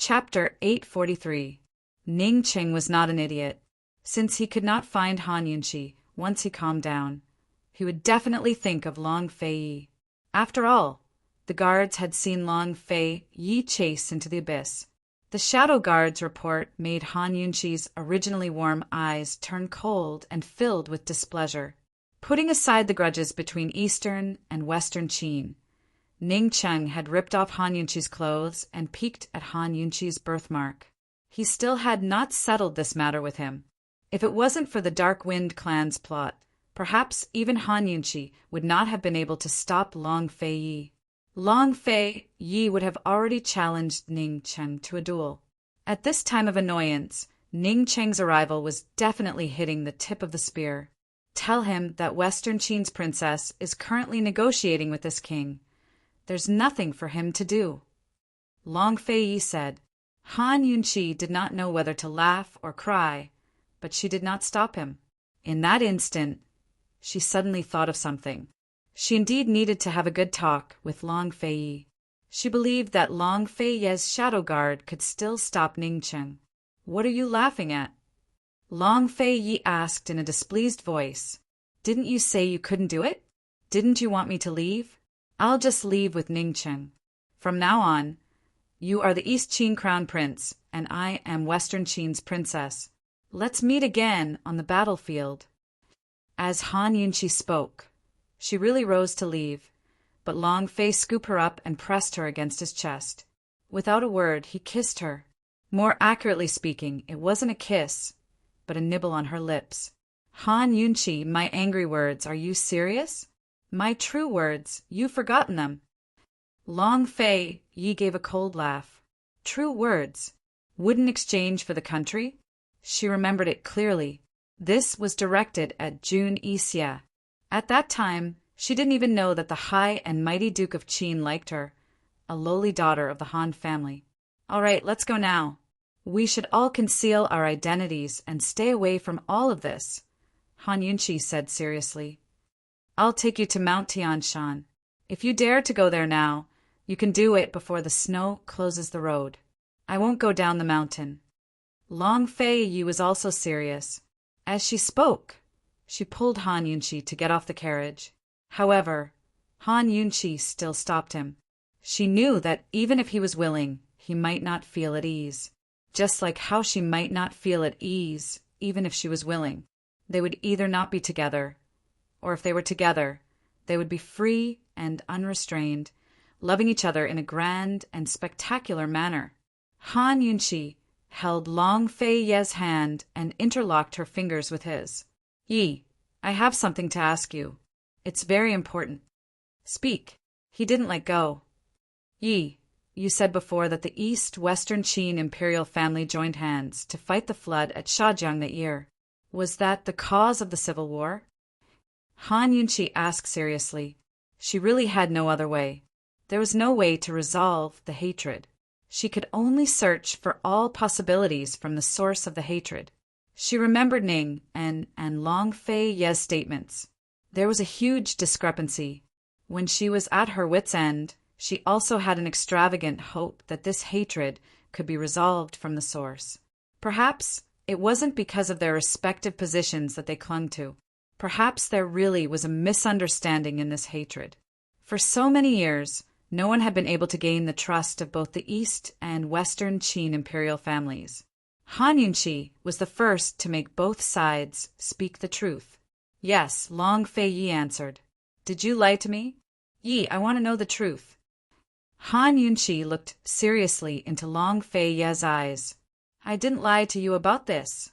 Chapter 843. Ning Cheng was not an idiot. Since he could not find Han Yunqi, once he calmed down, he would definitely think of Long Fei. After all, the guards had seen Long Fei chase into the abyss. The shadow guard's report made Han Yunqi's originally warm eyes turn cold and filled with displeasure. Putting aside the grudges between Eastern and Western Qin, Ning Cheng had ripped off Han Yunqi's clothes and peeked at Han Yunqi's birthmark. He still had not settled this matter with him. If it wasn't for the Dark Wind clan's plot, perhaps even Han Yunqi would not have been able to stop Long Fei. Long Fei would have already challenged Ning Cheng to a duel. At this time of annoyance, Ning Cheng's arrival was definitely hitting the tip of the spear. Tell him that Western Qin's princess is currently negotiating with this king. There's nothing for him to do. Long Fei said. Han Yunqi did not know whether to laugh or cry, but she did not stop him. In that instant, she suddenly thought of something. She indeed needed to have a good talk with Long Fei. She believed that Long Fei's shadow guard could still stop Ning Cheng. "What are you laughing at?" Long Fei asked in a displeased voice. "Didn't you say you couldn't do it? Didn't you want me to leave? I'll just leave with Ning Cheng. From now on, you are the East Qin Crown Prince, and I am Western Qin's princess. Let's meet again on the battlefield." As Han Yunqi spoke, she really rose to leave, but Long Fei scooped her up and pressed her against his chest. Without a word, he kissed her. More accurately speaking, it wasn't a kiss, but a nibble on her lips. "Han Yunqi, my angry words, are you serious? My true words, you've forgotten them." Long Fei gave a cold laugh. True words? Wouldn't exchange for the country? She remembered it clearly. This was directed at Jun Yixia. At that time, she didn't even know that the high and mighty Duke of Qin liked her, a lowly daughter of the Han family. "All right, let's go now. We should all conceal our identities and stay away from all of this," Han Yunqi said seriously. "I'll take you to Mount Tianshan. If you dare to go there now, you can do it before the snow closes the road. I won't go down the mountain." Long Fei was also serious. As she spoke, she pulled Han Yunqi to get off the carriage. However, Han Yunqi still stopped him. She knew that even if he was willing, he might not feel at ease. Just like how she might not feel at ease even if she was willing. They would either not be together, or if they were together, they would be free and unrestrained, loving each other in a grand and spectacular manner. Han Yunqi held Long Fei's hand and interlocked her fingers with his. "I have something to ask you. It's very important." "Speak." He didn't let go. You said before that the East-Western Qin imperial family joined hands to fight the flood at Shajiang that year. Was that the cause of the civil war?" Han Yunqi asked seriously. She really had no other way. There was no way to resolve the hatred. She could only search for all possibilities from the source of the hatred. She remembered Ning and Long Fei's statements. There was a huge discrepancy. When she was at her wit's end, she also had an extravagant hope that this hatred could be resolved from the source. Perhaps it wasn't because of their respective positions that they clung to. Perhaps there really was a misunderstanding in this hatred. For so many years, no one had been able to gain the trust of both the East and Western Qin imperial families. Han Yunqi was the first to make both sides speak the truth. "Yes," Long Fei answered. "Did you lie to me?" I want to know the truth." Han Yunqi looked seriously into Long Fei's eyes. "I didn't lie to you about this."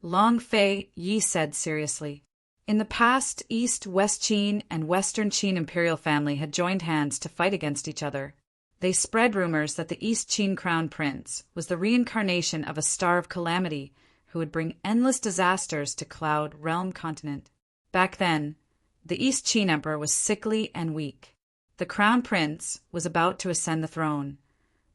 Long Fei said seriously. In the past, East-West Qin and Western Qin imperial family had joined hands to fight against each other. They spread rumors that the East Qin crown prince was the reincarnation of a star of calamity who would bring endless disasters to Cloud Realm continent. Back then, the East Qin emperor was sickly and weak. The crown prince was about to ascend the throne,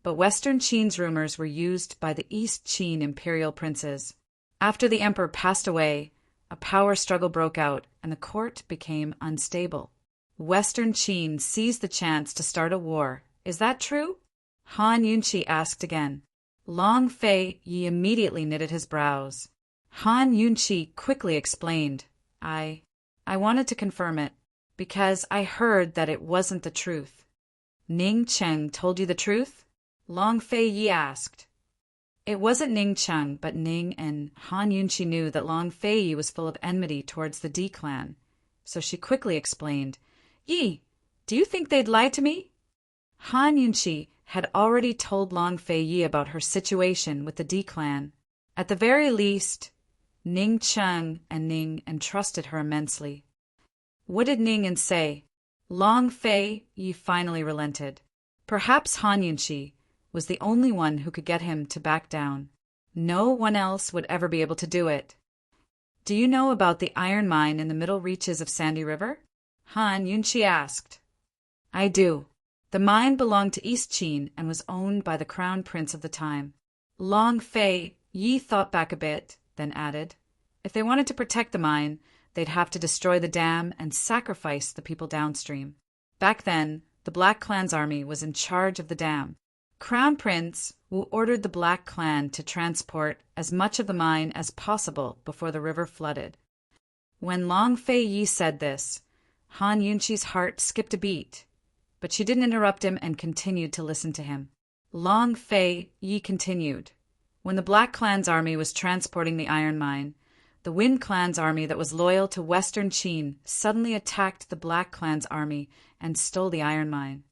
but Western Qin's rumors were used by the East Qin imperial princes. After the emperor passed away, a power struggle broke out and the court became unstable. Western Qin seized the chance to start a war. Is that true? Han Yunqi asked again. Long Fei Yi immediately knitted his brows. Han Yunqi quickly explained, I wanted to confirm it, because I heard that it wasn't the truth. Ning Cheng told you the truth? Long Fei Yi asked. It wasn't Ning Cheng, but Ning, and Han Yunqi knew that Long Fei Yi was full of enmity towards the D clan, so she quickly explained, Yi, do you think they'd lie to me? Han Yunqi had already told Long Fei Yi about her situation with the D clan. At the very least, Ning Cheng and Ning entrusted her immensely. What did Ning and say? Long Fei Yi finally relented. Perhaps Han Yunqi was the only one who could get him to back down. No one else would ever be able to do it. Do you know about the iron mine in the middle reaches of Sandy River? Han Yunqi asked. I do. The mine belonged to East Qin and was owned by the crown prince of the time. Long Fei Yi thought back a bit, then added, if they wanted to protect the mine, they'd have to destroy the dam and sacrifice the people downstream. Back then, the Black Clan's army was in charge of the dam. Crown Prince Wu ordered the Black Clan to transport as much of the mine as possible before the river flooded. When Long Fei Yi said this, Han Yunqi's heart skipped a beat, but she didn't interrupt him and continued to listen to him. Long Fei Yi continued. When the Black Clan's army was transporting the iron mine, the Wind Clan's army that was loyal to Western Qin suddenly attacked the Black Clan's army and stole the iron mine.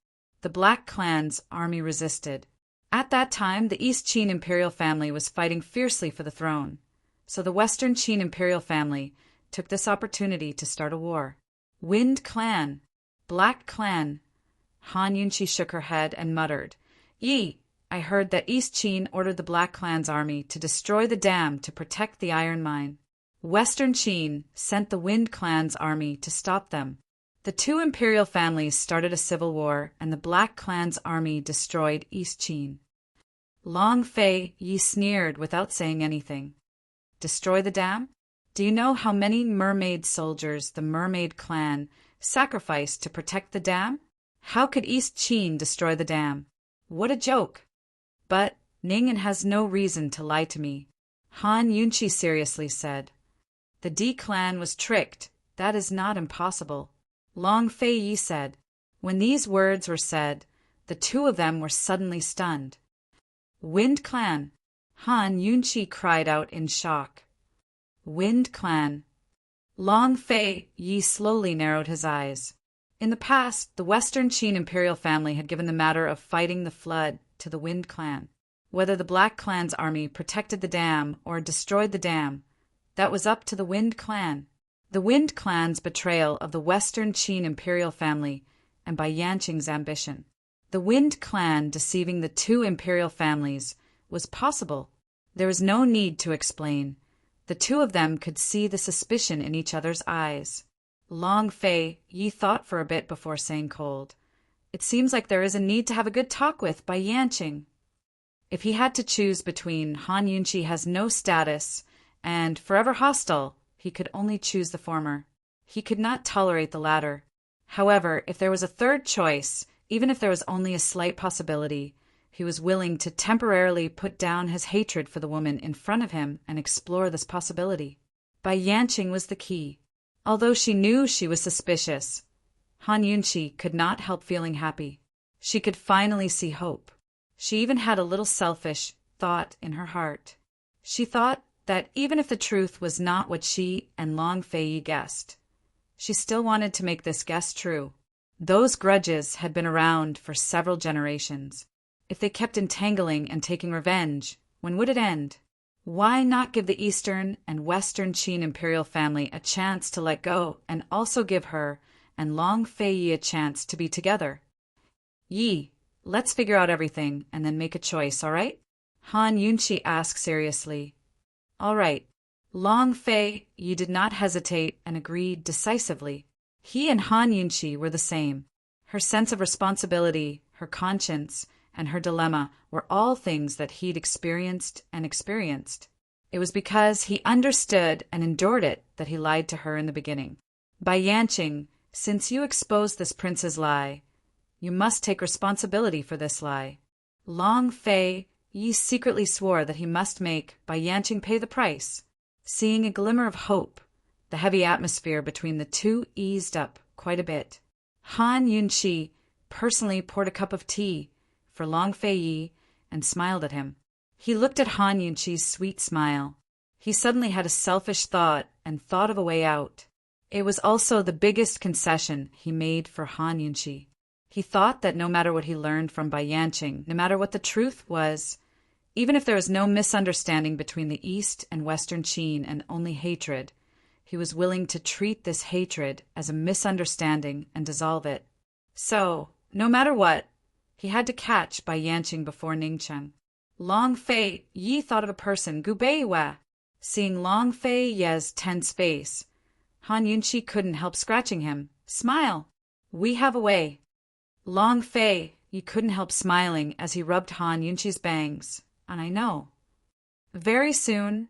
The Black Clan's army resisted. At that time, the East Qin imperial family was fighting fiercely for the throne, so the Western Qin imperial family took this opportunity to start a war. Wind Clan, Black Clan. Han Yunqi shook her head and muttered, Yi, I heard that East Qin ordered the Black Clan's army to destroy the dam to protect the iron mine. Western Qin sent the Wind Clan's army to stop them. The two imperial families started a civil war, and the Black Clan's army destroyed East Qin. Long Fei Yi sneered without saying anything. Destroy the dam? Do you know how many mermaid soldiers the Mermaid Clan sacrificed to protect the dam? How could East Qin destroy the dam? What a joke! But Ningen has no reason to lie to me, Han Yunqi seriously said. The D clan was tricked. That is not impossible. Long Fei Yi said. When these words were said, the two of them were suddenly stunned. Wind Clan! Han Yunqi cried out in shock. Wind Clan! Long Fei Yi slowly narrowed his eyes. In the past, the Western Qin imperial family had given the matter of fighting the flood to the Wind Clan. Whether the Black Clan's army protected the dam or destroyed the dam, that was up to the Wind Clan. The Wind Clan's betrayal of the Western Qin imperial family and by Yanqing's ambition. The Wind Clan deceiving the two imperial families was possible. There was no need to explain. The two of them could see the suspicion in each other's eyes. Long Fei Yi thought for a bit before saying cold, It seems like there is a need to have a good talk with by Yanqing. If he had to choose between Han Yunqi has no status and forever hostile, he could only choose the former. He could not tolerate the latter. However, if there was a third choice, even if there was only a slight possibility, he was willing to temporarily put down his hatred for the woman in front of him and explore this possibility. Bai Yanqing was the key. Although she knew she was suspicious, Han Yunqi could not help feeling happy. She could finally see hope. She even had a little selfish thought in her heart. She thought that even if the truth was not what she and Long Fei Yi guessed, she still wanted to make this guess true. Those grudges had been around for several generations. If they kept entangling and taking revenge, when would it end? Why not give the Eastern and Western Qin imperial family a chance to let go and also give her and Long Fei Yi a chance to be together? Yi, let's figure out everything and then make a choice, all right? Han Yunqi asked seriously. All right. Long Fei Yi did not hesitate and agreed decisively. He and Han Yunqi were the same. Her sense of responsibility, her conscience, and her dilemma were all things that he'd experienced and experienced. It was because he understood and endured it that he lied to her in the beginning. Bai Yanqing, since you exposed this prince's lie, you must take responsibility for this lie. Long Fei Yi secretly swore that he must make Bai Yanqing pay the price. Seeing a glimmer of hope, the heavy atmosphere between the two eased up quite a bit. Han Yunqi personally poured a cup of tea for Long Fei Yi and smiled at him. He looked at Han Yunqi's sweet smile. He suddenly had a selfish thought and thought of a way out. It was also the biggest concession he made for Han Yunqi. He thought that no matter what he learned from Bai Yanqing, no matter what the truth was, even if there was no misunderstanding between the East and Western Qin and only hatred, he was willing to treat this hatred as a misunderstanding and dissolve it. So, no matter what, he had to catch Bai Yanqing before Ningcheng. Long Fei Yi thought of a person, Gu Beiwa. Seeing Long Fei Ye's tense face, Han Yunqi couldn't help scratching him. Smile. We have a way. Long Fei Yi couldn't help smiling as he rubbed Han Yunqi's bangs. And I know. Very soon,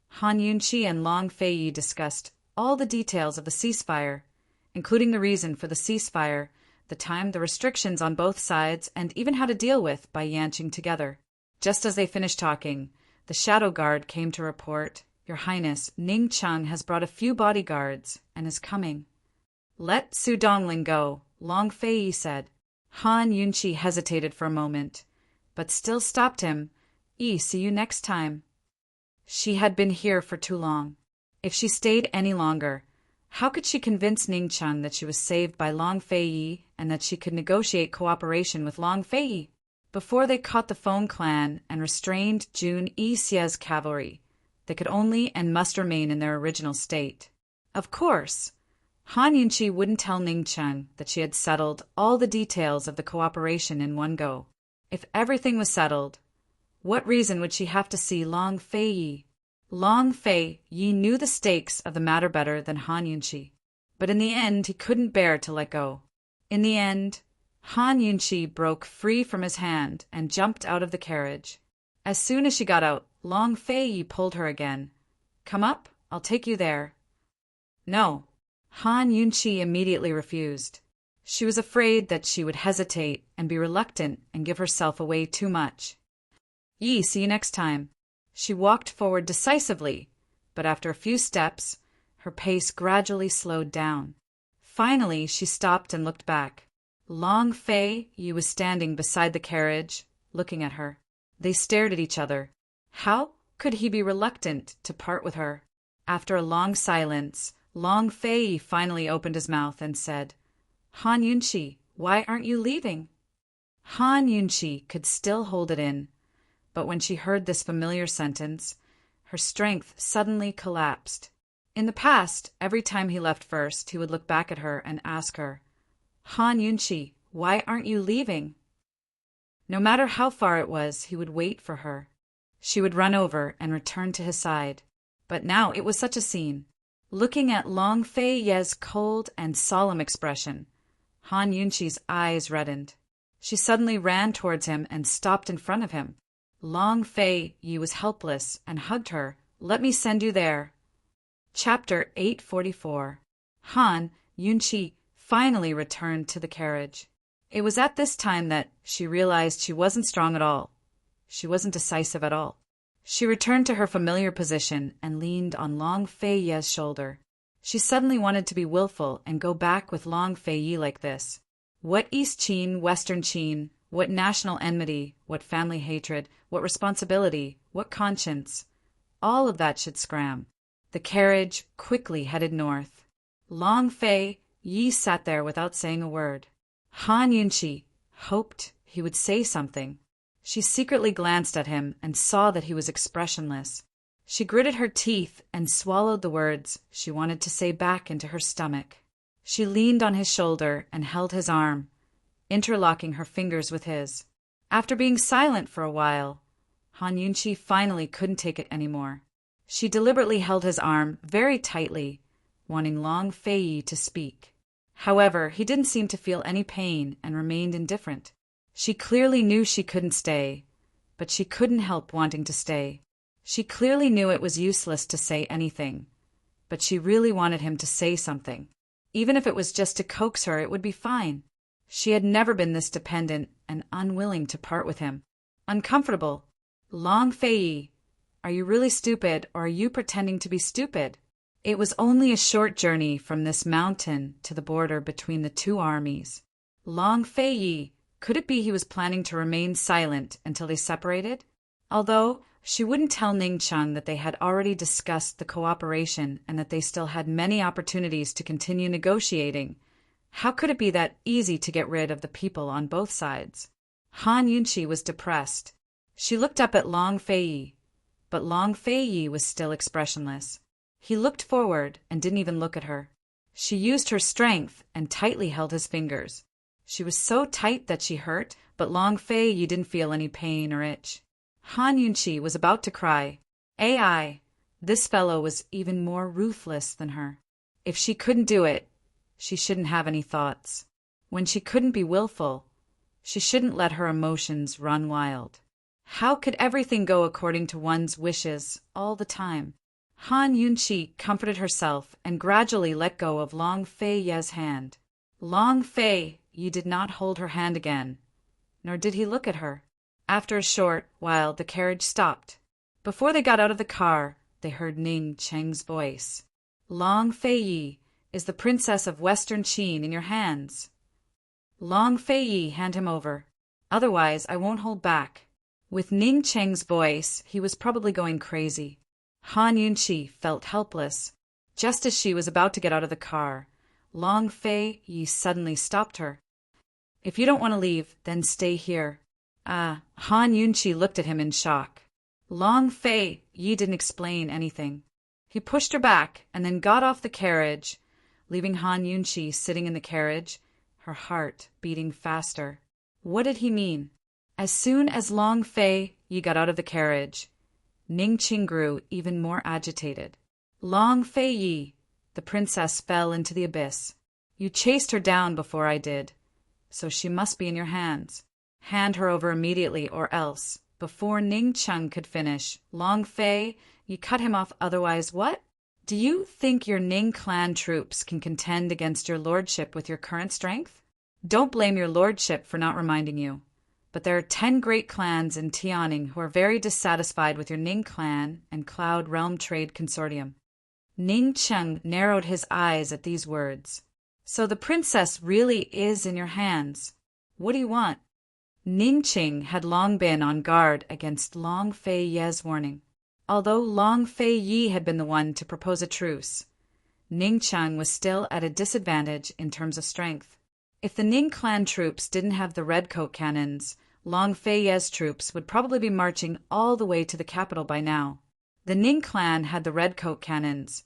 Han Yunqi and Long Fei Yi discussed all the details of the ceasefire, including the reason for the ceasefire, the time, the restrictions on both sides, and even how to deal with Bai Yanqing together. Just as they finished talking, the shadow guard came to report, Your Highness, Ning Cheng has brought a few bodyguards and is coming. Let Su Dongling go, Long Fei Yi said. Han Yunqi hesitated for a moment, but still stopped him. See you next time. She had been here for too long. If she stayed any longer, how could she convince Ning Cheng that she was saved by Long Fei Yi and that she could negotiate cooperation with Long Fei Yi? Before they caught the Feng clan and restrained Jun Yixie's cavalry, they could only and must remain in their original state. Of course, Han Yunqi wouldn't tell Ning Cheng that she had settled all the details of the cooperation in one go. If everything was settled, what reason would she have to see Long Fei Yi? Long Fei Yi knew the stakes of the matter better than Han Yunqi, but in the end he couldn't bear to let go. In the end, Han Yunqi broke free from his hand and jumped out of the carriage. As soon as she got out, Long Fei Yi pulled her again. Come up, I'll take you there. No. Han Yunqi immediately refused. She was afraid that she would hesitate and be reluctant and give herself away too much. See you next time. She walked forward decisively, but after a few steps, her pace gradually slowed down. Finally, she stopped and looked back. Long Fei Yi was standing beside the carriage, looking at her. They stared at each other. How could he be reluctant to part with her? After a long silence, Long Fei Yi finally opened his mouth and said, Han Yunqi, why aren't you leaving? Han Yunqi could still hold it in, but when she heard this familiar sentence, her strength suddenly collapsed. In the past, every time he left first, he would look back at her and ask her, Han Yunqi, why aren't you leaving? No matter how far it was, he would wait for her. She would run over and return to his side. But now it was such a scene. Looking at Long Fei Ye's cold and solemn expression, Han Yunqi's eyes reddened. She suddenly ran towards him and stopped in front of him. Long Fei Yi was helpless and hugged her. Let me send you there. Chapter 844. Han Yunqi finally returned to the carriage. It was at this time that she realized she wasn't strong at all. She wasn't decisive at all. She returned to her familiar position and leaned on Long Fei Ye's shoulder. She suddenly wanted to be willful and go back with Long Fei Yi like this. What East Qin, Western Qin, what national enmity, what family hatred, what responsibility, what conscience, all of that should scram. The carriage quickly headed north. Long Fei Yi sat there without saying a word. Han Yunqi hoped he would say something. She secretly glanced at him and saw that he was expressionless. She gritted her teeth and swallowed the words she wanted to say back into her stomach. She leaned on his shoulder and held his arm, interlocking her fingers with his. After being silent for a while, Han Yunqi finally couldn't take it anymore. She deliberately held his arm very tightly, wanting Long Fei Yi to speak. However, he didn't seem to feel any pain and remained indifferent. She clearly knew she couldn't stay, but she couldn't help wanting to stay. She clearly knew it was useless to say anything, but she really wanted him to say something. Even if it was just to coax her, it would be fine. She had never been this dependent and unwilling to part with him. Uncomfortable, Long Fei, are you really stupid or are you pretending to be stupid? It was only a short journey from this mountain to the border between the two armies. Long Fei, could it be he was planning to remain silent until they separated? Although she wouldn't tell Ning Cheng that they had already discussed the cooperation and that they still had many opportunities to continue negotiating. How could it be that easy to get rid of the people on both sides? Han Yunqi was depressed. She looked up at Long Fei, but Long Fei was still expressionless. He looked forward and didn't even look at her. She used her strength and tightly held his fingers. She was so tight that she hurt, but Long Fei didn't feel any pain or itch. Han Yunqi was about to cry. Ai, this fellow was even more ruthless than her. If she couldn't do it, she shouldn't have any thoughts. When she couldn't be willful, she shouldn't let her emotions run wild. How could everything go according to one's wishes all the time? Han Yunqi comforted herself and gradually let go of Long Fei's hand. Long Fei did not hold her hand again, nor did he look at her. After a short while, the carriage stopped. Before they got out of the car, they heard Ning Cheng's voice. Long Fei, is the princess of Western Qin in your hands? Long Fei, hand him over. Otherwise, I won't hold back. With Ning Cheng's voice, he was probably going crazy. Han Yunqi felt helpless. Just as she was about to get out of the car, Long Fei suddenly stopped her. If you don't want to leave, then stay here. Han Yunqi looked at him in shock. Long Fei didn't explain anything. He pushed her back and then got off the carriage, leaving Han Yunqi sitting in the carriage, her heart beating faster. What did he mean? As soon as Long Fei got out of the carriage, Ning Qing grew even more agitated. Long Fei, the princess fell into the abyss. You chased her down before I did, so she must be in your hands. Hand her over immediately or else. Before Ning Cheng could finish, Long Fei, you cut him off, otherwise what? Do you think your Ning clan troops can contend against your lordship with your current strength? Don't blame your lordship for not reminding you. But there are 10 great clans in Tianing who are very dissatisfied with your Ning clan and Cloud Realm Trade Consortium. Ning Cheng narrowed his eyes at these words. So the princess really is in your hands. What do you want? Ning Qing had long been on guard against Long Fei's warning. Although Long Fei had been the one to propose a truce, Ning Cheng was still at a disadvantage in terms of strength. If the Ning clan troops didn't have the redcoat cannons, Long Fei's troops would probably be marching all the way to the capital by now. The Ning clan had the redcoat cannons,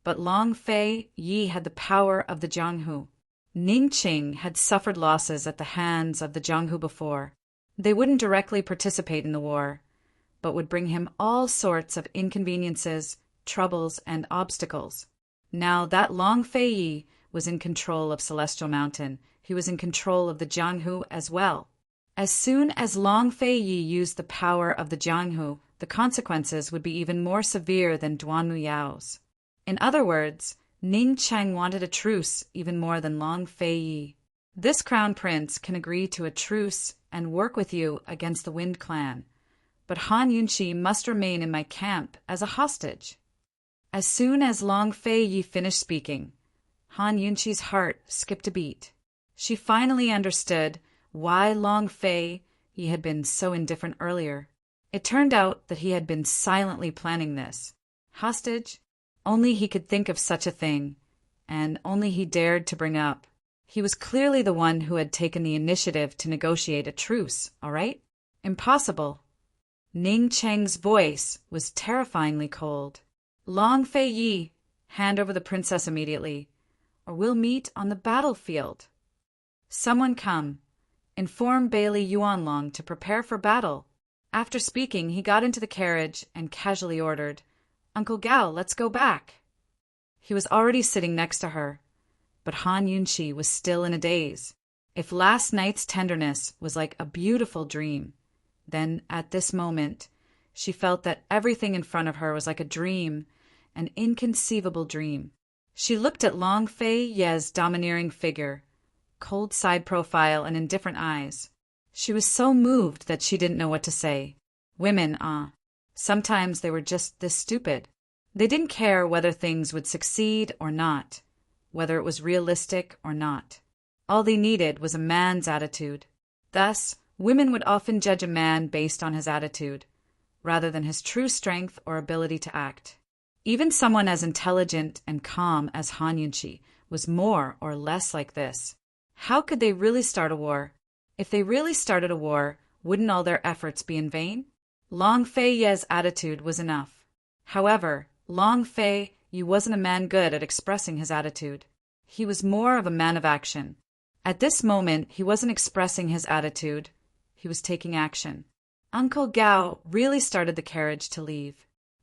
but Long Fei had the power of the Jianghu. Ning Qing had suffered losses at the hands of the Jianghu before. They wouldn't directly participate in the war, but would bring him all sorts of inconveniences, troubles, and obstacles. Now that Long Fei was in control of Celestial Mountain, he was in control of the Jianghu as well. As soon as Long Fei used the power of the Jianghu, the consequences would be even more severe than Duanwu Yao's. In other words, Ning Cheng wanted a truce even more than Long Fei. This crown prince can agree to a truce and work with you against the Wind Clan, but Han Yunqi must remain in my camp as a hostage. As soon as Long Fei finished speaking, Han Yunqi's heart skipped a beat. She finally understood why Long Fei had been so indifferent earlier. It turned out that he had been silently planning this. Hostage? Only he could think of such a thing, and only he dared to bring up. He was clearly the one who had taken the initiative to negotiate a truce, all right? Impossible. Ning Cheng's voice was terrifyingly cold. Long Fei, hand over the princess immediately, or we'll meet on the battlefield. Someone come. Inform Bailey Yuanlong to prepare for battle. After speaking, he got into the carriage and casually ordered, Uncle Gao, let's go back. He was already sitting next to her, but Han Yunqi was still in a daze. If last night's tenderness was like a beautiful dream, then at this moment she felt that everything in front of her was like a dream, an inconceivable dream. She looked at Long Fei's domineering figure, cold side profile and indifferent eyes. She was so moved that she didn't know what to say. Women, sometimes they were just this stupid. They didn't care whether things would succeed or not, whether it was realistic or not. All they needed was a man's attitude. Thus, women would often judge a man based on his attitude, rather than his true strength or ability to act. Even someone as intelligent and calm as Han Yunqi was more or less like this. How could they really start a war? If they really started a war, wouldn't all their efforts be in vain? Long Fei Ye's attitude was enough. However, Long Fei Ye wasn't a man good at expressing his attitude. He was more of a man of action. At this moment, he wasn't expressing his attitude. He was taking action. Uncle Gao really started the carriage to leave.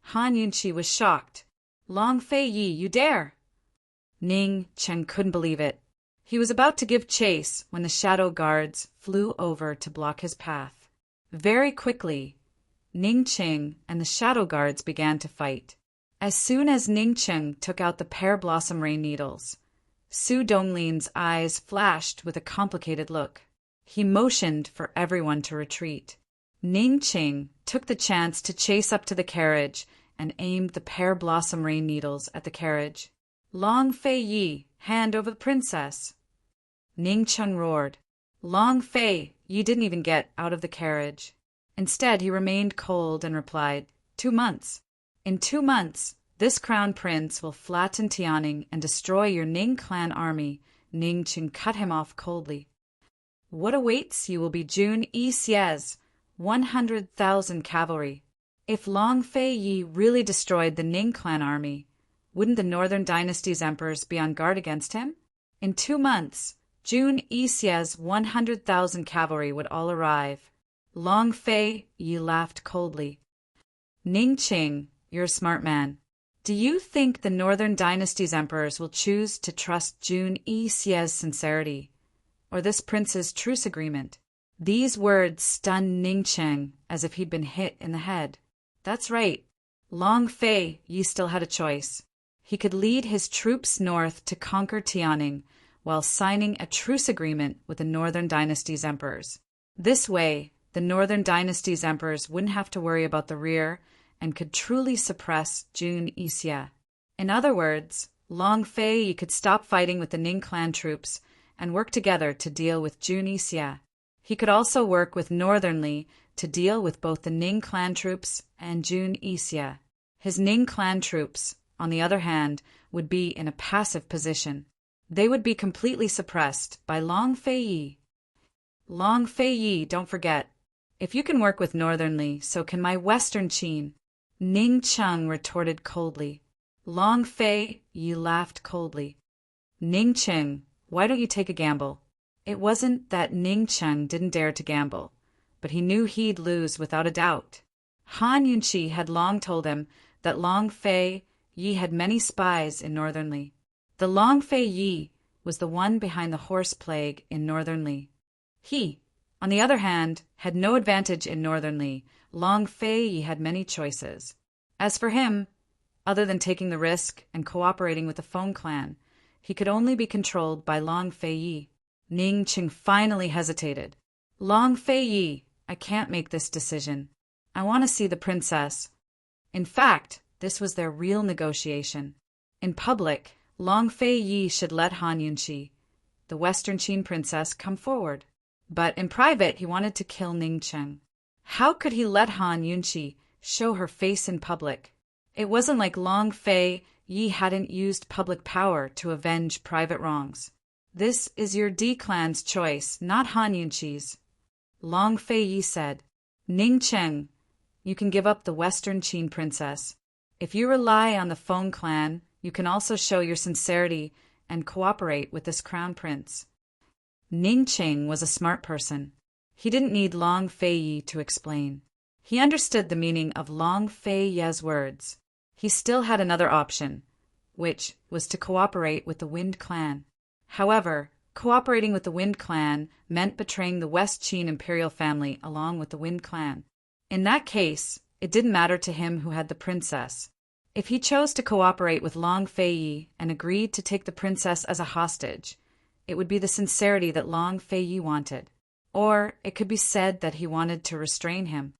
Han Yunqi was shocked. Long Fei Ye, you dare! Ning Cheng couldn't believe it. He was about to give chase when the shadow guards flew over to block his path. Very quickly, Ning Cheng and the shadow guards began to fight. As soon as Ning Cheng took out the pear blossom rain needles, Su Donglin's eyes flashed with a complicated look. He motioned for everyone to retreat. Ning Cheng took the chance to chase up to the carriage and aimed the pear blossom rain needles at the carriage. Long Fei Ye, hand over the princess! Ning Cheng roared. Long Fei Ye didn't even get out of the carriage. Instead, he remained cold and replied, 2 months. In 2 months, this crown prince will flatten Tianning and destroy your Ning clan army. Ning Cheng cut him off coldly. What awaits you will be Jun Yi Xie's 100,000 cavalry. If Long Fei Ye really destroyed the Ning clan army, wouldn't the Northern Dynasty's emperors be on guard against him? In 2 months, Jun Yi Xie's 100,000 cavalry would all arrive. Long Fei Ye laughed coldly. Ning Cheng, you're a smart man. Do you think the Northern Dynasty's emperors will choose to trust Jun Yi Xie's sincerity, or this prince's truce agreement? These words stunned Ning Cheng as if he'd been hit in the head. That's right. Long Fei Ye still had a choice. He could lead his troops north to conquer Tianning while signing a truce agreement with the Northern Dynasty's emperors. This way, the Northern Dynasty's emperors wouldn't have to worry about the rear and could truly suppress Jun Yi Xie. In other words, Long Fei Ye could stop fighting with the Ning clan troops and work together to deal with Jun Yi Xie. He could also work with Northern Li to deal with both the Ning clan troops and Jun Yi Xie. His Ning clan troops, on the other hand, would be in a passive position. They would be completely suppressed by Long Fei Ye. Long Fei Ye, don't forget, if you can work with Northern Li, so can my Western Qin. Ning Cheng retorted coldly. Long Fei Ye laughed coldly. Ning Cheng, why don't you take a gamble? It wasn't that Ning Cheng didn't dare to gamble, but he knew he'd lose without a doubt. Han Yunqi had long told him that Long Fei Ye had many spies in Northern Li. The Long Fei Ye was the one behind the horse plague in Northern Li. He, on the other hand, had no advantage in Northern Li. Long Fei Ye had many choices. As for him, other than taking the risk and cooperating with the Feng clan, he could only be controlled by Long Fei Ye. Ning Cheng finally hesitated. Long Fei Ye, I can't make this decision. I want to see the princess. In fact, this was their real negotiation. In public, Long Fei Ye should let Han Yunqi, the Western Qin princess, come forward. But in private, he wanted to kill Ning Cheng. How could he let Han Yunqi show her face in public? It wasn't like Long Fei Ye hadn't used public power to avenge private wrongs. This is your D clan's choice, not Han Yunqi's. Long Fei Ye said, Ning Cheng, you can give up the Western Qin princess. If you rely on the Feng clan, you can also show your sincerity and cooperate with this crown prince. Ning Cheng was a smart person. He didn't need Long Fei Ye to explain. He understood the meaning of Long Fei Ye's words. He still had another option, which was to cooperate with the Wind clan. However, cooperating with the Wind clan meant betraying the West Qin imperial family along with the Wind clan. In that case, it didn't matter to him who had the princess. If he chose to cooperate with Long Fei Ye and agreed to take the princess as a hostage, it would be the sincerity that Long Fei Ye wanted. Or it could be said that he wanted to restrain him.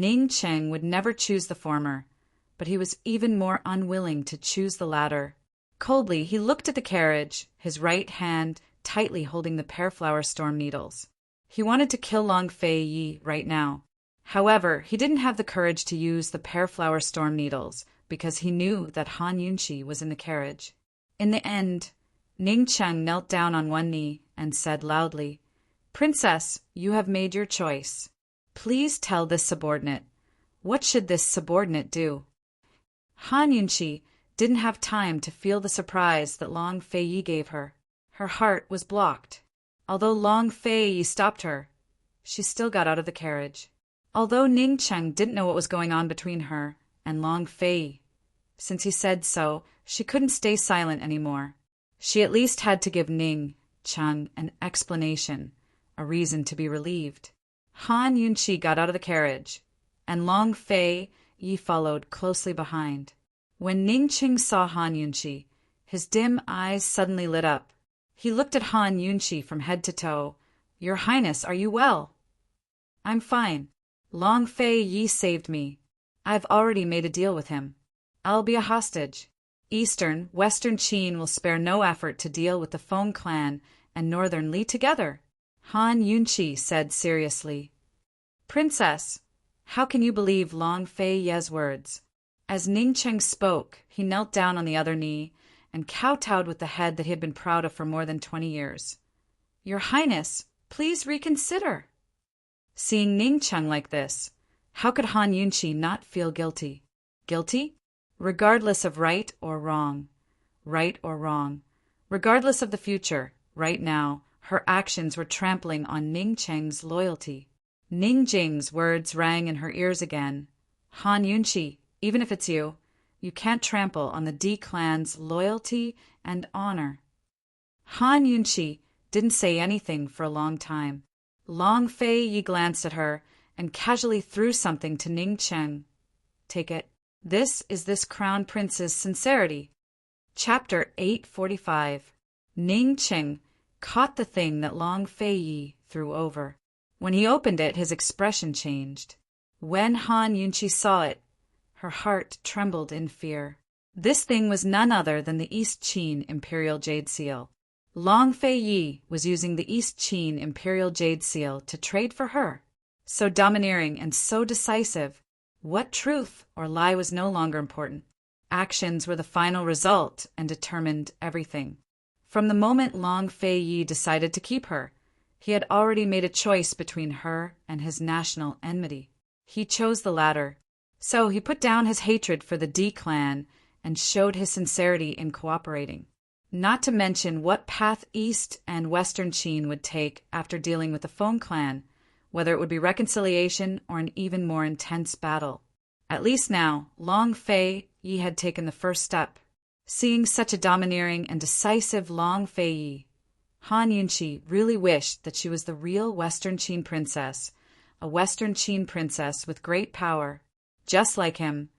Ning Cheng would never choose the former, but he was even more unwilling to choose the latter. Coldly, he looked at the carriage, his right hand tightly holding the pear-flower storm needles. He wanted to kill Long Fei Yi right now. However, he didn't have the courage to use the pear-flower storm needles because he knew that Han Yunqi was in the carriage. In the end, Ning Cheng knelt down on one knee and said loudly, "Princess, you have made your choice. Please tell this subordinate. What should this subordinate do?" Han Yunqi didn't have time to feel the surprise that Long Fei Yi gave her. Her heart was blocked. Although Long Fei Yi stopped her, she still got out of the carriage. Although Ning Cheng didn't know what was going on between her and Long Fei Yi, since he said so, she couldn't stay silent anymore. She at least had to give Ning Cheng an explanation, a reason to be relieved. Han Yunqi got out of the carriage, and Long Fei Yi followed closely behind. When Ning Cheng saw Han Yunqi, his dim eyes suddenly lit up. He looked at Han Yunqi from head to toe. "Your Highness, are you well?" "I'm fine. Long Fei Yi saved me. I've already made a deal with him. I'll be a hostage. Eastern, Western Qin will spare no effort to deal with the Feng clan and Northern Li together," Han Yunqi said seriously. "Princess, how can you believe Long Fei Yi's words?" As Ning Cheng spoke, he knelt down on the other knee and kowtowed with the head that he had been proud of for more than 20 years. "Your Highness, please reconsider." Seeing Ning Cheng like this, how could Han Yunqi not feel guilty? Guilty? Regardless of right or wrong. Right or wrong. Regardless of the future, right now, her actions were trampling on Ning Cheng's loyalty. Ning Jing's words rang in her ears again. "Han Yunqi, even if it's you, you can't trample on the D clan's loyalty and honor." Han Yunqi didn't say anything for a long time. Long Fei Yi glanced at her and casually threw something to Ning Cheng. "Take it. This is this crown prince's sincerity." Chapter 845. Ning Cheng caught the thing that Long Fei Yi threw over. When he opened it, his expression changed. When Han Yunqi saw it, her heart trembled in fear. This thing was none other than the East Qin Imperial Jade Seal. Long Fei Yi was using the East Qin Imperial Jade Seal to trade for her. So domineering and so decisive, what truth or lie was no longer important. Actions were the final result and determined everything. From the moment Long Fei Yi decided to keep her, he had already made a choice between her and his national enmity. He chose the latter. So he put down his hatred for the D clan and showed his sincerity in cooperating. Not to mention what path East and Western Qin would take after dealing with the Feng clan, whether it would be reconciliation or an even more intense battle. At least now, Long Fei Yi had taken the first step. Seeing such a domineering and decisive Long Fei Yi, Han Yunqi really wished that she was the real Western Qin princess, a Western Qin princess with great power. Just like him,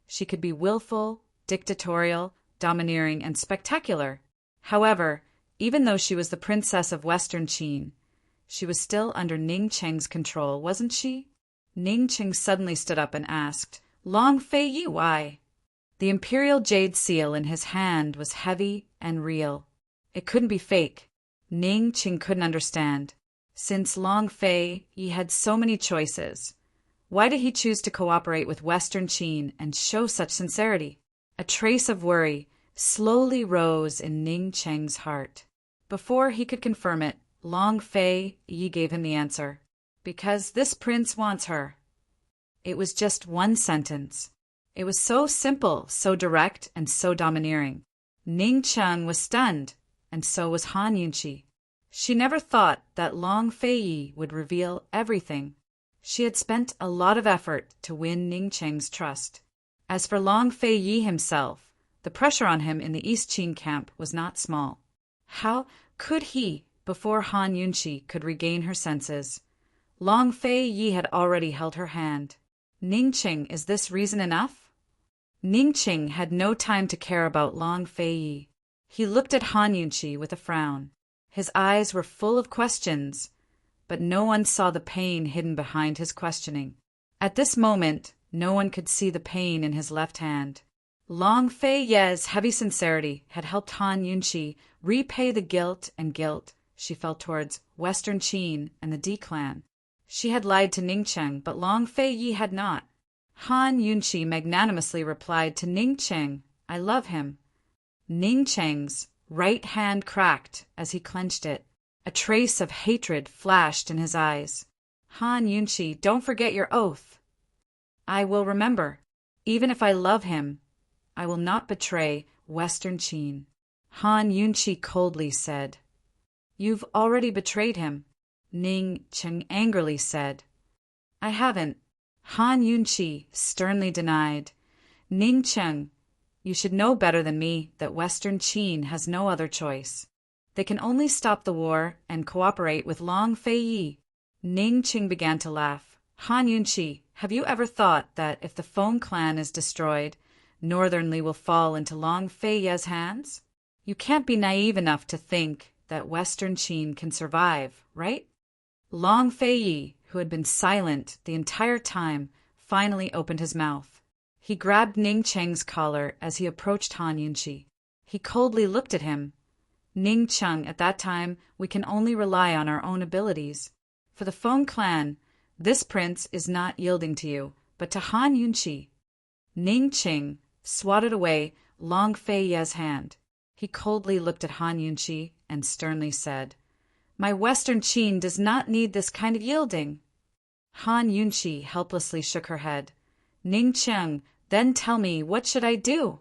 she could be willful, dictatorial, domineering, and spectacular. However, even though she was the princess of Western Qin, she was still under Ning Cheng's control, wasn't she? Ning Cheng suddenly stood up and asked, "Long Fei Yi, why?" The imperial jade seal in his hand was heavy and real. It couldn't be fake. Ning Cheng couldn't understand. Since Long Fei Yi had so many choices, why did he choose to cooperate with Western Qin and show such sincerity? A trace of worry slowly rose in Ning Cheng's heart. Before he could confirm it, Long Fei Yi gave him the answer. "Because this prince wants her." It was just one sentence. It was so simple, so direct, and so domineering. Ning Cheng was stunned, and so was Han Yunqi. She never thought that Long Fei Yi would reveal everything. She had spent a lot of effort to win Ning Cheng's trust. As for Long Fei Yi himself, the pressure on him in the East Qin camp was not small. How could he, before Han Yunqi could regain her senses? Long Fei Yi had already held her hand. Ning Cheng, is this reason enough? Ning Cheng had no time to care about Long Fei Yi. He looked at Han Yunqi with a frown. His eyes were full of questions, but no one saw the pain hidden behind his questioning. At this moment, no one could see the pain in his left hand. Long Fei Ye's heavy sincerity had helped Han Yunqi repay the guilt she felt towards Western Qin and the D clan. She had lied to Ning Cheng, but Long Fei Yi had not. Han Yunqi magnanimously replied to Ning Cheng, "I love him." Ning Cheng's right hand cracked as he clenched it. A trace of hatred flashed in his eyes. "Han Yunqi, don't forget your oath." "I will remember. Even if I love him, I will not betray Western Qin." Han Yunqi coldly said. "You've already betrayed him," Ning Cheng angrily said. "I haven't," Han Yunqi sternly denied. "Ning Cheng, you should know better than me that Western Qin has no other choice. They can only stop the war and cooperate with Long Fei Yi." Ning Cheng began to laugh. "Han Yunqi, have you ever thought that if the Feng clan is destroyed, Northern Li will fall into Long Fei Ye's hands? You can't be naive enough to think that Western Qin can survive, right?" Long Fei Yi, who had been silent the entire time, finally opened his mouth. He grabbed Ning Cheng's collar as he approached Han Yunqi. He coldly looked at him. "Ning Cheng, at that time, we can only rely on our own abilities. For the Feng clan, this prince is not yielding to you, but to Han Yunqi." Ning Cheng swatted away Long Fei Ye's hand. He coldly looked at Han Yunqi and sternly said, "My Western Qin does not need this kind of yielding." Han Yunqi helplessly shook her head. "Ning Cheng, then tell me, what should I do?"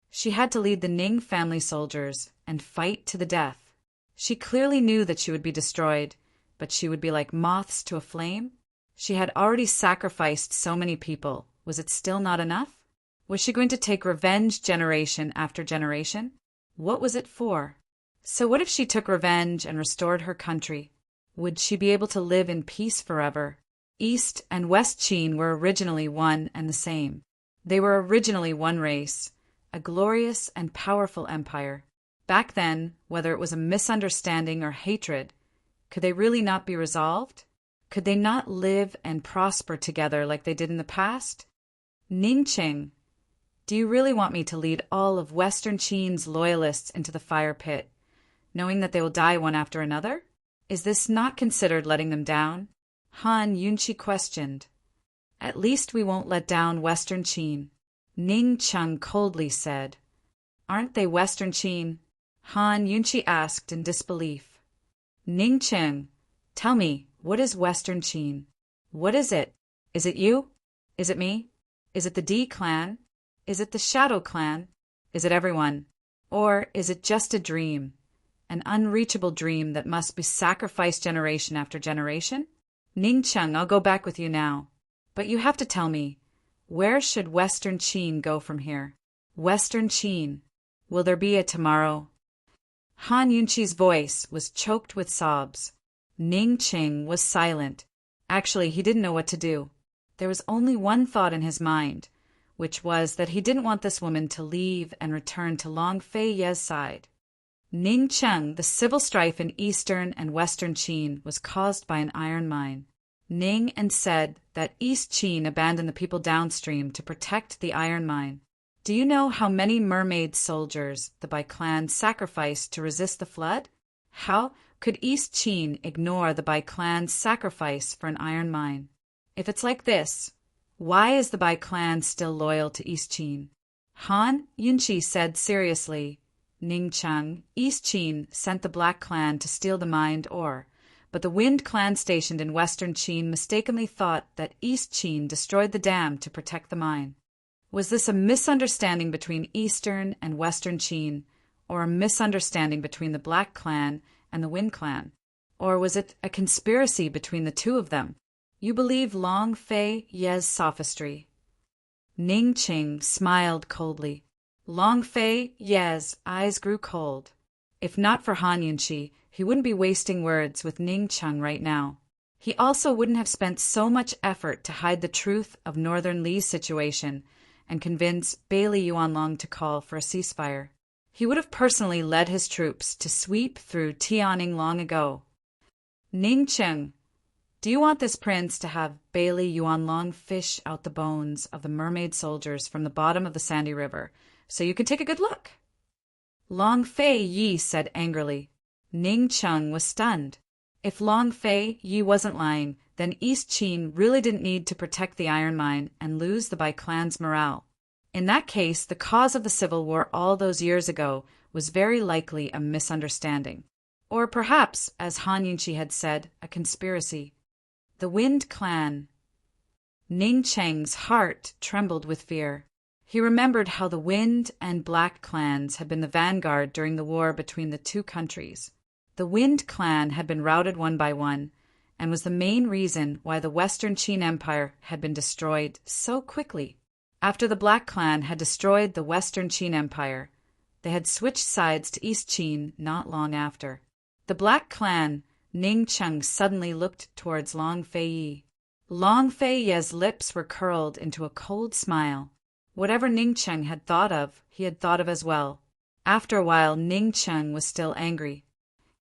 She had to lead the Ning family soldiers and fight to the death. She clearly knew that she would be destroyed, but she would be like moths to a flame. She had already sacrificed so many people. Was it still not enough? Was she going to take revenge generation after generation? What was it for? So what if she took revenge and restored her country? Would she be able to live in peace forever? East and West Qin were originally one and the same. They were originally one race, a glorious and powerful empire. Back then, whether it was a misunderstanding or hatred, could they really not be resolved? Could they not live and prosper together like they did in the past? Ning Cheng, do you really want me to lead all of Western Qin's loyalists into the fire pit, knowing that they will die one after another? Is this not considered letting them down? Han Yunqi questioned. "At least we won't let down Western Qin," Ning Cheng coldly said. "Aren't they Western Qin?" Han Yunqi asked in disbelief. "Ning Cheng, tell me, what is Western Qin? What is it? Is it you? Is it me? Is it the D clan? Is it the Shadow clan? Is it everyone? Or is it just a dream? An unreachable dream that must be sacrificed generation after generation? Ning Cheng, I'll go back with you now. But you have to tell me, where should Western Qin go from here? Western Qin, will there be a tomorrow?" Han Yunqi's voice was choked with sobs. Ning Cheng was silent. Actually, he didn't know what to do. There was only one thought in his mind, which was that he didn't want this woman to leave and return to Long Fei Ye's side. Ning Cheng, the civil strife in Eastern and Western Qin was caused by an iron mine. Ning and said that East Qin abandoned the people downstream to protect the iron mine. Do you know how many mermaid soldiers the Bai clan sacrificed to resist the flood? How could East Qin ignore the Bai clan's sacrifice for an iron mine? If it's like this, why is the Bai clan still loyal to East Qin? Han Yunqi said seriously, "Ning Cheng, East Qin sent the Black clan to steal the mined ore, but the Wind clan stationed in Western Qin mistakenly thought that East Qin destroyed the dam to protect the mine. Was this a misunderstanding between Eastern and Western Qin, or a misunderstanding between the Black clan and the Wind clan? Or was it a conspiracy between the two of them? You believe Long Fei Ye's sophistry." Ning Cheng smiled coldly. Long Fei Ye's eyes grew cold. If not for Han Yunqi, he wouldn't be wasting words with Ning Cheng right now. He also wouldn't have spent so much effort to hide the truth of Northern Li's situation and convince Bailey Yuanlong to call for a ceasefire. He would have personally led his troops to sweep through Tianning long ago. "Ning Cheng, Do you want this prince to have Bailey Yuan Long fish out the bones of the mermaid soldiers from the bottom of the sandy river, so you can take a good look?" Long Fei Yi said angrily. Ning Cheng was stunned. If Long Fei Yi wasn't lying, then East Qin really didn't need to protect the iron mine and lose the Bai clan's morale. In that case, the cause of the civil war all those years ago was very likely a misunderstanding. Or perhaps, as Han Yunqi had said, a conspiracy. The Wind Clan. Ning Cheng's heart trembled with fear. He remembered how the Wind and Black clans had been the vanguard during the war between the two countries. The Wind clan had been routed one by one, and was the main reason why the Western Qin Empire had been destroyed so quickly. After the Black clan had destroyed the Western Qin Empire, they had switched sides to East Qin not long after. The Black clan, Ning Cheng suddenly looked towards Long Fei Yi. Long Fei Yi's lips were curled into a cold smile. Whatever Ning Cheng had thought of, he had thought of as well. After a while, Ning Cheng was still angry.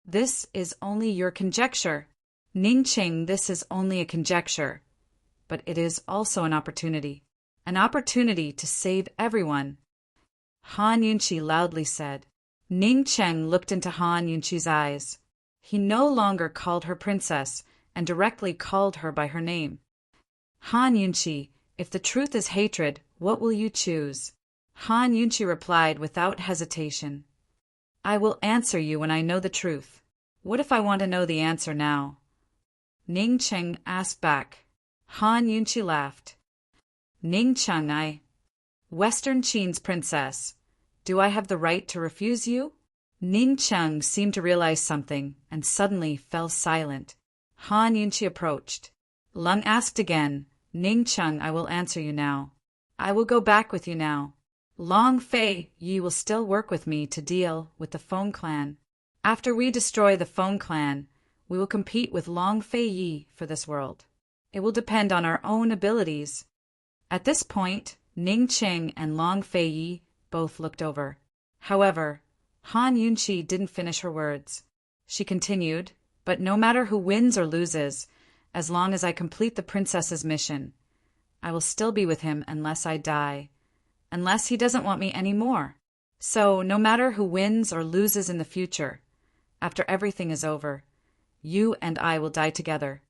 "This is only your conjecture. Ning Cheng, this is only a conjecture. But it is also an opportunity. An opportunity to save everyone," Han Yunqi loudly said. Ning Cheng looked into Han Yunqi's eyes. He no longer called her princess, and directly called her by her name. "Han Yunqi, if the truth is hatred, what will you choose?" Han Yunqi replied without hesitation. "I will answer you when I know the truth. What if I want to know the answer now?" Ning Cheng asked back. Han Yunqi laughed. "Ning Cheng, I, Western Qin's princess, do I have the right to refuse you?" Ning Cheng seemed to realize something and suddenly fell silent. Han Yunqi approached. Lung asked again, "Ning Cheng, I will answer you now. I will go back with you now. Long Fei Yi will still work with me to deal with the Feng clan. After we destroy the Feng clan, we will compete with Long Fei Yi for this world. It will depend on our own abilities." At this point, Ning Cheng and Long Fei Yi both looked over. However, Han Yunqi didn't finish her words. She continued, "But no matter who wins or loses, as long as I complete the princess's mission, I will still be with him unless I die, unless he doesn't want me anymore. So, no matter who wins or loses in the future, after everything is over, you and I will die together.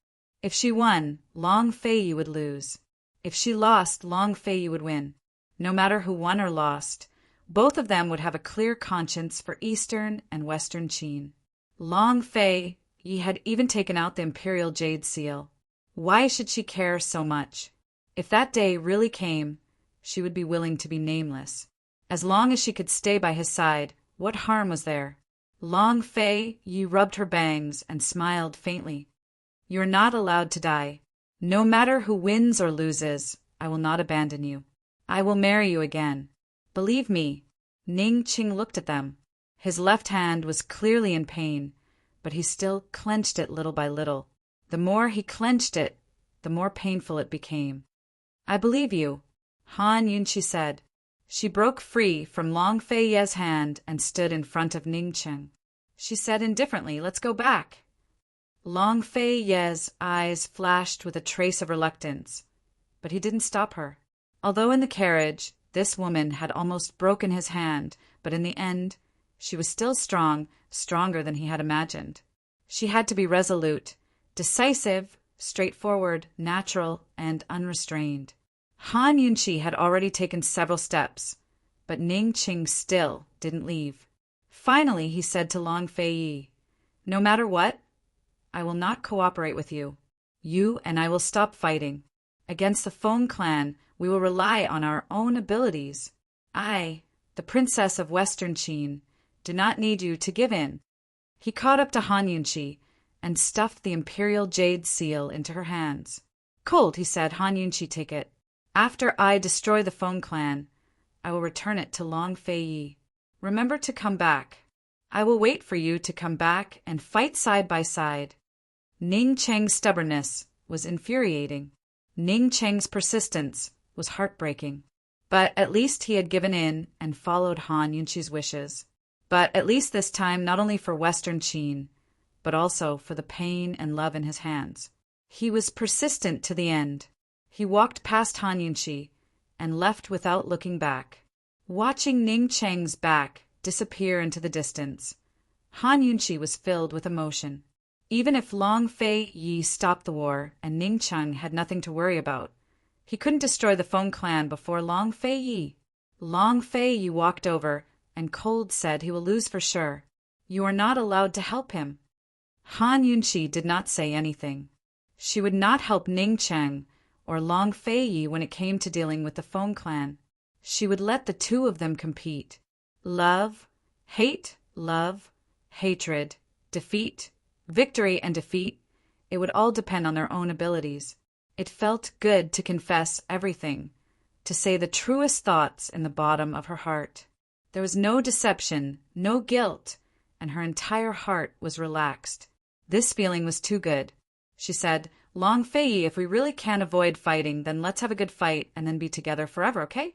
If she won, Long Fei Yi would lose. If she lost, Long Fei Yi would win. No matter who won or lost, both of them would have a clear conscience for Eastern and Western Qin." Long Fei Yi had even taken out the imperial jade seal. Why should she care so much? If that day really came, she would be willing to be nameless. As long as she could stay by his side, what harm was there? Long Fei Yi rubbed her bangs and smiled faintly. "You are not allowed to die. No matter who wins or loses, I will not abandon you. I will marry you again. Believe me." Ning Cheng looked at them. His left hand was clearly in pain, but he still clenched it little by little. The more he clenched it, the more painful it became. "I believe you," Han Yunqi said. She broke free from Long Fei Yi's hand and stood in front of Ning Cheng. She said indifferently, "Let's go back." Long Fei Yi's eyes flashed with a trace of reluctance, but he didn't stop her. Although in the carriage, this woman had almost broken his hand, but in the end, she was still strong, stronger than he had imagined. She had to be resolute, decisive, straightforward, natural, and unrestrained. Han Yunqi had already taken several steps, but Ning Cheng still didn't leave. Finally, he said to Long Fei Yi, "No matter what, I will not cooperate with you. You and I will stop fighting. Against the Feng clan, we will rely on our own abilities. I, the princess of Western Qin, do not need you to give in." He caught up to Han Yunqi and stuffed the imperial jade seal into her hands. "Cold," he said. "Han Yunqi, take it. After I destroy the Feng clan, I will return it to Long Fei Yi. Remember to come back. I will wait for you to come back and fight side by side." Ning Cheng's stubbornness was infuriating. Ning Cheng's persistence was heartbreaking. But at least he had given in and followed Han Yunqi's wishes. But at least this time not only for Western Qin, but also for the pain and love in his hands. He was persistent to the end. He walked past Han Yunqi and left without looking back. Watching Ning Cheng's back disappear into the distance, Han Yunqi was filled with emotion. Even if Long Fei Yi stopped the war and Ning Cheng had nothing to worry about, he couldn't destroy the Feng clan before Long Fei Yi. Long Fei Yi walked over and cold said he will lose for sure. You are not allowed to help him. Han Yunqi did not say anything. She would not help Ning Cheng or Long Fei Yi when it came to dealing with the Feng clan. She would let the two of them compete. Love, love, hatred, defeat, victory and defeat, it would all depend on their own abilities. It felt good to confess everything, to say the truest thoughts in the bottom of her heart. There was no deception, no guilt, and her entire heart was relaxed. This feeling was too good. She said, Long Fei Yi, if we really can't avoid fighting, then let's have a good fight and then be together forever, okay?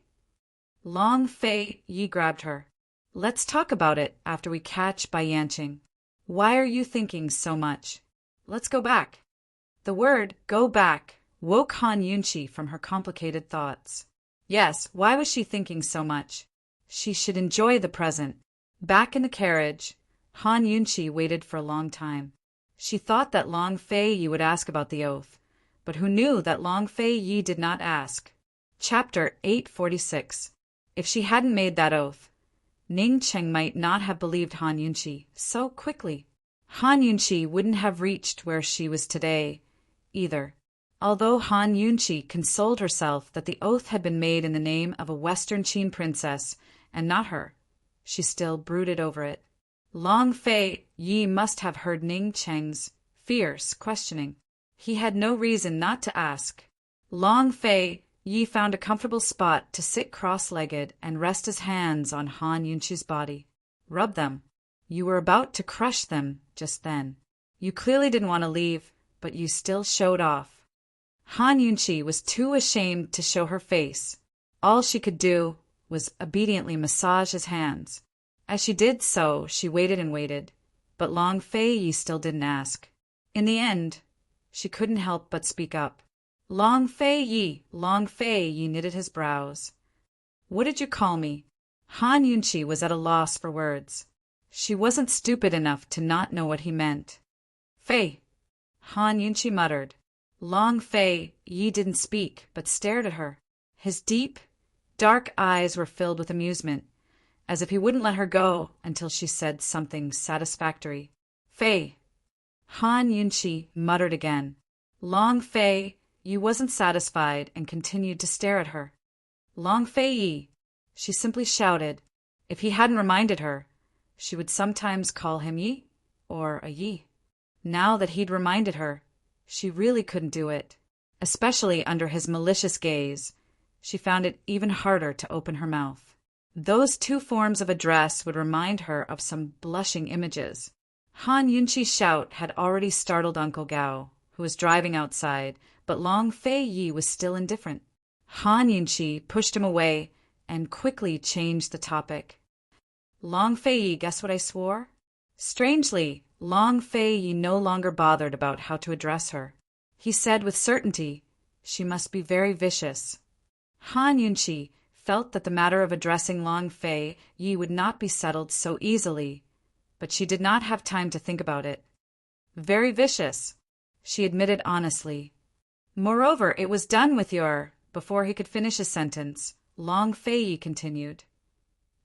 Long Fei Yi grabbed her. Let's talk about it after we catch Bai Yanqing. Why are you thinking so much? Let's go back. The word go back woke Han Yunqi from her complicated thoughts. Yes, why was she thinking so much? She should enjoy the present. Back in the carriage, Han Yunqi waited for a long time. She thought that Long Fei Yi would ask about the oath, but who knew that Long Fei Yi did not ask? Chapter 846. If she hadn't made that oath, Ning Cheng might not have believed Han Yunqi so quickly. Han Yunqi wouldn't have reached where she was today, either. Although Han Yunqi consoled herself that the oath had been made in the name of a Western Qin princess and not her, she still brooded over it. Long Fei Yi must have heard Ning Cheng's fierce questioning. He had no reason not to ask. Long Fei Yi found a comfortable spot to sit cross-legged and rest his hands on Han Yunqi's body. Rub them. You were about to crush them just then. You clearly didn't want to leave, but you still showed off. Han Yunqi was too ashamed to show her face. All she could do was obediently massage his hands. As she did so, she waited and waited, but Long Fei Yi still didn't ask. In the end, she couldn't help but speak up. Long Fei Yi knitted his brows. What did you call me? Han Yunqi was at a loss for words. She wasn't stupid enough to not know what he meant. Fei, Han Yunqi muttered. Long Fei Yi didn't speak, but stared at her. His deep, dark eyes were filled with amusement, as if he wouldn't let her go until she said something satisfactory. Fei, Han Yunqi muttered again. Long Fei Yi wasn't satisfied and continued to stare at her. Long Fei Yi, she simply shouted. If he hadn't reminded her, she would sometimes call him Yi or a Yi. Now that he'd reminded her, she really couldn't do it. Especially under his malicious gaze, she found it even harder to open her mouth. Those two forms of address would remind her of some blushing images. Han Yunqi's shout had already startled Uncle Gao, who was driving outside, but Long Fei Yi was still indifferent. Han Yunqi pushed him away and quickly changed the topic. Long Fei Yi, guess what I swore? Strangely, Long Fei Yi no longer bothered about how to address her. He said with certainty, she must be very vicious. Han Yunqi felt that the matter of addressing Long Fei Yi would not be settled so easily, but she did not have time to think about it. Very vicious, she admitted honestly. Moreover, it was done with your... Before he could finish his sentence, Long Fei Yi continued.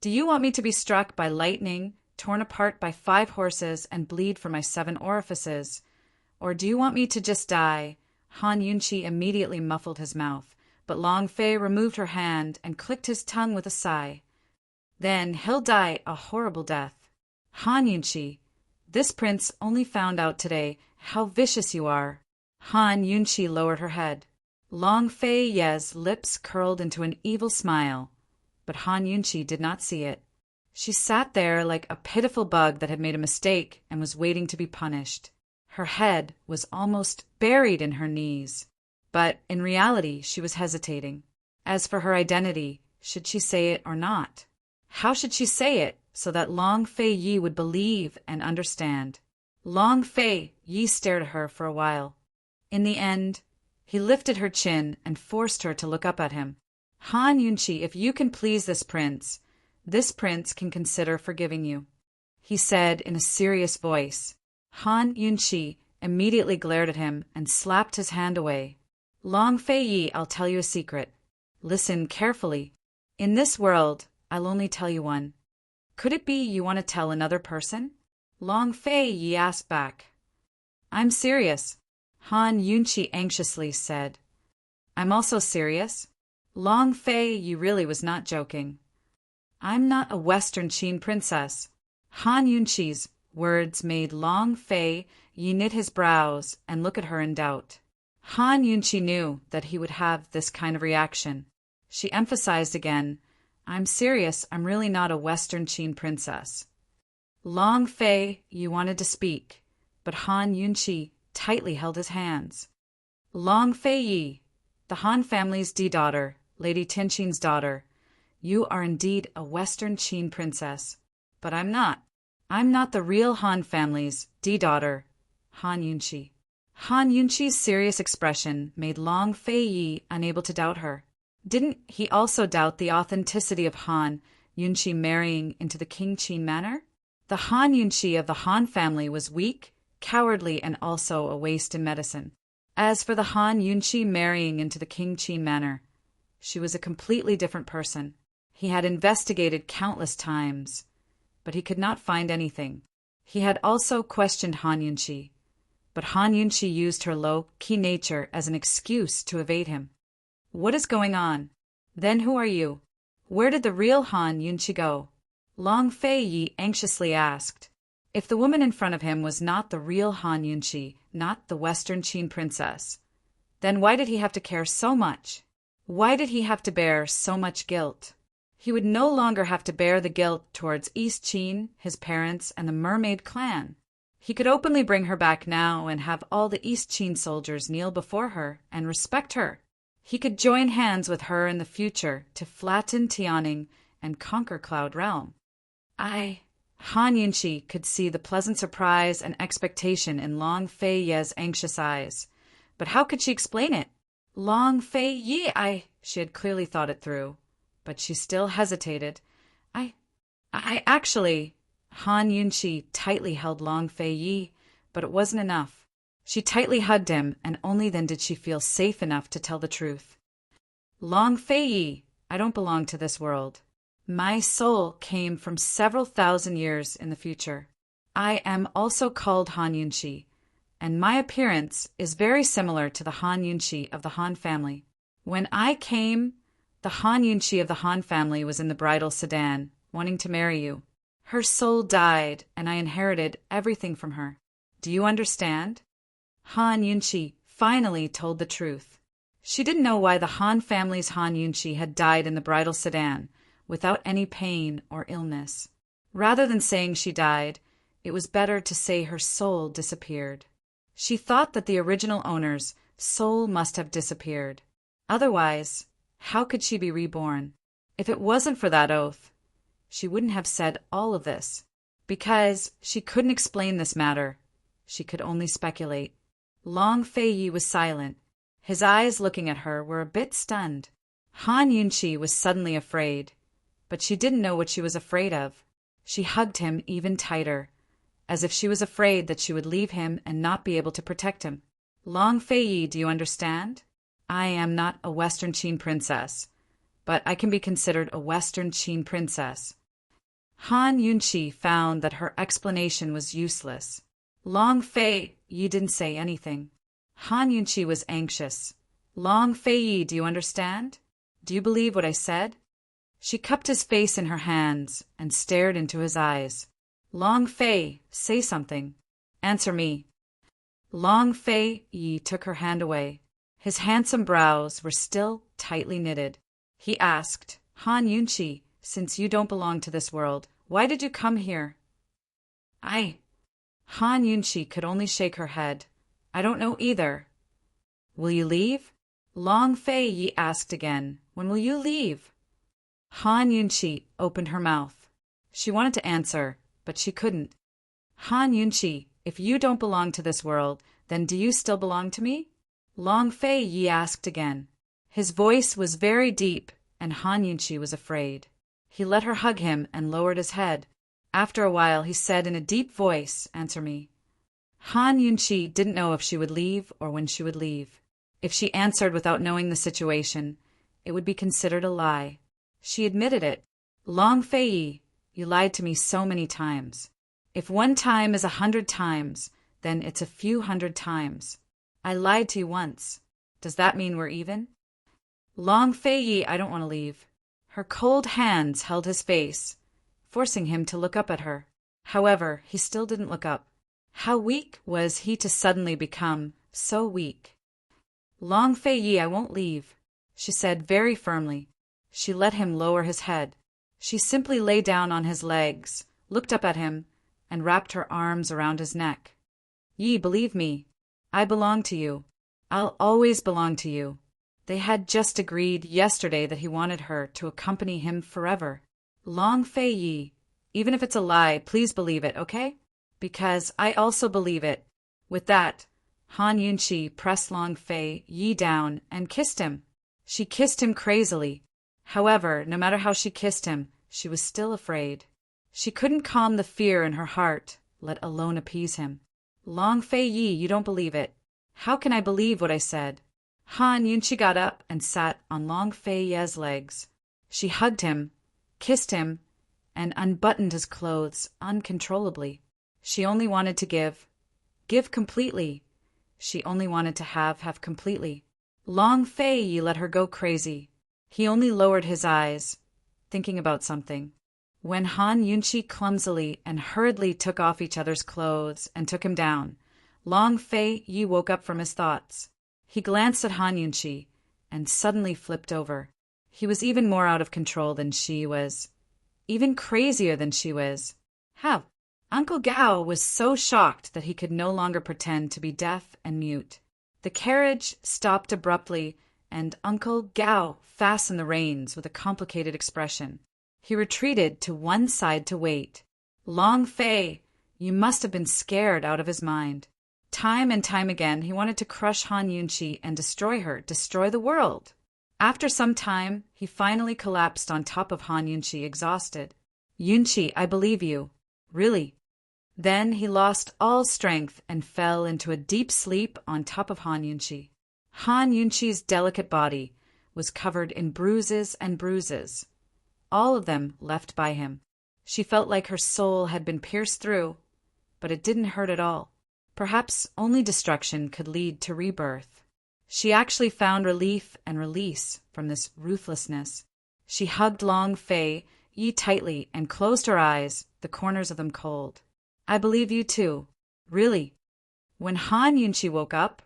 Do you want me to be struck by lightning, torn apart by 5 horses, and bleed from my 7 orifices? Or do you want me to just die? Han Yunqi immediately muffled his mouth, but Long Fei removed her hand and clicked his tongue with a sigh. Then he'll die a horrible death. Han Yunqi, this prince only found out today how vicious you are. Han Yunqi lowered her head. Long Fei Yi's lips curled into an evil smile, but Han Yunqi did not see it. She sat there like a pitiful bug that had made a mistake and was waiting to be punished. Her head was almost buried in her knees, but in reality she was hesitating. As for her identity, should she say it or not? How should she say it so that Long Fei Yi would believe and understand? Long Fei Yi stared at her for a while. In the end, he lifted her chin and forced her to look up at him. Han Yunchi, if you can please this prince can consider forgiving you, he said in a serious voice. Han Yunchi immediately glared at him and slapped his hand away. Long Fei Yi, I'll tell you a secret. Listen carefully. In this world, I'll only tell you one. Could it be you want to tell another person? Long Fei Yi asked back. I'm serious, Han Yunchi anxiously said. I'm also serious. Long Fei Yi really was not joking. I'm not a Western Qin princess. Han Yunchi's words made Long Fei Yi knit his brows and look at her in doubt. Han Yunchi knew that he would have this kind of reaction. She emphasized again, I'm serious, I'm really not a Western Qin princess. Long Fei Yi wanted to speak, but Han Yunchi tightly held his hands. Long Fei Yi, the Han family's daughter, Lady Tianqin's daughter, you are indeed a Western Qin princess, but I'm not. I'm not the real Han family's daughter, Han Yunchi. Han Yunchi's serious expression made Long Fei Yi unable to doubt her. Didn't he also doubt the authenticity of Han Yunchi marrying into the King Qin manor? The Han Yunchi of the Han family was weak, cowardly, and also a waste in medicine. As for the Han Yunchi marrying into the King Qin manor, she was a completely different person. He had investigated countless times, but he could not find anything. He had also questioned Han Yunchi, but Han Yunchi used her low-key nature as an excuse to evade him. What is going on? Then who are you? Where did the real Han Yunchi go? Long Fei Yi anxiously asked. If the woman in front of him was not the real Han Yunchi, not the Western Qin princess, then why did he have to care so much? Why did he have to bear so much guilt? He would no longer have to bear the guilt towards East Qin, his parents, and the mermaid clan. He could openly bring her back now and have all the East Qin soldiers kneel before her and respect her. He could join hands with her in the future to flatten Tianing and conquer Cloud Realm. Han Yunchi could see the pleasant surprise and expectation in Long Fei Yi's anxious eyes. But how could she explain it? Long Fei Yi, she had clearly thought it through, but she still hesitated. Actually, Han Yunchi tightly held Long Fei Yi, but it wasn't enough. She tightly hugged him, and only then did she feel safe enough to tell the truth. Long Fei Yi, I don't belong to this world. My soul came from several thousand years in the future. I am also called Han Yunchi, and my appearance is very similar to the Han Yunchi of the Han family. When I came, the Han Yunchi of the Han family was in the bridal sedan, wanting to marry you. Her soul died, and I inherited everything from her. Do you understand? Han Yunchi finally told the truth. She didn't know why the Han family's Han Yunchi had died in the bridal sedan, without any pain or illness. Rather than saying she died, it was better to say her soul disappeared. She thought that the original owner's soul must have disappeared. Otherwise, how could she be reborn? If it wasn't for that oath, she wouldn't have said all of this. Because she couldn't explain this matter, she could only speculate. Long Fei Yi was silent. His eyes looking at her were a bit stunned. Han Yunchi was suddenly afraid, but she didn't know what she was afraid of. She hugged him even tighter, as if she was afraid that she would leave him and not be able to protect him. Long Fei Yi, do you understand? I am not a Western Qin princess, but I can be considered a Western Qin princess. Han Yunchi found that her explanation was useless. Long Fei Yi didn't say anything. Han Yunchi was anxious. Long Fei Yi, do you understand? Do you believe what I said? She cupped his face in her hands and stared into his eyes. Long Fei, say something. Answer me. Long Fei Yi took her hand away. His handsome brows were still tightly knitted. He asked, Han Yunchi, since you don't belong to this world, why did you come here? Han Yunchi could only shake her head. I don't know either. Will you leave? Long Fei Yi asked again, when will you leave? Han Yunchi opened her mouth. She wanted to answer, but she couldn't. Han Yunchi, if you don't belong to this world, then do you still belong to me? Long Fei Yi asked again. His voice was very deep, and Han Yunqi was afraid. He let her hug him and lowered his head. After a while he said in a deep voice, "Answer me." Han Yunqi didn't know if she would leave or when she would leave. If she answered without knowing the situation, it would be considered a lie. She admitted it. "Long Fei Yi, you lied to me so many times. If one time is 100 times, then it's a few hundred times. I lied to you once. Does that mean we're even?" "Long Fei Yi, I don't want to leave." Her cold hands held his face, forcing him to look up at her. However, he still didn't look up. How weak was he to suddenly become so weak? "Long Fei Yi, I won't leave," she said very firmly. She let him lower his head. She simply lay down on his legs, looked up at him, and wrapped her arms around his neck. "Yi, believe me. I belong to you. I'll always belong to you." They had just agreed yesterday that he wanted her to accompany him forever. "Long Fei Yi, even if it's a lie, please believe it, okay? Because I also believe it." With that, Han Yunqi pressed Long Fei Yi down and kissed him. She kissed him crazily. However, no matter how she kissed him, she was still afraid. She couldn't calm the fear in her heart, let alone appease him. "Long Fei Yi, you don't believe it." "How can I believe what I said?" Han Yunqi got up and sat on Long Fei Yi's legs. She hugged him, kissed him, and unbuttoned his clothes uncontrollably. She only wanted to give completely. She only wanted to have completely. Long Fei Yi let her go crazy. He only lowered his eyes, thinking about something. When Han Yunqi clumsily and hurriedly took off each other's clothes and took him down, Long Fei Yi woke up from his thoughts. He glanced at Han Yunqi and suddenly flipped over. He was even more out of control than she was, even crazier than she was. How? Uncle Gao was so shocked that he could no longer pretend to be deaf and mute. The carriage stopped abruptly, and Uncle Gao fastened the reins with a complicated expression. He retreated to one side to wait. "Long Fei, you must have been scared out of his mind." Time and time again he wanted to crush Han Yunqi and destroy her, destroy the world. After some time, he finally collapsed on top of Han Yunqi, exhausted. "Yunqi, I believe you. Really." Then he lost all strength and fell into a deep sleep on top of Han Yunqi. Han Yunqi's delicate body was covered in bruises and bruises, all of them left by him. She felt like her soul had been pierced through, but it didn't hurt at all. Perhaps only destruction could lead to rebirth. She actually found relief and release from this ruthlessness. She hugged Long Fei Yi tightly and closed her eyes, the corners of them cold. "I believe you too. Really." When Han Yunqi woke up,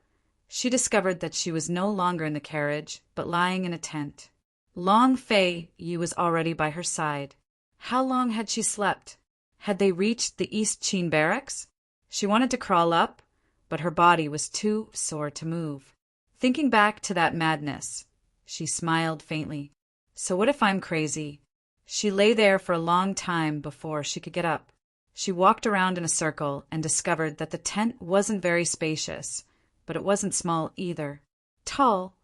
she discovered that she was no longer in the carriage, but lying in a tent. Long Fei Yi was already by her side. How long had she slept? Had they reached the East Qin barracks? She wanted to crawl up, but her body was too sore to move. Thinking back to that madness, she smiled faintly. So what if I'm crazy? She lay there for a long time before she could get up. She walked around in a circle and discovered that the tent wasn't very spacious, but it wasn't small either. Tall,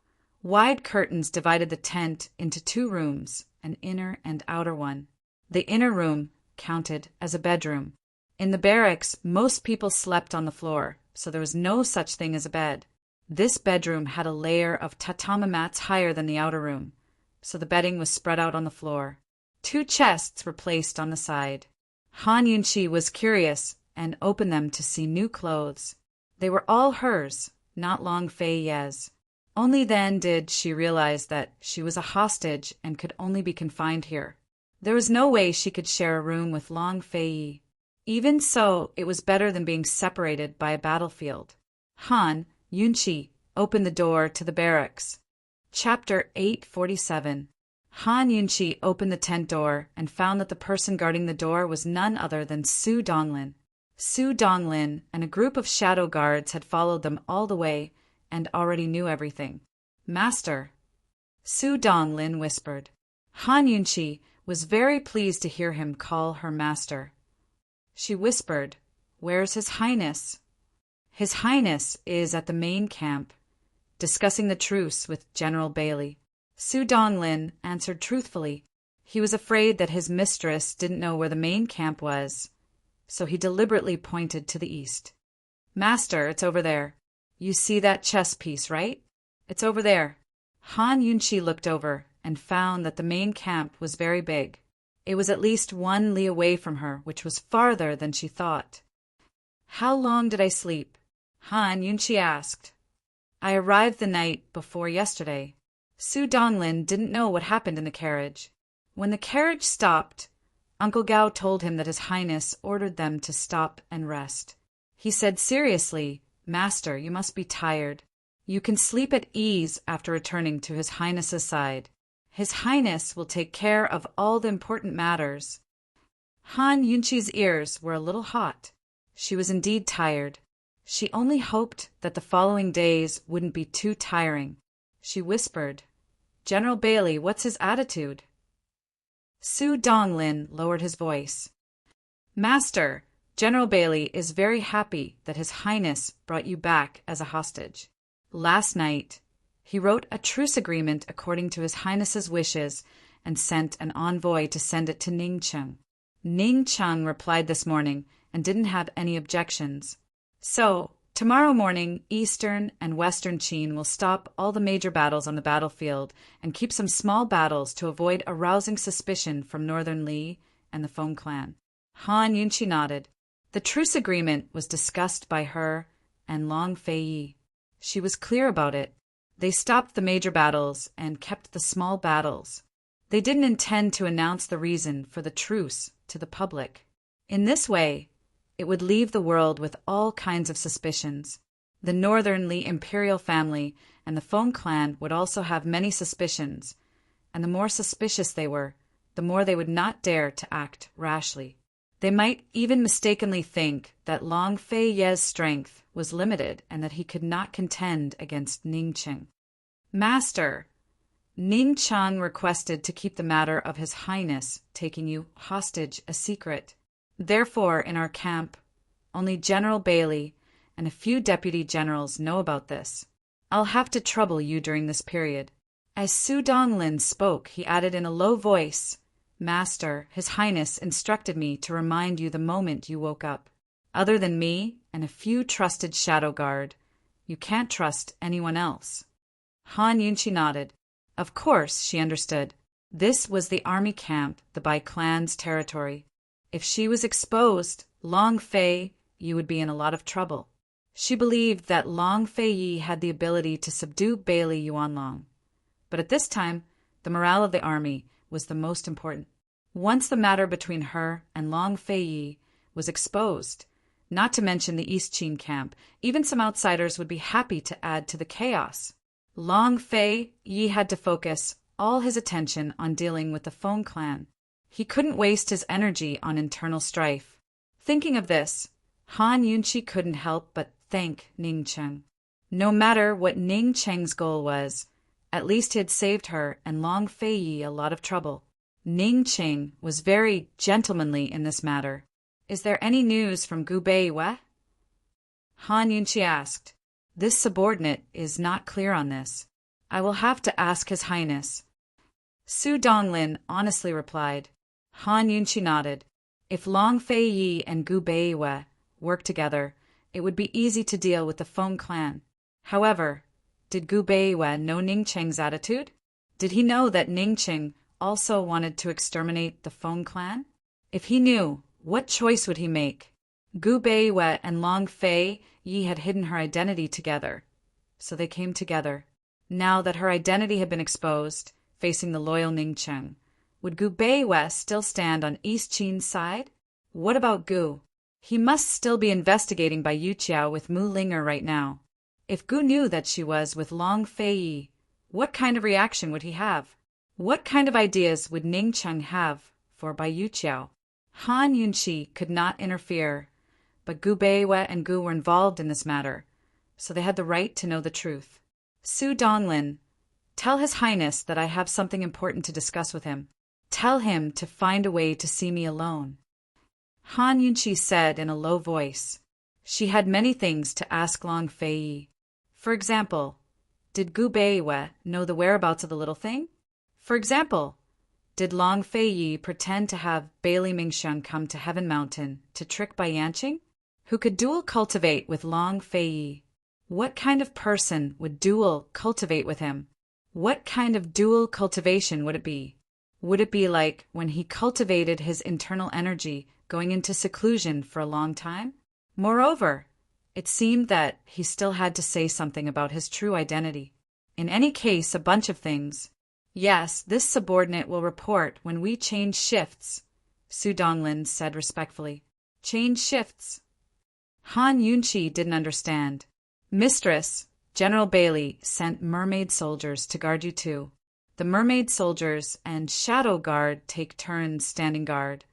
wide curtains divided the tent into 2 rooms, an inner and outer one. The inner room counted as a bedroom. In the barracks, most people slept on the floor, so there was no such thing as a bed. This bedroom had a layer of tatami mats higher than the outer room, so the bedding was spread out on the floor. 2 chests were placed on the side. Han Yunqi was curious and opened them to see new clothes. They were all hers, not Long Fei Yi's. Only then did she realize that she was a hostage and could only be confined here. There was no way she could share a room with Long Fei Yi. Even so, it was better than being separated by a battlefield. Han Yunqi opened the door to the barracks. Chapter 847. Han Yunqi opened the tent door and found that the person guarding the door was none other than Su Donglin. Su Donglin and a group of shadow guards had followed them all the way and already knew everything. "Master," Su Donglin whispered. Han Yunqi was very pleased to hear him call her master. She whispered, "Where's His Highness?" "His Highness is at the main camp. discussing the truce with General Bailey. Su Donglin answered truthfully. He was afraid that his mistress didn't know where the main camp was, so he deliberately pointed to the east. Master, it's over there. You see that chess piece, right? It's over there. Han Yunchi looked over and found that the main camp was very big. It was at least 1 li away from her, which was farther than she thought. How long did I sleep? Han Yunchi asked. I arrived the night before yesterday. Su Donglin didn't know what happened in the carriage. When the carriage stopped, Uncle Gao told him that His Highness ordered them to stop and rest. He said seriously, Master, you must be tired. You can sleep at ease after returning to His Highness's side. His Highness will take care of all the important matters. Han Yunchi's ears were a little hot. She was indeed tired. She only hoped that the following days wouldn't be too tiring. She whispered, General Bailey, what's his attitude? Su Donglin lowered his voice. Master, General Bailey is very happy that His Highness brought you back as a hostage. Last night, he wrote a truce agreement according to His Highness's wishes and sent an envoy to send it to Ningcheng. Ningcheng replied this morning and didn't have any objections. So, tomorrow morning, Eastern and Western Qin will stop all the major battles on the battlefield and keep some small battles to avoid arousing suspicion from Northern Li and the Feng clan. Han Yunchi nodded. The truce agreement was discussed by her and Long Fei. She was clear about it. They stopped the major battles and kept the small battles. They didn't intend to announce the reason for the truce to the public. In this way, it would leave the world with all kinds of suspicions. The Northern Li imperial family and the Feng clan would also have many suspicions, and the more suspicious they were, the more they would not dare to act rashly. They might even mistakenly think that Long Fei Ye's strength was limited and that he could not contend against Ningcheng. Master, Ningcheng requested to keep the matter of His Highness taking you hostage a secret. Therefore, in our camp, only General Bailey and a few deputy generals know about this. I'll have to trouble you during this period. As Su Donglin spoke, he added in a low voice, Master, His Highness instructed me to remind you the moment you woke up. Other than me and a few trusted shadow guard, you can't trust anyone else. Han Yunchi nodded. Of course, she understood. This was the army camp, the Bai clan's territory. If she was exposed, Long Fei Yi would be in a lot of trouble. She believed that Long Fei Yi had the ability to subdue Bailey Yuanlong. But at this time, the morale of the army was the most important. Once the matter between her and Long Fei Yi was exposed, not to mention the East Qin camp, even some outsiders would be happy to add to the chaos. Long Fei Yi had to focus all his attention on dealing with the Feng clan. He couldn't waste his energy on internal strife. Thinking of this, Han Yunchi couldn't help but thank Ningcheng. No matter what Ningcheng's goal was, at least he had saved her and Long Fei Yi a lot of trouble. Ningcheng was very gentlemanly in this matter. Is there any news from Gu Beiwei? Han Yunchi asked. This subordinate is not clear on this. I will have to ask His Highness. Su Donglin honestly replied. Han Yunchi nodded. If Long Fei Yi and Gu Beiwei worked together, it would be easy to deal with the Feng clan. However, did Gu Beiwei know Ningcheng's attitude? Did he know that Ningcheng also wanted to exterminate the Feng clan? If he knew, what choice would he make? Gu Beiwei and Long Fei Yi had hidden her identity together, so they came together. Now that her identity had been exposed, facing the loyal Ningcheng, would Gu Beiwei still stand on East Qin's side? What about Gu? He must still be investigating by Yuqiao with Mu Linger right now. If Gu knew that she was with Long Fei Yi, what kind of reaction would he have? What kind of ideas would Ningcheng have for Bai Yuqiao? Han Yunchi could not interfere, but Gu Beiwei and Gu were involved in this matter, so they had the right to know the truth. Su Donglin, tell His Highness that I have something important to discuss with him. Tell him to find a way to see me alone. Han Yunchi said in a low voice. She had many things to ask Long Fei Yi. For example, Did Gu Beiwe know the whereabouts of the little thing? For example, did Long Fei Yi pretend to have Bailey Mingxiang come to Heaven Mountain to trick Bai Yanqing, who could dual cultivate with Long Fei Yi? What kind of person would dual cultivate with him? What kind of dual cultivation would it be? Would it be like when he cultivated his internal energy, going into seclusion for a long time? Moreover, it seemed that he still had to say something about his true identity. In any case, a bunch of things. Yes, this subordinate will report when we change shifts, Su Donglin said respectfully. Change shifts. Han Yunqi didn't understand. Mistress, General Bailey sent mermaid soldiers to guard you too. The mermaid soldiers and shadow guard take turns standing guard.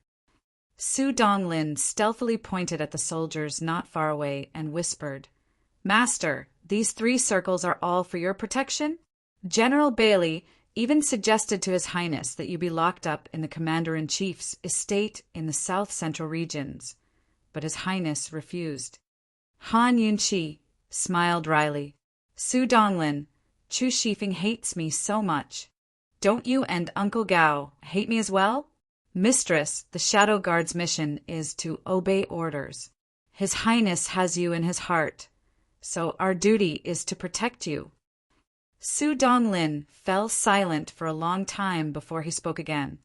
Su Donglin stealthily pointed at the soldiers not far away and whispered, Master, these 3 circles are all for your protection? General Bailey even suggested to His Highness that you be locked up in the Commander-in-Chief's estate in the south-central regions, but His Highness refused. Han Yunqi smiled wryly. Su Donglin, Chu Shifeng hates me so much. Don't you and Uncle Gao hate me as well? Mistress, the Shadow Guard's mission is to obey orders. His Highness has you in his heart, so our duty is to protect you. Su Donglin fell silent for a long time before he spoke again.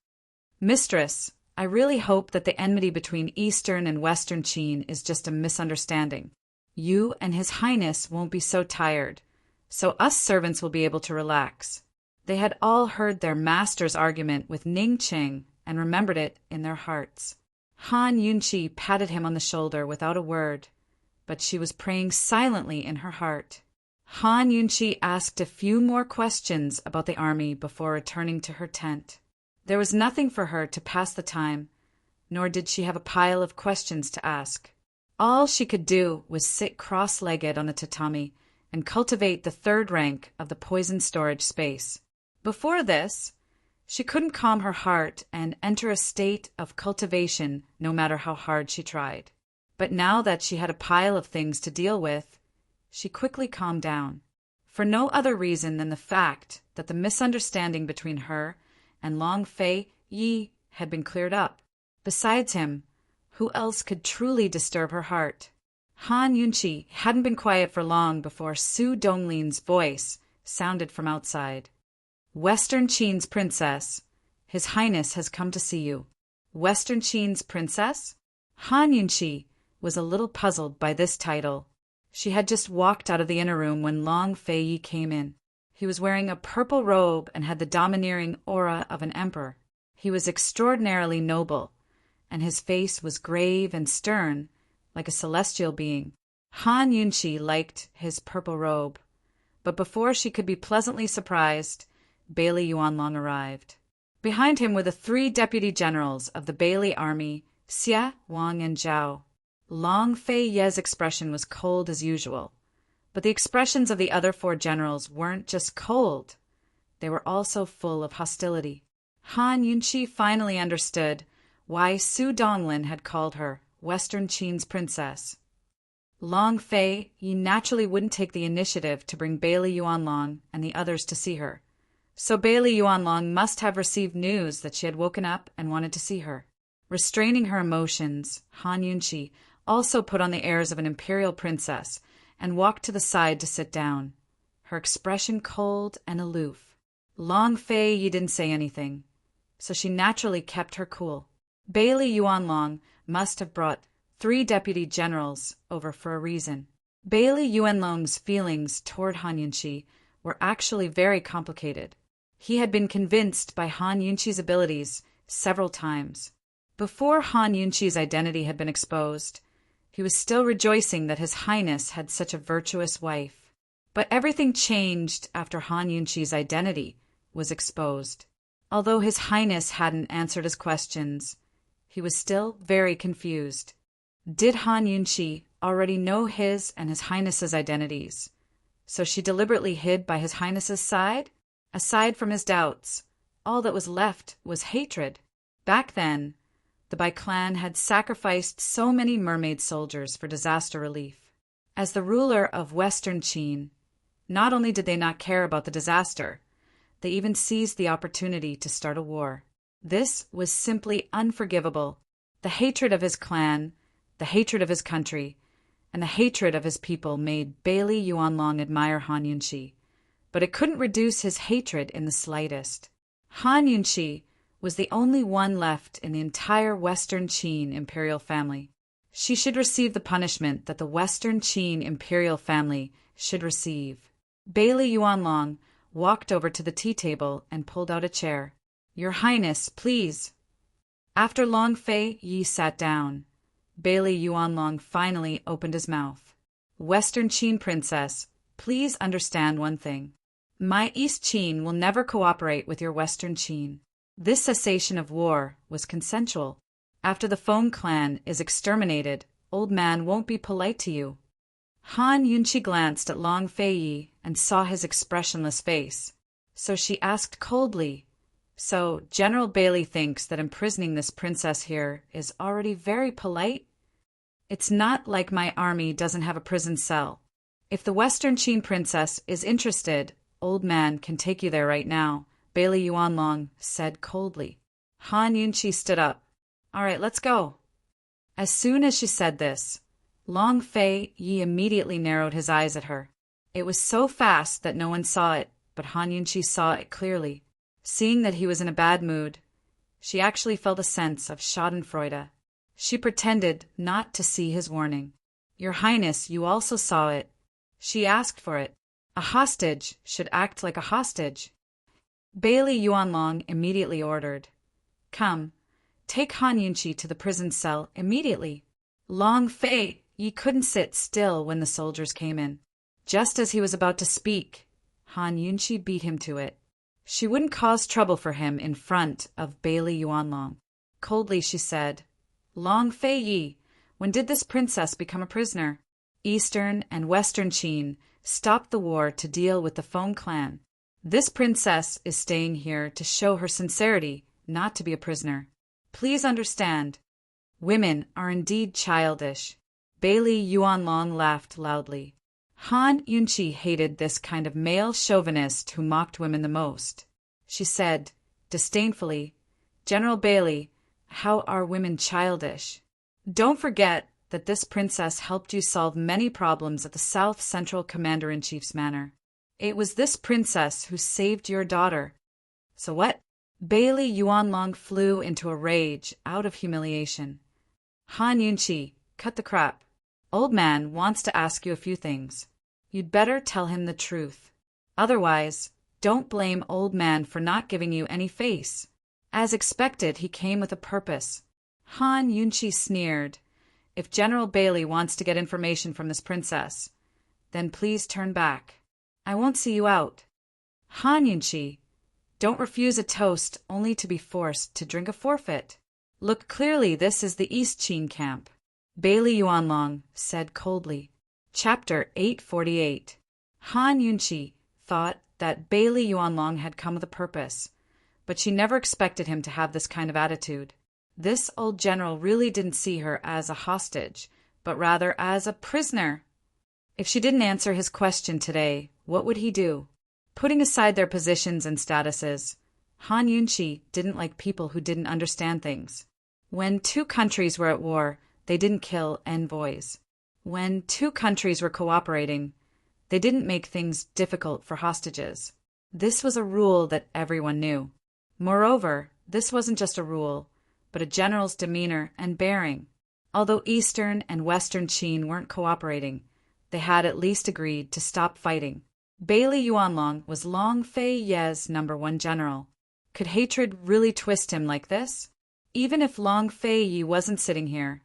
Mistress, I really hope that the enmity between Eastern and Western Qin is just a misunderstanding. You and His Highness won't be so tired, so us servants will be able to relax. They had all heard their master's argument with Ning Qing and remembered it in their hearts. Han Yunqi patted him on the shoulder without a word, but she was praying silently in her heart. Han Yunqi asked a few more questions about the army before returning to her tent. There was nothing for her to pass the time, nor did she have a pile of questions to ask. All she could do was sit cross-legged on a tatami and cultivate the 3rd rank of the poison storage space. Before this, she couldn't calm her heart and enter a state of cultivation no matter how hard she tried. But now that she had a pile of things to deal with, she quickly calmed down, for no other reason than the fact that the misunderstanding between her and Long Fei Yi had been cleared up. Besides him, who else could truly disturb her heart? Han Yunqi hadn't been quiet for long before Su Donglin's voice sounded from outside. Western Qin's princess, His Highness has come to see you. Western Qin's princess? Han Yunqi was a little puzzled by this title. She had just walked out of the inner room when Long Fei Yi came in. He was wearing a purple robe and had the domineering aura of an emperor. He was extraordinarily noble, and his face was grave and stern, like a celestial being. Han Yunqi liked his purple robe, but before she could be pleasantly surprised, Bailey Yuanlong arrived. Behind him were the 3 deputy generals of the Bailey army, Xia, Wang, and Zhao. Long Fei Ye's expression was cold as usual, but the expressions of the other 4 generals weren't just cold. They were also full of hostility. Han Yunqi finally understood why Su Donglin had called her Western Qin's princess. Long Fei Yi naturally wouldn't take the initiative to bring Bailey Yuanlong and the others to see her, so Bailey Yuanlong must have received news that she had woken up and wanted to see her. Restraining her emotions, Han Yunqi also put on the airs of an imperial princess and walked to the side to sit down, her expression cold and aloof. Long Fei Yi didn't say anything, so she naturally kept her cool. Bailey Yuanlong must have brought 3 deputy generals over for a reason. Bailey Yuanlong's feelings toward Han Yunqi were actually very complicated. He had been convinced by Han Yunqi's abilities several times. Before Han Yunqi's identity had been exposed, he was still rejoicing that His Highness had such a virtuous wife. But everything changed after Han Yunqi's identity was exposed. Although His Highness hadn't answered his questions, he was still very confused. Did Han Yunqi already know his and His Highness's identities? So she deliberately hid by His Highness's side? Aside from his doubts, all that was left was hatred. Back then, the Bai clan had sacrificed so many mermaid soldiers for disaster relief. As the ruler of Western Qin, Not only did they not care about the disaster, they even seized the opportunity to start a war. This was simply unforgivable. The hatred of his clan, the hatred of his country, and the hatred of his people made Bailey Yuanlong admire Han Yunshi, but it couldn't reduce his hatred in the slightest. Han Yunshi was the only one left in the entire Western Qin imperial family. She should receive the punishment that the Western Qin imperial family should receive. Bailey Yuanlong walked over to the tea table and pulled out a chair. "Your Highness, please." After Long Fei Yi sat down, Bailey Yuanlong finally opened his mouth. "Western Qin princess, please understand one thing. My East Qin will never cooperate with your Western Qin. This cessation of war was consensual. After the Feng clan is exterminated, old man won't be polite to you." Han Yunshi glanced at Long Fei Yi and saw his expressionless face. So she asked coldly, "So General Bailey thinks that imprisoning this princess here is already very polite? It's not like my army doesn't have a prison cell. If the Western Qin princess is interested, old man can take you there right now," Bailey Yuanlong said coldly. Han Yunshi stood up. "All right, let's go." As soon as she said this, Long Fei Yi immediately narrowed his eyes at her. It was so fast that no one saw it, but Han Yunshi saw it clearly. Seeing that he was in a bad mood, she actually felt a sense of schadenfreude. She pretended not to see his warning. "Your Highness, you also saw it." She asked for it. "A hostage should act like a hostage." Bailey Yuanlong immediately ordered, "Come, take Han Yunshi to the prison cell immediately." Long Fei Yi couldn't sit still when the soldiers came in. Just as he was about to speak, Han Yunshi beat him to it. She wouldn't cause trouble for him in front of Bailey Yuanlong. Coldly she said, "Long Fei Yi, when did this princess become a prisoner? Eastern and Western Qin stopped the war to deal with the Feng clan. This princess is staying here to show her sincerity, not to be a prisoner. Please understand, women are indeed childish." Bailey Yuanlong laughed loudly. Han Yunshi hated this kind of male chauvinist who mocked women the most. She said, disdainfully, "General Bailey, how are women childish? Don't forget that this princess helped you solve many problems at the South Central Commander-in-Chief's manor. It was this princess who saved your daughter." "So what?" Bailey Yuanlong flew into a rage out of humiliation. "Han Yunshi, cut the crap. Old man wants to ask you a few things. You'd better tell him the truth. Otherwise, don't blame old man for not giving you any face." As expected, he came with a purpose. Han Yunshi sneered, "If General Bailey wants to get information from this princess, then please turn back. I won't see you out." "Han Yunshi, don't refuse a toast only to be forced to drink a forfeit. Look clearly, this is the East Qin camp," Bailey Yuanlong said coldly. Chapter 848. Han Yunshi thought that Bailey Yuanlong had come with a purpose, but she never expected him to have this kind of attitude. This old general really didn't see her as a hostage, but rather as a prisoner. If she didn't answer his question today, what would he do? Putting aside their positions and statuses, Han Yunshi didn't like people who didn't understand things. When two countries were at war, they didn't kill envoys. When two countries were cooperating, they didn't make things difficult for hostages. This was a rule that everyone knew. Moreover, this wasn't just a rule, but a general's demeanor and bearing. Although Eastern and Western Qin weren't cooperating, they had at least agreed to stop fighting. Bailey Yuanlong was Long Fei Yi's #1 general. Could hatred really twist him like this? Even if Long Fei Yi wasn't sitting here,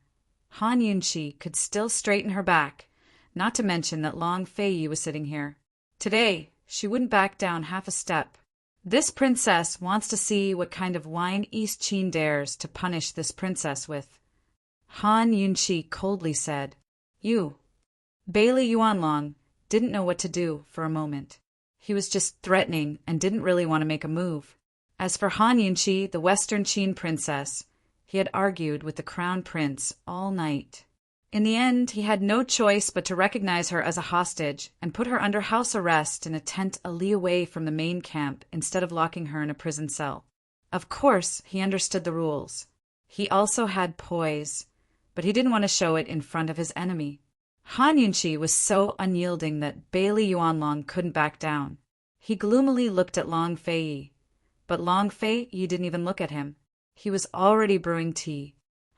Han Yunshi could still straighten her back, not to mention that Long Fei Yi was sitting here. Today, she wouldn't back down half a step. This princess wants to see what kind of wine East Qin dares to punish this princess with. Han Yunshi coldly said, "You." Bailey Yuanlong didn't know what to do for a moment. He was just threatening and didn't really want to make a move. As for Han Yunshi, the Western Qin princess, he had argued with the crown prince all night. In the end, he had no choice but to recognize her as a hostage and put her under house arrest in a tent a li away from the main camp instead of locking her in a prison cell. Of course, he understood the rules. He also had poise, but he didn't want to show it in front of his enemy. Han Yunqi was so unyielding that Bailey Yuanlong couldn't back down. He gloomily looked at Long Fei, but Long Fei didn't even look at him. He was already brewing tea.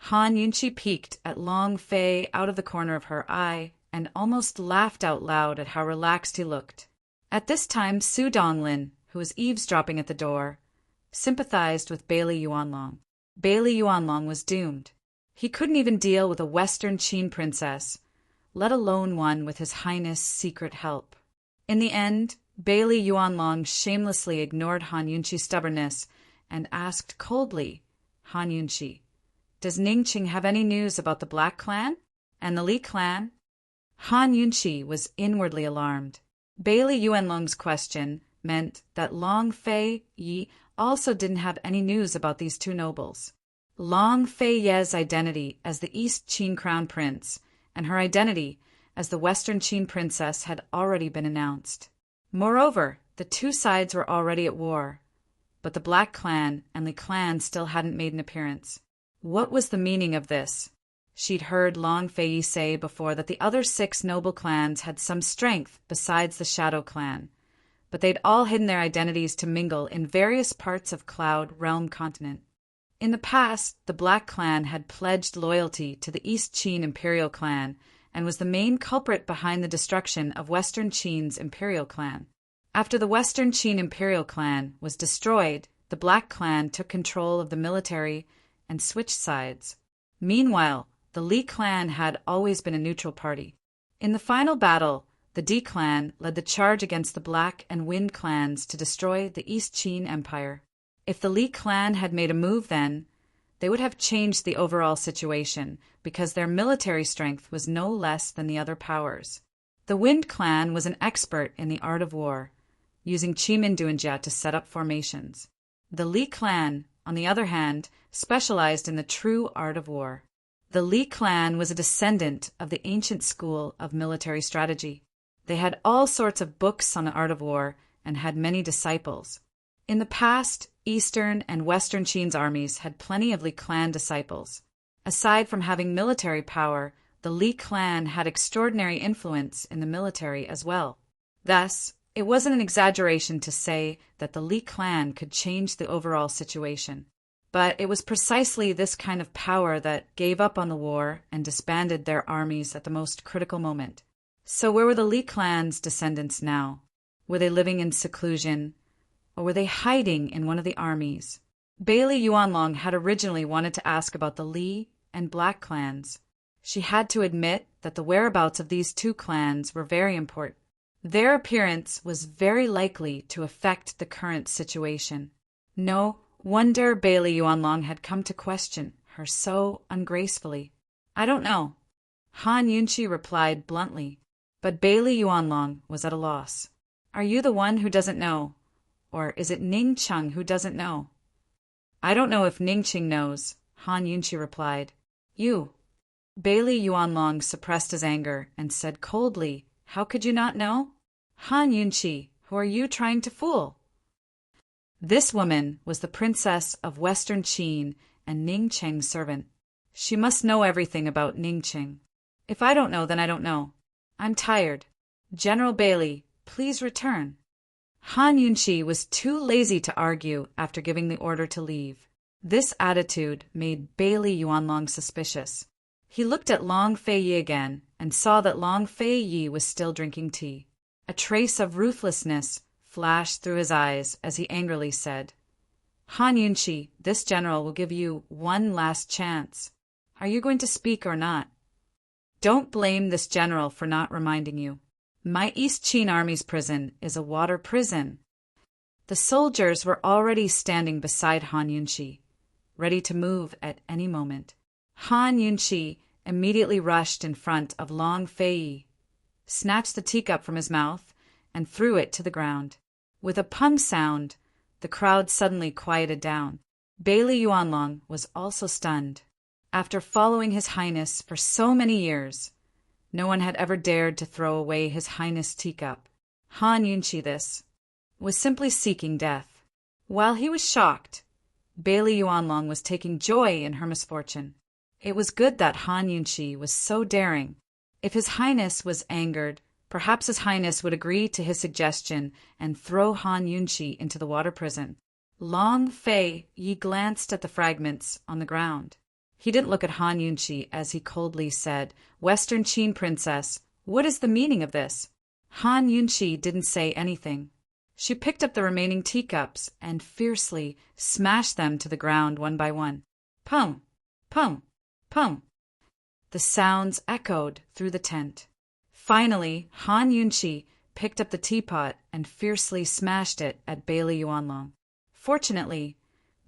Han Yunqi peeked at Long Fei out of the corner of her eye and almost laughed out loud at how relaxed he looked. At this time, Su Donglin, who was eavesdropping at the door, sympathized with Bailey Yuanlong. Bailey Yuanlong was doomed. He couldn't even deal with a Western Qin princess, let alone one with His Highness' secret help. In the end, Bailey Yuanlong shamelessly ignored Han Yunqi's stubbornness and asked coldly, Han Yunqi, does Ningqing have any news about the Black Clan and the Li Clan? Han Yunqi was inwardly alarmed. Bailey Yuanlong's question meant that Long Fei Yi also didn't have any news about these two nobles. Long Fei Ye's identity as the East Qin Crown Prince and her identity as the Western Qin Princess had already been announced. Moreover, the two sides were already at war, but the Black Clan and Li Clan still hadn't made an appearance. What was the meaning of this? She'd heard Long Fei say before that the other 6 noble clans had some strength besides the Shadow Clan, but they'd all hidden their identities to mingle in various parts of Cloud Realm Continent. In the past, the Black Clan had pledged loyalty to the East Qin Imperial Clan and was the main culprit behind the destruction of Western Qin's Imperial Clan. After the Western Qin Imperial Clan was destroyed, the Black Clan took control of the military and switched sides. Meanwhile, the Li Clan had always been a neutral party. In the final battle, the Di Clan led the charge against the Black and Wind clans to destroy the East Qin Empire. If the Li Clan had made a move then, they would have changed the overall situation because their military strength was no less than the other powers. The Wind Clan was an expert in the art of war, using Chiminduanjia to set up formations. The Li Clan, on the other hand, specialized in the true art of war. The Li Clan was a descendant of the ancient school of military strategy. They had all sorts of books on the art of war and had many disciples. In the past, Eastern and Western Qin's armies had plenty of Li Clan disciples. Aside from having military power, the Li Clan had extraordinary influence in the military as well. Thus, it wasn't an exaggeration to say that the Li Clan could change the overall situation. But it was precisely this kind of power that gave up on the war and disbanded their armies at the most critical moment. So where were the Li Clan's descendants now? Were they living in seclusion, or were they hiding in one of the armies? Bailey Yuanlong had originally wanted to ask about the Li and Black clans. She had to admit that the whereabouts of these two clans were very important. Their appearance was very likely to affect the current situation. No wonder Bailey Yuanlong had come to question her so ungracefully. I don't know, Han Yunqi replied bluntly, but Bailey Yuanlong was at a loss. Are you the one who doesn't know? Or is it Ningqing who doesn't know? I don't know if Ningqing knows, Han Yunqi replied. You. Bailey Yuanlong suppressed his anger and said coldly, how could you not know? Han Yunqi, who are you trying to fool? This woman was the princess of Western Qin and Ningqing's servant. She must know everything about Ningqing. If I don't know, then I don't know. I'm tired. General Bailey, please return. Han Yunqi was too lazy to argue after giving the order to leave. This attitude made Bailey Yuanlong suspicious. He looked at Long Fei Yi again and saw that Long Fei Yi was still drinking tea. A trace of ruthlessness flashed through his eyes as he angrily said, Han Yunqi, this general will give you one last chance. Are you going to speak or not? Don't blame this general for not reminding you. My East Qin Army's prison is a water prison. The soldiers were already standing beside Han Yunqi, ready to move at any moment. Han Yunqi immediately rushed in front of Long Fei Yi, snatched the teacup from his mouth, and threw it to the ground. With a pum sound, the crowd suddenly quieted down. Bailey Yuanlong was also stunned. After following His Highness for so many years, no one had ever dared to throw away His Highness' teacup. Han Yunchi this was simply seeking death. While he was shocked, Bailey Yuanlong was taking joy in her misfortune. It was good that Han Yunchi was so daring. If His Highness was angered, perhaps His Highness would agree to his suggestion and throw Han Yunchi into the water prison. Long Fei Yi glanced at the fragments on the ground. He didn't look at Han Yunchi as he coldly said, "Western Qin princess, what is the meaning of this?" Han Yunchi didn't say anything. She picked up the remaining teacups and fiercely smashed them to the ground one by one. Pum, pum, pum. The sounds echoed through the tent. Finally, Han Yunchi picked up the teapot and fiercely smashed it at Bailey Yuanlong. Fortunately,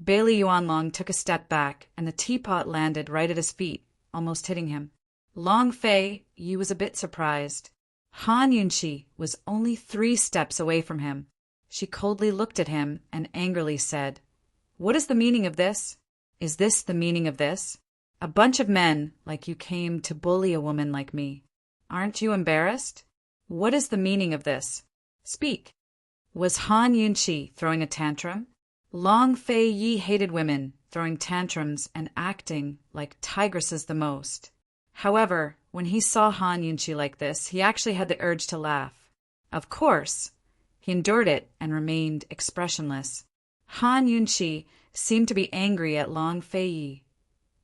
Bailey Yuanlong took a step back and the teapot landed right at his feet, almost hitting him. Long Fei Yi was a bit surprised. Han Yunchi was only 3 steps away from him. She coldly looked at him and angrily said, "What is the meaning of this? Is this the meaning of this? A bunch of men like you came to bully a woman like me. Aren't you embarrassed? What is the meaning of this? Speak." Was Han Yunchi throwing a tantrum? Long Fei Yi hated women throwing tantrums and acting like tigresses the most. However, when he saw Han Yunchi like this, he actually had the urge to laugh. Of course, he endured it and remained expressionless. Han Yunchi seemed to be angry at Long Fei Yi,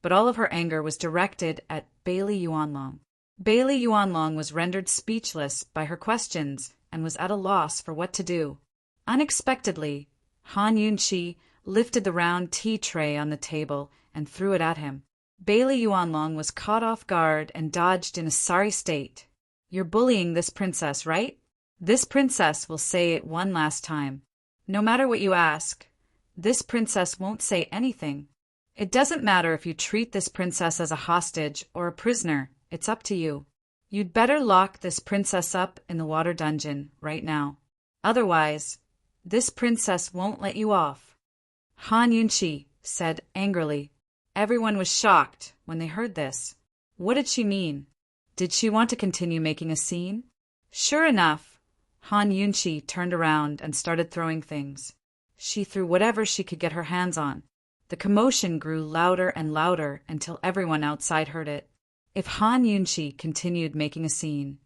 but all of her anger was directed at Bailey Yuanlong. Bailey Yuanlong was rendered speechless by her questions and was at a loss for what to do. Unexpectedly, Han Yunchi lifted the round tea tray on the table and threw it at him. Bailey Yuanlong was caught off guard and dodged in a sorry state. "You're bullying this princess, right? This princess will say it one last time. No matter what you ask, this princess won't say anything. It doesn't matter if you treat this princess as a hostage or a prisoner. It's up to you. You'd better lock this princess up in the water dungeon right now. Otherwise, this princess won't let you off." Han Yunchi said angrily. Everyone was shocked when they heard this. What did she mean? Did she want to continue making a scene? Sure enough, Han Yunchi turned around and started throwing things. She threw whatever she could get her hands on. The commotion grew louder and louder until everyone outside heard it. If Han Yunchi continued making a scene,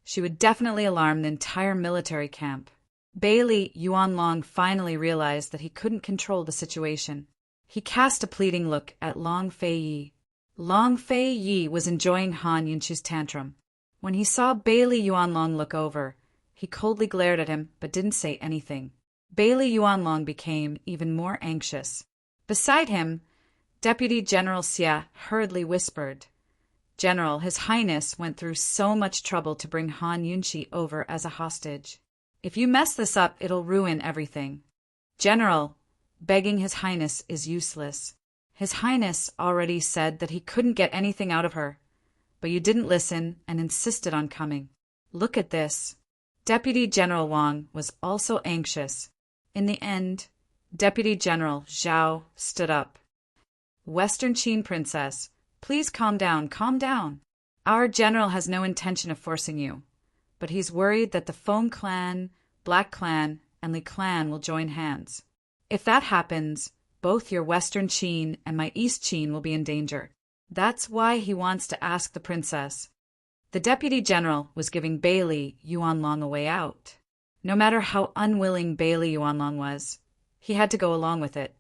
she would definitely alarm the entire military camp. Bailey Yuanlong finally realized that he couldn't control the situation. He cast a pleading look at Long Fei Yi. Long Fei Yi was enjoying Han Yunchi's tantrum. When he saw Bailey Yuanlong look over, he coldly glared at him but didn't say anything. Bailey Yuanlong became even more anxious. Beside him, Deputy General Xia hurriedly whispered, "General, His Highness went through so much trouble to bring Han Yunchi over as a hostage. If you mess this up, it'll ruin everything. General, begging His Highness is useless. His Highness already said that he couldn't get anything out of her, but you didn't listen and insisted on coming. Look at this." Deputy General Wang was also anxious. In the end, Deputy General Zhao stood up. "Western Qin princess, please calm down, calm down. Our general has no intention of forcing you, but he's worried that the Feng clan, Black clan, and Li clan will join hands. If that happens, both your Western Qin and my East Qin will be in danger. That's why he wants to ask the princess." The deputy general was giving Bailey Yuanlong a way out. No matter how unwilling Bailey Yuanlong was, he had to go along with it.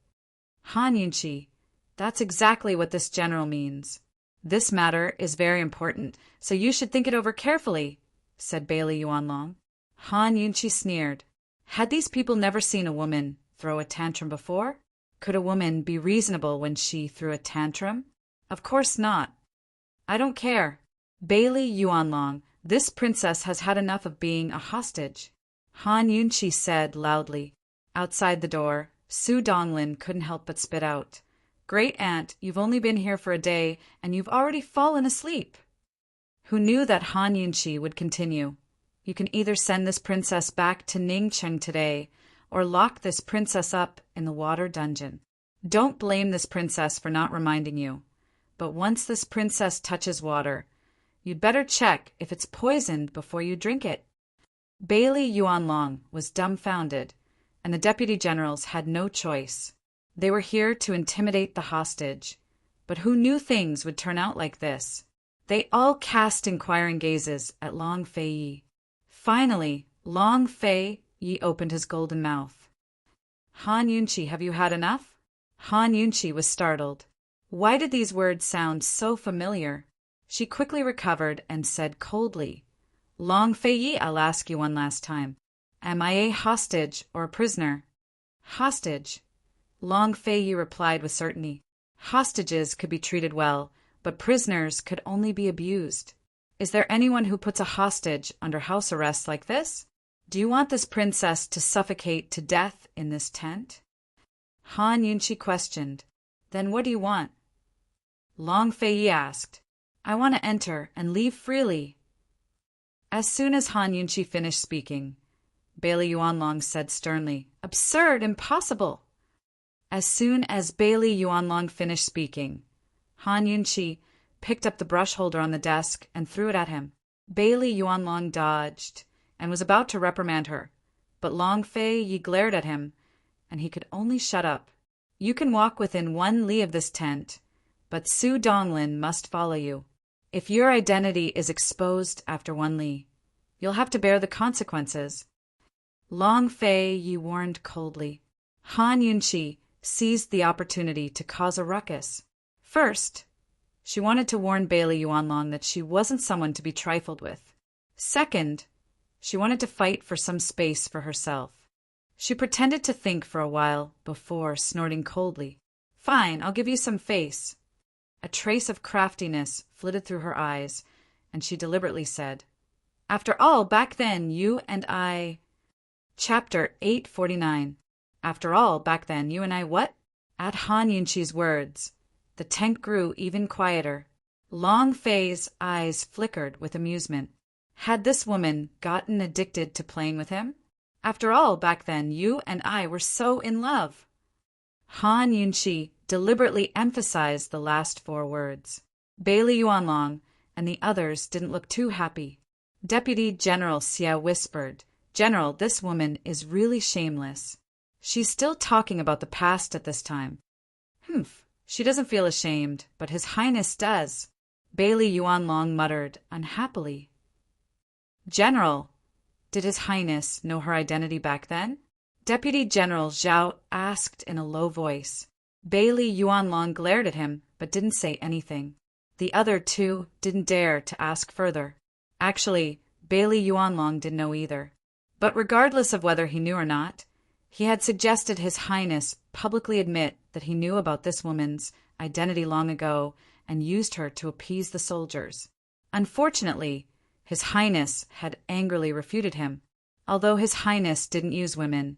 "Han Yunchi, that's exactly what this general means. This matter is very important, so you should think it over carefully," said Bailey Yuanlong. Han Yunchi sneered. Had these people never seen a woman throw a tantrum before? Could a woman be reasonable when she threw a tantrum? Of course not. "I don't care. Bailey Yuanlong, this princess has had enough of being a hostage," Han Yunchi said loudly. Outside the door, Su Donglin couldn't help but spit out, "Great aunt, you've only been here for a day, and you've already fallen asleep." Who knew that Han Yunchi would continue? "You can either send this princess back to Ningcheng today, or lock this princess up in the water dungeon. Don't blame this princess for not reminding you, But once this princess touches water, you'd better check if it's poisoned before you drink it." Bailey Yuanlong was dumbfounded, and the deputy generals had no choice. They were here to intimidate the hostage, but who knew things would turn out like this? They all cast inquiring gazes at Long Fei. Finally, Long Fei opened his golden mouth. "Han Yunqi, have you had enough?" Han Yunqi was startled. Why did these words sound so familiar? She quickly recovered and said coldly, "Long Fei, I'll ask you one last time. Am I a hostage or a prisoner?" "Hostage," Long Fei replied with certainty. "Hostages could be treated well, but prisoners could only be abused. Is there anyone who puts a hostage under house arrest like this? Do you want this princess to suffocate to death in this tent?" Han Yunqi questioned. "Then what do you want?" Long Fei asked. "I want to enter and leave freely." As soon as Han Yunqi finished speaking, Bailey Yuanlong said sternly, "Absurd! Impossible!" As soon as Bailey Yuanlong finished speaking, Han Yunqi picked up the brush holder on the desk and threw it at him. Bailey Yuanlong dodged and was about to reprimand her, but Long Fei glared at him, and he could only shut up. "You can walk within 1 li of this tent, but Su Donglin must follow you. If your identity is exposed after 1 li, you'll have to bear the consequences." Long Fei warned coldly. Han Yunqi seized the opportunity to cause a ruckus. First, she wanted to warn Bailey Yuanlong that she wasn't someone to be trifled with. Second, she wanted to fight for some space for herself. She pretended to think for a while before snorting coldly. "Fine, I'll give you some face." A trace of craftiness flitted through her eyes, and she deliberately said, "After all, back then, you and I—" Chapter 849. After all, back then, you and I what? At Han Yunqi's words, the tent grew even quieter. Long Fei's eyes flickered with amusement. Had this woman gotten addicted to playing with him? After all, back then, you and I were so in love. Han Yunqi deliberately emphasized the last 4 words. Bailey Yuanlong and the others didn't look too happy. Deputy General Xia whispered, "General, this woman is really shameless. She's still talking about the past at this time." "Humph, she doesn't feel ashamed, but His Highness does," Bailey Yuanlong muttered unhappily. "General, did His Highness know her identity back then?" Deputy General Zhao asked in a low voice. Bailey Yuanlong glared at him, but didn't say anything. The other 2 didn't dare to ask further. Actually, Bailey Yuanlong didn't know either. But regardless of whether he knew or not, he had suggested His Highness publicly admit that he knew about this woman's identity long ago and used her to appease the soldiers. Unfortunately, His Highness had angrily refuted him. Although His Highness didn't use women,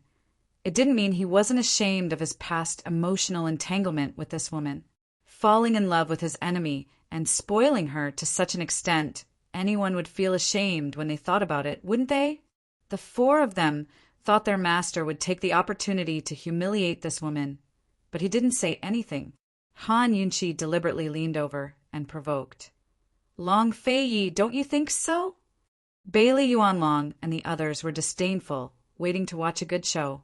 it didn't mean he wasn't ashamed of his past emotional entanglement with this woman. Falling in love with his enemy and spoiling her to such an extent, anyone would feel ashamed when they thought about it, wouldn't they? The 4 of them thought their master would take the opportunity to humiliate this woman, but he didn't say anything. Han Yunqi deliberately leaned over and provoked. "Long Fei, don't you think so?" Bailey Yuanlong and the others were disdainful, waiting to watch a good show.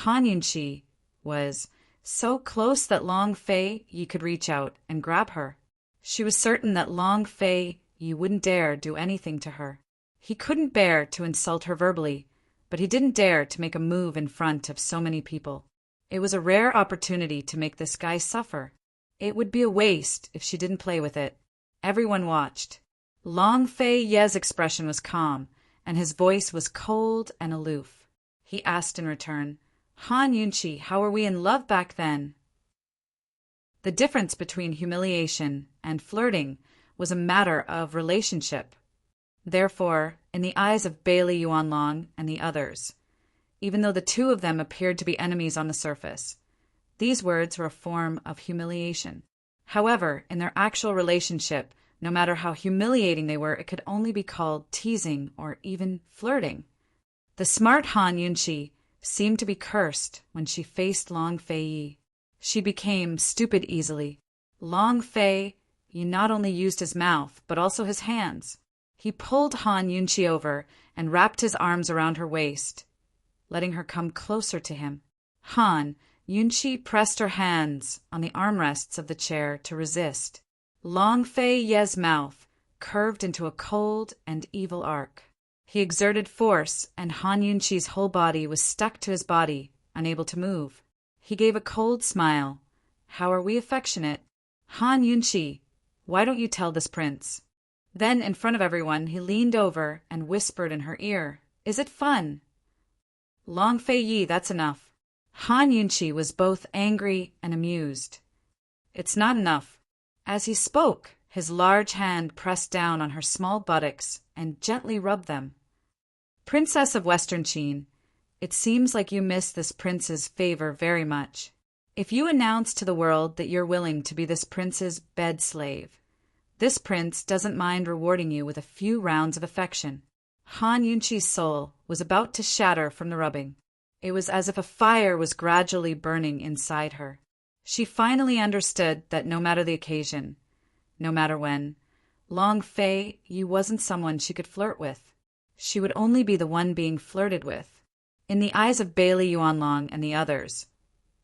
Han Yunqi was so close that Long Fei could reach out and grab her. She was certain that Long Fei wouldn't dare do anything to her. He couldn't bear to insult her verbally, but he didn't dare to make a move in front of so many people. It was a rare opportunity to make this guy suffer. It would be a waste if she didn't play with it. Everyone watched. Long Fei's expression was calm, and his voice was cold and aloof. He asked in return, "Han Yunqi, how were we in love back then?" The difference between humiliation and flirting was a matter of relationship. Therefore, in the eyes of Bailey Yuanlong and the others, even though the 2 of them appeared to be enemies on the surface, these words were a form of humiliation. However, in their actual relationship, no matter how humiliating they were, it could only be called teasing or even flirting. The smart Han Yunqi seemed to be cursed when she faced Long Fei. She became stupid easily. Long Fei Yi not only used his mouth, but also his hands. He pulled Han Yunqi over and wrapped his arms around her waist, letting her come closer to him. Han Yunqi pressed her hands on the armrests of the chair to resist. Long Fei Ye's mouth curved into a cold and evil arc. He exerted force, and Han Yunqi's whole body was stuck to his body, unable to move. He gave a cold smile. How are we affectionate? Han Yunqi, why don't you tell this prince? Then, in front of everyone, he leaned over and whispered in her ear, Is it fun? Long Fei Yi, that's enough. Han Yunqi was both angry and amused. It's not enough. As he spoke, his large hand pressed down on her small buttocks and gently rubbed them. Princess of Western Qin, it seems like you miss this prince's favor very much. If you announce to the world that you're willing to be this prince's bed slave, this prince doesn't mind rewarding you with a few rounds of affection. Han Yunqi's soul was about to shatter from the rubbing. It was as if a fire was gradually burning inside her. She finally understood that no matter the occasion, no matter when, Long Fei Yi wasn't someone she could flirt with. She would only be the one being flirted with. In the eyes of Bailey Yuanlong and the others,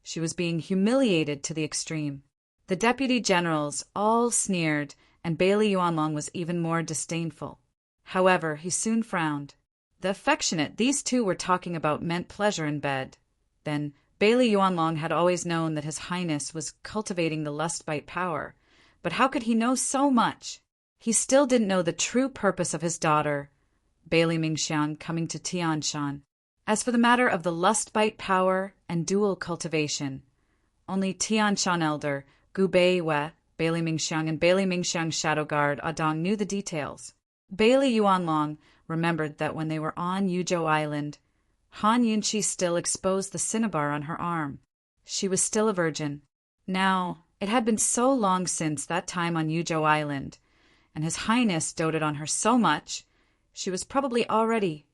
she was being humiliated to the extreme. The deputy generals all sneered, and Bailey Yuanlong was even more disdainful. However, he soon frowned. The affectionate these two were talking about meant pleasure in bed. Then, Bailey Yuanlong had always known that His Highness was cultivating the lust-bite power, but how could he know so much? He still didn't know the true purpose of his daughter, Bailey Mingxiang, coming to Tianshan. As for the matter of the lust-bite power and dual cultivation, only Tianshan elder Gu Beiwe, Bailey Mingxiang, and Bailey Mingxiang's shadow guard Adong knew the details. Bailey Yuanlong remembered that when they were on Yuzhou Island, Han Yunqi still exposed the cinnabar on her arm. She was still a virgin. Now, it had been so long since that time on Yuzhou Island, and His Highness doted on her so much, she was probably already.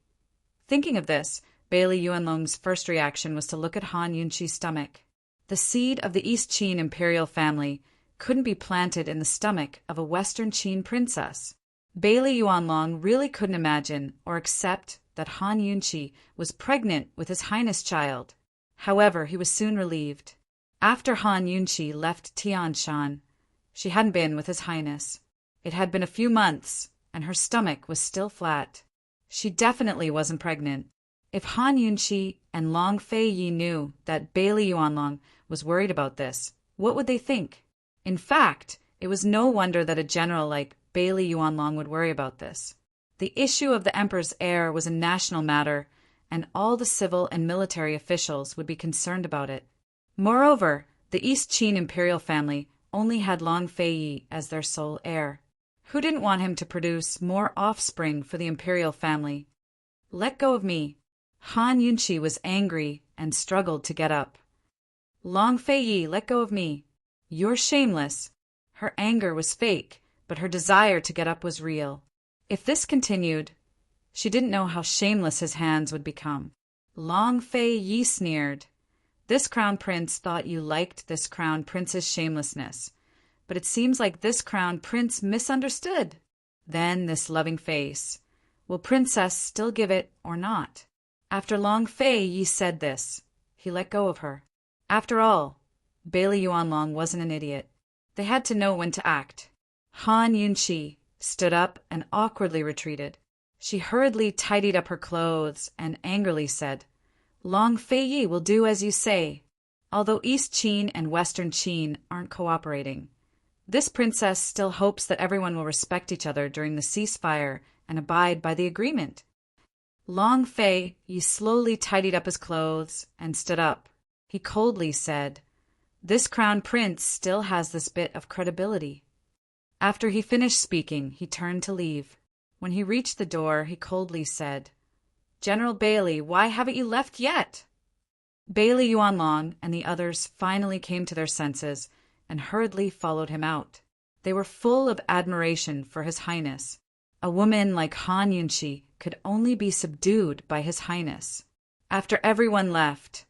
Thinking of this, Bailey Yuanlong's first reaction was to look at Han Yunqi's stomach. The seed of the East Qin imperial family couldn't be planted in the stomach of a Western Qin princess. Bailey Yuanlong really couldn't imagine or accept that Han Yunqi was pregnant with His Highness' child. However, he was soon relieved. After Han Yunqi left Tianshan, she hadn't been with His Highness. It had been a few months, and her stomach was still flat. She definitely wasn't pregnant. If Han Yunqi and Long Fei Yi knew that Bailey Yuanlong was worried about this, what would they think? In fact, it was no wonder that a general like Bailey Yuanlong would worry about this. The issue of the emperor's heir was a national matter, and all the civil and military officials would be concerned about it. Moreover, the East Qin imperial family only had Long Fei Yi as their sole heir. Who didn't want him to produce more offspring for the imperial family? Let go of me. Han Yunqi was angry and struggled to get up. Long Fei Yi, let go of me. You're shameless. Her anger was fake, but her desire to get up was real. If this continued, she didn't know how shameless his hands would become. Long Fei Yi sneered. This crown prince thought you liked this crown prince's shamelessness, but it seems like this crown prince misunderstood. Then this loving face. Will princess still give it or not? After Long Fei Yi said this, he let go of her. After all, Bailey Yuanlong wasn't an idiot. They had to know when to act. Han Yunqi stood up and awkwardly retreated. She hurriedly tidied up her clothes and angrily said, Long Fei Yi will do as you say. Although East Qin and Western Qin aren't cooperating, this princess still hopes that everyone will respect each other during the ceasefire and abide by the agreement. Long Fei Yi slowly tidied up his clothes and stood up. He coldly said, This crown prince still has this bit of credibility. After he finished speaking, he turned to leave. When he reached the door, he coldly said, General Bailey, why haven't you left yet? Bailey Yuanlong and the others finally came to their senses and hurriedly followed him out. They were full of admiration for His Highness. A woman like Han Yunqi could only be subdued by His Highness. After everyone left,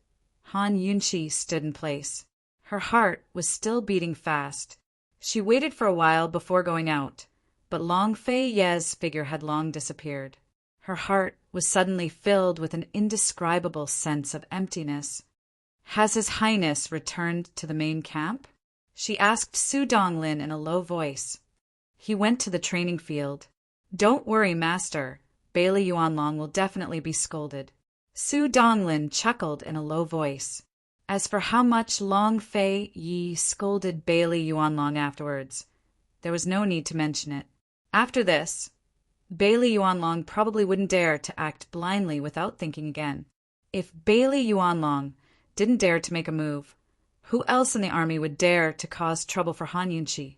Han Yunqi stood in place. Her heart was still beating fast. She waited for a while before going out, but Long Fei Ye's figure had long disappeared. Her heart was suddenly filled with an indescribable sense of emptiness. "Has His Highness returned to the main camp?" she asked Su Donglin in a low voice. "He went to the training field." "Don't worry, Master. Bailey Yuanlong will definitely be scolded." Su Donglin chuckled in a low voice. As for how much Long Fei Yi scolded Bailey Yuanlong afterwards, there was no need to mention it. After this, Bailey Yuanlong probably wouldn't dare to act blindly without thinking again. If Bailey Yuanlong didn't dare to make a move, who else in the army would dare to cause trouble for Han Yunqi?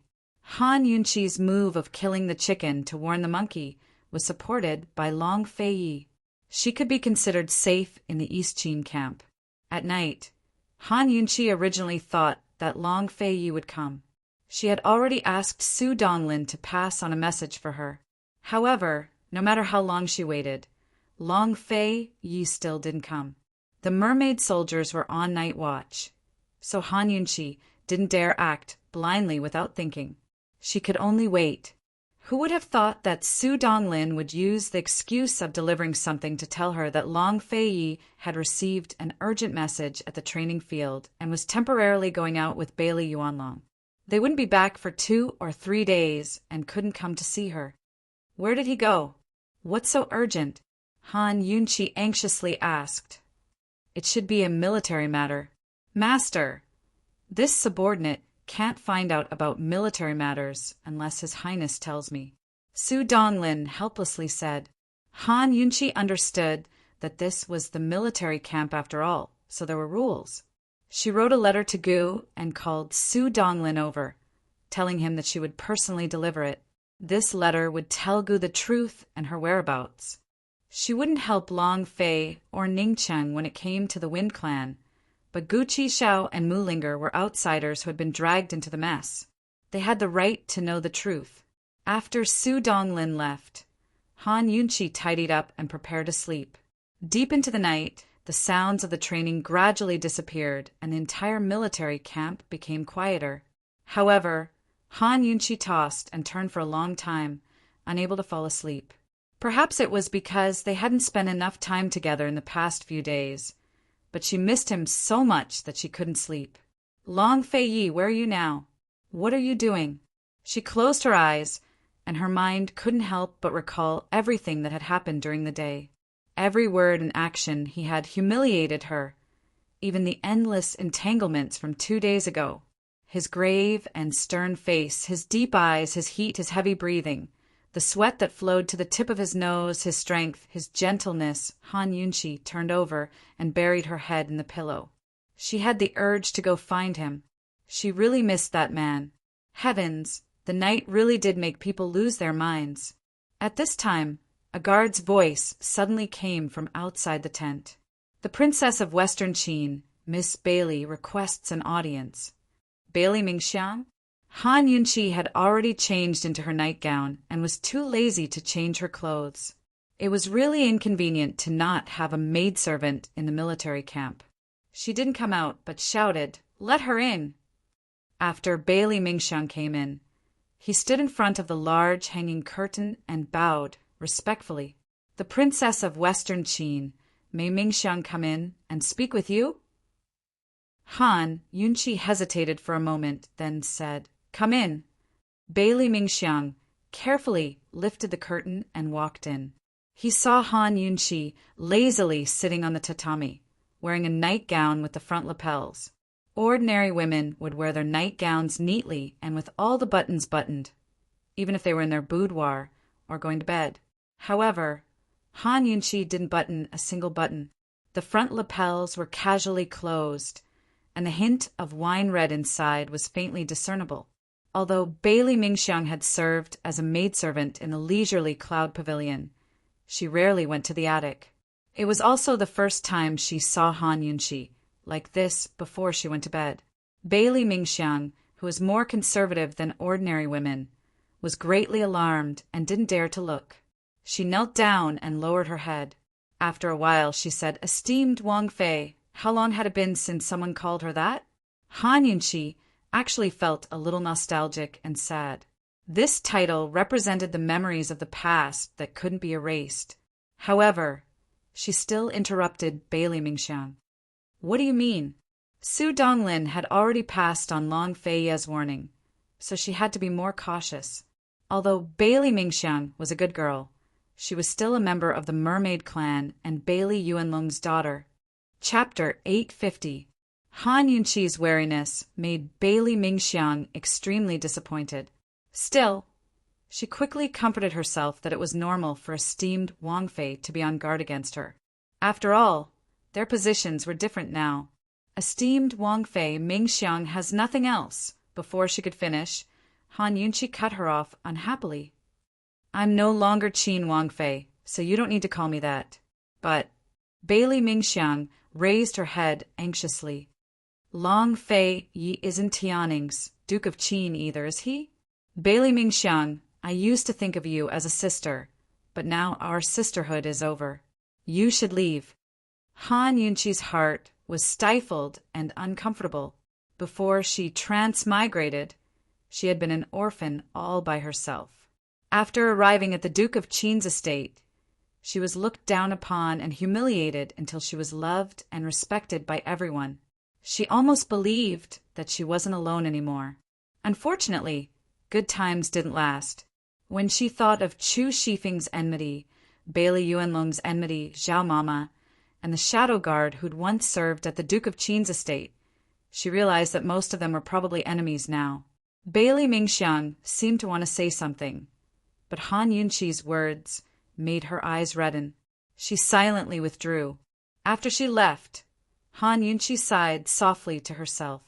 Han Yunqi's move of killing the chicken to warn the monkey was supported by Long Fei Yi. She could be considered safe in the East Qin camp. At night, Han Yunqi originally thought that Long Fei Yi would come. She had already asked Su Donglin to pass on a message for her. However, no matter how long she waited, Long Fei Yi still didn't come. The mermaid soldiers were on night watch, so Han Yunqi didn't dare act blindly without thinking. She could only wait. Who would have thought that Su Donglin would use the excuse of delivering something to tell her that Long Fei Yi had received an urgent message at the training field and was temporarily going out with Bailey Yuanlong. They wouldn't be back for 2 or 3 days and couldn't come to see her. Where did he go? What's so urgent? Han Yunqi anxiously asked. It should be a military matter. Master, this subordinate can't find out about military matters unless His Highness tells me. Su Donglin helplessly said. Han Yunqi understood that this was the military camp after all, so there were rules. She wrote a letter to Gu and called Su Donglin over, telling him that she would personally deliver it. This letter would tell Gu the truth and her whereabouts. She wouldn't help Long Fei or Ningcheng when it came to the Wind Clan, but Gu Qishao and Mulinger were outsiders who had been dragged into the mess. They had the right to know the truth. After Su Donglin left, Han Yunqi tidied up and prepared to sleep. Deep into the night, the sounds of the training gradually disappeared and the entire military camp became quieter. However, Han Yunqi tossed and turned for a long time, unable to fall asleep. Perhaps it was because they hadn't spent enough time together in the past few days, but she missed him so much that she couldn't sleep. Long Fei Yi, where are you now? What are you doing? She closed her eyes, and her mind couldn't help but recall everything that had happened during the day. Every word and action he had humiliated her, even the endless entanglements from 2 days ago. His grave and stern face, his deep eyes, his heat, his heavy breathing, the sweat that flowed to the tip of his nose, his strength, his gentleness. Han Yunqi turned over and buried her head in the pillow. She had the urge to go find him. She really missed that man. Heavens, the night really did make people lose their minds. At this time, a guard's voice suddenly came from outside the tent. The Princess of Western Qin, Miss Bailey, requests an audience. Bailey Mingxiang? Han Yunqi had already changed into her nightgown and was too lazy to change her clothes. It was really inconvenient to not have a maidservant in the military camp. She didn't come out, but shouted, "Let her in!" After Bailey Mingxiang came in, he stood in front of the large hanging curtain and bowed respectfully. "The Princess of Western Qin, may Mingxiang come in and speak with you?" Han Yunqi hesitated for a moment, then said, "Come in." Bailey Mingxiang carefully lifted the curtain and walked in. He saw Han Yunqi lazily sitting on the tatami, wearing a nightgown with the front lapels. Ordinary women would wear their nightgowns neatly and with all the buttons buttoned, even if they were in their boudoir or going to bed. However, Han Yunqi didn't button a single button. The front lapels were casually closed, and the hint of wine red inside was faintly discernible. Although Bailey Mingxiang had served as a maidservant in the leisurely Cloud Pavilion, she rarely went to the attic. It was also the first time she saw Han Yunqi like this before she went to bed. Bailey Mingxiang, who was more conservative than ordinary women, was greatly alarmed and didn't dare to look. She knelt down and lowered her head. After a while she said, "Esteemed Wang Fei, how long had it been since someone called her that?" Han Yunqi actually felt a little nostalgic and sad. This title represented the memories of the past that couldn't be erased. However, she still interrupted Bailey Mingxiang. What do you mean? Su Donglin had already passed on Long Feiye's warning, so she had to be more cautious. Although Bailey Mingxiang was a good girl, she was still a member of the Mermaid clan and Bailey Yuanlong's daughter. Chapter 850. Han Yunqi's wariness made Bailey Mingxiang extremely disappointed. Still, she quickly comforted herself that it was normal for esteemed Wang Fei to be on guard against her. After all, their positions were different now. Esteemed Wang Fei, Mingxiang has nothing else. Before she could finish, Han Yunqi cut her off unhappily. I'm no longer Qin Wang Fei, so you don't need to call me that. But Bailey Mingxiang raised her head anxiously. Long Fei Yi isn't Tianning's Duke of Qin either, is he? Bailey Mingxiang, I used to think of you as a sister, but now our sisterhood is over. You should leave. Han Yunqi's heart was stifled and uncomfortable. Before she transmigrated, she had been an orphan all by herself. After arriving at the Duke of Qin's estate, she was looked down upon and humiliated until she was loved and respected by everyone. She almost believed that she wasn't alone anymore. Unfortunately, good times didn't last. When she thought of Chu Shifeng's enmity, Bailey Yuanlong's enmity, Zhao Mama, and the shadow guard who'd once served at the Duke of Qin's estate, she realized that most of them were probably enemies now. Bailey Mingxiang seemed to want to say something, but Han Yunqi's words made her eyes redden. She silently withdrew. After she left, Han Yunqi sighed softly to herself.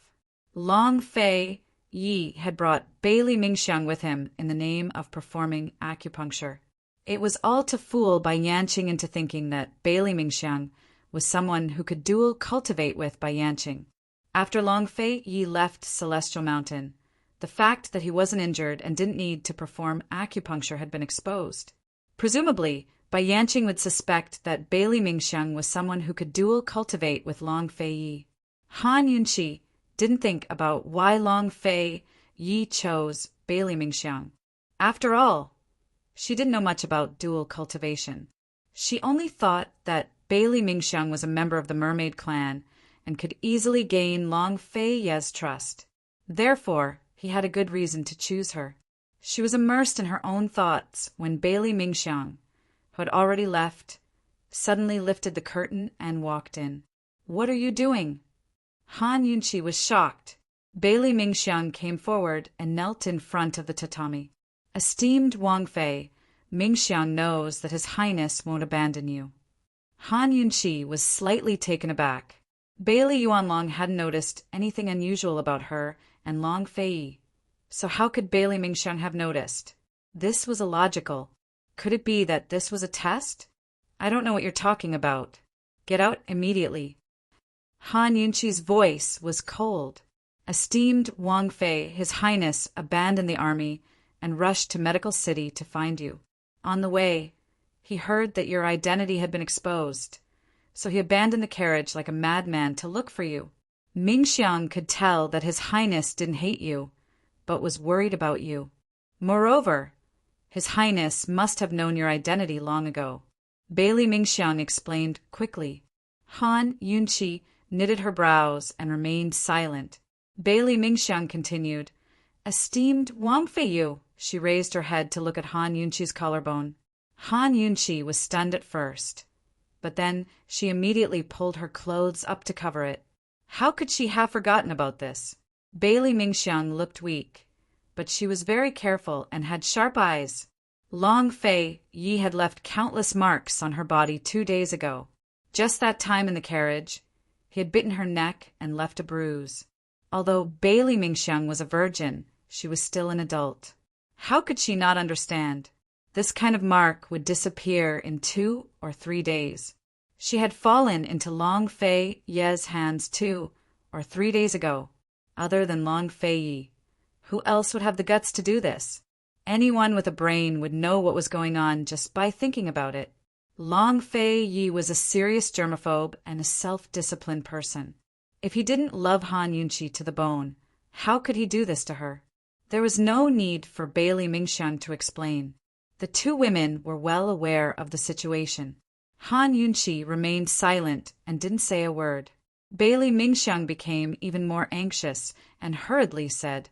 Long Fei Yi had brought Bailey Mingxiang with him in the name of performing acupuncture. It was all to fool Bai Yanqing into thinking that Bailey Mingxiang was someone who could dual cultivate with Bai Yanqing. After Long Fei Yi left Celestial Mountain, the fact that he wasn't injured and didn't need to perform acupuncture had been exposed. Presumably, Bai Yanqing would suspect that Bailey Mingxiang was someone who could dual cultivate with Long Fei Yi. Han Yunqi didn't think about why Long Fei Yi chose Bailey Mingxiang. After all, she didn't know much about dual cultivation. She only thought that Bailey Mingxiang was a member of the Mermaid clan and could easily gain Long Fei Ye's trust. Therefore, he had a good reason to choose her. She was immersed in her own thoughts when Bailey Mingxiang, who had already left, suddenly lifted the curtain and walked in. What are you doing? Han Yunqi was shocked. Bailey Mingxiang came forward and knelt in front of the tatami. Esteemed Wang Fei, Mingxiang knows that His Highness won't abandon you. Han Yunqi was slightly taken aback. Bailey Yuanlong hadn't noticed anything unusual about her and Long Fei. So how could Bailey Mingxiang have noticed? This was illogical. Could it be that this was a test? I don't know what you're talking about. Get out immediately. Han Yunqi's voice was cold. Esteemed Wang Fei, His Highness abandoned the army and rushed to Medical City to find you. On the way, he heard that your identity had been exposed, so he abandoned the carriage like a madman to look for you. Mingxiang could tell that His Highness didn't hate you, but was worried about you. Moreover, His Highness must have known your identity long ago. Bailey Mingxiang explained quickly. Han Yunqi knitted her brows and remained silent. Bailey Mingxiang continued. Esteemed Wang Feiyu. She raised her head to look at Han Yunqi's collarbone. Han Yunqi was stunned at first, but then she immediately pulled her clothes up to cover it. How could she have forgotten about this? Bailey Mingxiang looked weak, but she was very careful and had sharp eyes. Long Fei Yi had left countless marks on her body 2 days ago. Just that time in the carriage, he had bitten her neck and left a bruise. Although Bailey Mingxiang was a virgin, she was still an adult. How could she not understand? This kind of mark would disappear in 2 or 3 days. She had fallen into Long Fei Ye's hands 2 or 3 days ago. Other than Long Fei Yi, who else would have the guts to do this? Anyone with a brain would know what was going on just by thinking about it. Long Fei Yi was a serious germaphobe and a self-disciplined person. If he didn't love Han Yunqi to the bone, How could he do this to her? There was no need for Bailey Mingxiang to explain. The two women were well aware of the situation. Han Yunqi remained silent and didn't say a word. Bailey Mingxiang became even more anxious and hurriedly said,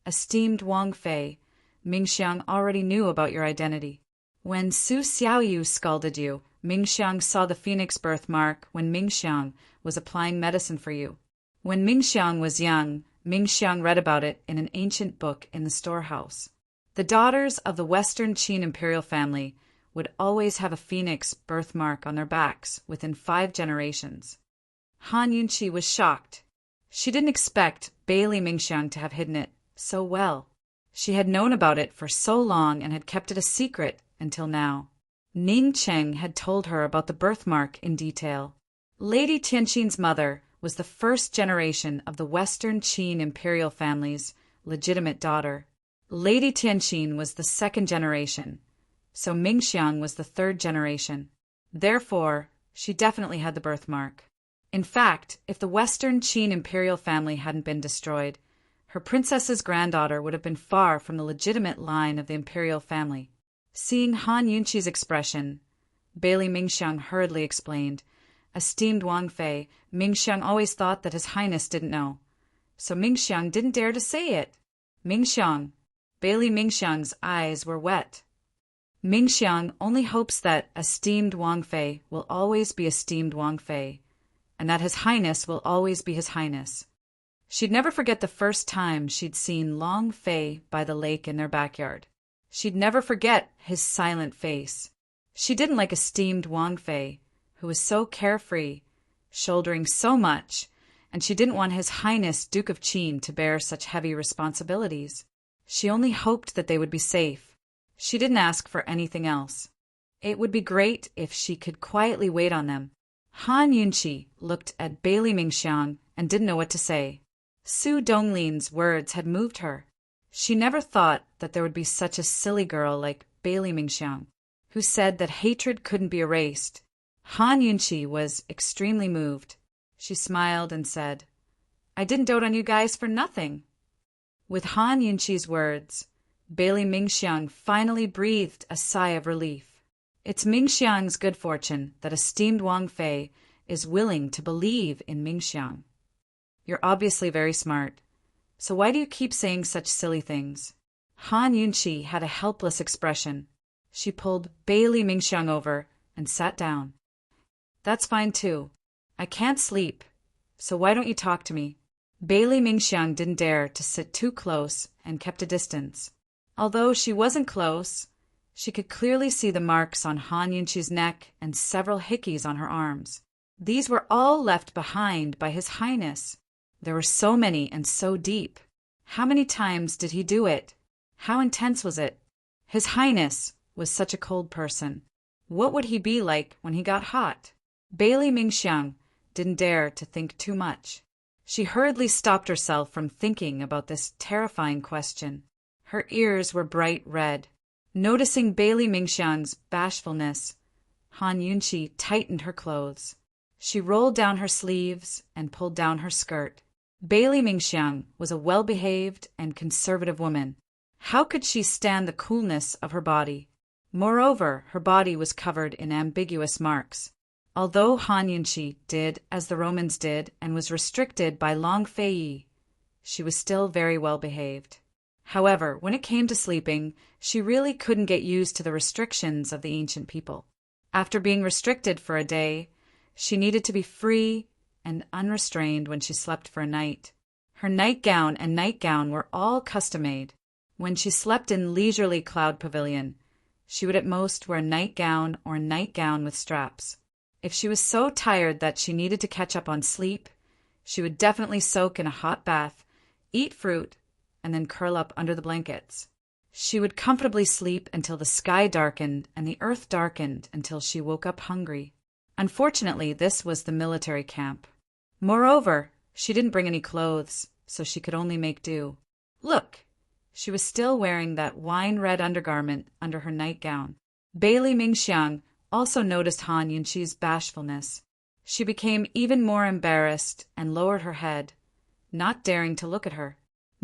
"Esteemed Wang Fei, Mingxiang already knew about your identity. When Su Xiaoyu scalded you, Mingxiang saw the phoenix birthmark when Mingxiang was applying medicine for you. When Mingxiang was young, Mingxiang read about it in an ancient book in the storehouse. The daughters of the Western Qin imperial family would always have a phoenix birthmark on their backs within 5 generations." Han Yunqi was shocked. She didn't expect Bailey Mingxiang to have hidden it so well. She had known about it for so long and had kept it a secret until now. Ning Cheng had told her about the birthmark in detail. Lady Tianqin's mother was the first generation of the Western Qin imperial family's legitimate daughter. Lady Tianqin was the second generation, so Mingxiang was the third generation. Therefore, she definitely had the birthmark. In fact, if the Western Qin imperial family hadn't been destroyed, her princess's granddaughter would have been far from the legitimate line of the imperial family. Seeing Han Yunqi's expression, Bailey Mingxiang hurriedly explained, "Esteemed Wang Fei, Mingxiang always thought that His Highness didn't know, so Mingxiang didn't dare to say it." Mingxiang. Bailey Mingxiang's eyes were wet. Mingxiang only hopes that esteemed Wang Fei will always be esteemed Wang Fei, and that His Highness will always be His Highness. She'd never forget the first time she'd seen Long Fei by the lake in their backyard. She'd never forget his silent face. She didn't like esteemed Wang Fei, who was so carefree, shouldering so much, and she didn't want His Highness Duke of Qin to bear such heavy responsibilities. She only hoped that they would be safe. She didn't ask for anything else. It would be great if she could quietly wait on them. Han Yunqi looked at Bailey Mingxiang and didn't know what to say. Su Donglin's words had moved her. She never thought that there would be such a silly girl like Bailey Mingxiang, who said that hatred couldn't be erased. Han Yunqi was extremely moved. She smiled and said, "I didn't dote on you guys for nothing." With Han Yunqi's words, Bailey Mingxiang finally breathed a sigh of relief. It's Mingxiang's good fortune that esteemed Wang Fei is willing to believe in Mingxiang. You're obviously very smart, so why do you keep saying such silly things? Han Yunqi had a helpless expression. She pulled Bailey Mingxiang over and sat down. "That's fine too. I can't sleep, so why don't you talk to me?" Bailey Mingxiang didn't dare to sit too close and kept a distance. Although she wasn't close, she could clearly see the marks on Han Yunqi's neck and several hickeys on her arms. These were all left behind by His Highness. There were so many and so deep. How many times did he do it? How intense was it? His Highness was such a cold person. What would he be like when he got hot? Bailey Mingxiang didn't dare to think too much. She hurriedly stopped herself from thinking about this terrifying question. Her ears were bright red. Noticing Bailey Mingxiang's bashfulness, Han Yunqi tightened her clothes. She rolled down her sleeves and pulled down her skirt. Bailey Mingxiang was a well-behaved and conservative woman. How could she stand the coolness of her body? Moreover, her body was covered in ambiguous marks. Although Han Yunqi did as the Romans did and was restricted by Long Fei, she was still very well behaved. However, when it came to sleeping, she really couldn't get used to the restrictions of the ancient people. After being restricted for a day, she needed to be free and unrestrained when she slept for a night. Her nightgown and nightgown were all custom-made. When she slept in leisurely cloud pavilion, she would at most wear a nightgown or a nightgown with straps. If she was so tired that she needed to catch up on sleep, she would definitely soak in a hot bath, eat fruit, and then curl up under the blankets. She would comfortably sleep until the sky darkened and the earth darkened until she woke up hungry. Unfortunately, this was the military camp. Moreover, she didn't bring any clothes, so she could only make do. Look! She was still wearing that wine-red undergarment under her nightgown. Bailey Mingxiang also noticed Han Yunqi's bashfulness. She became even more embarrassed and lowered her head, not daring to look at her.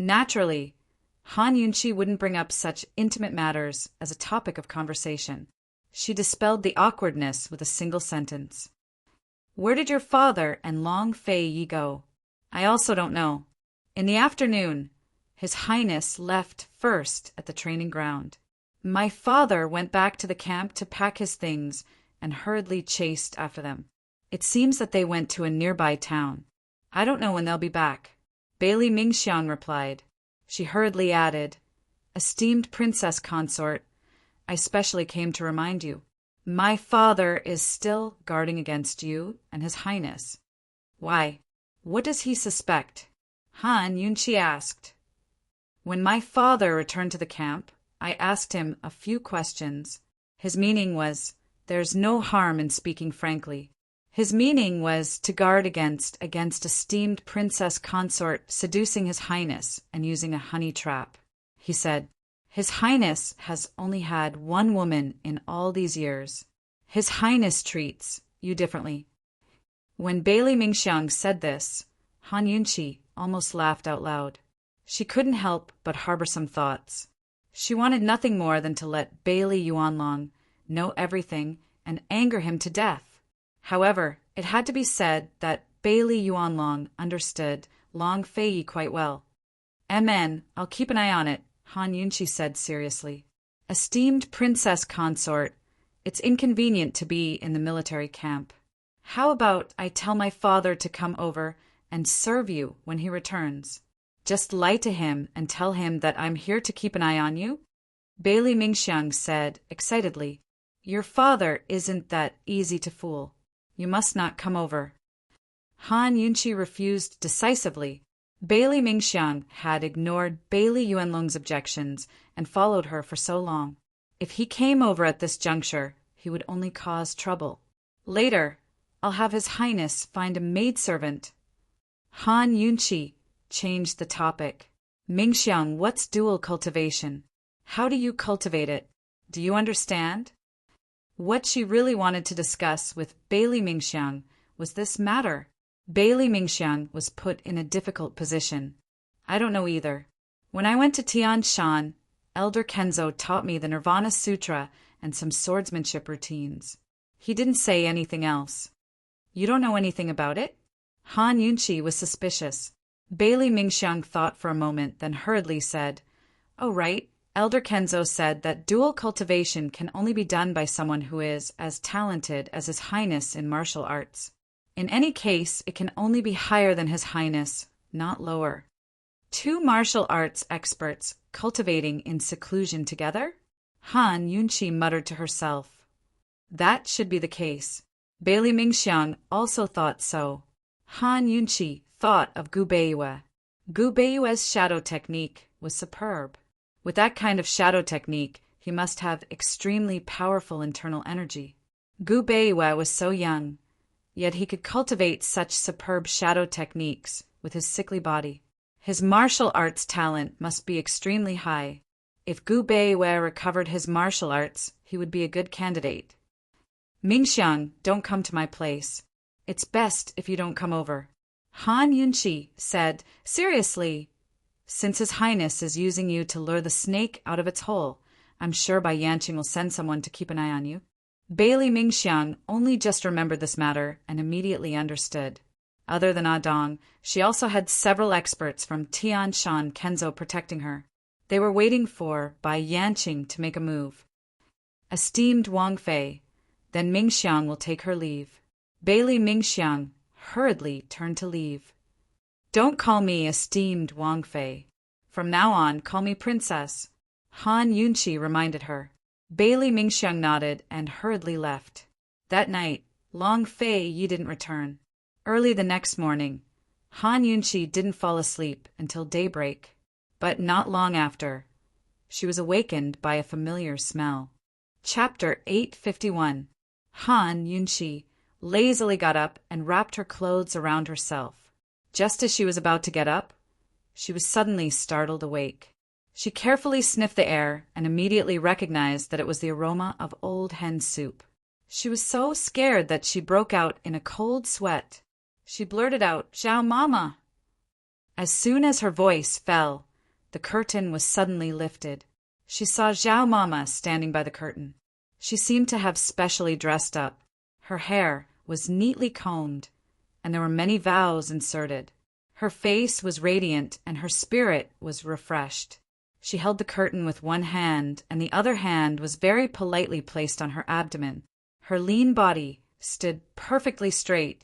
Naturally, Han Yunchi wouldn't bring up such intimate matters as a topic of conversation. She dispelled the awkwardness with a single sentence. Where did your father and Long Fei Yi go? I also don't know. In the afternoon, His Highness left first at the training ground. My father went back to the camp to pack his things and hurriedly chased after them. It seems that they went to a nearby town. I don't know when they'll be back. Bailey Mingxiang replied. She hurriedly added, Esteemed Princess Consort, I specially came to remind you. My father is still guarding against you and His Highness. Why? What does he suspect? Han Yunchi asked. When my father returned to the camp, I asked him a few questions. His meaning was, there's no harm in speaking frankly. His meaning was to guard against esteemed Princess Consort seducing His Highness and using a honey trap. He said, His Highness has only had one woman in all these years. His Highness treats you differently. When Bailey Mingxiang said this, Han Yunchi almost laughed out loud. She couldn't help but harbor some thoughts. She wanted nothing more than to let Bailey Yuanlong know everything and anger him to death. However, it had to be said that Bailey Yuanlong understood Long Fei Yi quite well. I'll keep an eye on it, Han Yunchi said seriously. Esteemed Princess Consort, it's inconvenient to be in the military camp. How about I tell my father to come over and serve you when he returns? Just lie to him and tell him that I'm here to keep an eye on you? Bailey Mingxiang said excitedly, Your father isn't that easy to fool. You must not come over. Han Yunchi refused decisively. Bailey Mingxiang had ignored Bailey Yuanlong's objections and followed her for so long. If he came over at this juncture, he would only cause trouble. Later, I'll have His Highness find a maidservant. Han Yunchi changed the topic. Mingxiang, what's dual cultivation? How do you cultivate it? Do you understand? What she really wanted to discuss with Bailey Mingxiang was this matter. Bailey Mingxiang was put in a difficult position. I don't know either. When I went to Tian Shan, Elder Kenzo taught me the Nirvana Sutra and some swordsmanship routines. He didn't say anything else. You don't know anything about it? Han Yunchi was suspicious. Bailey Mingxiang thought for a moment, then hurriedly said, Oh, right. Elder Kenzo said that dual cultivation can only be done by someone who is as talented as His Highness in martial arts. In any case, it can only be higher than His Highness, not lower. Two martial arts experts cultivating in seclusion together? Han Yunchi muttered to herself. That should be the case. Bailey Mingxiang also thought so. Han Yunchi thought of Gu Beiyue. Gu Beiyue's shadow technique was superb. With that kind of shadow technique, he must have extremely powerful internal energy. Gu Beiyue was so young, yet he could cultivate such superb shadow techniques with his sickly body. His martial arts talent must be extremely high. If Gu Beiyue recovered his martial arts, he would be a good candidate. Mingxiang, don't come to my place. It's best if you don't come over. Han Yunchi said, Seriously, since His Highness is using you to lure the snake out of its hole, I'm sure Bai Yanqing will send someone to keep an eye on you. Bailey Mingxiang only just remembered this matter and immediately understood. Other than Adong, she also had several experts from Tian Shan Kenzo protecting her. They were waiting for Bai Yanqing to make a move. Esteemed Wang Fei, then Mingxiang will take her leave. Bailey Mingxiang hurriedly turned to leave. Don't call me esteemed Wang Fei. From now on, call me princess. Han Yunchi reminded her. Bailey Mingxiang nodded and hurriedly left. That night, Long Fei Yi didn't return. Early the next morning, Han Yunchi didn't fall asleep until daybreak, but not long after, she was awakened by a familiar smell. Chapter 851. Han Yunchi lazily got up and wrapped her clothes around herself. Just as she was about to get up, she was suddenly startled awake. She carefully sniffed the air and immediately recognized that it was the aroma of old hen soup. She was so scared that she broke out in a cold sweat. She blurted out, "Xiao Mama!" As soon as her voice fell, the curtain was suddenly lifted. She saw Zhao Mama standing by the curtain. She seemed to have specially dressed up. Her hair was neatly combed, and there were many vows inserted. Her face was radiant, and her spirit was refreshed. She held the curtain with one hand, and the other hand was very politely placed on her abdomen. Her lean body stood perfectly straight,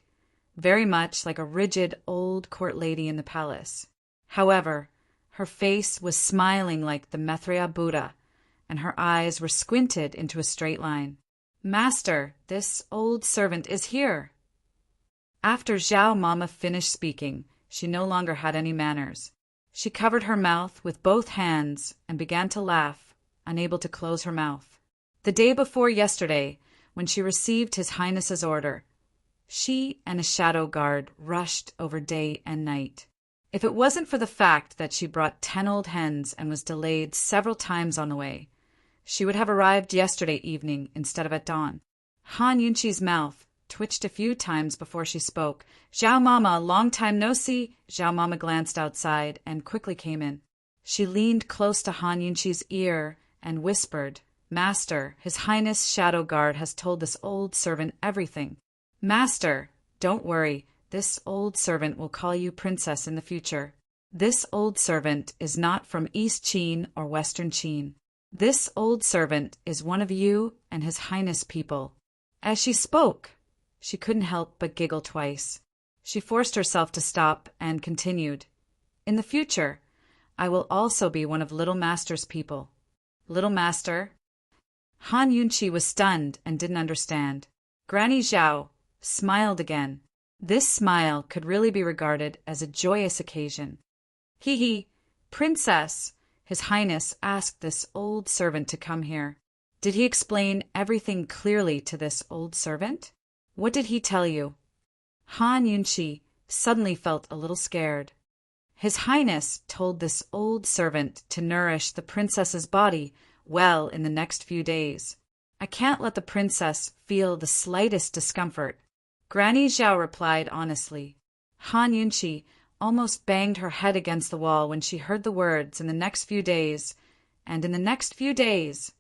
very much like a rigid old court lady in the palace. However, her face was smiling like the Maitreya Buddha, and her eyes were squinted into a straight line. "Master, this old servant is here." After Zhao Mama finished speaking, she no longer had any manners. She covered her mouth with both hands and began to laugh, unable to close her mouth. The day before yesterday, when she received His Highness's order, she and a shadow guard rushed over day and night. If it wasn't for the fact that she brought 10 old hens and was delayed several times on the way, she would have arrived yesterday evening instead of at dawn. Han Yunqi's mouth twitched a few times before she spoke. "Zhao Mama, long time no see." Zhao Mama glanced outside and quickly came in. She leaned close to Han Yunqi's ear and whispered, "Master, His Highness Shadow Guard has told this old servant everything." "Master, don't worry. This old servant will call you princess in the future. This old servant is not from East Qin or Western Qin. This old servant is one of you and His Highness people." As she spoke, she couldn't help but giggle twice. She forced herself to stop and continued, "In the future, I will also be one of Little Master's people." "Little Master?" Han Yunqi was stunned and didn't understand. Granny Zhao smiled again. This smile could really be regarded as a joyous occasion. "Hee, Princess, His Highness asked this old servant to come here. Did he explain everything clearly to this old servant? What did he tell you?" Han Yunqi suddenly felt a little scared. "His Highness told this old servant to nourish the princess's body well in the next few days. I can't let the princess feel the slightest discomfort." Granny Zhao replied honestly. Han Yunqi almost banged her head against the wall when she heard the words "in the next few days," and "in the next few days."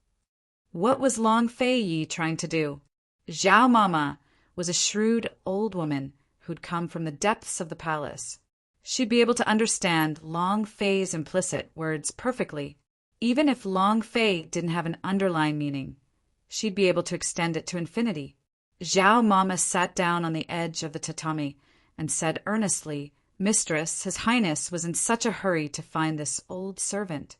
What was Long Fei Yi trying to do? Zhao Mama was a shrewd old woman who'd come from the depths of the palace. She'd be able to understand Long Fei's implicit words perfectly. Even if Long Fei didn't have an underlying meaning, she'd be able to extend it to infinity. Zhao Mama sat down on the edge of the tatami and said earnestly, "Mistress, His Highness was in such a hurry to find this old servant.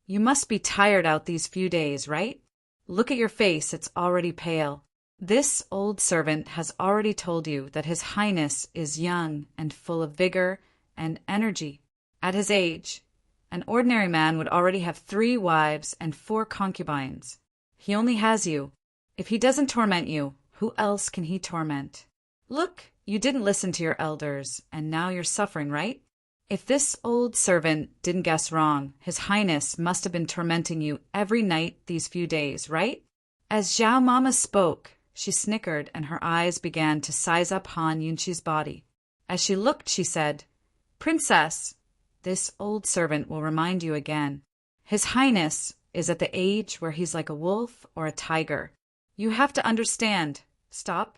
You must be tired out these few days, right? Look at your face, it's already pale. This old servant has already told you that His Highness is young and full of vigor and energy. At his age, an ordinary man would already have 3 wives and 4 concubines. He only has you. If he doesn't torment you, who else can he torment? Look, you didn't listen to your elders, and now you're suffering, right? If this old servant didn't guess wrong, His Highness must have been tormenting you every night these few days, right?" As Zhao Mama spoke, she snickered and her eyes began to size up Han Yunqi's body. As she looked, she said, "Princess, this old servant will remind you again. His Highness is at the age where he's like a wolf or a tiger. You have to understand." "Stop."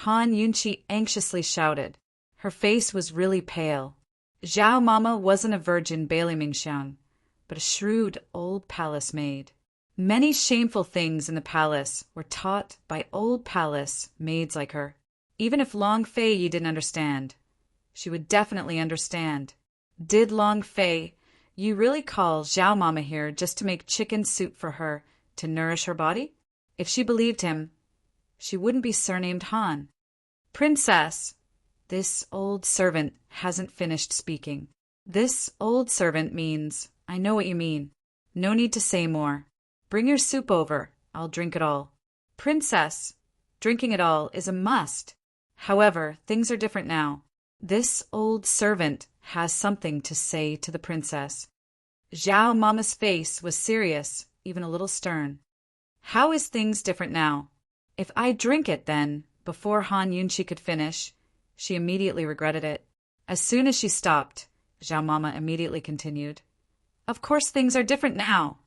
Han Yunqi anxiously shouted. Her face was really pale. Zhao Mama wasn't a virgin Bailey Mingxiang, but a shrewd old palace maid. Many shameful things in the palace were taught by old palace maids like her. Even if Long Fei Yi didn't understand, she would definitely understand. Did Long Fei Yi really call Zhao Mama here just to make chicken soup for her to nourish her body? If she believed him, she wouldn't be surnamed Han. "Princess, this old servant hasn't finished speaking. This old servant means, I know what you mean. No need to say more. Bring your soup over. I'll drink it all." "Princess, drinking it all is a must. However, things are different now. This old servant has something to say to the princess." Zhao Mama's face was serious, even a little stern. "How is things different now? If I drink it, then," before Han Yunqi could finish, she immediately regretted it. As soon as she stopped, Zhao Mama immediately continued, Of course things are different now.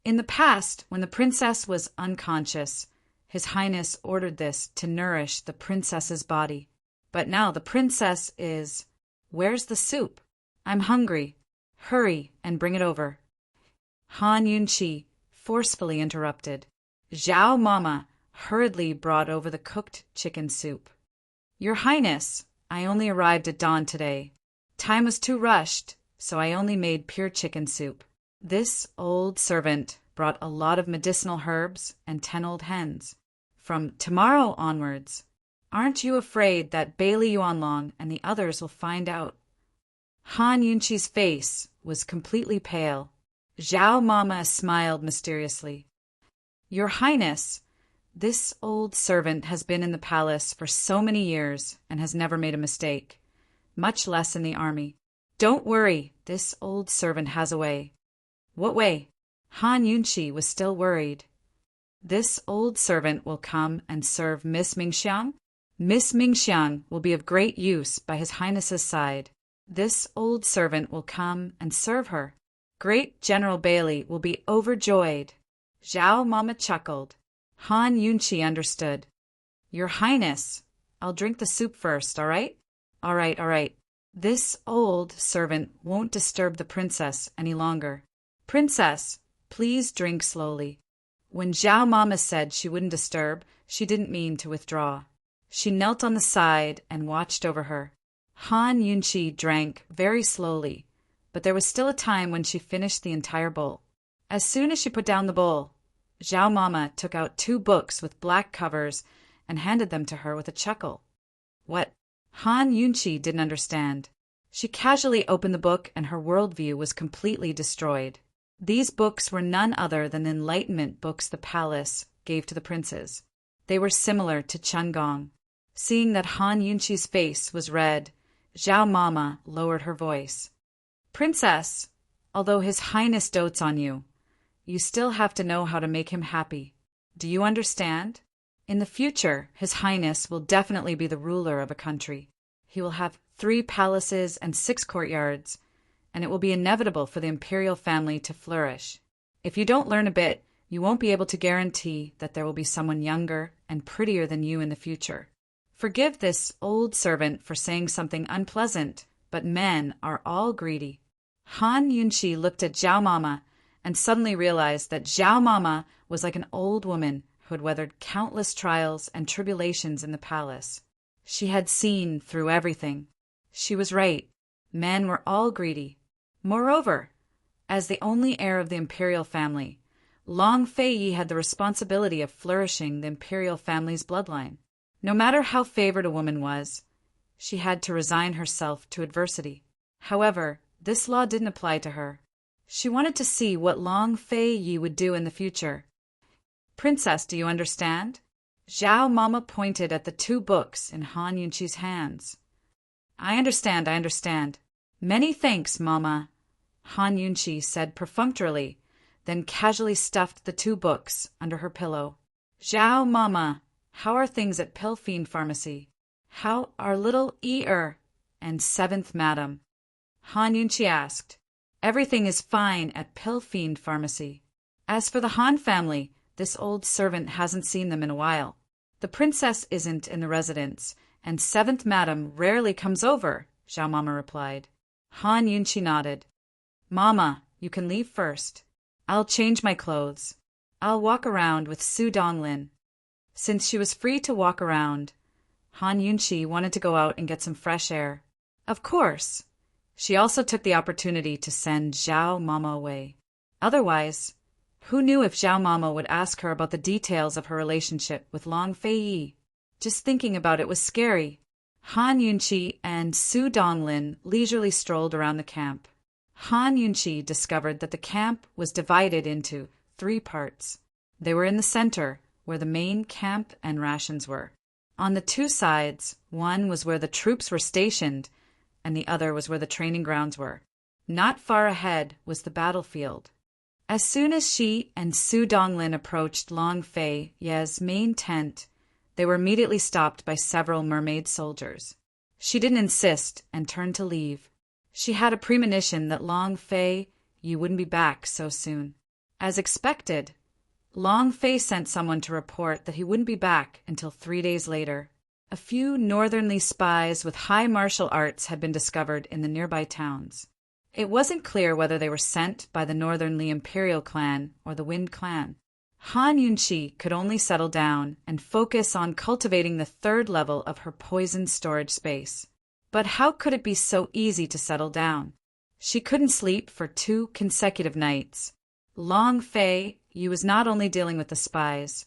In the past, when the princess was unconscious, His Highness ordered this to nourish the princess's body. But now the princess is... Where's the soup? I'm hungry. Hurry and bring it over. Han Yunqi forcefully interrupted. Zhao Mama hurriedly brought over the cooked chicken soup. Your Highness, I only arrived at dawn today. Time was too rushed, so I only made pure chicken soup. This old servant brought a lot of medicinal herbs and 10 old hens. From tomorrow onwards, aren't you afraid that Bailey Yuanlong and the others will find out? Han Yunqi's face was completely pale. Zhao Mama smiled mysteriously. Your Highness, this old servant has been in the palace for so many years and has never made a mistake, much less in the army. Don't worry, this old servant has a way. What way? Han Yunqi was still worried. This old servant will come and serve Miss Mingxiang. Miss Mingxiang will be of great use by His Highness's side. This old servant will come and serve her. Great General Bailey will be overjoyed. Zhao Mama chuckled. Han Yunqi understood. Your Highness, I'll drink the soup first, all right? All right. This old servant won't disturb the princess any longer. Princess, please drink slowly. When Zhao Mama said she wouldn't disturb, she didn't mean to withdraw. She knelt on the side and watched over her. Han Yunqi drank very slowly, but there was still a time when she finished the entire bowl. As soon as she put down the bowl, Zhao Mama took out 2 books with black covers and handed them to her with a chuckle. What? Han Yunqi didn't understand. She casually opened the book and her worldview was completely destroyed. These books were none other than the enlightenment books the palace gave to the princes. They were similar to Chengong. Seeing that Han Yunqi's face was red, Zhao Mama lowered her voice. Princess, although His Highness dotes on you, you still have to know how to make him happy. Do you understand? In the future, His Highness will definitely be the ruler of a country. He will have 3 palaces and 6 courtyards, and it will be inevitable for the imperial family to flourish. If you don't learn a bit, you won't be able to guarantee that there will be someone younger and prettier than you in the future. Forgive this old servant for saying something unpleasant, but men are all greedy. Han Yunqi looked at Zhao Mama and suddenly realized that Zhao Mama was like an old woman who had weathered countless trials and tribulations in the palace. She had seen through everything. She was right. Men were all greedy. Moreover, as the only heir of the imperial family, Long Feiyi had the responsibility of flourishing the imperial family's bloodline. No matter how favored a woman was, she had to resign herself to adversity. However, this law didn't apply to her. She wanted to see what Long Feiyi would do in the future. Princess, do you understand? Zhao Mama pointed at the 2 books in Han Yunqi's hands. I understand. Many thanks, Mama, Han Yunqi said perfunctorily, then casually stuffed the 2 books under her pillow. Zhao Mama, how are things at Pill Fiend Pharmacy? How are little and 7th Madam? Han Yunqi asked. Everything is fine at Pill Fiend Pharmacy. As for the Han family, this old servant hasn't seen them in a while. The princess isn't in the residence, and 7th Madam rarely comes over, Zhao Mama replied. Han Yunqi nodded. Mama, you can leave first. I'll change my clothes. I'll walk around with Su Donglin. Since she was free to walk around, Han Yunqi wanted to go out and get some fresh air. Of course. She also took the opportunity to send Zhao Mama away. Otherwise, who knew if Zhao Mama would ask her about the details of her relationship with Long Feiyi? Just thinking about it was scary. Han Yunqi and Su Donglin leisurely strolled around the camp. Han Yunqi discovered that the camp was divided into 3 parts. They were in the center, where the main camp and rations were. On the 2 sides, one was where the troops were stationed, and the other was where the training grounds were. Not far ahead was the battlefield. As soon as she and Su Donglin approached Long Feiyi's main tent, they were immediately stopped by several mermaid soldiers. She didn't insist and turned to leave. She had a premonition that Long Feiyi you wouldn't be back so soon. As expected, Long Fei sent someone to report that he wouldn't be back until 3 days later. A few northernly spies with high martial arts had been discovered in the nearby towns. It wasn't clear whether they were sent by the northernly imperial clan or the Wind clan. Han Yunqi could only settle down and focus on cultivating the third level of her poison storage space. But how could it be so easy to settle down? She couldn't sleep for 2 consecutive nights. Long Fei was not only dealing with the spies,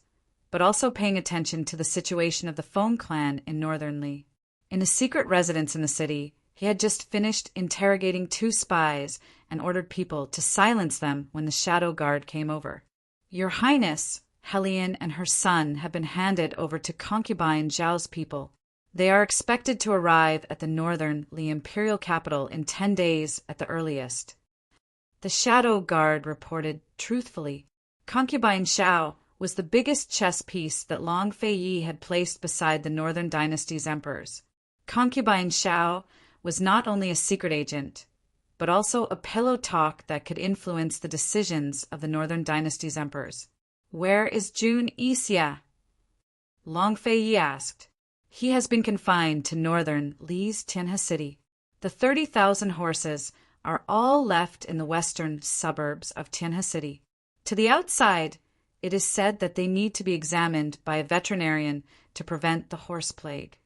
but also paying attention to the situation of the Feng clan in Northernly. In a secret residence in the city, he had just finished interrogating 2 spies and ordered people to silence them when the Shadow Guard came over. Your Highness, Hellion and her son have been handed over to concubine Zhao's people. They are expected to arrive at the Northernly imperial capital in 10 days at the earliest. The Shadow Guard reported truthfully. Concubine Zhao was the biggest chess piece that Long Fei had placed beside the Northern Dynasty's emperors. Concubine Zhao was not only a secret agent, but also a pillow talk that could influence the decisions of the Northern Dynasty's emperors. Where is Jun Yixia? Long Fei asked. He has been confined to Northern Li's Tianhe City. The 30,000 horses are all left in the western suburbs of Tianhe City. To the outside, it is said that they need to be examined by a veterinarian to prevent the horse plague.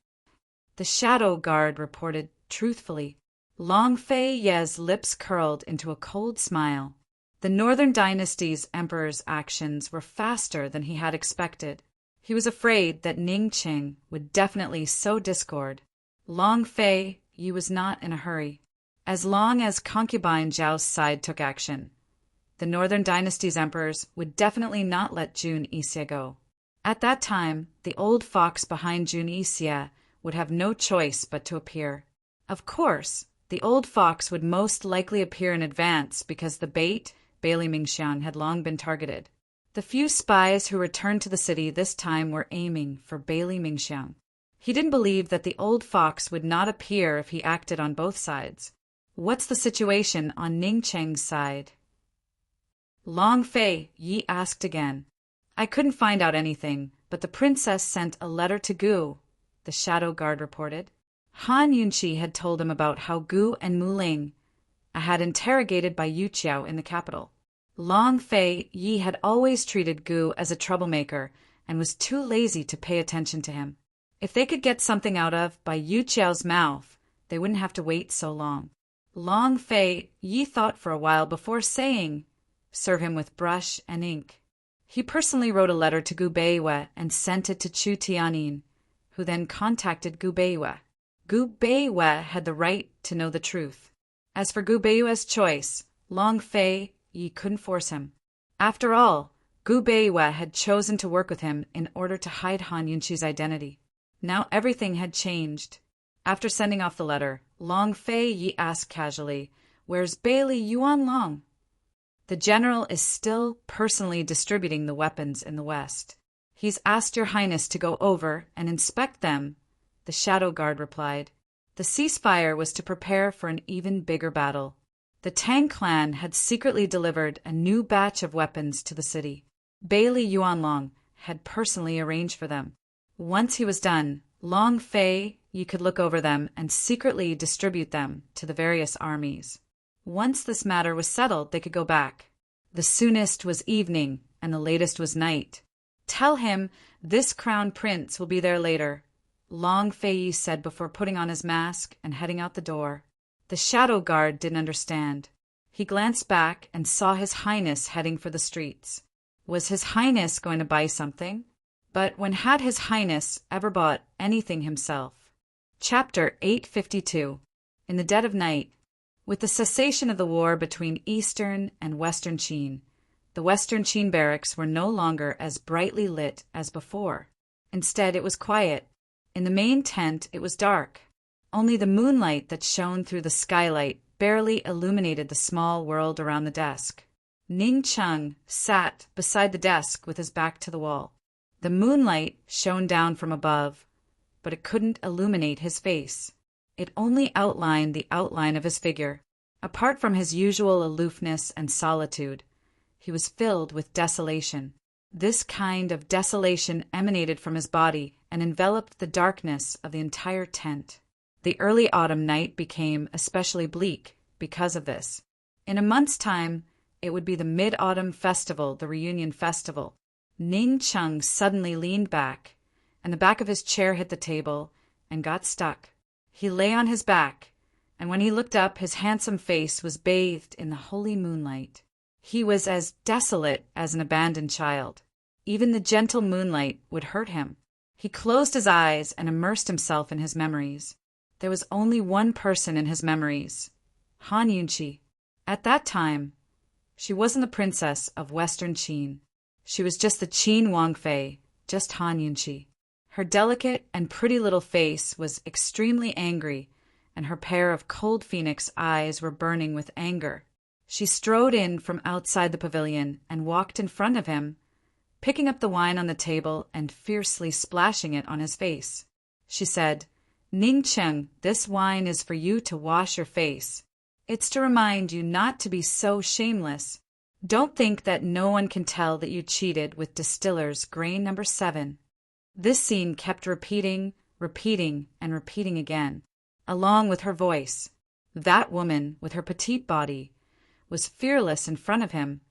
The Shadow Guard reported truthfully. Long Fei's lips curled into a cold smile. The Northern Dynasty's emperor's actions were faster than he had expected. He was afraid that Ningqing would definitely sow discord. Long Fei was not in a hurry. As long as concubine Zhao's side took action, the Northern Dynasty's emperors would definitely not let Jun Yixia go. At that time, the old fox behind Jun Yixia would have no choice but to appear. Of course, the old fox would most likely appear in advance because the bait, Bailey Mingxiang, had long been targeted. The few spies who returned to the city this time were aiming for Bailey Mingxiang. He didn't believe that the old fox would not appear if he acted on both sides. What's the situation on Ningqing's side? Long Fei asked again. I couldn't find out anything, but the princess sent a letter to Gu, the Shadow Guard reported. Han Yunqi had told him about how Gu and Mu Ling had interrogated by Yu Qiao in the capital. Long Fei had always treated Gu as a troublemaker and was too lazy to pay attention to him. If they could get something out of by Yu Qiao's mouth, they wouldn't have to wait so long. Long Fei thought for a while before saying, serve him with brush and ink. He personally wrote a letter to Gu Beiwei and sent it to Chu Tianyin, who then contacted Gu Beiwei. Gu Beiwei had the right to know the truth. As for Gu Beiwei's choice, Long Fei couldn't force him. After all, Gu Beiwei had chosen to work with him in order to hide Han Yunqi's identity. Now everything had changed. After sending off the letter, Long Fei asked casually, "Where's Bailey Yuanlong?" The general is still personally distributing the weapons in the West. He's asked Your Highness to go over and inspect them, the Shadow Guard replied. The ceasefire was to prepare for an even bigger battle. The Tang clan had secretly delivered a new batch of weapons to the city. Bailey Yuanlong had personally arranged for them. Once he was done, Long Fei could look over them and secretly distribute them to the various armies. Once this matter was settled, they could go back. The soonest was evening, and the latest was night. Tell him this crown prince will be there later, Long Fei said before putting on his mask and heading out the door. The Shadow Guard didn't understand. He glanced back and saw His Highness heading for the streets. Was His Highness going to buy something? But when had His Highness ever bought anything himself? Chapter 852. In the dead of night. With the cessation of the war between Eastern and Western Qin, the Western Qin barracks were no longer as brightly lit as before. Instead, it was quiet. In the main tent, it was dark. Only the moonlight that shone through the skylight barely illuminated the small world around the desk. Ningqing sat beside the desk with his back to the wall. The moonlight shone down from above, but it couldn't illuminate his face. It only outlined the outline of his figure. Apart from his usual aloofness and solitude, he was filled with desolation. This kind of desolation emanated from his body and enveloped the darkness of the entire tent. The early autumn night became especially bleak because of this. In a month's time, it would be the Mid-Autumn Festival, the reunion festival. Ning Chung suddenly leaned back, and the back of his chair hit the table and got stuck. He lay on his back, and when he looked up, his handsome face was bathed in the holy moonlight. He was as desolate as an abandoned child. Even the gentle moonlight would hurt him. He closed his eyes and immersed himself in his memories. There was only one person in his memories, Han Yunqi. At that time, she wasn't the princess of Western Qin. She was just the Qin Wangfei, just Han Yunqi. Her delicate and pretty little face was extremely angry, and her pair of cold phoenix eyes were burning with anger. She strode in from outside the pavilion and walked in front of him, picking up the wine on the table and fiercely splashing it on his face. She said, "Ning Cheng, this wine is for you to wash your face. It's to remind you not to be so shameless. Don't think that no one can tell that you cheated with distiller's grain number 7. This scene kept repeating, and repeating again, along with her voice. That woman, with her petite body, was fearless in front of him,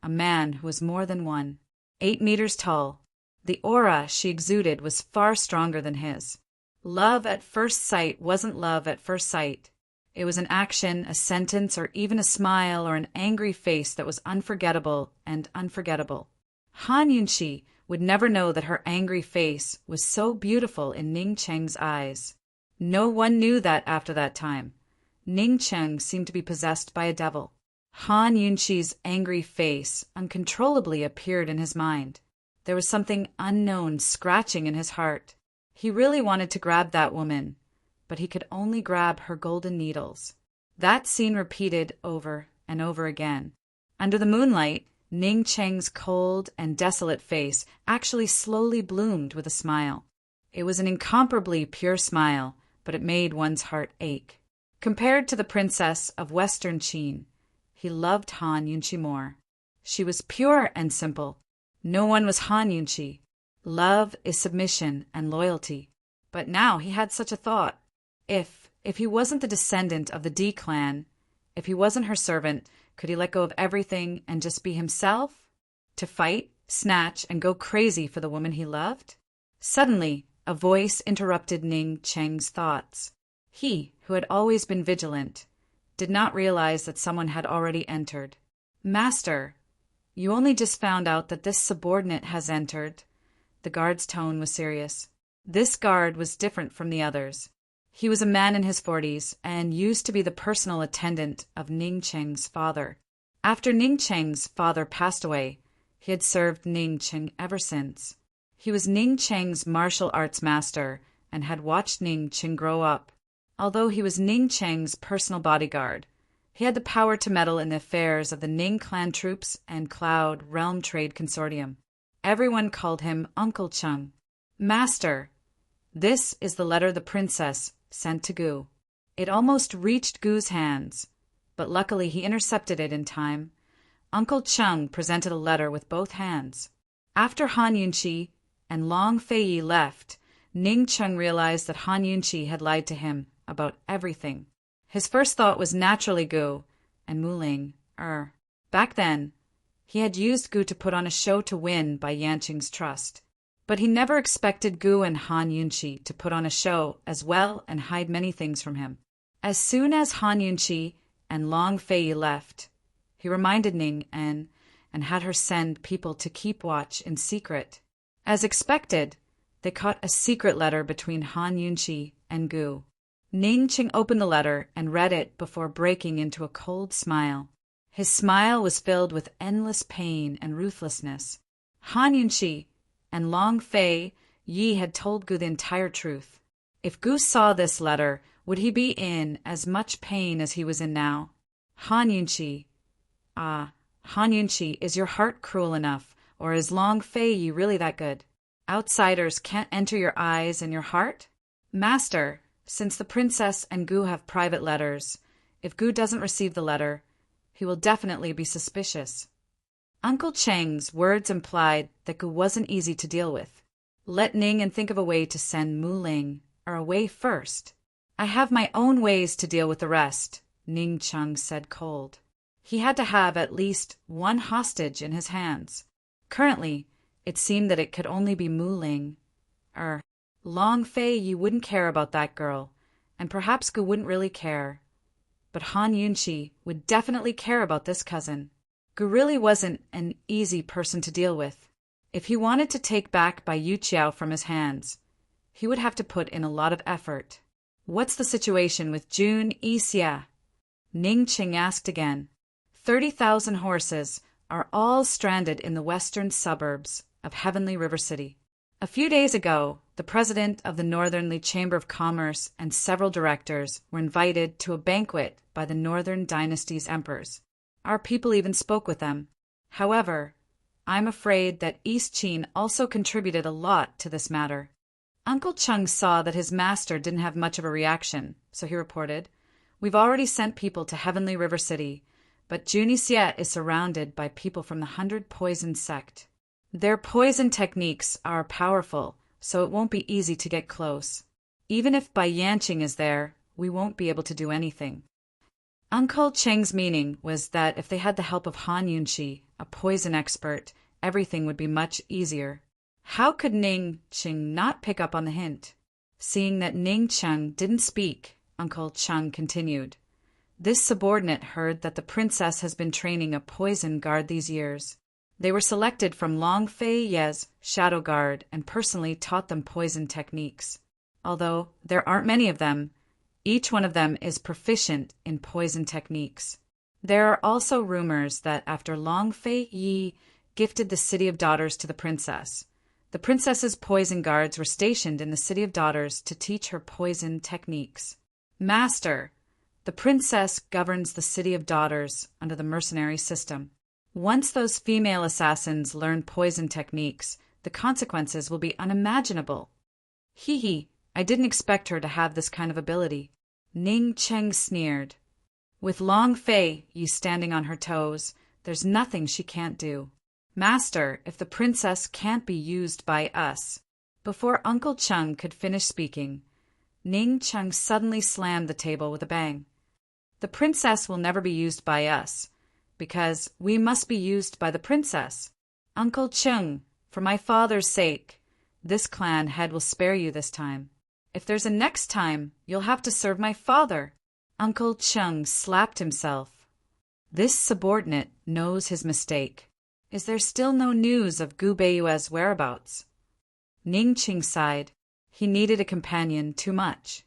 a man who was more than 8 meters tall. The aura she exuded was far stronger than his. Love at first sight wasn't love at first sight. It was an action, a sentence, or even a smile or an angry face that was unforgettable and unforgettable. Han Yunqi would never know that her angry face was so beautiful in Ning Cheng's eyes. No one knew that after that time. Ning Cheng seemed to be possessed by a devil. Han Yunqi's angry face uncontrollably appeared in his mind. There was something unknown scratching in his heart. He really wanted to grab that woman, but he could only grab her golden needles. That scene repeated over and over again. Under the moonlight, Ning Cheng's cold and desolate face actually slowly bloomed with a smile. It was an incomparably pure smile, but it made one's heart ache. Compared to the princess of Western Qin, he loved Han Yunqi more. She was pure and simple. No one was Han Yunqi. Love is submission and loyalty. But now he had such a thought. If he wasn't the descendant of the D clan, if he wasn't her servant, could he let go of everything and just be himself? To fight, snatch, and go crazy for the woman he loved? Suddenly, a voice interrupted Ning Cheng's thoughts. He, who had always been vigilant, did not realize that someone had already entered. "Master, you only just found out that this subordinate has entered." The guard's tone was serious. This guard was different from the others. He was a man in his 40s and used to be the personal attendant of Ning Cheng's father. After Ning Cheng's father passed away, he had served Ning Cheng ever since. He was Ning Cheng's martial arts master and had watched Ning Cheng grow up. Although he was Ning Cheng's personal bodyguard, he had the power to meddle in the affairs of the Ning clan troops and Cloud Realm Trade Consortium. Everyone called him Uncle Chung. "Master, this is the letter the princess sent to Gu." It almost reached Gu's hands, but luckily he intercepted it in time. Uncle Chung presented a letter with both hands. After Han Yunqi and Long Fei left, Ning Chung realized that Han Yunqi had lied to him about everything. His first thought was naturally Gu and Mu Ling. Back then, he had used Gu to put on a show to win by Yanqing's trust. But he never expected Gu and Han Yunqi to put on a show as well and hide many things from him. As soon as Han Yunqi and Long Fei left, he reminded Ning and had her send people to keep watch in secret. As expected, they caught a secret letter between Han Yunqi and Gu. Ning Cheng opened the letter and read it before breaking into a cold smile. His smile was filled with endless pain and ruthlessness. Han Yunqi and Long Fei Yi had told Gu the entire truth. If Gu saw this letter, would he be in as much pain as he was in now? Han Yunqi, is your heart cruel enough, or is Long Fei Yi really that good? Outsiders can't enter your eyes and your heart? Master, since the princess and Gu have private letters, If Gu doesn't receive the letter, he will definitely be suspicious. Uncle Cheng's words implied that Gu wasn't easy to deal with. Let Ning and think of a way to send Mu Ling away first. I have my own ways to deal with the rest, Ning Cheng said cold. He had to have at least one hostage in his hands. Currently, it seemed that it could only be Mu Ling. Long Fei, you wouldn't care about that girl, and perhaps Gu wouldn't really care. But Han Yunqi would definitely care about this cousin. Gu really wasn't an easy person to deal with. If he wanted to take back Bai Yuqiao from his hands, he would have to put in a lot of effort. What's the situation with Jun Yixia? Ning Qing asked again. 30,000 horses are all stranded in the western suburbs of Heavenly River City. A few days ago, the president of the Northernly Chamber of Commerce and several directors were invited to a banquet by the Northern Dynasty's emperors. Our people even spoke with them. However, I'm afraid that East Qin also contributed a lot to this matter. Uncle Cheng saw that his master didn't have much of a reaction, so he reported, "We've already sent people to Heavenly River City, but Junixia is surrounded by people from the 100 Poison sect. Their poison techniques are powerful, so it won't be easy to get close. Even if Bai Yanqing is there, we won't be able to do anything." Uncle Cheng's meaning was that if they had the help of Han Yunqi, a poison expert, everything would be much easier. How could Ning Qing not pick up on the hint? Seeing that Ning Cheng didn't speak, Uncle Cheng continued. This subordinate heard that the princess has been training a poison guard these years. They were selected from Long Fei Ye's shadow guard and personally taught them poison techniques. Although there aren't many of them, each one of them is proficient in poison techniques. There are also rumors that after Long Fei Yi gifted the City of Daughters to the princess, the princess's poison guards were stationed in the City of Daughters to teach her poison techniques. Master, the princess governs the City of Daughters under the mercenary system. Once those female assassins learn poison techniques, the consequences will be unimaginable. Hee, I didn't expect her to have this kind of ability. Ning Cheng sneered. With Long Fei Yi standing on her toes, there's nothing she can't do. Master, if the princess can't be used by us. Before Uncle Cheng could finish speaking, Ning Cheng suddenly slammed the table with a bang. The princess will never be used by us, because we must be used by the princess. Uncle Cheng, for my father's sake, this clan head will spare you this time. If there's a next time, you'll have to serve my father. Uncle Cheng slapped himself. This subordinate knows his mistake. Is there still no news of Gu Beiyue's whereabouts? Ning Qing sighed. He needed a companion too much.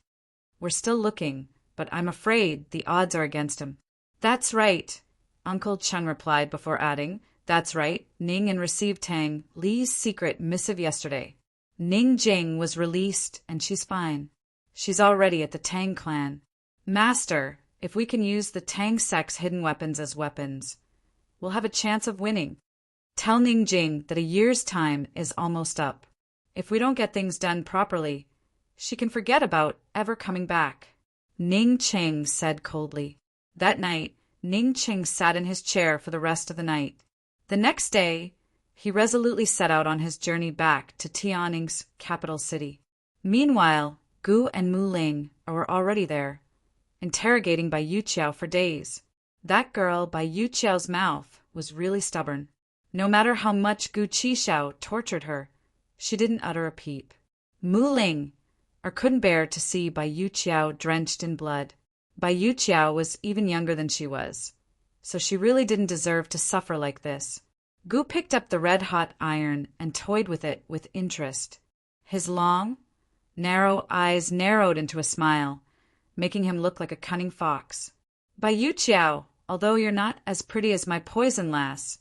We're still looking, but I'm afraid the odds are against him. That's right, Uncle Cheng replied before adding, that's right, Ning and received Tang Li's secret missive yesterday. Ning Jing was released and she's fine. She's already at the Tang clan. Master, if we can use the Tang sect's hidden weapons as weapons, we'll have a chance of winning. Tell Ning Jing that a year's time is almost up. If we don't get things done properly, she can forget about ever coming back. Ning Cheng said coldly. That night, Ning Cheng sat in his chair for the rest of the night. The next day, he resolutely set out on his journey back to Tianning's capital city. Meanwhile, Gu and Mu Ling were already there, interrogating Bai Yuqiao for days. That girl Bai Yuqiao's mouth was really stubborn. No matter how much Gu Qixiao tortured her, she didn't utter a peep. Mu Ling couldn't bear to see Bai Yuqiao drenched in blood. Bai Yuqiao was even younger than she was, so she really didn't deserve to suffer like this. Gu picked up the red-hot iron and toyed with it with interest. His long, narrow eyes narrowed into a smile, making him look like a cunning fox. Bai Yuqiao, although you're not as pretty as my poison lass,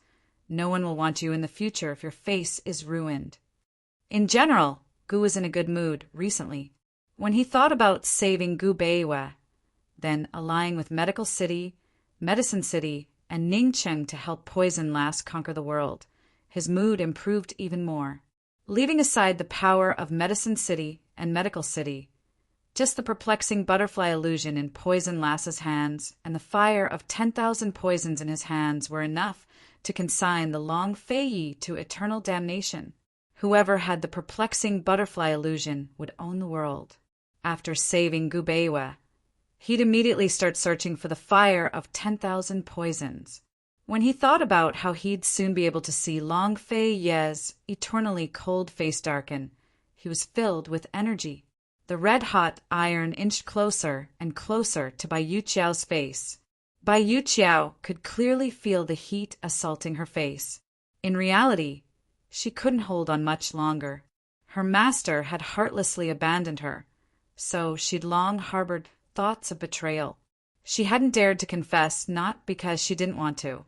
no one will want you in the future if your face is ruined. In general, Gu was in a good mood recently. When he thought about saving Gu Beiyue, then allying with Medical City, Medicine City, and Ningcheng to help Poison Lass conquer the world, his mood improved even more. Leaving aside the power of Medicine City and Medical City, Just the perplexing butterfly illusion in Poison Lass's hands and the fire of 10,000 poisons in his hands were enough to consign the Long Fei to eternal damnation. Whoever had the perplexing butterfly illusion would own the world. After saving Gubeiwa, he'd immediately start searching for the fire of 10,000 poisons. When he thought about how he'd soon be able to see Long Fei Ye's eternally cold face darken, he was filled with energy. The red-hot iron inched closer and closer to Bai Yuqiao's face. Bai Yuqiao could clearly feel the heat assaulting her face. In reality, she couldn't hold on much longer. Her master had heartlessly abandoned her, so she'd long harbored thoughts of betrayal. She hadn't dared to confess, not because she didn't want to,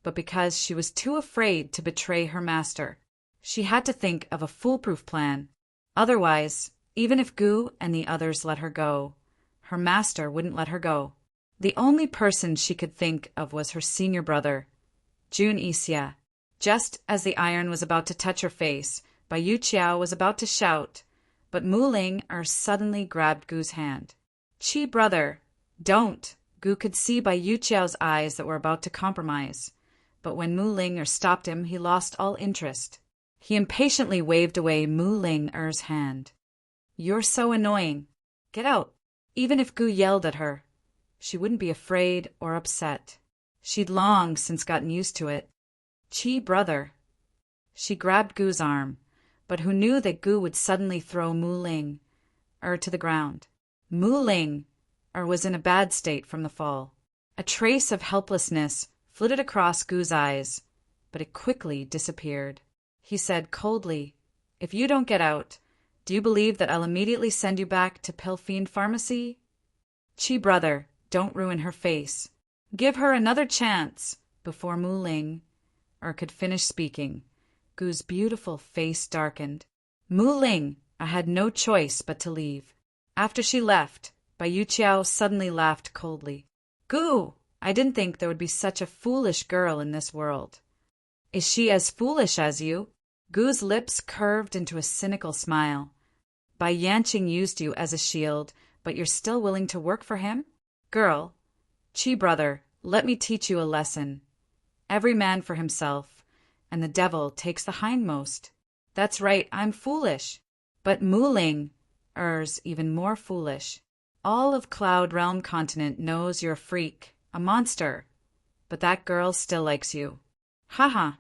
but because she was too afraid to betray her master. She had to think of a foolproof plan. Otherwise, even if Gu and the others let her go, her master wouldn't let her go. The only person she could think of was her senior brother, Jun Ixia. Just as the iron was about to touch her face, Bai Yuqiao was about to shout, but Mu Ling suddenly grabbed Gu's hand. "Chi, brother, don't!" Gu could see Bai Yuqiao's eyes that were about to compromise. But when Mu Ling stopped him, he lost all interest. He impatiently waved away Mu Ling-er's hand. "You're so annoying. Get out." Even if Gu yelled at her, she wouldn't be afraid or upset. She'd long since gotten used to it. "Chi, brother." She grabbed Gu's arm, but who knew that Gu would suddenly throw Mu Ling-er to the ground. Mu Ling-er was in a bad state from the fall. A trace of helplessness flitted across Gu's eyes, but it quickly disappeared. He said coldly, "If you don't get out, do you believe that I'll immediately send you back to Pilfiend Pharmacy?" "Chi, brother, don't ruin her face. Give her another chance." Before Mu Ling-er could finish speaking, Gu's beautiful face darkened. Mu Ling-er had no choice but to leave. After she left, Bai Yuqiao suddenly laughed coldly. "Gu, I didn't think there would be such a foolish girl in this world." "Is she as foolish as you?" Gu's lips curved into a cynical smile. "Bai Yanqing used you as a shield, but you're still willing to work for him? Girl, Chi, brother, let me teach you a lesson. Every man for himself, and the devil takes the hindmost." "That's right, I'm foolish. But Mu Ling-er's even more foolish. All of Cloud Realm Continent knows you're a freak, a monster, but that girl still likes you." "Haha,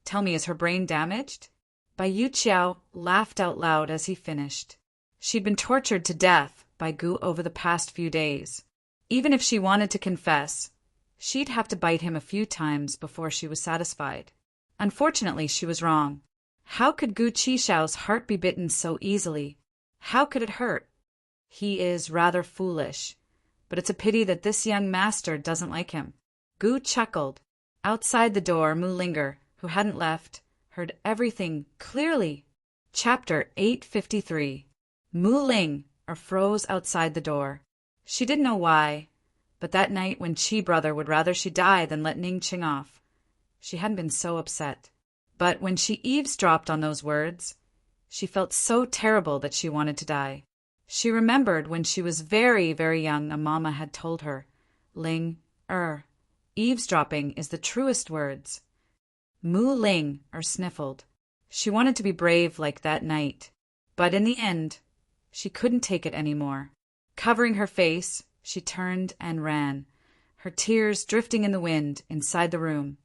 tell me, is her brain damaged?" Bai Yuqiao laughed out loud as he finished. She'd been tortured to death by Gu over the past few days. Even if she wanted to confess, she'd have to bite him a few times before she was satisfied. Unfortunately, she was wrong. How could Gu Chishao's heart be bitten so easily? How could it hurt? He is rather foolish, but it's a pity that this young master doesn't like him. Gu chuckled. Outside the door, Mu Ling-er, who hadn't left, heard everything clearly. Chapter 853. Mu Ling-er froze outside the door. She didn't know why, but that night when Chi brother would rather she die than let Ning Qing off, she hadn't been so upset. But when she eavesdropped on those words, she felt so terrible that she wanted to die. She remembered when she was very, very young, a mama had told her, "Ling-er, eavesdropping is the truest words." Mu Ling-er sniffled. She wanted to be brave like that night, but in the end, she couldn't take it anymore. Covering her face, she turned and ran, her tears drifting in the wind inside the room.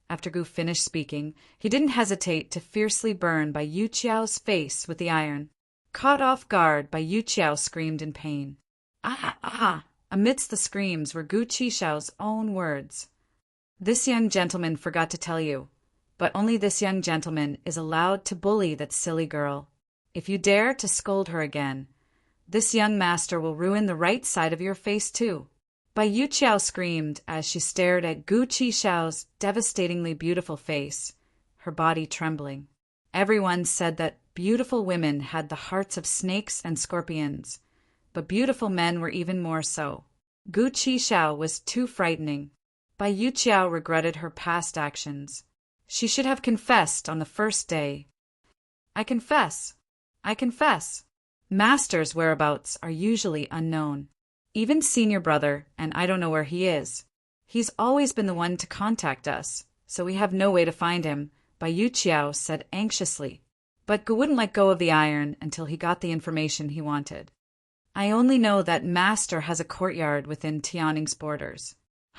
After Gu finished speaking, he didn't hesitate to fiercely burn Bai Yuqiao's face with the iron. Caught off guard, Bai Yuqiao screamed in pain. "Ah, ah!" Amidst the screams were Gu Chishao's own words. "This young gentleman forgot to tell you, but only this young gentleman is allowed to bully that silly girl. If you dare to scold her again, this young master will ruin the right side of your face too." Bai Yuqiao screamed as she stared at Gu Chishao's devastatingly beautiful face, her body trembling. Everyone said that beautiful women had the hearts of snakes and scorpions, but beautiful men were even more so. Gu Chishao was too frightening. Bai Yuqiao regretted her past actions. She should have confessed on the first day. "I confess. I confess." Master's whereabouts are usually unknown. Even senior brother, and I don't know where he is. He's always been the one to contact us, so we have no way to find him, Bai Yuqiao said anxiously. But Gu wouldn't let go of the iron until he got the information he wanted. I only know that Master has a courtyard within Tianning's borders.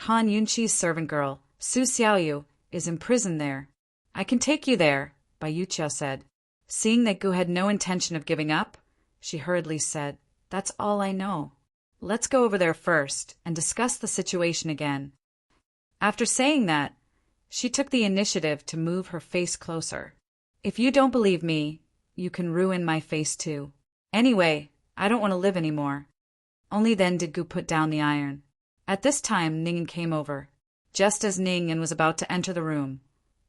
Han Yunqi's servant girl, Su Xiaoyu, is imprisoned there. I can take you there, Bai Yuqiao said. Seeing that Gu had no intention of giving up, she hurriedly said, That's all I know. Let's go over there first and discuss the situation again. After saying that, she took the initiative to move her face closer. If you don't believe me, you can ruin my face too. Anyway, I don't want to live anymore. Only then did Gu put down the iron. At this time, Ningen came over. Just as Ningen was about to enter the room,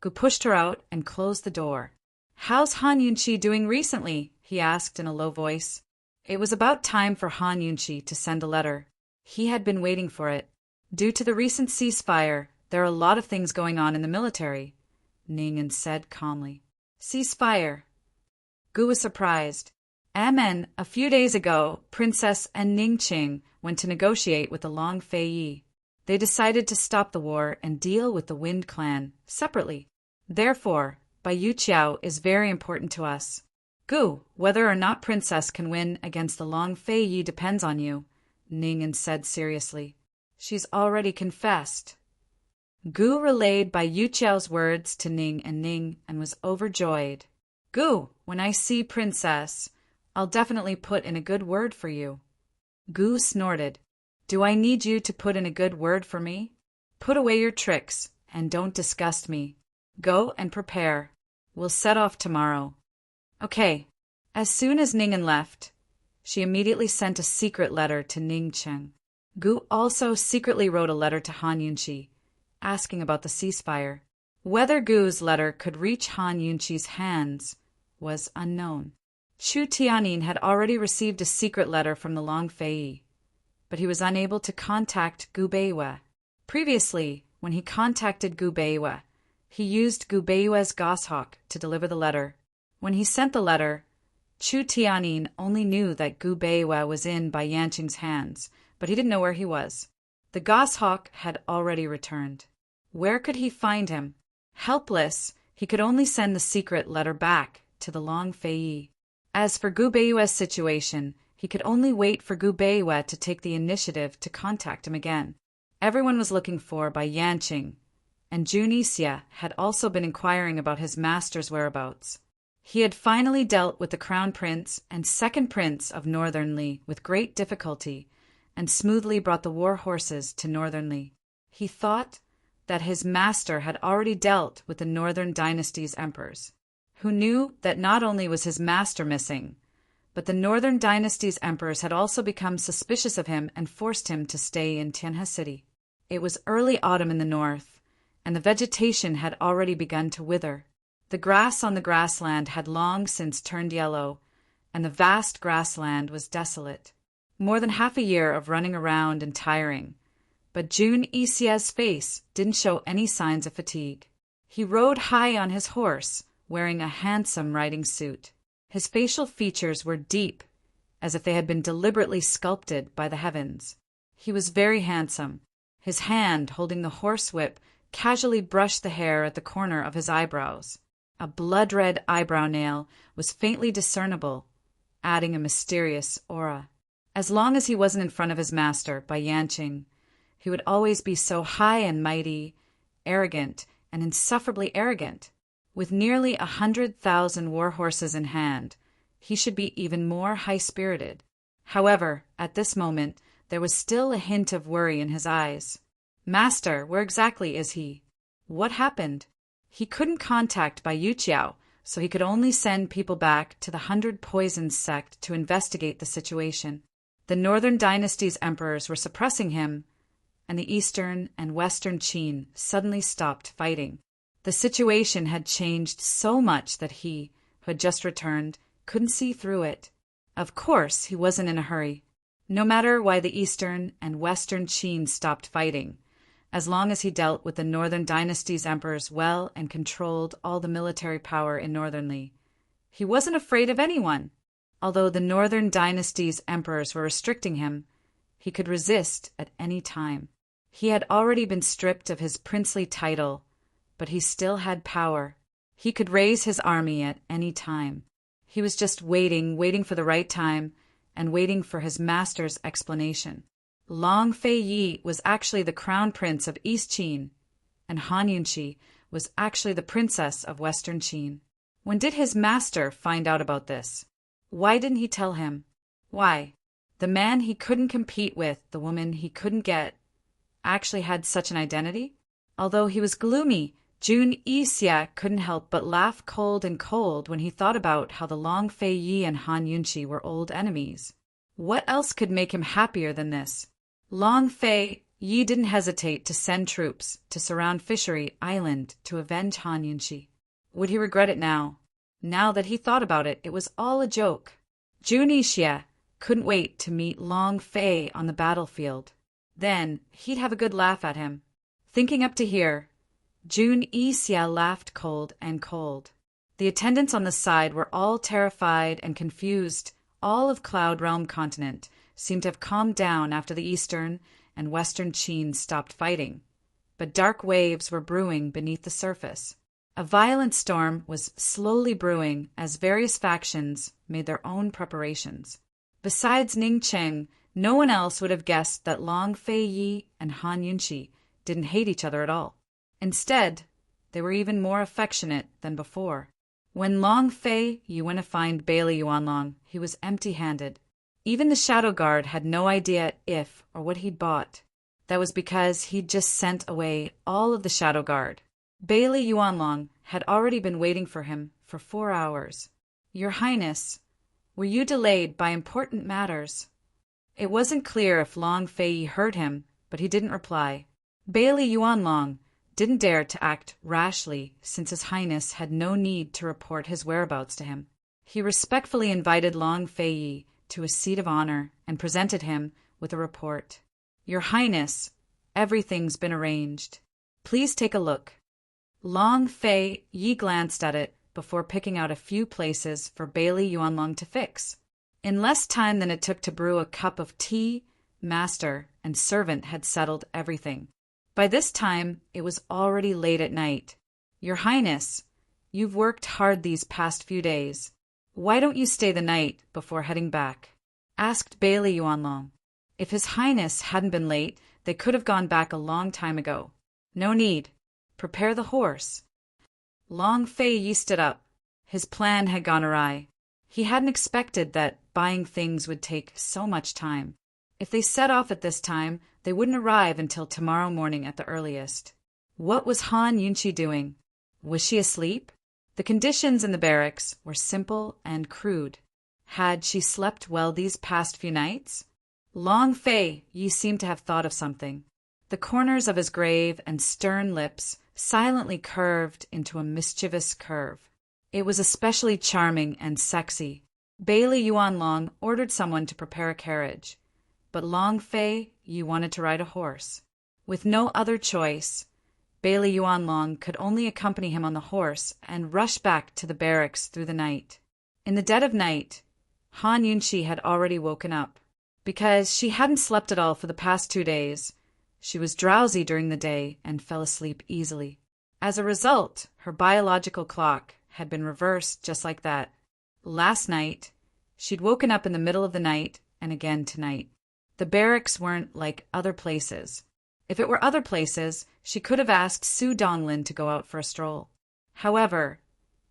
Gu pushed her out and closed the door. How's Han Yunqi doing recently? He asked in a low voice. It was about time for Han Yunqi to send a letter. He had been waiting for it. Due to the recent ceasefire, there are a lot of things going on in the military, Ningen said calmly. Ceasefire. Gu was surprised. Amen. A few days ago, Princess and Ningqing went to negotiate with the Long Fei Yi. They decided to stop the war and deal with the Wind Clan separately. Therefore, Bai Yuqiao is very important to us. Gu, whether or not Princess can win against the Long Fei Yi depends on you, Ningen said seriously. She's already confessed. Gu relayed Bai Yuqiao's words to Ning and was overjoyed. Gu, when I see Princess, I'll definitely put in a good word for you. Gu snorted. Do I need you to put in a good word for me? Put away your tricks and don't disgust me. Go and prepare. We'll set off tomorrow. Okay. As soon as Ningen left, she immediately sent a secret letter to Ningqing. Gu also secretly wrote a letter to Han Yunqi, asking about the ceasefire. Whether Gu's letter could reach Han Yunqi's hands was unknown. Chu Tianyin had already received a secret letter from the Long Fei Yi, but he was unable to contact Gu Beiwe. Previously, when he contacted Gu Beiwe, he used Gu Beiwe's goshawk to deliver the letter. When he sent the letter, Chu Tianyin only knew that Gu Beiwe was in Bai Yanqing's hands, but he didn't know where he was. The goshawk had already returned. Where could he find him? Helpless, he could only send the secret letter back to the Long Fei Yi. As for Gu Beiwe's situation, he could only wait for Gu Beiwe to take the initiative to contact him again. Everyone was looking for Bai Yanqing, and Jun Yixia had also been inquiring about his master's whereabouts. He had finally dealt with the Crown Prince and Second Prince of Northern Li with great difficulty, and smoothly brought the war horses to Northern Li. He thought that his master had already dealt with the Northern Dynasty's emperors, who knew that not only was his master missing, but the Northern Dynasty's emperors had also become suspicious of him and forced him to stay in Tianhe City. It was early autumn in the north, and the vegetation had already begun to wither. The grass on the grassland had long since turned yellow, and the vast grassland was desolate. More than half a year of running around and tiring, but Jun Yixia's face didn't show any signs of fatigue. He rode high on his horse, wearing a handsome riding suit. His facial features were deep, as if they had been deliberately sculpted by the heavens. He was very handsome. His hand, holding the horsewhip, casually brushed the hair at the corner of his eyebrows. A blood-red eyebrow nail was faintly discernible, adding a mysterious aura. As long as he wasn't in front of his master, Bai Yanqing, he would always be so high and mighty, arrogant, and insufferably arrogant. With nearly 100,000 war horses in hand, he should be even more high-spirited. However, at this moment, there was still a hint of worry in his eyes. Master, where exactly is he? What happened? He couldn't contact Bai Yuqiao, so he could only send people back to the 100 Poisons sect to investigate the situation. The Northern Dynasty's emperors were suppressing him, and the Eastern and Western Qin suddenly stopped fighting. The situation had changed so much that he, who had just returned, couldn't see through it. Of course, he wasn't in a hurry. No matter why the Eastern and Western Qin stopped fighting, as long as he dealt with the Northern Dynasty's emperors well and controlled all the military power in Northern Li, he wasn't afraid of anyone. Although the Northern Dynasty's emperors were restricting him, he could resist at any time. He had already been stripped of his princely title, but he still had power. He could raise his army at any time. He was just waiting for the right time, and waiting for his master's explanation. Long Fei Yi was actually the crown prince of East Qin, and Han Yunqi was actually the princess of Western Qin. When did his master find out about this? Why didn't he tell him? Why? The man he couldn't compete with, the woman he couldn't get, actually had such an identity? Although he was gloomy, Jun Yixia couldn't help but laugh cold and cold when he thought about how the Long Fei Yi and Han Yunqi were old enemies. What else could make him happier than this? Long Fei Yi didn't hesitate to send troops to surround Fishery Island to avenge Han Yunqi. Would he regret it now? Now that he thought about it, it was all a joke. Jun Yixia couldn't wait to meet Long Fei on the battlefield. Then he'd have a good laugh at him. Thinking up to here, Jun Yixia laughed cold and cold. The attendants on the side were all terrified and confused. All of Cloud Realm continent seemed to have calmed down after the Eastern and Western Qin stopped fighting. But dark waves were brewing beneath the surface. A violent storm was slowly brewing as various factions made their own preparations. Besides Ning Cheng, no one else would have guessed that Long Fei Yi and Han Yunqi didn't hate each other at all. Instead, they were even more affectionate than before. When Long Fei Yi went to find Bailey Yuanlong, he was empty-handed. Even the Shadow Guard had no idea if or what he'd bought. That was because he'd just sent away all of the Shadow Guard. Bailey Yuanlong had already been waiting for him for 4 hours. "Your Highness, were you delayed by important matters?" It wasn't clear if Long Fei Yi heard him, but he didn't reply. Bailey Yuanlong didn't dare to act rashly since His Highness had no need to report his whereabouts to him. He respectfully invited Long Fei Yi to a seat of honor and presented him with a report. "Your Highness, everything's been arranged. Please take a look." Long Fei Yi glanced at it before picking out a few places for Bailey Yuanlong to fix. In less time than it took to brew a cup of tea, master and servant had settled everything. By this time, it was already late at night. "Your Highness, you've worked hard these past few days. Why don't you stay the night before heading back?" asked Bailey Yuanlong. If His Highness hadn't been late, they could have gone back a long time ago. "No need. Prepare the horse." Long Fei Yi stood up. His plan had gone awry. He hadn't expected that buying things would take so much time. If they set off at this time, they wouldn't arrive until tomorrow morning at the earliest. What was Han Yunqi doing? Was she asleep? The conditions in the barracks were simple and crude. Had she slept well these past few nights? Long Fei Yi seemed to have thought of something. The corners of his grave and stern lips silently curved into a mischievous curve. It was especially charming and sexy. Bailey Yuanlong ordered someone to prepare a carriage, but Long Fei Yi wanted to ride a horse. With no other choice, Bailey Yuanlong could only accompany him on the horse and rush back to the barracks through the night. In the dead of night, Han Yunqi had already woken up. Because she hadn't slept at all for the past 2 days, she was drowsy during the day and fell asleep easily. As a result, her biological clock had been reversed just like that. Last night, she'd woken up in the middle of the night and again tonight. The barracks weren't like other places. If it were other places, she could have asked Su Donglin to go out for a stroll. However,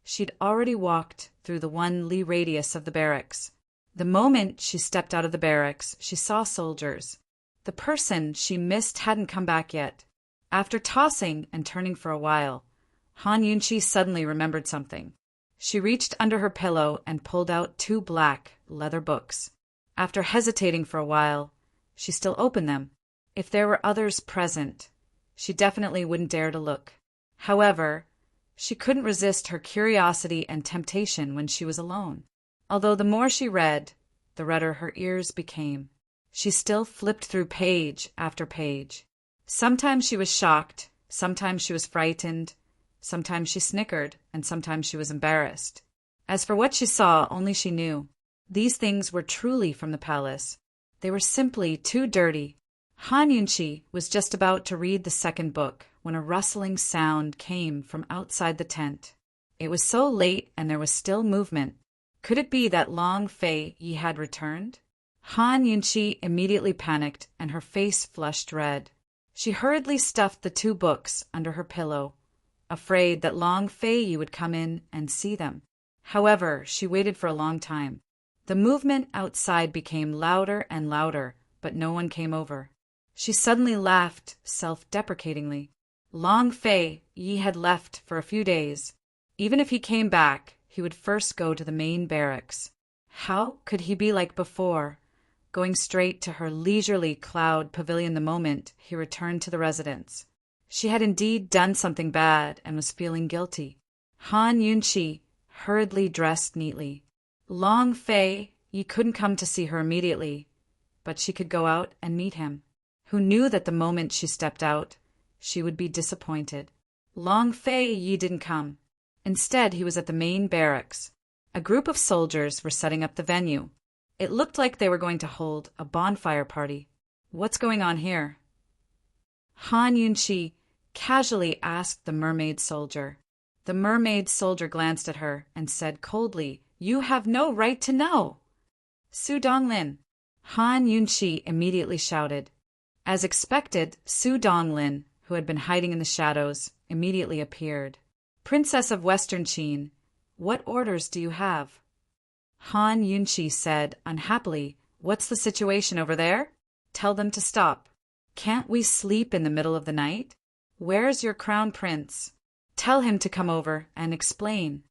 she'd already walked through the 1 li radius of the barracks. The moment she stepped out of the barracks, she saw soldiers. The person she missed hadn't come back yet. After tossing and turning for a while, Han Yunqi suddenly remembered something. She reached under her pillow and pulled out 2 black leather books. After hesitating for a while, she still opened them. If there were others present, she definitely wouldn't dare to look. However, she couldn't resist her curiosity and temptation when she was alone. Although the more she read, the redder her ears became. She still flipped through page after page. Sometimes she was shocked, sometimes she was frightened, sometimes she snickered, and sometimes she was embarrassed. As for what she saw, only she knew. These things were truly from the palace. They were simply too dirty. Han Yunshi was just about to read the second book when a rustling sound came from outside the tent. It was so late and there was still movement. Could it be that Long Fei Yi had returned? Han Yunshi immediately panicked and her face flushed red. She hurriedly stuffed the 2 books under her pillow, afraid that Long Fei Yi would come in and see them. However, she waited for a long time. The movement outside became louder and louder, but no one came over. She suddenly laughed self-deprecatingly. Long Fei Yi had left for a few days. Even if he came back, he would first go to the main barracks. How could he be like before, going straight to her leisurely cloud pavilion the moment he returned to the residence? She had indeed done something bad and was feeling guilty. Han Yunshi hurriedly dressed neatly. Long Fei Yi couldn't come to see her immediately, but she could go out and meet him, who knew that the moment she stepped out, she would be disappointed. Long Fei Yi didn't come. Instead, he was at the main barracks. A group of soldiers were setting up the venue. It looked like they were going to hold a bonfire party. What's going on here? Han Yunshi casually asked the mermaid soldier. The mermaid soldier glanced at her and said coldly, "You have no right to know." "Su Donglin!" Han Yunshi immediately shouted. As expected, Su Donglin, who had been hiding in the shadows, immediately appeared. "Princess of Western Qin, what orders do you have?" Han Yunshi said unhappily, "What's the situation over there? Tell them to stop. Can't we sleep in the middle of the night? Where's your crown prince? Tell him to come over and explain."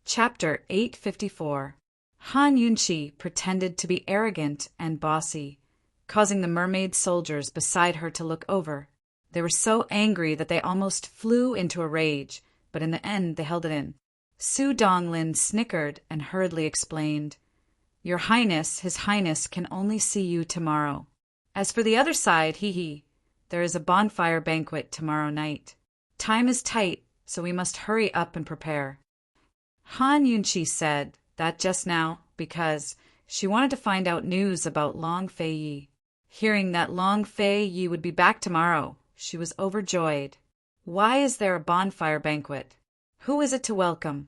Chapter 854. Han Yunshi pretended to be arrogant and bossy, causing the mermaid soldiers beside her to look over. They were so angry that they almost flew into a rage, but in the end they held it in. Su Donglin snickered and hurriedly explained, "Your Highness, His Highness can only see you tomorrow. As for the other side, there is a bonfire banquet tomorrow night. Time is tight, so we must hurry up and prepare." Han Yunshi said that just now because she wanted to find out news about Long Fei Yi. Hearing that Long Fei Yi would be back tomorrow, she was overjoyed. Why is there a bonfire banquet? Who is it to welcome?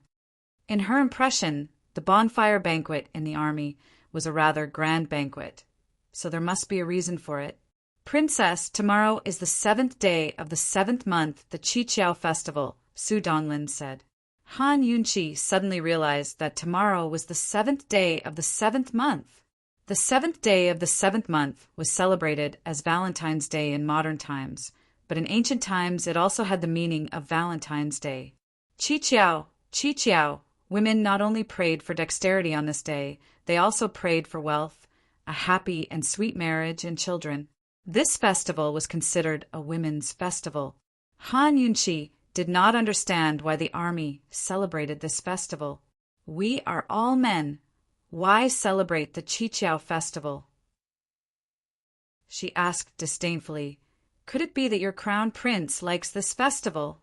In her impression, the bonfire banquet in the army was a rather grand banquet, so there must be a reason for it. "Princess, tomorrow is the 7th day of the 7th month, the Qiqiao festival," Su Donglin said. Han Yunshi suddenly realized that tomorrow was the 7th day of the 7th month. The 7th day of the 7th month was celebrated as Valentine's Day in modern times, but in ancient times it also had the meaning of Valentine's Day. Qiqiao, Qiqiao. Women not only prayed for dexterity on this day, they also prayed for wealth, a happy and sweet marriage, and children. This festival was considered a women's festival. Han Yunshi did not understand why the army celebrated this festival. We are all men. Why celebrate the Qiqiao festival? She asked disdainfully, "Could it be that your crown prince likes this festival?"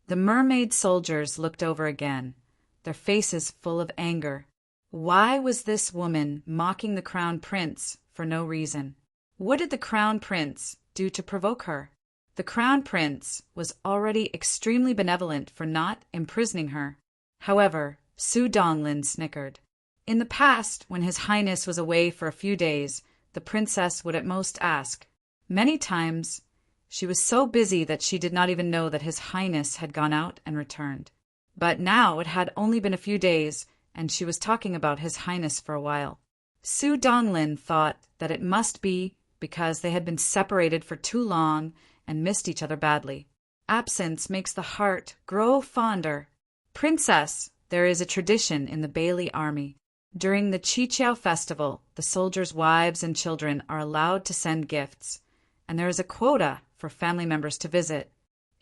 The mermaid soldiers looked over again, their faces full of anger. Why was this woman mocking the crown prince for no reason? What did the crown prince do to provoke her? The crown prince was already extremely benevolent for not imprisoning her. However, Su Donglin snickered. In the past, when His Highness was away for a few days, the princess would at most ask. Many times, she was so busy that she did not even know that His Highness had gone out and returned. But now it had only been a few days, and she was talking about His Highness for a while. Su Donglin thought that it must be because they had been separated for too long and missed each other badly. Absence makes the heart grow fonder. "Princess, there is a tradition in the Bailey army. During the Qiqiao festival, the soldiers' wives and children are allowed to send gifts, and there is a quota for family members to visit.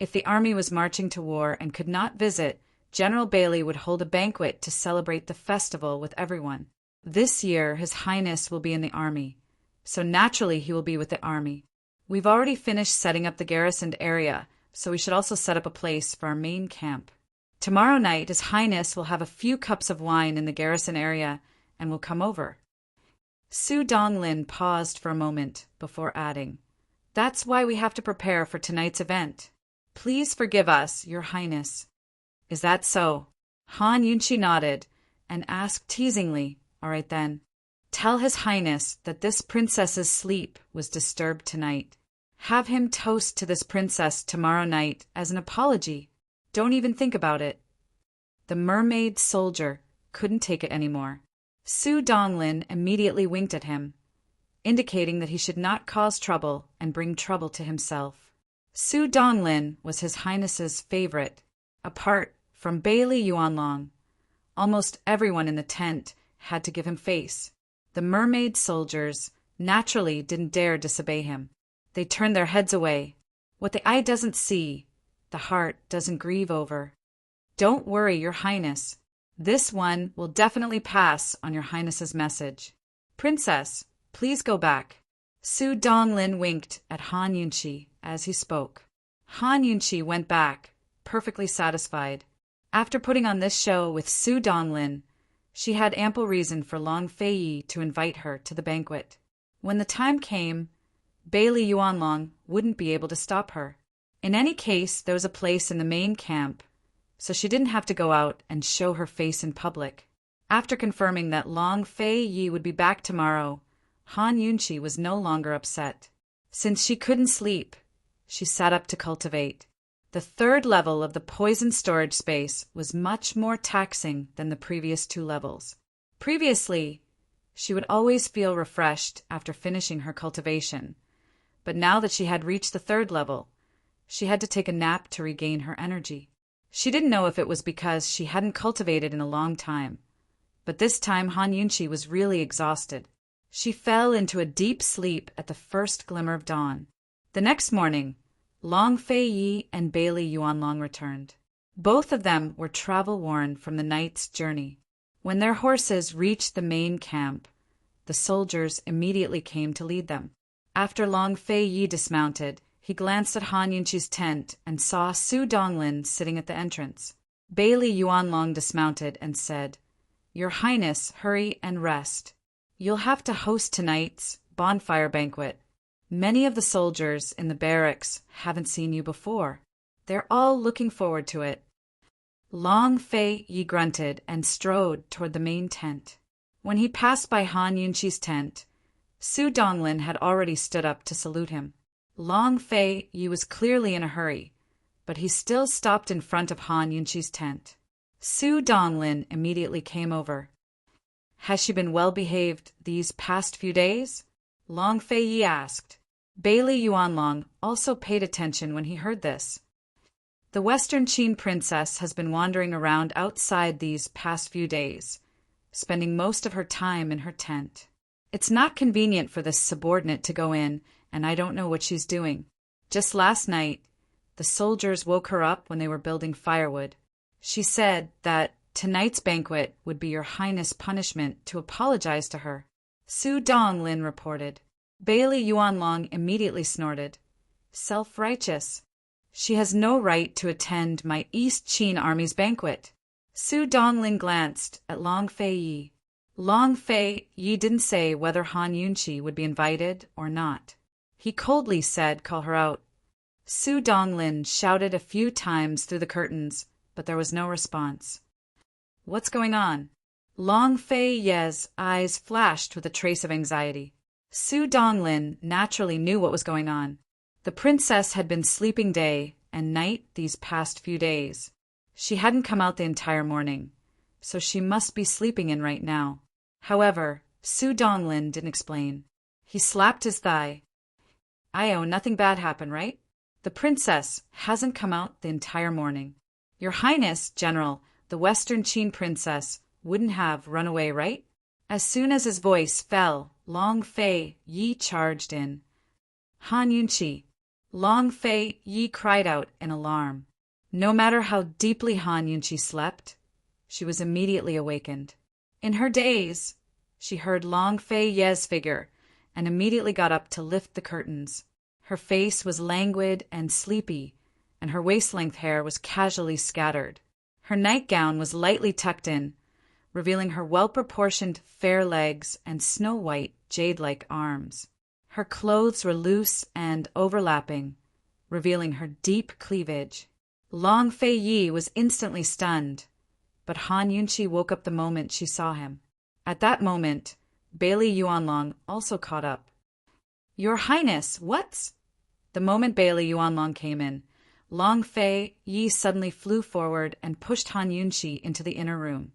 If the army was marching to war and could not visit, General Bailey would hold a banquet to celebrate the festival with everyone. This year, His Highness will be in the army, so naturally he will be with the army. We've already finished setting up the garrisoned area, so we should also set up a place for our main camp. Tomorrow night His Highness will have a few cups of wine in the garrison area and will come over. Su Donglin paused for a moment before adding, "That's why we have to prepare for tonight's event. Please forgive us, Your Highness." "Is that so?" Han Yunchi nodded and asked teasingly, "All right then. Tell His Highness that this princess's sleep was disturbed tonight. Have him toast to this princess tomorrow night as an apology. Don't even think about it." The mermaid soldier couldn't take it anymore. Su Donglin immediately winked at him, indicating that he should not cause trouble and bring trouble to himself. Su Donglin was His Highness's favorite. Apart from Bailey Yuanlong, almost everyone in the tent had to give him face. The mermaid soldiers naturally didn't dare disobey him. They turned their heads away. What the eye doesn't see, the heart doesn't grieve over. "Don't worry, Your Highness. This one will definitely pass on Your Highness's message. Princess, please go back." Su Donglin winked at Han Yunchi as he spoke. Han Yunchi went back, perfectly satisfied. After putting on this show with Su Donglin, she had ample reason for Long Fei to invite her to the banquet. When the time came, Bailey Yuanlong wouldn't be able to stop her. In any case, there was a place in the main camp, so she didn't have to go out and show her face in public. After confirming that Long Fei would be back tomorrow, Han Yunchi was no longer upset. Since she couldn't sleep, she sat up to cultivate. The third level of the poison storage space was much more taxing than the previous two levels. Previously, she would always feel refreshed after finishing her cultivation, but now that she had reached the third level, she had to take a nap to regain her energy. She didn't know if it was because she hadn't cultivated in a long time, but this time Han Yunchi was really exhausted. She fell into a deep sleep at the first glimmer of dawn. The next morning, Long Fei and Bailey Yuanlong returned. Both of them were travel-worn from the night's journey. When their horses reached the main camp, the soldiers immediately came to lead them. After Long Fei dismounted, he glanced at Han Yunchi's tent and saw Su Donglin sitting at the entrance. Bailey Yuanlong dismounted and said, "Your Highness, hurry and rest. You'll have to host tonight's bonfire banquet. Many of the soldiers in the barracks haven't seen you before. They're all looking forward to it." Long Fei grunted and strode toward the main tent. When he passed by Han Yunchi's tent, Su Donglin had already stood up to salute him. Long Fei was clearly in a hurry, but he still stopped in front of Han Yunchi's tent. Su Donglin immediately came over. "Has she been well behaved these past few days?" Long Fei asked. Bailey Yuanlong also paid attention when he heard this. "The Western Qin princess has been wandering around outside these past few days, spending most of her time in her tent. It's not convenient for this subordinate to go in, and I don't know what she's doing. Just last night, the soldiers woke her up when they were building firewood. She said that tonight's banquet would be Your Highness' punishment to apologize to her." Su Donglin reported. Bailey Yuanlong immediately snorted. "Self-righteous. She has no right to attend my East Qin army's banquet." Su Donglin glanced at Long Fei. Long Fei didn't say whether Han Yunchi would be invited or not. He coldly said, "Call her out." Su Donglin shouted a few times through the curtains, but there was no response. "What's going on?" Long Fei's eyes flashed with a trace of anxiety. Su Donglin naturally knew what was going on. The princess had been sleeping day and night these past few days. She hadn't come out the entire morning, so she must be sleeping in right now. However, Su Donglin didn't explain. He slapped his thigh. Nothing bad happened, right? The princess hasn't come out the entire morning. Your Highness, General, the Western Qin princess wouldn't have run away, right?" As soon as his voice fell, Long Fei charged in. "Han Yunchi!" Long Fei cried out in alarm. No matter how deeply Han Yunchi slept, she was immediately awakened. In her daze, she heard Long Fei's figure and immediately got up to lift the curtains. Her face was languid and sleepy, and her waist-length hair was casually scattered. Her nightgown was lightly tucked in, revealing her well-proportioned fair legs and snow-white, jade-like arms. Her clothes were loose and overlapping, revealing her deep cleavage. Long Fei Yi was instantly stunned, but Han Yunqi woke up the moment she saw him. At that moment, Bailey Yuanlong also caught up. "Your Highness, what's—" The moment Bailey Yuanlong came in, Long Fei Yi suddenly flew forward and pushed Han Yunqi into the inner room,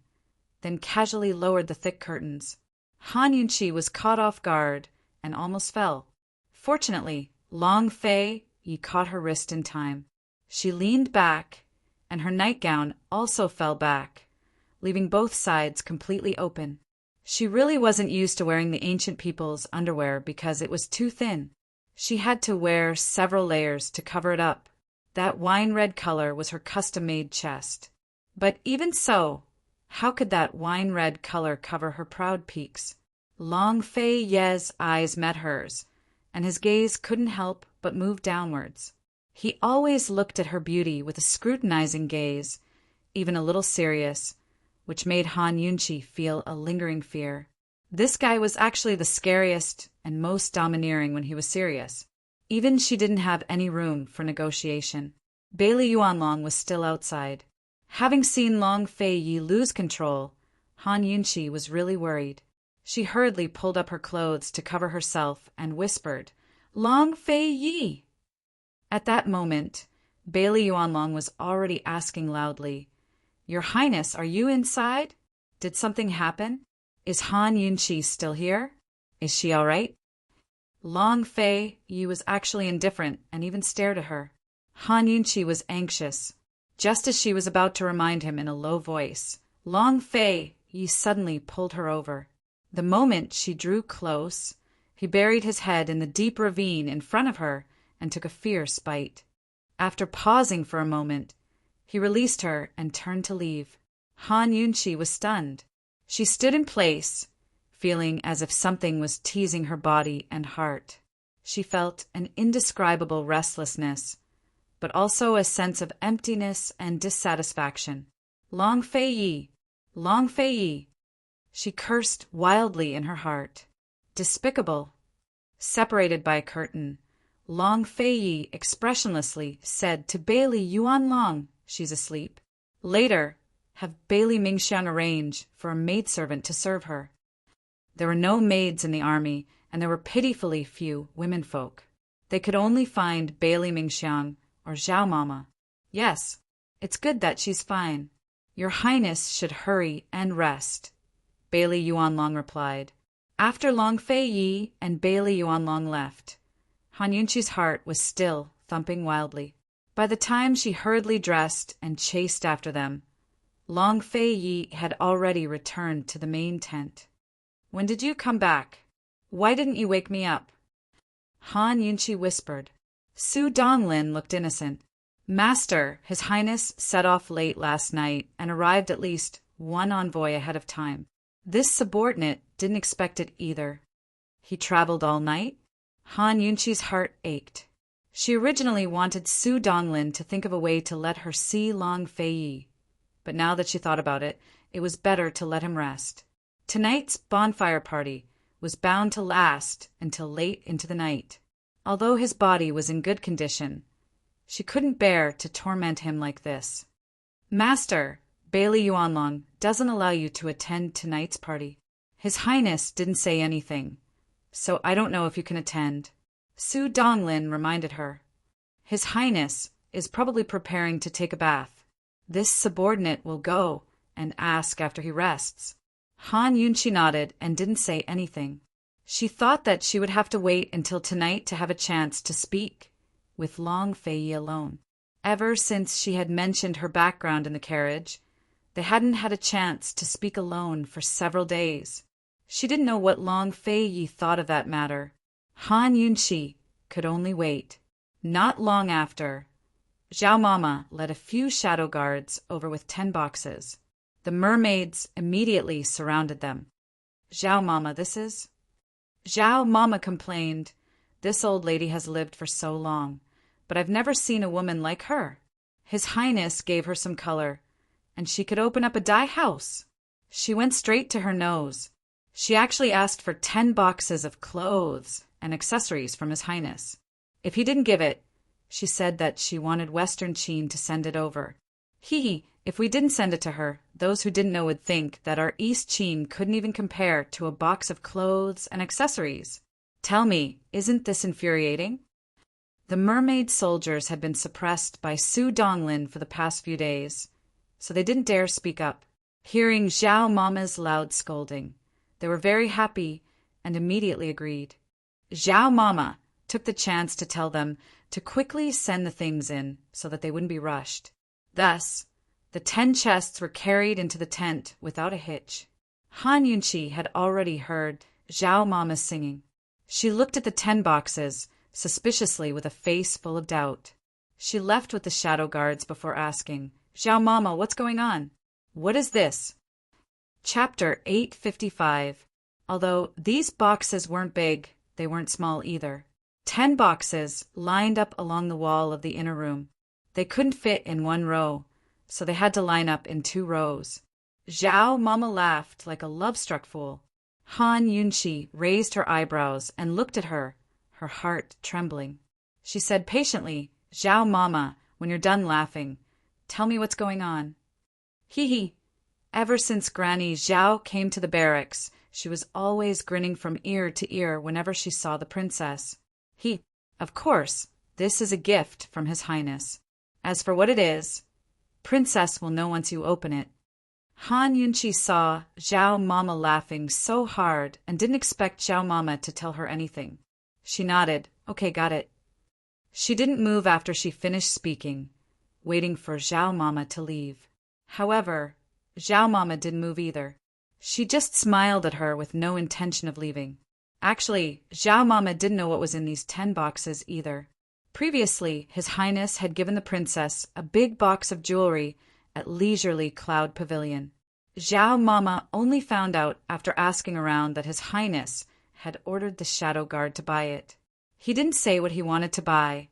then casually lowered the thick curtains. Han Yunqi was caught off guard and almost fell. Fortunately, Long Fei Yi caught her wrist in time. She leaned back, and her nightgown also fell back, leaving both sides completely open. She really wasn't used to wearing the ancient people's underwear because it was too thin. She had to wear several layers to cover it up. That wine-red color was her custom-made chest. But even so, how could that wine-red color cover her proud peaks? Long Fei Ye's eyes met hers, and his gaze couldn't help but move downwards. He always looked at her beauty with a scrutinizing gaze, even a little serious, which made Han Yunqi feel a lingering fear. This guy was actually the scariest and most domineering when he was serious. Even she didn't have any room for negotiation. Bailey Yuanlong was still outside. Having seen Long Fei Yi lose control, Han Yunqi was really worried. She hurriedly pulled up her clothes to cover herself and whispered, "Long Fei Yi!" At that moment, Bailey Yuanlong was already asking loudly, "Your Highness, are you inside? Did something happen? Is Han Yunqi still here? Is she all right?" Long Fei Yi was actually indifferent and even stared at her. Han Yunqi was anxious. Just as she was about to remind him in a low voice, Long Fei Yi suddenly pulled her over. The moment she drew close, he buried his head in the deep ravine in front of her and took a fierce bite. After pausing for a moment, he released her and turned to leave. Han Yunqi was stunned. She stood in place, feeling as if something was teasing her body and heart. She felt an indescribable restlessness, but also a sense of emptiness and dissatisfaction. Long Fei Yi! Long Fei Yi! She cursed wildly in her heart. Despicable! Separated by a curtain, Long Fei Yi expressionlessly said to Bailey Yuanlong, "She's asleep. Later, have Bailey Mingxiang arrange for a maidservant to serve her." There were no maids in the army, and there were pitifully few womenfolk. They could only find Bailey Mingxiang or Zhao Mama. "Yes, it's good that she's fine. Your Highness should hurry and rest," Bailey Yuanlong replied. After Long Fei Yi and Bailey Yuanlong left, Han Yunqi's heart was still thumping wildly. By the time she hurriedly dressed and chased after them, Long Fei Yi had already returned to the main tent. "When did you come back? Why didn't you wake me up?" Han Yunqi whispered. Su Donglin looked innocent. "Master, His Highness set off late last night and arrived at least one envoy ahead of time. This subordinate didn't expect it either." "He traveled all night?" Han Yunqi's heart ached. She originally wanted Su Donglin to think of a way to let her see Long Fei Yi, but now that she thought about it, it was better to let him rest. Tonight's bonfire party was bound to last until late into the night. Although his body was in good condition, she couldn't bear to torment him like this. "Master, Bailey Yuanlong doesn't allow you to attend tonight's party. His Highness didn't say anything, so I don't know if you can attend," Su Donglin reminded her. "His Highness is probably preparing to take a bath. This subordinate will go and ask after he rests." Han Yunqi nodded and didn't say anything. She thought that she would have to wait until tonight to have a chance to speak with Long Fei Yi alone. Ever since she had mentioned her background in the carriage, they hadn't had a chance to speak alone for several days. She didn't know what Long Fei Yi thought of that matter. Han Yunqi could only wait. Not long after, Zhao Mama led a few shadow guards over with 10 boxes. The mermaids immediately surrounded them. "Zhao Mama, this is—" Zhao Mama complained, "This old lady has lived for so long, but I've never seen a woman like her." His Highness gave her some color, and she could open up a dye house. She went straight to her nose. She actually asked for 10 boxes of clothes and accessories from His Highness. If he didn't give it, she said that she wanted Western Qin to send it over. If we didn't send it to her, those who didn't know would think that our East Qin couldn't even compare to a box of clothes and accessories. Tell me, isn't this infuriating? The mermaid soldiers had been suppressed by Su Donglin for the past few days, so they didn't dare speak up. Hearing Zhao Mama's loud scolding, they were very happy and immediately agreed. Zhao Mama took the chance to tell them to quickly send the things in so that they wouldn't be rushed. Thus, the 10 chests were carried into the tent without a hitch. Han Yunqi had already heard Zhao Mama singing. She looked at the 10 boxes suspiciously with a face full of doubt. She left with the shadow guards before asking, Zhao Mama, what's going on? What is this? Chapter 855. Although these boxes weren't big, they weren't small either. 10 boxes lined up along the wall of the inner room. They couldn't fit in one row, so they had to line up in 2 rows. Zhao Mama laughed like a love-struck fool. Han Yunqi raised her eyebrows and looked at her, her heart trembling. She said patiently, Zhao Mama, when you're done laughing, tell me what's going on. Ever since Granny Zhao came to the barracks, she was always grinning from ear to ear whenever she saw the princess. Of course, this is a gift from His Highness. As for what it is, Princess will know once you open it. Han Yunqi saw Zhao Mama laughing so hard and didn't expect Zhao Mama to tell her anything. She nodded, okay, got it. She didn't move after she finished speaking, waiting for Zhao Mama to leave. However, Zhao Mama didn't move either. She just smiled at her with no intention of leaving. Actually, Zhao Mama didn't know what was in these 10 boxes either. Previously, His Highness had given the princess a big box of jewelry at Leisurely Cloud Pavilion. Zhao Mama only found out after asking around that His Highness had ordered the shadow guard to buy it. He didn't say what he wanted to buy,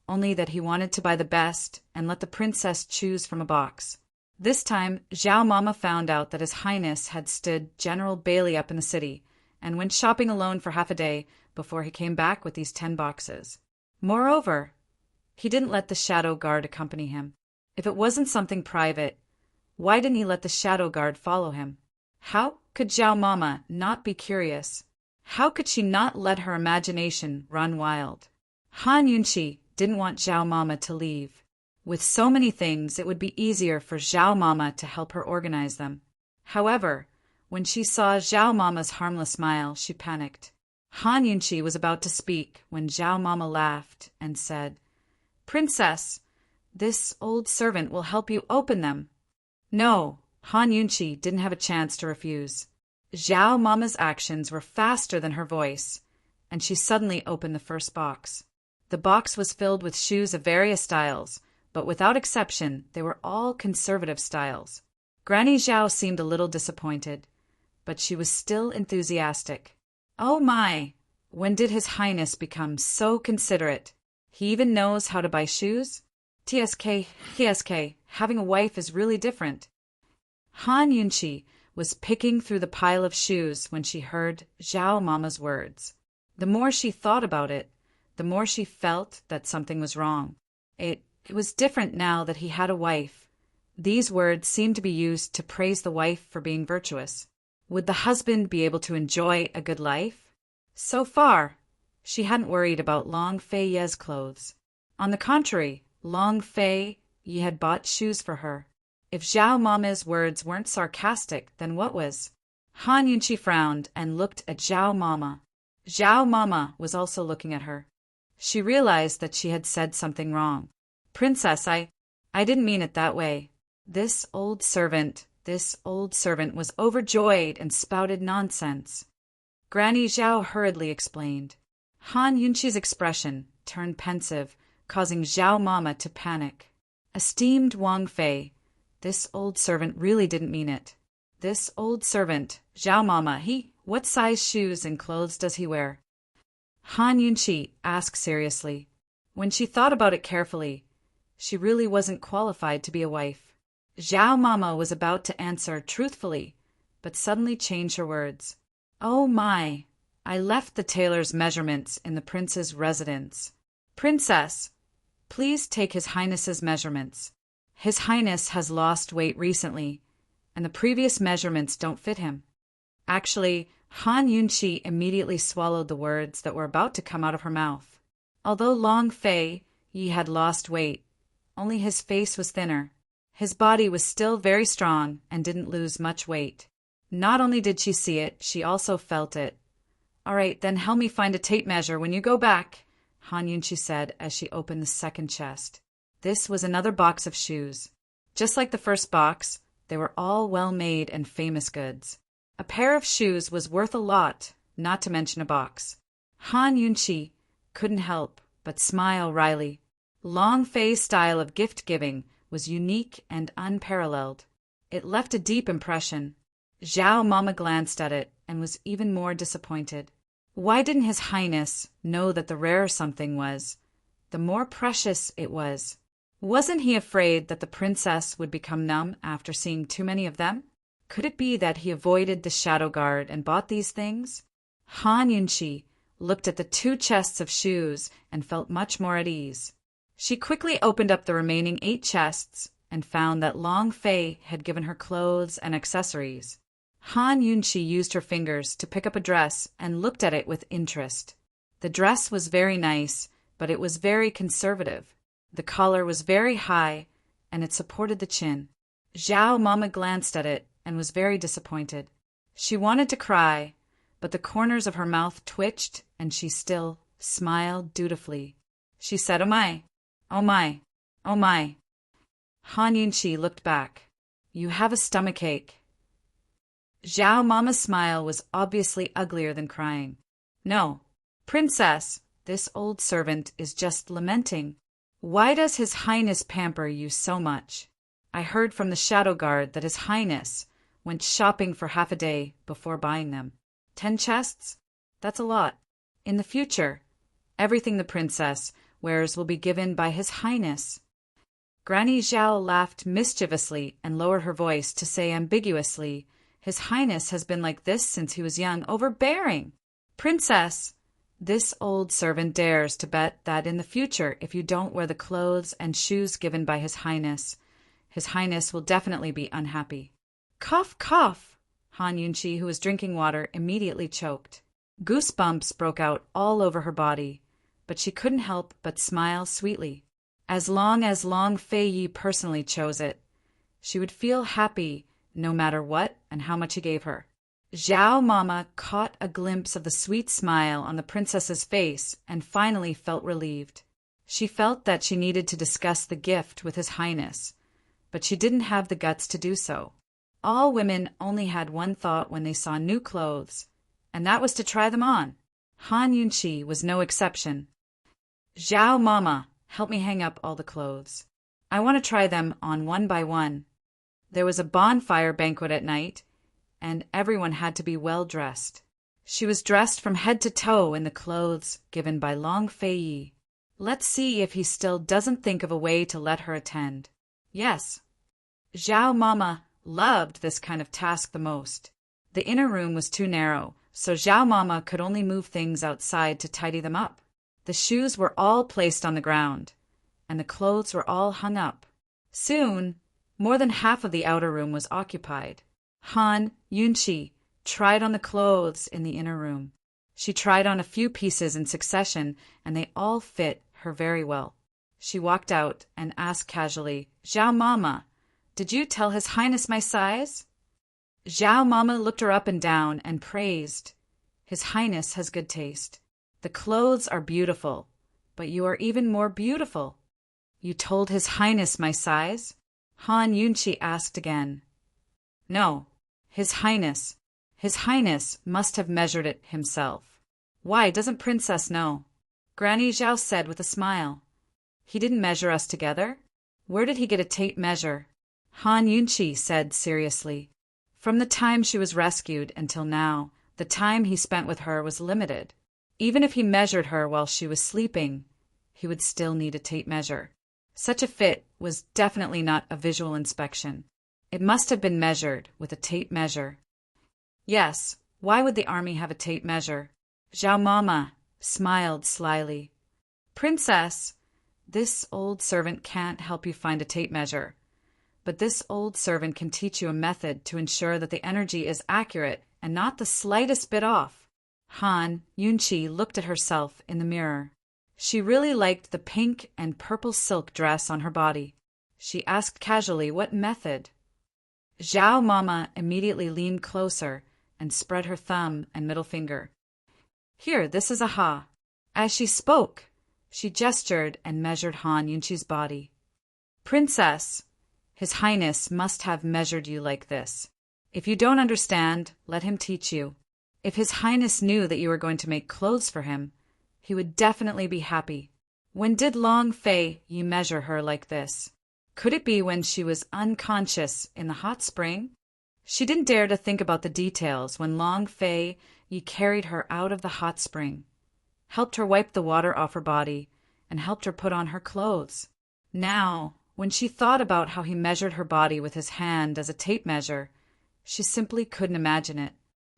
only that he wanted to buy the best and let the princess choose from a box. This time, Zhao Mama found out that His Highness had stood General Bailey up in the city and went shopping alone for half a day before he came back with these 10 boxes. Moreover, he didn't let the shadow guard accompany him. If it wasn't something private, why didn't he let the shadow guard follow him? How could Zhao Mama not be curious? How could she not let her imagination run wild? Han Yunqi didn't want Zhao Mama to leave. With so many things, it would be easier for Zhao Mama to help her organize them. However, when she saw Zhao Mama's harmless smile, she panicked. Han Yunqi was about to speak when Zhao Mama laughed and said, Princess, this old servant will help you open them. No, Han Yunqi didn't have a chance to refuse. Zhao Mama's actions were faster than her voice, and she suddenly opened the first box. The box was filled with shoes of various styles, but without exception, they were all conservative styles. Granny Zhao seemed a little disappointed, but she was still enthusiastic. Oh my! When did His Highness become so considerate? He even knows how to buy shoes? TSK, having a wife is really different. Han Yunqi was picking through the pile of shoes when she heard Zhao Mama's words. The more she thought about it, the more she felt that something was wrong. It was different now that he had a wife. These words seemed to be used to praise the wife for being virtuous. Would the husband be able to enjoy a good life? So far, she hadn't worried about Long Fei Ye's clothes. On the contrary, Long Fei Ye had bought shoes for her. If Zhao Mama's words weren't sarcastic, then what was? Han Yunqi frowned and looked at Zhao Mama. Zhao Mama was also looking at her. She realized that she had said something wrong. Princess, I didn't mean it that way. This old servant was overjoyed and spouted nonsense. Granny Zhao hurriedly explained. Han Yunqi's expression turned pensive, causing Zhao Mama to panic. Esteemed Wang Fei, this old servant really didn't mean it. This old servant, Zhao Mama, what size shoes and clothes does he wear? Han Yunqi asked seriously. When she thought about it carefully, she really wasn't qualified to be a wife. Zhao Mama was about to answer truthfully, but suddenly changed her words. Oh my! I left the tailor's measurements in the prince's residence. Princess, please take His Highness's measurements. His Highness has lost weight recently, and the previous measurements don't fit him. Actually, Han Yunqi immediately swallowed the words that were about to come out of her mouth. Although Long Fei Yi had lost weight, only his face was thinner. His body was still very strong and didn't lose much weight. Not only did she see it, she also felt it. All right, then help me find a tape measure when you go back, Han Yunqi said as she opened the second chest. This was another box of shoes. Just like the first box, they were all well-made and famous goods. A pair of shoes was worth a lot, not to mention a box. Han Yunqi couldn't help but smile wryly. Long Fei's style of gift-giving was unique and unparalleled. It left a deep impression. Zhao Mama glanced at it and was even more disappointed. Why didn't His Highness know that the rarer something was, the more precious it was? Wasn't he afraid that the princess would become numb after seeing too many of them? Could it be that he avoided the shadow guard and bought these things? Han Yunqi looked at the 2 chests of shoes and felt much more at ease. She quickly opened up the remaining 8 chests and found that Long Fei had given her clothes and accessories. Han Yunqi used her fingers to pick up a dress and looked at it with interest. The dress was very nice, but it was very conservative. The collar was very high, and it supported the chin. Zhao Mama glanced at it and was very disappointed. She wanted to cry, but the corners of her mouth twitched and she still smiled dutifully. She said, "Oh my, oh my, oh my." Han Yunqi looked back. "You have a stomachache." Zhao Mama's smile was obviously uglier than crying. "No, Princess, this old servant is just lamenting. Why does His Highness pamper you so much? I heard from the shadow guard that His Highness went shopping for half a day before buying them. 10 chests? That's a lot. In the future, everything the princess wears will be given by His Highness." Granny Zhao laughed mischievously and lowered her voice to say ambiguously, "His Highness has been like this since he was young, overbearing. Princess, this old servant dares to bet that in the future, if you don't wear the clothes and shoes given by His Highness will definitely be unhappy." Cough, cough! Han Yunqi, who was drinking water, immediately choked. Goosebumps broke out all over her body, but she couldn't help but smile sweetly. As long as Long Fei Yi personally chose it, she would feel happy no matter what and how much he gave her. Zhao Mama caught a glimpse of the sweet smile on the princess's face and finally felt relieved. She felt that she needed to discuss the gift with His Highness, but she didn't have the guts to do so. All women only had one thought when they saw new clothes, and that was to try them on. Han Yunqi was no exception. "Zhao Mama, help me hang up all the clothes. I want to try them on one by one." There was a bonfire banquet at night, and everyone had to be well dressed. She was dressed from head to toe in the clothes given by Long Fei Yi. Let's see if he still doesn't think of a way to let her attend. Yes. Zhao Mama loved this kind of task the most. The inner room was too narrow, so Zhao Mama could only move things outside to tidy them up. The shoes were all placed on the ground, and the clothes were all hung up. Soon, more than half of the outer room was occupied. Han Yunqi tried on the clothes in the inner room. She tried on a few pieces in succession, and they all fit her very well. She walked out and asked casually, "Zhao Mama, did you tell His Highness my size?" Zhao Mama looked her up and down and praised, "His Highness has good taste. The clothes are beautiful, but you are even more beautiful." "You told His Highness my size?" Han Yunqi asked again. "No, His Highness must have measured it himself." "Why, doesn't Princess know?" Granny Zhao said with a smile. "He didn't measure us together. Where did he get a tape measure?" Han Yunqi said seriously. From the time she was rescued until now, the time he spent with her was limited. Even if he measured her while she was sleeping, he would still need a tape measure. Such a fit was definitely not a visual inspection. It must have been measured with a tape measure. Yes, why would the army have a tape measure? Zhao Mama smiled slyly. Princess, this old servant can't help you find a tape measure, but this old servant can teach you a method to ensure that the energy is accurate and not the slightest bit off. Han Yunqi looked at herself in the mirror. She really liked the pink and purple silk dress on her body. She asked casually what method. Zhao Mama immediately leaned closer and spread her thumb and middle finger. Here, this is a ha. As she spoke, she gestured and measured Han Yunqi's body. Princess, His Highness must have measured you like this. If you don't understand, let him teach you. If His Highness knew that you were going to make clothes for him, he would definitely be happy. When did Long Fei Yi measure her like this? Could it be when she was unconscious in the hot spring? She didn't dare to think about the details when Long Fei Yi carried her out of the hot spring, helped her wipe the water off her body, and helped her put on her clothes. Now, when she thought about how he measured her body with his hand as a tape measure, she simply couldn't imagine it.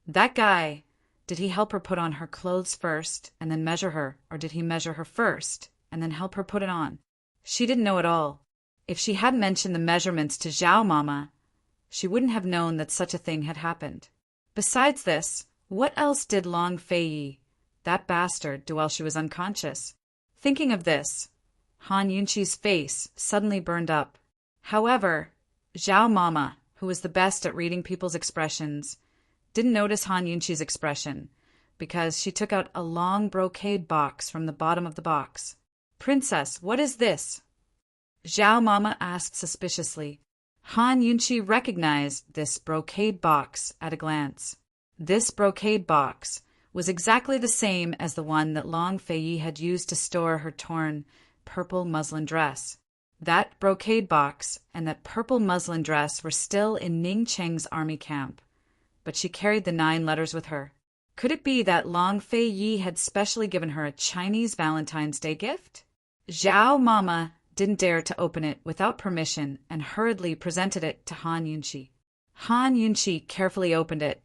That guy, did he help her put on her clothes first and then measure her, or did he measure her first and then help her put it on? She didn't know at all. If she hadn't mentioned the measurements to Zhao Mama, she wouldn't have known that such a thing had happened. Besides this, what else did Long Fei Yi, that bastard, do while she was unconscious? Thinking of this, Han Yunqi's face suddenly burned up. However, Zhao Mama, who was the best at reading people's expressions, didn't notice Han Yunqi's expression because she took out a long brocade box from the bottom of the box. Princess, what is this? Zhao Mama asked suspiciously. Han Yunqi recognized this brocade box at a glance. This brocade box was exactly the same as the one that Long Fei Yi had used to store her torn purple muslin dress. That brocade box and that purple muslin dress were still in Ning Cheng's army camp, but she carried the 9 letters with her. Could it be that Long Fei Yi had specially given her a Chinese Valentine's Day gift? Zhao Mama didn't dare to open it without permission and hurriedly presented it to Han Yunqi. Han Yunqi carefully opened it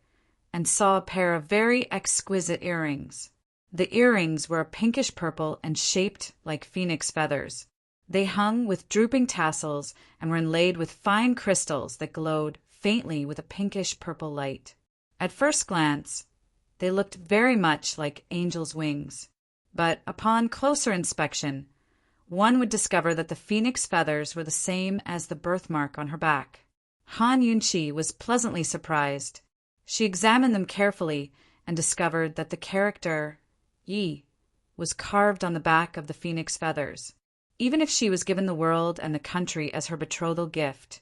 and saw a pair of very exquisite earrings. The earrings were a pinkish purple and shaped like phoenix feathers. They hung with drooping tassels and were inlaid with fine crystals that glowed faintly with a pinkish purple light. At first glance, they looked very much like angels' wings, but upon closer inspection, one would discover that the phoenix feathers were the same as the birthmark on her back. Han Yunqi was pleasantly surprised. She examined them carefully and discovered that the character Yi was carved on the back of the phoenix feathers. Even if she was given the world and the country as her betrothal gift,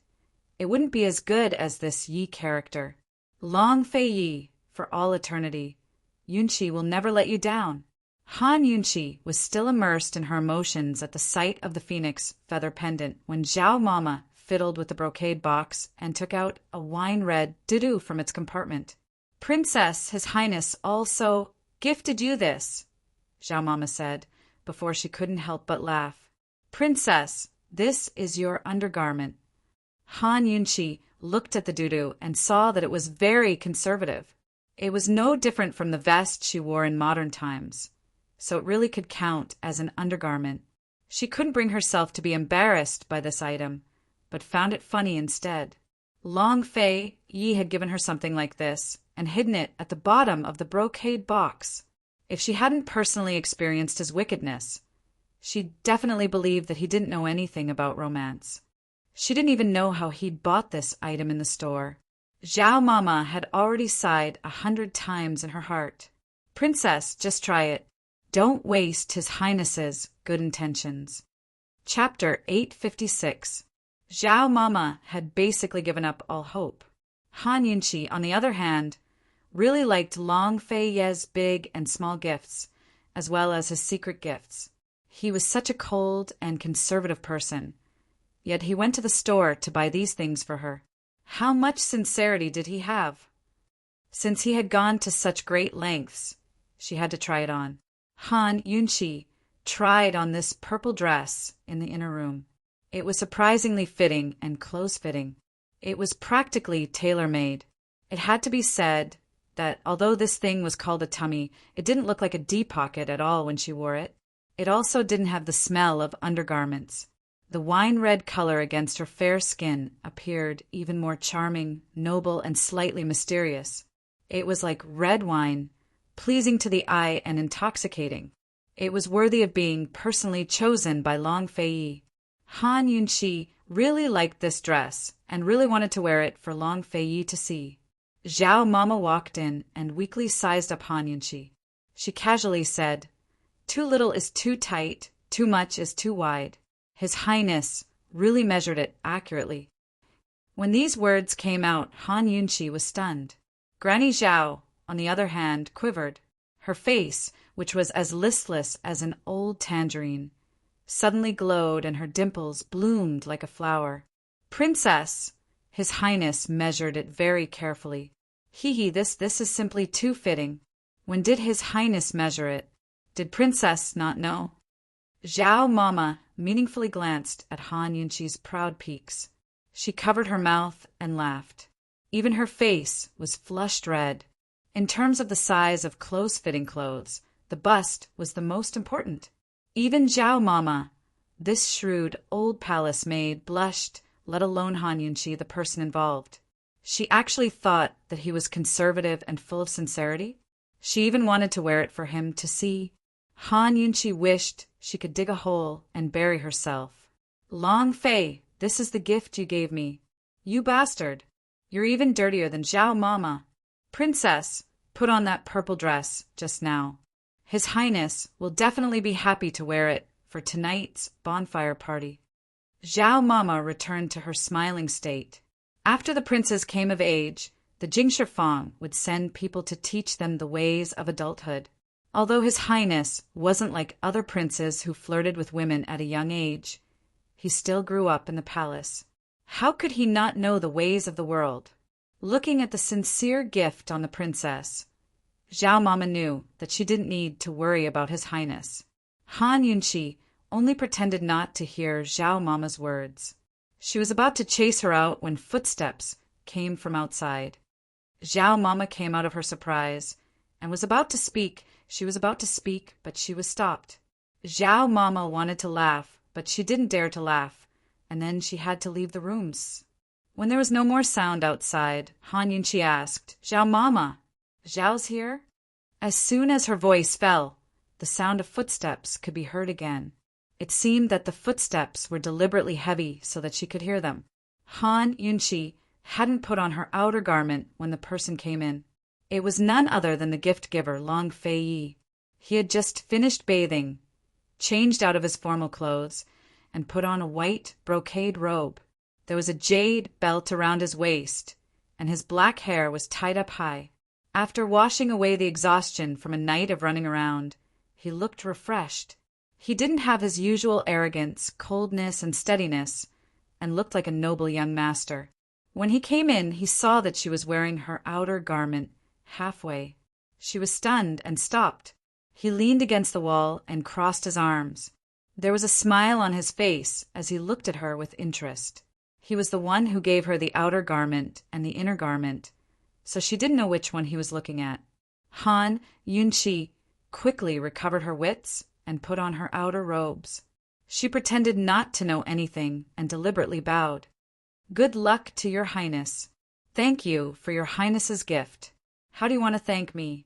it wouldn't be as good as this Yi character. Long Fei Yi, for all eternity. Yunqi will never let you down. Han Yunqi was still immersed in her emotions at the sight of the phoenix feather pendant when Zhao Mama fiddled with the brocade box and took out a wine-red doo-doo from its compartment. Princess, His Highness also gifted you this, Zhao Mama said, before she couldn't help but laugh. Princess, this is your undergarment. Han Yunqi looked at the doo-doo and saw that it was very conservative. It was no different from the vest she wore in modern times, so it really could count as an undergarment. She couldn't bring herself to be embarrassed by this item, but found it funny instead. Long Fei Yi had given her something like this and hidden it at the bottom of the brocade box. If she hadn't personally experienced his wickedness, she definitely believed that he didn't know anything about romance. She didn't even know how he'd bought this item in the store. Zhao Mama had already sighed 100 times in her heart. Princess, just try it. Don't waste His Highness's good intentions. Chapter 856. Zhao Mama had basically given up all hope. Han Yunqi, on the other hand, really liked Long Fei Yi's big and small gifts, as well as his secret gifts. He was such a cold and conservative person, yet he went to the store to buy these things for her. How much sincerity did he have? Since he had gone to such great lengths, she had to try it on. Han Yunqi tried on this purple dress in the inner room. It was surprisingly fitting and close-fitting. It was practically tailor-made. It had to be said that although this thing was called a tummy, it didn't look like a D-pocket at all when she wore it. It also didn't have the smell of undergarments. The wine-red color against her fair skin appeared even more charming, noble, and slightly mysterious. It was like red wine, pleasing to the eye and intoxicating. It was worthy of being personally chosen by Long Fei. Han Yunqi really liked this dress and really wanted to wear it for Long Fei to see. Zhao Mama walked in and weakly sized up Han Yunqi. She casually said, "Too little is too tight, too much is too wide." His Highness really measured it accurately. When these words came out, Han Yunqi was stunned. Granny Zhao, on the other hand, quivered. Her face, which was as listless as an old tangerine, suddenly glowed and her dimples bloomed like a flower. "Princess!" His Highness measured it very carefully. This is simply too fitting. When did His Highness measure it? Did Princess not know? Zhao Mama meaningfully glanced at Han Yunqi's proud peaks. She covered her mouth and laughed. Even her face was flushed red. In terms of the size of close-fitting clothes, the bust was the most important. Even Zhao Mama, this shrewd old palace maid, blushed, let alone Han Yunqi, the person involved. She actually thought that he was conservative and full of sincerity. She even wanted to wear it for him to see. Han Yunqi wished she could dig a hole and bury herself. "Long Fei, this is the gift you gave me. You bastard! You're even dirtier than Zhao Mama. Princess, put on that purple dress just now. His Highness will definitely be happy to wear it for tonight's bonfire party." Zhao Mama returned to her smiling state. After the princes came of age, the Jingshifang would send people to teach them the ways of adulthood. Although His Highness wasn't like other princes who flirted with women at a young age, he still grew up in the palace. How could he not know the ways of the world? Looking at the sincere gift on the princess, Zhao Mama knew that she didn't need to worry about His Highness. Han Yunqi only pretended not to hear Zhao Mama's words. She was about to chase her out when footsteps came from outside. Zhao Mama came out of her surprise and was about to speak. She was about to speak, but she was stopped. Zhao Mama wanted to laugh, but she didn't dare to laugh, and then she had to leave the rooms. When there was no more sound outside, Han Yunqi asked, "Zhao Mama, Zhao's here?" As soon as her voice fell, the sound of footsteps could be heard again. It seemed that the footsteps were deliberately heavy so that she could hear them. Han Yunqi hadn't put on her outer garment when the person came in. It was none other than the gift-giver, Long Fei. He had just finished bathing, changed out of his formal clothes, and put on a white brocade robe. There was a jade belt around his waist, and his black hair was tied up high. After washing away the exhaustion from a night of running around, he looked refreshed. He didn't have his usual arrogance, coldness, and steadiness, and looked like a noble young master. When he came in, he saw that she was wearing her outer garment halfway. She was stunned and stopped. He leaned against the wall and crossed his arms. There was a smile on his face as he looked at her with interest. He was the one who gave her the outer garment and the inner garment, so she didn't know which one he was looking at. Han Yunqi quickly recovered her wits and put on her outer robes. She pretended not to know anything and deliberately bowed. "Good luck to your Highness. Thank you for your Highness's gift. How do you want to thank me?"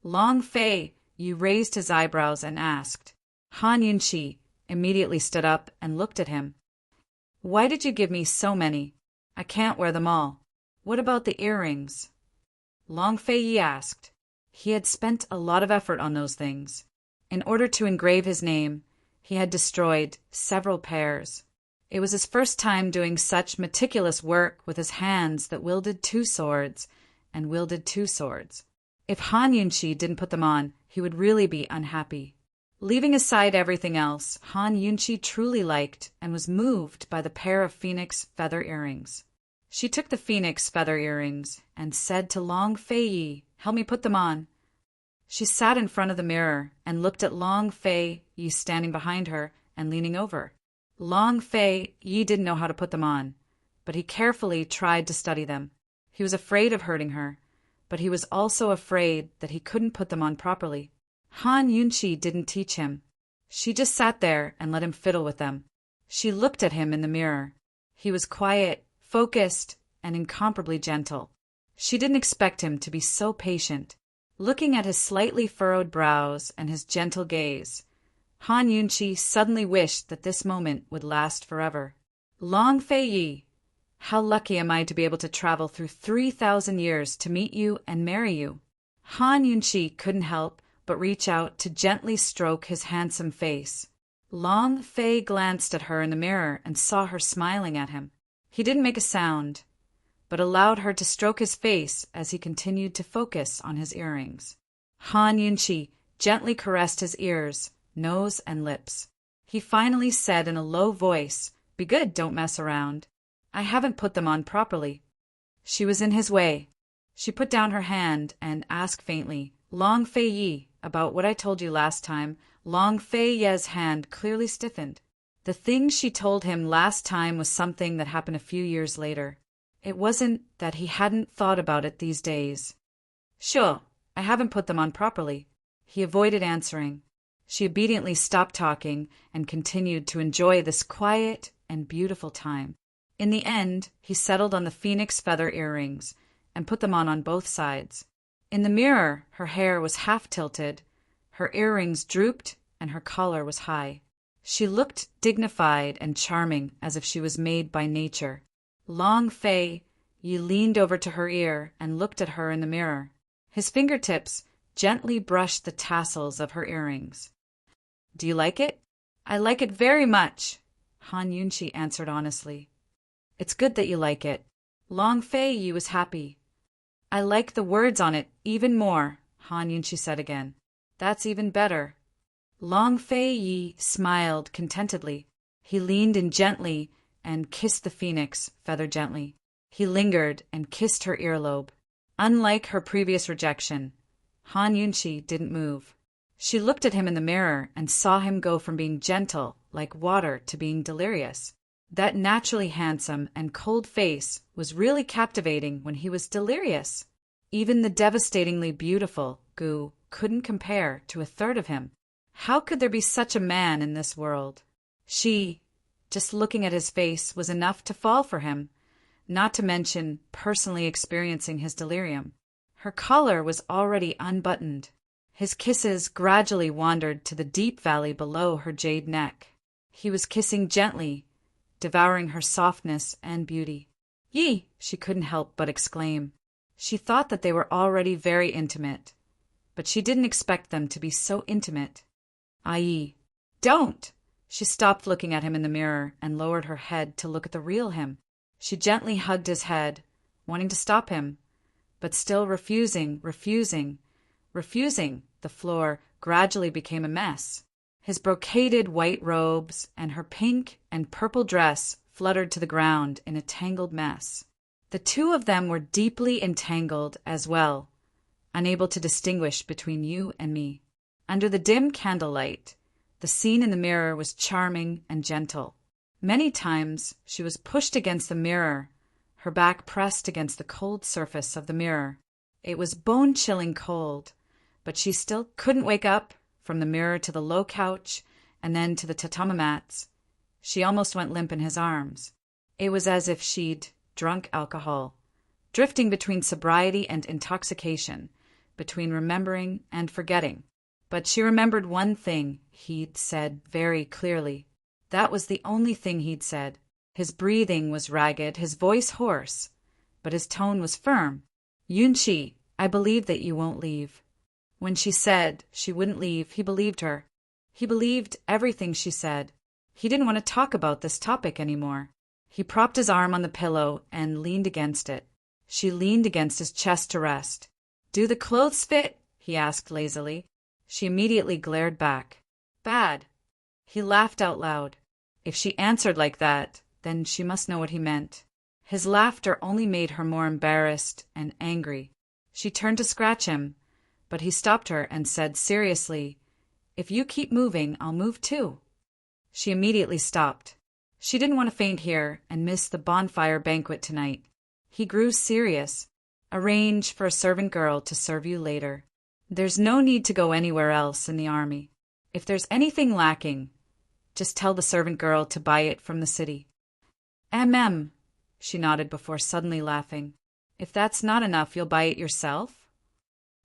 Long Fei raised his eyebrows and asked. Han Yunqi immediately stood up and looked at him. "Why did you give me so many? I can't wear them all. What about the earrings?" Long Fei asked. He had spent a lot of effort on those things. In order to engrave his name, he had destroyed several pairs. It was his first time doing such meticulous work with his hands that wielded two swords and wielded two swords. If Han Yunqi didn't put them on, he would really be unhappy. Leaving aside everything else, Han Yunqi truly liked and was moved by the pair of phoenix feather earrings. She took the phoenix feather earrings and said to Long Fei, "Help me put them on." She sat in front of the mirror and looked at Long Fei standing behind her and leaning over. Long Fei Yi didn't know how to put them on, but he carefully tried to study them. He was afraid of hurting her, but he was also afraid that he couldn't put them on properly. Han Yunqi didn't teach him. She just sat there and let him fiddle with them. She looked at him in the mirror. He was quiet, focused, and incomparably gentle. She didn't expect him to be so patient. Looking at his slightly furrowed brows and his gentle gaze, Han Yunqi suddenly wished that this moment would last forever. Long Fei Yi, how lucky am I to be able to travel through 3,000 years to meet you and marry you. Han Yunqi couldn't help but reach out to gently stroke his handsome face. Long Fei glanced at her in the mirror and saw her smiling at him. He didn't make a sound, but allowed her to stroke his face as he continued to focus on his earrings. Han Yunqi gently caressed his ears, nose, and lips. He finally said in a low voice, "Be good, don't mess around. I haven't put them on properly." She was in his way. She put down her hand and asked faintly, "Long Fei Yi, about what I told you last time." Long Fei Ye's hand clearly stiffened. The thing she told him last time was something that happened a few years later. It wasn't that he hadn't thought about it these days. "Sure, I haven't put them on properly." He avoided answering. She obediently stopped talking and continued to enjoy this quiet and beautiful time. In the end, he settled on the phoenix feather earrings and put them on both sides. In the mirror, her hair was half tilted, her earrings drooped, and her collar was high. She looked dignified and charming, as if she was made by nature. Long Fei Yi leaned over to her ear and looked at her in the mirror. His fingertips gently brushed the tassels of her earrings. "Do you like it?" "I like it very much," Han Yunqi answered honestly. "It's good that you like it." Long Fei Yi was happy. "I like the words on it even more," Han Yunqi said again. "That's even better." Long Fei Yi smiled contentedly. He leaned in gently and kissed the phoenix feather gently. He lingered and kissed her earlobe. Unlike her previous rejection, Han Yunqi didn't move. She looked at him in the mirror and saw him go from being gentle, like water, to being delirious. That naturally handsome and cold face was really captivating when he was delirious. Even the devastatingly beautiful Gu couldn't compare to a third of him. How could there be such a man in this world? She, just looking at his face, was enough to fall for him, not to mention personally experiencing his delirium. Her collar was already unbuttoned. His kisses gradually wandered to the deep valley below her jade neck. He was kissing gently, devouring her softness and beauty. "Yi!" she couldn't help but exclaim. She thought that they were already very intimate, but she didn't expect them to be so intimate. "Yi, don't!" She stopped looking at him in the mirror and lowered her head to look at the real him. She gently hugged his head, wanting to stop him, but still refusing. The floor gradually became a mess. His brocaded white robes and her pink and purple dress fluttered to the ground in a tangled mess. The two of them were deeply entangled as well, unable to distinguish between you and me. Under the dim candlelight, the scene in the mirror was charming and gentle. Many times she was pushed against the mirror, her back pressed against the cold surface of the mirror. It was bone-chilling cold, but she still couldn't wake up. From the mirror to the low couch, and then to the tatami mats, she almost went limp in his arms. It was as if she'd drunk alcohol, drifting between sobriety and intoxication, between remembering and forgetting. But she remembered one thing he'd said very clearly. That was the only thing he'd said. His breathing was ragged, his voice hoarse, but his tone was firm. "Yunqi, I believe that you won't leave." When she said she wouldn't leave, he believed her. He believed everything she said. He didn't want to talk about this topic anymore. He propped his arm on the pillow and leaned against it. She leaned against his chest to rest. "Do the clothes fit?" he asked lazily. She immediately glared back. "Bad." He laughed out loud. If she answered like that, then she must know what he meant. His laughter only made her more embarrassed and angry. She turned to scratch him, but he stopped her and said seriously, "If you keep moving, I'll move too." She immediately stopped. She didn't want to faint here and miss the bonfire banquet tonight. He grew serious. Arrange for a servant girl to serve you later. There's no need to go anywhere else in the army. If there's anything lacking, just tell the servant girl to buy it from the city. She nodded before suddenly laughing. If that's not enough, you'll buy it yourself?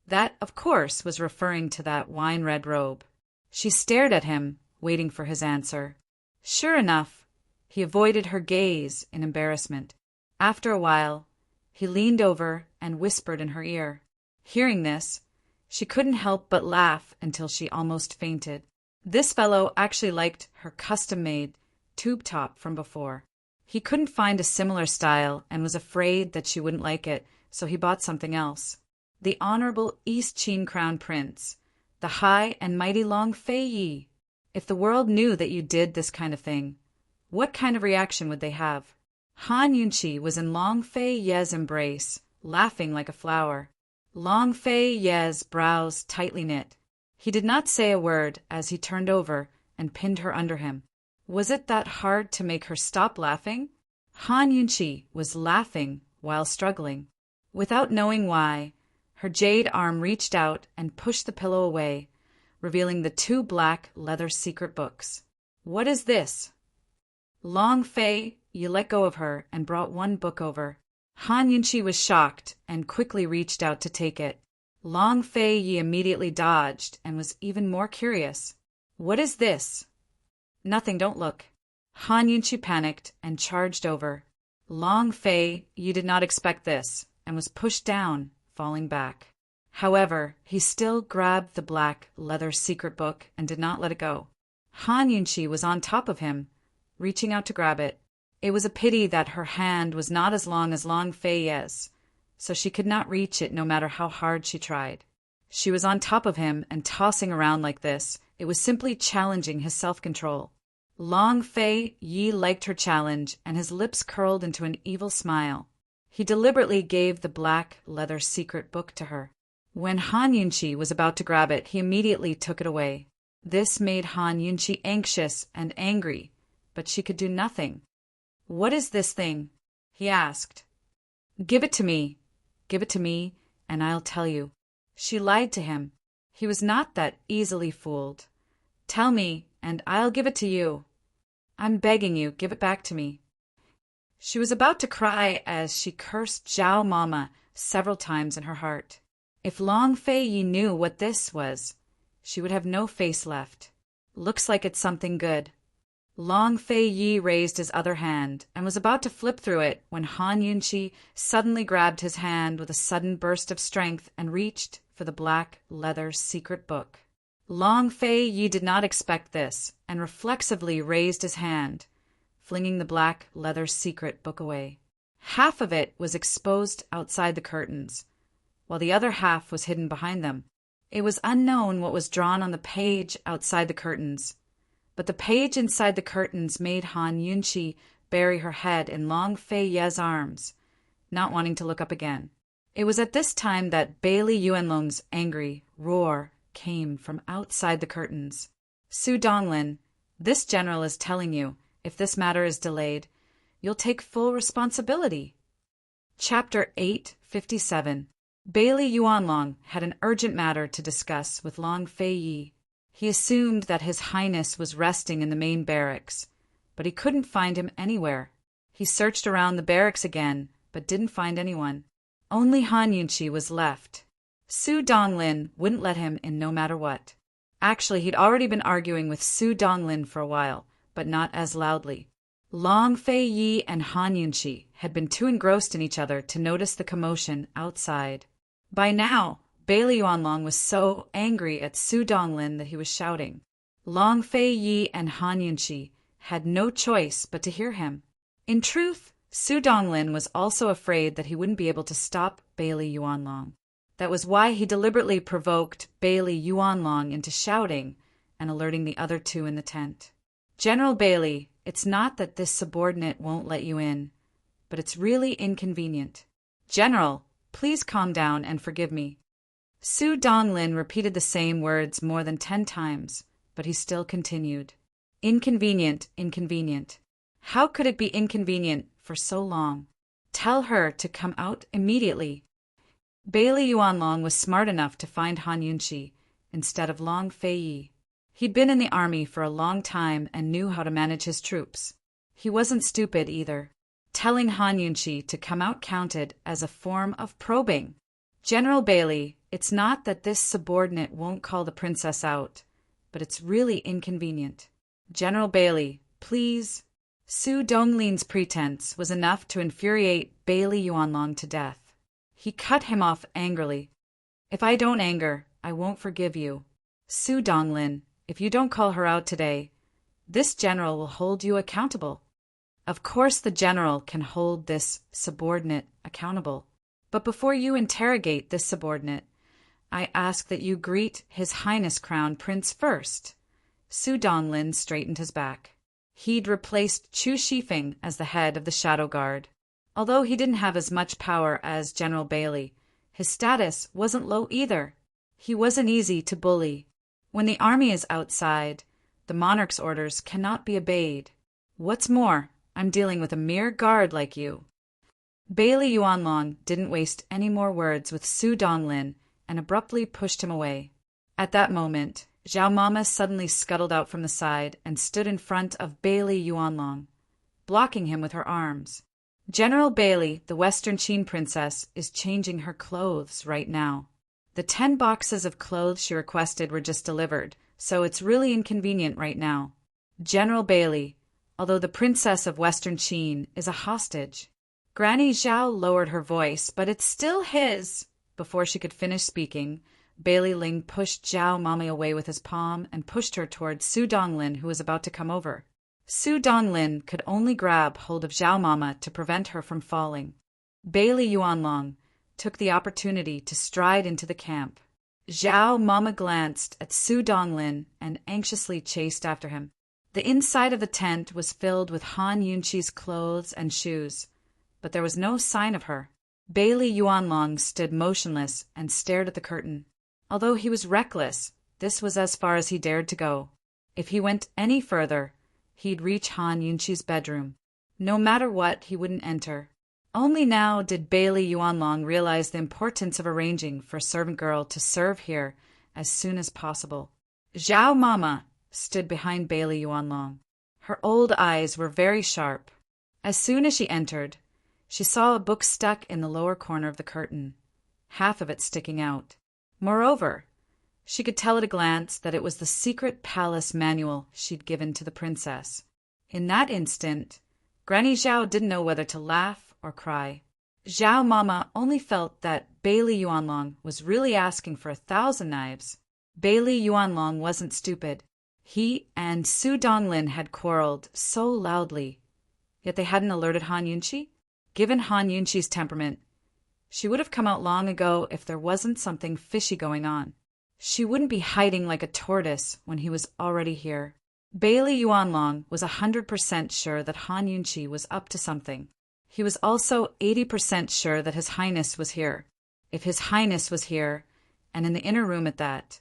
That, of course, was referring to that wine-red robe. She stared at him, waiting for his answer. Sure enough, he avoided her gaze in embarrassment. After a while, he leaned over and whispered in her ear. Hearing this, she couldn't help but laugh until she almost fainted. This fellow actually liked her custom-made tube top from before. He couldn't find a similar style and was afraid that she wouldn't like it, so he bought something else. The Honorable East Chin Crown Prince, the high and mighty Long Fei Yi. If the world knew that you did this kind of thing, what kind of reaction would they have? Han Yunqi was in Long Fei Ye's embrace, laughing like a flower. Long Fei Ye's brows tightly knit. He did not say a word as he turned over and pinned her under him. Was it that hard to make her stop laughing? Han Yunqi was laughing while struggling. Without knowing why, her jade arm reached out and pushed the pillow away, revealing the 2 black leather secret books. What is this? Long Fei Yi let go of her and brought one book over. Han Yunqi was shocked and quickly reached out to take it. Long Fei Yi immediately dodged and was even more curious. What is this? Nothing, don't look. Han Yunqi panicked and charged over. Long Fei Yi did not expect this and was pushed down, falling back. However, he still grabbed the black leather secret book and did not let it go. Han Yunqi was on top of him, reaching out to grab it. It was a pity that her hand was not as long as Long Fei Yi's, so she could not reach it no matter how hard she tried. She was on top of him and tossing around like this. It was simply challenging his self-control. Long Fei Yi liked her challenge, and his lips curled into an evil smile. He deliberately gave the black leather secret book to her. When Han Yunqi was about to grab it, he immediately took it away. This made Han Yunqi anxious and angry, but she could do nothing. What is this thing? He asked. Give it to me. Give it to me, and I'll tell you. She lied to him. He was not that easily fooled. Tell me, and I'll give it to you. I'm begging you, give it back to me. She was about to cry as she cursed Zhao Mama several times in her heart. If Long Fei Yi knew what this was, she would have no face left. Looks like it's something good. Long Fei Yi raised his other hand and was about to flip through it when Han Yunqi suddenly grabbed his hand with a sudden burst of strength and reached for the black leather secret book. Long Fei Yi did not expect this and reflexively raised his hand, flinging the black leather secret book away. Half of it was exposed outside the curtains, while the other half was hidden behind them. It was unknown what was drawn on the page outside the curtains, but the page inside the curtains made Han Yunqi bury her head in Long Fei Ye's arms, not wanting to look up again. It was at this time that Bailey Yuanlong's angry roar came from outside the curtains. Su Donglin, this general is telling you, if this matter is delayed, you'll take full responsibility. Chapter 857. Bailey Yuanlong had an urgent matter to discuss with Long Fei Yi. He assumed that His Highness was resting in the main barracks, but he couldn't find him anywhere. He searched around the barracks again, but didn't find anyone. Only Han Yunqi was left. Su Donglin wouldn't let him in no matter what. Actually, he'd already been arguing with Su Donglin for a while, but not as loudly. Long Fei Yi and Han Yunqi had been too engrossed in each other to notice the commotion outside. By now, Bailey Yuanlong was so angry at Su Donglin that he was shouting. Long Fei Yi and Han Yunqi had no choice but to hear him. In truth, Su Donglin was also afraid that he wouldn't be able to stop Bailey Yuanlong. That was why he deliberately provoked Bailey Yuanlong into shouting and alerting the other two in the tent. General Bailey, it's not that this subordinate won't let you in, but it's really inconvenient. General, please calm down and forgive me. Su Donglin repeated the same words more than 10 times, but he still continued. Inconvenient, inconvenient. How could it be inconvenient for so long? Tell her to come out immediately. Bailey Yuanlong was smart enough to find Han Yunqi instead of Long Feiyi. He'd been in the army for a long time and knew how to manage his troops. He wasn't stupid either. Telling Han Yunqi to come out counted as a form of probing. General Bailey, it's not that this subordinate won't call the princess out, but it's really inconvenient. General Bailey, please. Su Donglin's pretense was enough to infuriate Bailey Yuanlong to death. He cut him off angrily. If I don't anger, I won't forgive you. Su Donglin, if you don't call her out today, this general will hold you accountable. Of course the general can hold this subordinate accountable. But before you interrogate this subordinate, I ask that you greet His Highness Crown Prince first. Su Donglin straightened his back. He'd replaced Chu Shifeng as the head of the Shadow Guard. Although he didn't have as much power as General Bailey, his status wasn't low either. He wasn't easy to bully. When the army is outside, the monarch's orders cannot be obeyed. What's more, I'm dealing with a mere guard like you. Bailey Yuanlong didn't waste any more words with Su Donglin and abruptly pushed him away. At that moment, Zhao Mama suddenly scuttled out from the side and stood in front of Bailey Yuanlong, blocking him with her arms. General Bailey, the Western Qin princess, is changing her clothes right now. The 10 boxes of clothes she requested were just delivered, so it's really inconvenient right now. General Bailey, although the princess of Western Qin is a hostage. Granny Zhao lowered her voice, but it's still his. Before she could finish speaking, Bailey Ling pushed Zhao Mama away with his palm and pushed her towards Su Donglin, who was about to come over. Su Donglin could only grab hold of Zhao Mama to prevent her from falling. Bailey Yuanlong took the opportunity to stride into the camp. Zhao Mama glanced at Su Donglin and anxiously chased after him. The inside of the tent was filled with Han Yunqi's clothes and shoes, but there was no sign of her. Bailey Yuanlong stood motionless and stared at the curtain. Although he was reckless, this was as far as he dared to go. If he went any further, he'd reach Han Yunqi's bedroom. No matter what, he wouldn't enter. Only now did Bailey Yuanlong realize the importance of arranging for a servant girl to serve here as soon as possible. Zhao Mama stood behind Bailey Yuanlong. Her old eyes were very sharp. As soon as she entered, she saw a book stuck in the lower corner of the curtain, half of it sticking out. Moreover, she could tell at a glance that it was the secret palace manual she'd given to the princess. In that instant, Granny Zhao didn't know whether to laugh or cry. Zhao Mama only felt that Bailey Yuanlong was really asking for 1,000 knives. Bailey Yuanlong wasn't stupid. He and Su Donglin had quarreled so loudly, yet they hadn't alerted Han Yunqi. Given Han Yunqi's temperament, she would have come out long ago if there wasn't something fishy going on. She wouldn't be hiding like a tortoise when he was already here. Bailey Yuanlong was 100% sure that Han Yunqi was up to something. He was also 80% sure that His Highness was here. If His Highness was here, and in the inner room at that,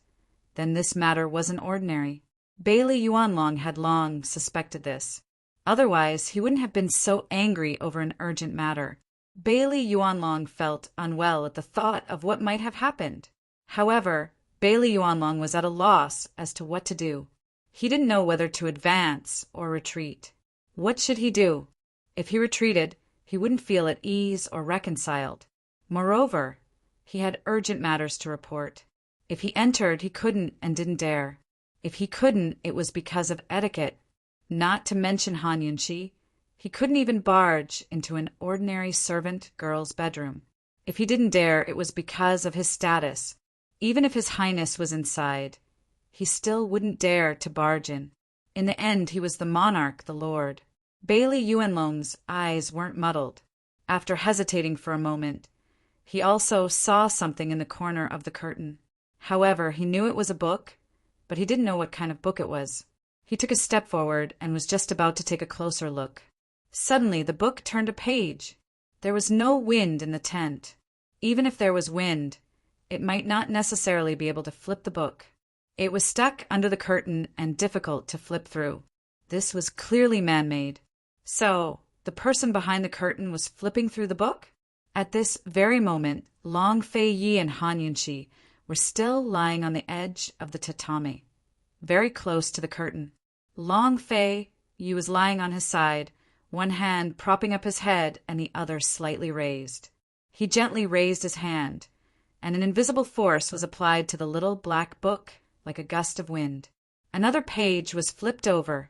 then this matter wasn't ordinary. Bailey Yuanlong had long suspected this. Otherwise, he wouldn't have been so angry over an urgent matter. Bailey Yuanlong felt unwell at the thought of what might have happened. However, Bailey Yuanlong was at a loss as to what to do. He didn't know whether to advance or retreat. What should he do? If he retreated, he wouldn't feel at ease or reconciled. Moreover, he had urgent matters to report. If he entered, he couldn't and didn't dare. If he couldn't, it was because of etiquette. Not to mention Han Yunqi, he couldn't even barge into an ordinary servant girl's bedroom. If he didn't dare, it was because of his status. Even if His Highness was inside, he still wouldn't dare to barge in. In the end, he was the monarch, the lord. Bailey Yuanlong's eyes weren't muddled. After hesitating for a moment, he also saw something in the corner of the curtain. However, he knew it was a book, but he didn't know what kind of book it was. He took a step forward and was just about to take a closer look. Suddenly, the book turned a page. There was no wind in the tent. Even if there was wind, it might not necessarily be able to flip the book. It was stuck under the curtain and difficult to flip through. This was clearly man-made. So, the person behind the curtain was flipping through the book? At this very moment, Long Fei Yi and Han Yunxi were still lying on the edge of the tatami, very close to the curtain. Long Fei Yi was lying on his side, one hand propping up his head and the other slightly raised. He gently raised his hand, and an invisible force was applied to the little black book like a gust of wind. Another page was flipped over,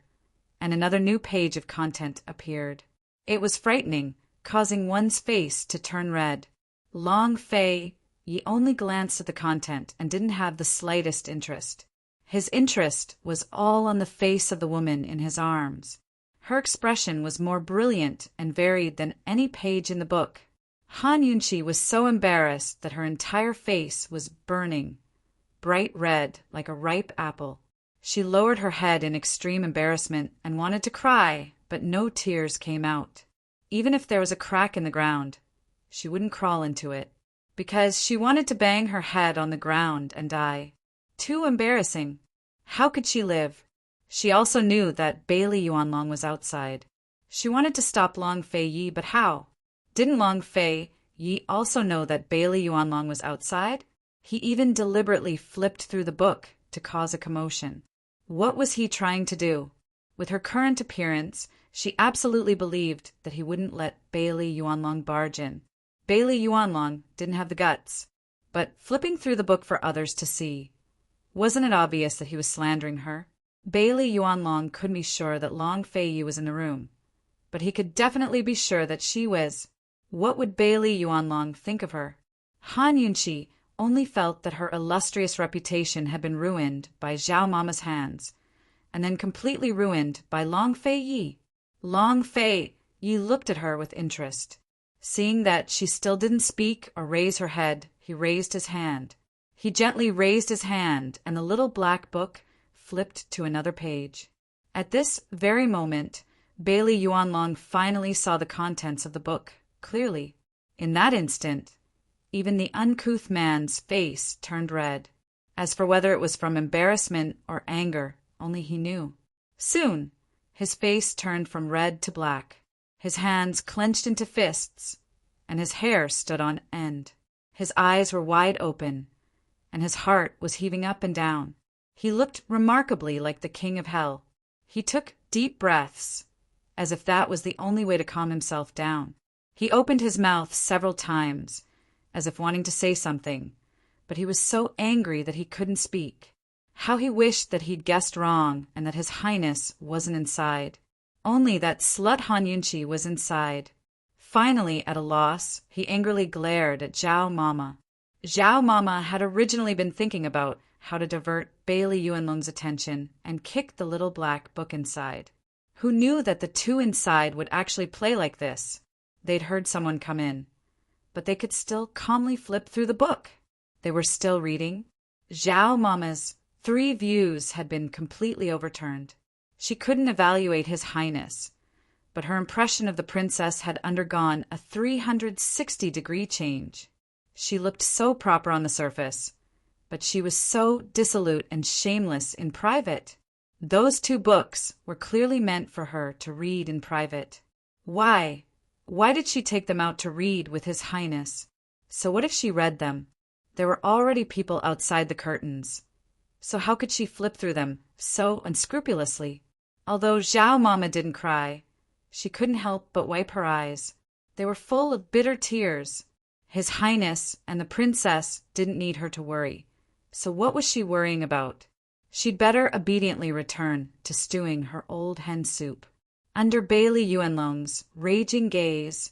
and another new page of content appeared. It was frightening, causing one's face to turn red. Long Fei Yi only glanced at the content and didn't have the slightest interest. His interest was all on the face of the woman in his arms. Her expression was more brilliant and varied than any page in the book. Han Yunxi was so embarrassed that her entire face was burning, bright red like a ripe apple. She lowered her head in extreme embarrassment and wanted to cry, but no tears came out. Even if there was a crack in the ground, she wouldn't crawl into it, because she wanted to bang her head on the ground and die. Too embarrassing. How could she live? She also knew that Bailey Yuanlong was outside. She wanted to stop Long Fei Yi, but how? Didn't Long Fei Yi also know that Bailey Yuanlong was outside? He even deliberately flipped through the book to cause a commotion. What was he trying to do? With her current appearance, she absolutely believed that he wouldn't let Bailey Yuanlong barge in. Bailey Yuanlong didn't have the guts. But flipping through the book for others to see, wasn't it obvious that he was slandering her? Bailey Yuanlong couldn't be sure that Long Fei Yi was in the room, but he could definitely be sure that she was. What would Bailey Yuanlong think of her? Han Yunxi only felt that her illustrious reputation had been ruined by Zhao Mama's hands, and then completely ruined by Long Fei Yi. Long Fei Yi looked at her with interest. Seeing that she still didn't speak or raise her head, he raised his hand. He gently raised his hand, and the little black book flipped to another page. At this very moment, Bailey Yuanlong finally saw the contents of the book clearly. In that instant, even the uncouth man's face turned red. As for whether it was from embarrassment or anger, only he knew. Soon, his face turned from red to black. His hands clenched into fists, and his hair stood on end. His eyes were wide open, and his heart was heaving up and down. He looked remarkably like the king of hell. He took deep breaths, as if that was the only way to calm himself down. He opened his mouth several times, as if wanting to say something, but he was so angry that he couldn't speak. How he wished that he'd guessed wrong and that His Highness wasn't inside. Only that slut Han Yunxi was inside. Finally, at a loss, he angrily glared at Zhao Mama. Zhao Mama had originally been thinking about how to divert Bailey Yuanlong's attention and kick the little black book inside. Who knew that the two inside would actually play like this? They'd heard someone come in, but they could still calmly flip through the book. They were still reading. Zhao Mama's 3 views had been completely overturned. She couldn't evaluate His Highness, but her impression of the princess had undergone a 360-degree change. She looked so proper on the surface, but she was so dissolute and shameless in private. Those 2 books were clearly meant for her to read in private. Why? Why did she take them out to read with His Highness? So what if she read them? There were already people outside the curtains. So how could she flip through them so unscrupulously? Although Zhao Mama didn't cry, she couldn't help but wipe her eyes. They were full of bitter tears. His Highness and the princess didn't need her to worry. So what was she worrying about? She'd better obediently return to stewing her old hen soup. Under Bailey Yuanlong's raging gaze,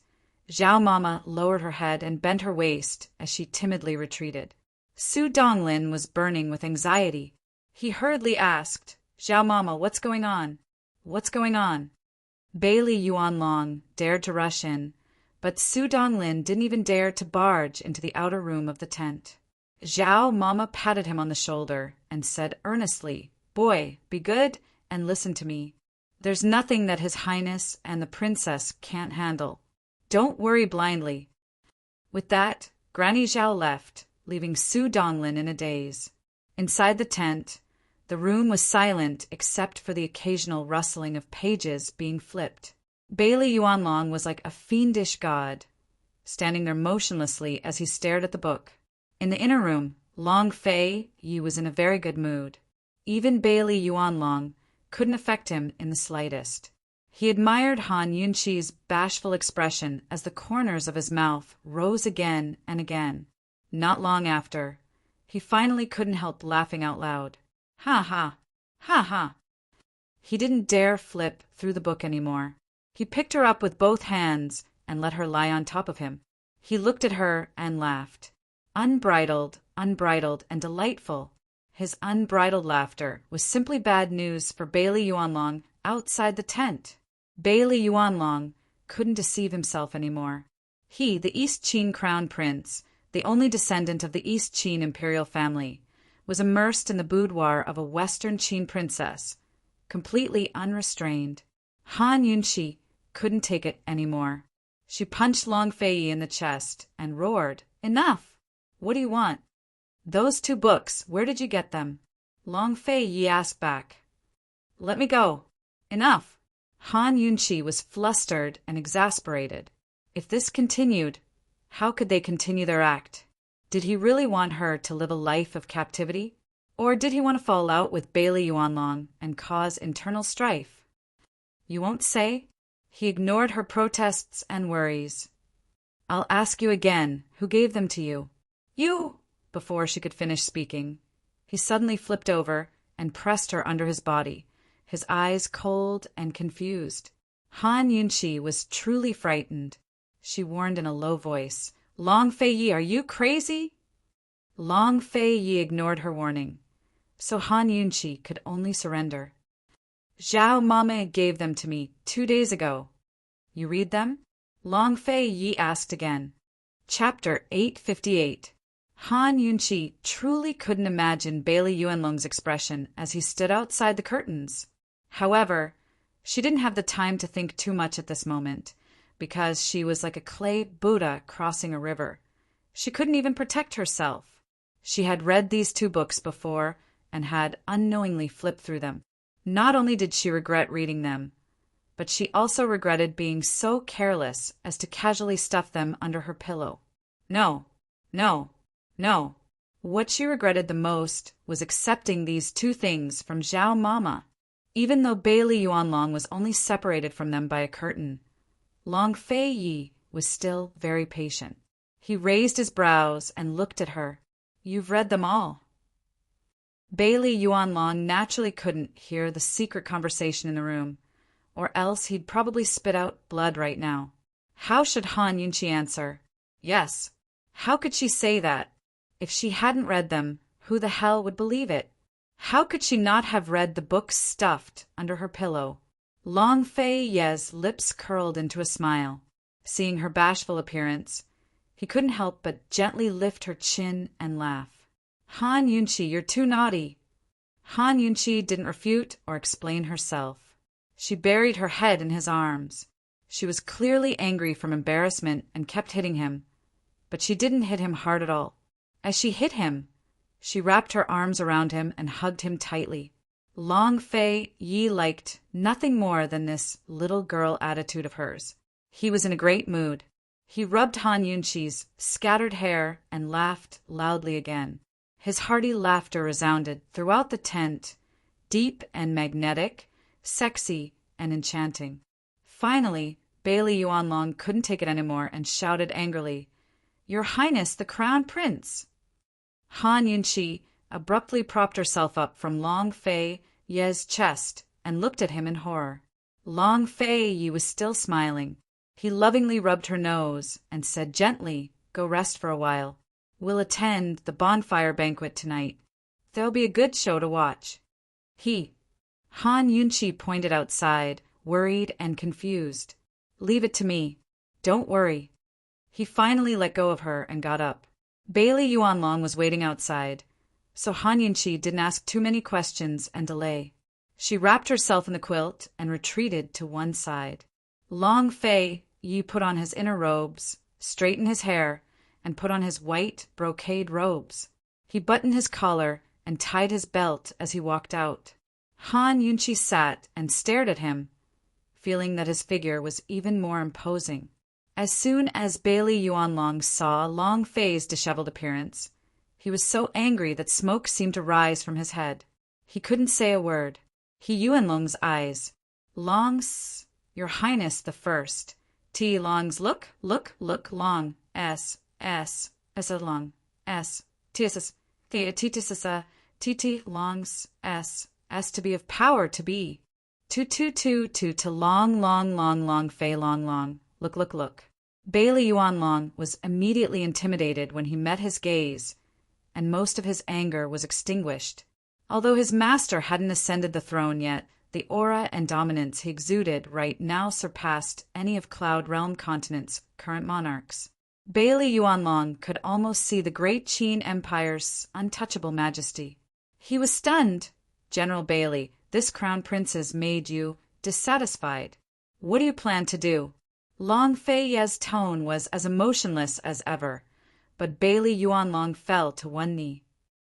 Zhao Mama lowered her head and bent her waist as she timidly retreated. Su Donglin was burning with anxiety. He hurriedly asked, "Zhao Mama, what's going on? What's going on?" Bailey Yuanlong dared to rush in, but Su Donglin didn't even dare to barge into the outer room of the tent. Zhao Mama patted him on the shoulder and said earnestly, "Boy, be good and listen to me. There's nothing that His Highness and the princess can't handle. Don't worry blindly." With that, Granny Zhao left, leaving Su Donglin in a daze. Inside the tent, the room was silent except for the occasional rustling of pages being flipped. Bailey Yuanlong was like a fiendish god, standing there motionlessly as he stared at the book. In the inner room, Long Fei Yi was in a very good mood. Even Bailey Yuanlong couldn't affect him in the slightest. He admired Han Yunqi's bashful expression as the corners of his mouth rose again and again. Not long after, he finally couldn't help laughing out loud. Ha ha! Ha ha! He didn't dare flip through the book anymore. He picked her up with both hands and let her lie on top of him. He looked at her and laughed. Unbridled, and delightful. His unbridled laughter was simply bad news for Bailey Yuanlong outside the tent. Bailey Yuanlong couldn't deceive himself anymore. He, the East Qin crown prince, the only descendant of the East Qin imperial family, was immersed in the boudoir of a Western Qin princess, completely unrestrained. Han Yunqi couldn't take it anymore. She punched Long Fei in the chest and roared, "Enough! What do you want?" "Those 2 books, where did you get them?" Long Fei asked back. "Let me go. Enough!" Han Yunqi was flustered and exasperated. If this continued, how could they continue their act? Did he really want her to live a life of captivity? Or did he want to fall out with Bailey Yuanlong and cause internal strife? "You won't say?" He ignored her protests and worries. "I'll ask you again, who gave them to you?" "You!" Before she could finish speaking, he suddenly flipped over and pressed her under his body, his eyes cold and confused. Han Yunqi was truly frightened. She warned in a low voice, "Long Fei, are you crazy?" Long Fei ignored her warning, so Han Yunqi could only surrender. "Zhao Mama gave them to me 2 days ago." "You read them?" Long Fei asked again. Chapter 858. Han Yunqi truly couldn't imagine Bailey Yuanlong's expression as he stood outside the curtains. However, she didn't have the time to think too much at this moment, because she was like a clay Buddha crossing a river. She couldn't even protect herself. She had read these 2 books before and had unknowingly flipped through them. Not only did she regret reading them, but she also regretted being so careless as to casually stuff them under her pillow. No. What she regretted the most was accepting these 2 things from Zhao Mama. Even though Bailey Yuanlong was only separated from them by a curtain, Long Fei was still very patient. He raised his brows and looked at her. "You've read them all." Bailey Yuanlong naturally couldn't hear the secret conversation in the room, or else he'd probably spit out blood right now. How should Han Yunqi answer? Yes. How could she say that? If she hadn't read them, who the hell would believe it? How could she not have read the books stuffed under her pillow? Long Fei's lips curled into a smile. Seeing her bashful appearance, he couldn't help but gently lift her chin and laugh. "Han Yunqi, you're too naughty." Han Yunqi didn't refute or explain herself. She buried her head in his arms. She was clearly angry from embarrassment and kept hitting him, but she didn't hit him hard at all. As she hit him, she wrapped her arms around him and hugged him tightly. Long Fei liked nothing more than this little girl attitude of hers. He was in a great mood. He rubbed Han Yunqi's scattered hair and laughed loudly again. His hearty laughter resounded throughout the tent, deep and magnetic, sexy and enchanting. Finally, Bailey Yuanlong couldn't take it anymore and shouted angrily, "Your Highness, the Crown Prince!" Han Yunqi abruptly propped herself up from Long Fei's chest and looked at him in horror. Long Fei was still smiling. He lovingly rubbed her nose and said gently, "Go rest for a while. We'll attend the bonfire banquet tonight. There'll be a good show to watch." Han Yunqi pointed outside, worried and confused. "Leave it to me. Don't worry." He finally let go of her and got up. Bailey Yuanlong was waiting outside, so Han Yunqi didn't ask too many questions and delay. She wrapped herself in the quilt and retreated to one side. Long Fei put on his inner robes, straightened his hair, and put on his white brocade robes. He buttoned his collar and tied his belt as he walked out. Han Yunqi sat and stared at him, feeling that his figure was even more imposing. As soon as Bailey Yuanlong saw Long Fei's disheveled appearance, he was so angry that smoke seemed to rise from his head. He couldn't say a word. Yuanlong's eyes. Your Highness the First. Long's look, long, S, long, S, Long's, S to be of power to be. To long Fei long, look. Bailey Yuanlong was immediately intimidated when he met his gaze, and most of his anger was extinguished. Although his master hadn't ascended the throne yet, the aura and dominance he exuded right now surpassed any of Cloud Realm Continent's current monarchs. Bailey Yuanlong could almost see the great Qin Empire's untouchable majesty. He was stunned. General Bailey, this crown prince has made you dissatisfied. What do you plan to do? Long Fei's tone was as emotionless as ever, but Bailey Yuanlong fell to one knee.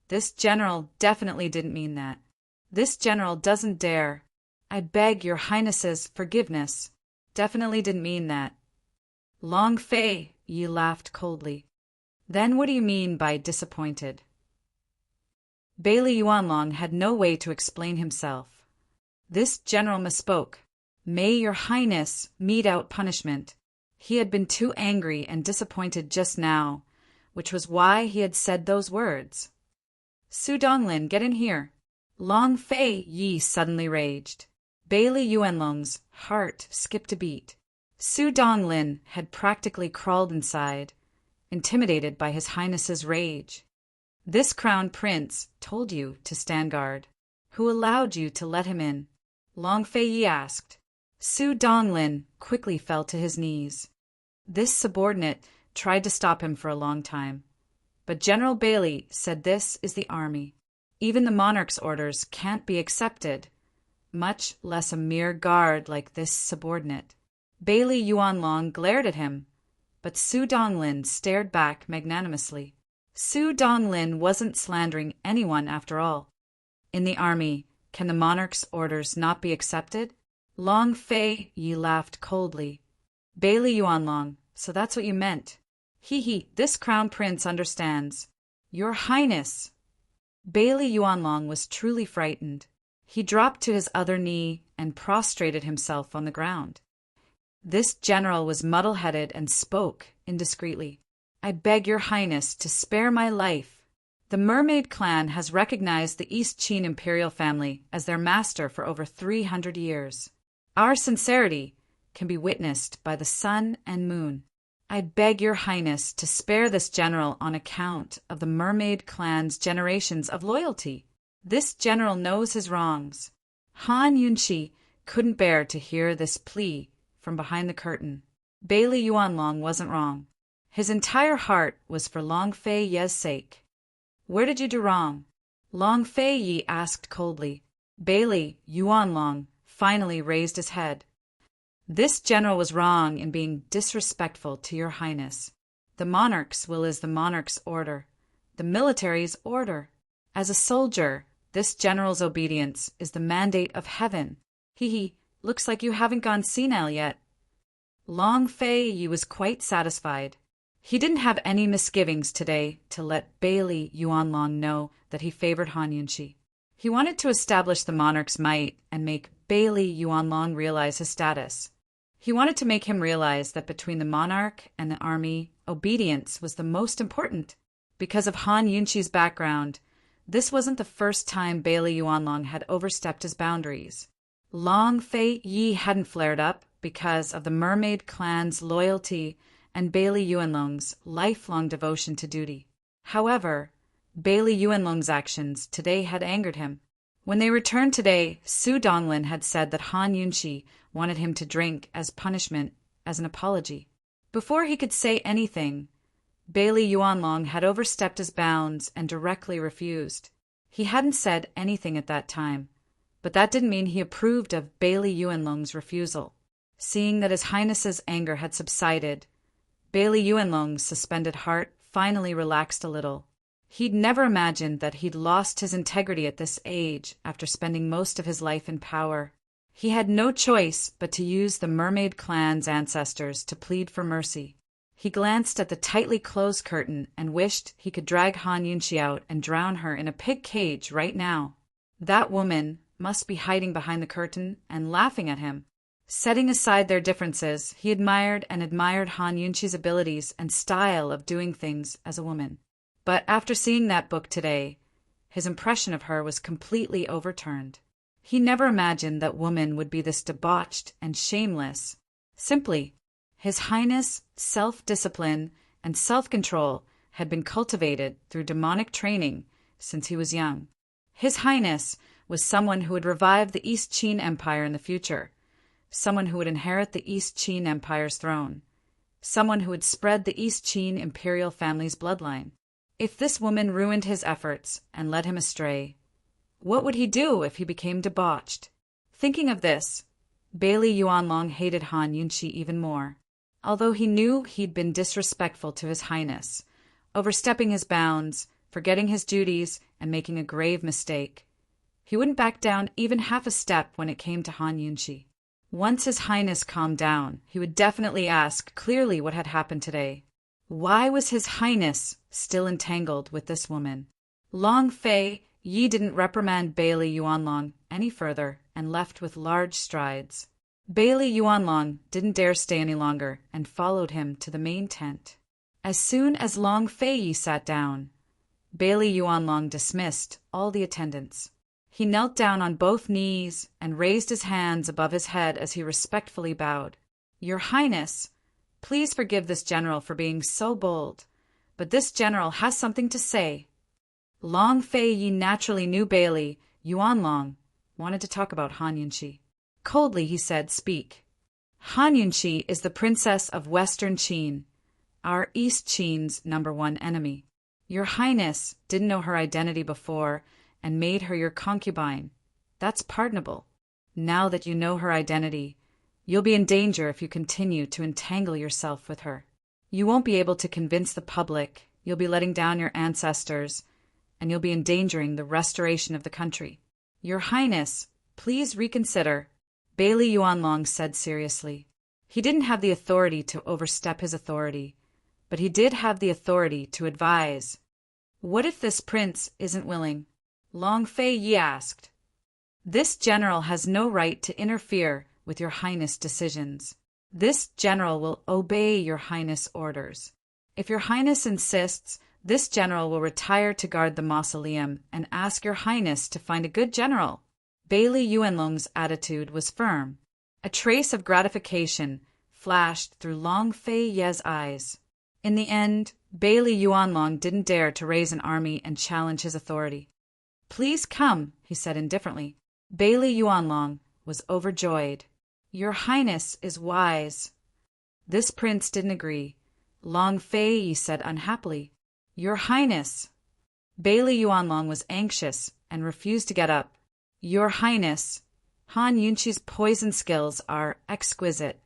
This general definitely didn't mean that. This general doesn't dare. I beg your Highness's forgiveness. Definitely didn't mean that. Long Fei, Yi laughed coldly. Then what do you mean by disappointed? Bailey Yuanlong had no way to explain himself. This general misspoke. May your Highness mete out punishment. He had been too angry and disappointed just now, which was why he had said those words. Su Donglin, get in here. Long Fei, Yi suddenly raged. Bailey Yuanlong's heart skipped a beat. Su Donglin had practically crawled inside, intimidated by his Highness's rage. This crown prince told you to stand guard. Who allowed you to let him in? Long Fei Yi asked. Su Donglin quickly fell to his knees. This subordinate tried to stop him for a long time, but General Bailey said this is the army. Even the monarch's orders can't be accepted, much less a mere guard like this subordinate. Bailey Yuanlong glared at him, but Su Donglin stared back magnanimously. Su Donglin wasn't slandering anyone after all. In the army, can the monarch's orders not be accepted? Long Fei Yi laughed coldly. Bailey Yuanlong, so that's what you meant. This crown prince understands. Your Highness. Bailey Yuanlong was truly frightened. He dropped to his other knee and prostrated himself on the ground. This general was muddle-headed and spoke indiscreetly. I beg your Highness to spare my life. The Mermaid clan has recognized the East Qin imperial family as their master for over 300 years. Our sincerity can be witnessed by the sun and moon. I beg your Highness to spare this general on account of the Mermaid clan's generations of loyalty. This general knows his wrongs. Han Yunqi couldn't bear to hear this plea from behind the curtain. Bailey Yuanlong wasn't wrong. His entire heart was for Long Fei Ye's sake. Where did you do wrong? Long Fei Yi asked coldly. Bailey Yuanlong finally raised his head. This general was wrong in being disrespectful to your Highness. The monarch's will is the monarch's order, the military's order. As a soldier, this general's obedience is the mandate of heaven. Looks like you haven't gone senile yet. Long Fei Yi was quite satisfied. He didn't have any misgivings today to let Bailey Yuanlong know that he favored Han Yunqi. He wanted to establish the monarch's might and make Bailey Yuanlong realize his status. He wanted to make him realize that between the monarch and the army, obedience was the most important. Because of Han Yunqi's background, this wasn't the first time Bailey Yuanlong had overstepped his boundaries. Long Fei Yi hadn't flared up because of the Mermaid clan's loyalty and Bailey Yuanlong's lifelong devotion to duty. However, Bailey Yuanlong's actions today had angered him. When they returned today, Su Donglin had said that Han Yunqi wanted him to drink as punishment, as an apology. Before he could say anything, Bailey Yuanlong had overstepped his bounds and directly refused. He hadn't said anything at that time, but that didn't mean he approved of Bailey Yuanlong's refusal. Seeing that His Highness's anger had subsided, Bailey Yuanlong's suspended heart finally relaxed a little. He'd never imagined that he'd lost his integrity at this age after spending most of his life in power. He had no choice but to use the mermaid clan's ancestors to plead for mercy. He glanced at the tightly closed curtain and wished he could drag Han Yunqi out and drown her in a pig cage right now. That woman must be hiding behind the curtain and laughing at him. Setting aside their differences, he admired Han Yunqi's abilities and style of doing things as a woman. But after seeing that book today, his impression of her was completely overturned. He never imagined that woman would be this debauched and shameless. Simply, His Highness' self-discipline and self-control had been cultivated through demonic training since he was young. His Highness was someone who would revive the East Qin Empire in the future, someone who would inherit the East Qin Empire's throne, someone who would spread the East Qin imperial family's bloodline. If this woman ruined his efforts and led him astray, what would he do if he became debauched? Thinking of this, Bailey Yuanlong hated Han Yunqi even more. Although he knew he'd been disrespectful to His Highness, overstepping his bounds, forgetting his duties, and making a grave mistake, he wouldn't back down even half a step when it came to Han Yunqi. Once His Highness calmed down, he would definitely ask clearly what had happened today. Why was His Highness still entangled with this woman? Long Fei Yi didn't reprimand Bailey Yuanlong any further and left with large strides. Bailey Yuanlong didn't dare stay any longer and followed him to the main tent. As soon as Long Fei Yi sat down, Bailey Yuanlong dismissed all the attendants. He knelt down on both knees and raised his hands above his head as he respectfully bowed. Your Highness, please forgive this general for being so bold, but this general has something to say. Long Fei Yi naturally knew Bailey Yuanlong wanted to talk about Han Yunqi. Coldly he said, "Speak." Han Yunqi is the princess of Western Qin, our East Qin's #1 enemy. Your Highness didn't know her identity before and made her your concubine. That's pardonable. Now that you know her identity, you'll be in danger if you continue to entangle yourself with her. You won't be able to convince the public, you'll be letting down your ancestors, and you'll be endangering the restoration of the country. Your Highness, please reconsider, Bailey Yuanlong said seriously. He didn't have the authority to overstep his authority, but he did have the authority to advise. What if this prince isn't willing? Long Fei Yi asked. This general has no right to interfere with your Highness' decisions. This general will obey your Highness' orders. If your Highness insists, this general will retire to guard the mausoleum and ask your Highness to find a good general. Bailey Yuanlong's attitude was firm. A trace of gratification flashed through Long Fei Ye's eyes. In the end, Bailey Yuanlong didn't dare to raise an army and challenge his authority. Please come, he said indifferently. Bailey Yuanlong was overjoyed. Your Highness is wise. This prince didn't agree. Long Fei Yi said unhappily, Your Highness. Bailey Yuanlong was anxious and refused to get up. Your Highness, Han Yunqi's poison skills are exquisite.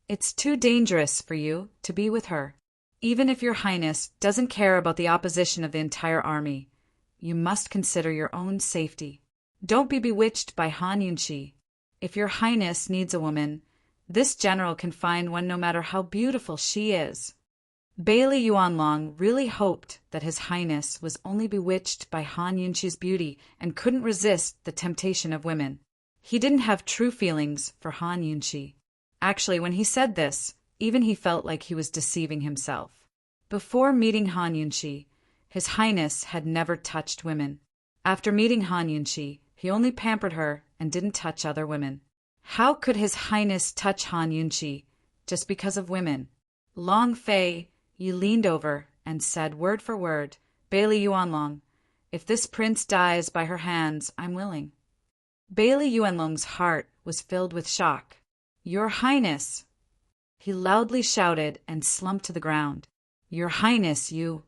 It's too dangerous for you to be with her. Even if your Highness doesn't care about the opposition of the entire army, you must consider your own safety. Don't be bewitched by Han Yunqi. If your Highness needs a woman, this general can find one no matter how beautiful she is. Bailey Yuanlong really hoped that His Highness was only bewitched by Han Yunqi's beauty and couldn't resist the temptation of women. He didn't have true feelings for Han Yunqi. Actually, when he said this, even he felt like he was deceiving himself. Before meeting Han Yunqi, His Highness had never touched women. After meeting Han Yunqi, he only pampered her and didn't touch other women. How could His Highness touch Han Yunqi just because of women? Long Fei Yi leaned over and said word for word, Bailey Yuanlong, if this prince dies by her hands, I'm willing. Bailey Yuanlong's heart was filled with shock. Your Highness! He loudly shouted and slumped to the ground. Your Highness, you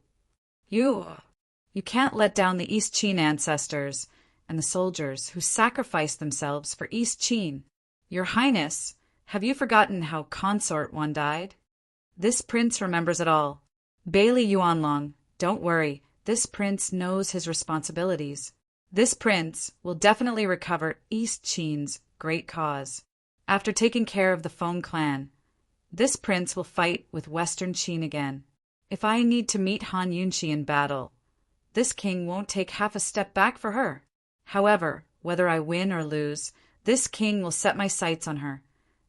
can't let down the East Qin ancestors and the soldiers who sacrificed themselves for East Qin. Your Highness, have you forgotten how Consort one died? This prince remembers it all. Bailey Yuanlong, don't worry, this prince knows his responsibilities. This prince will definitely recover East Qin's great cause. After taking care of the Feng clan, this prince will fight with Western Qin again. If I need to meet Han Yunqi in battle, this king won't take half a step back for her. However, whether I win or lose, this king will set my sights on her,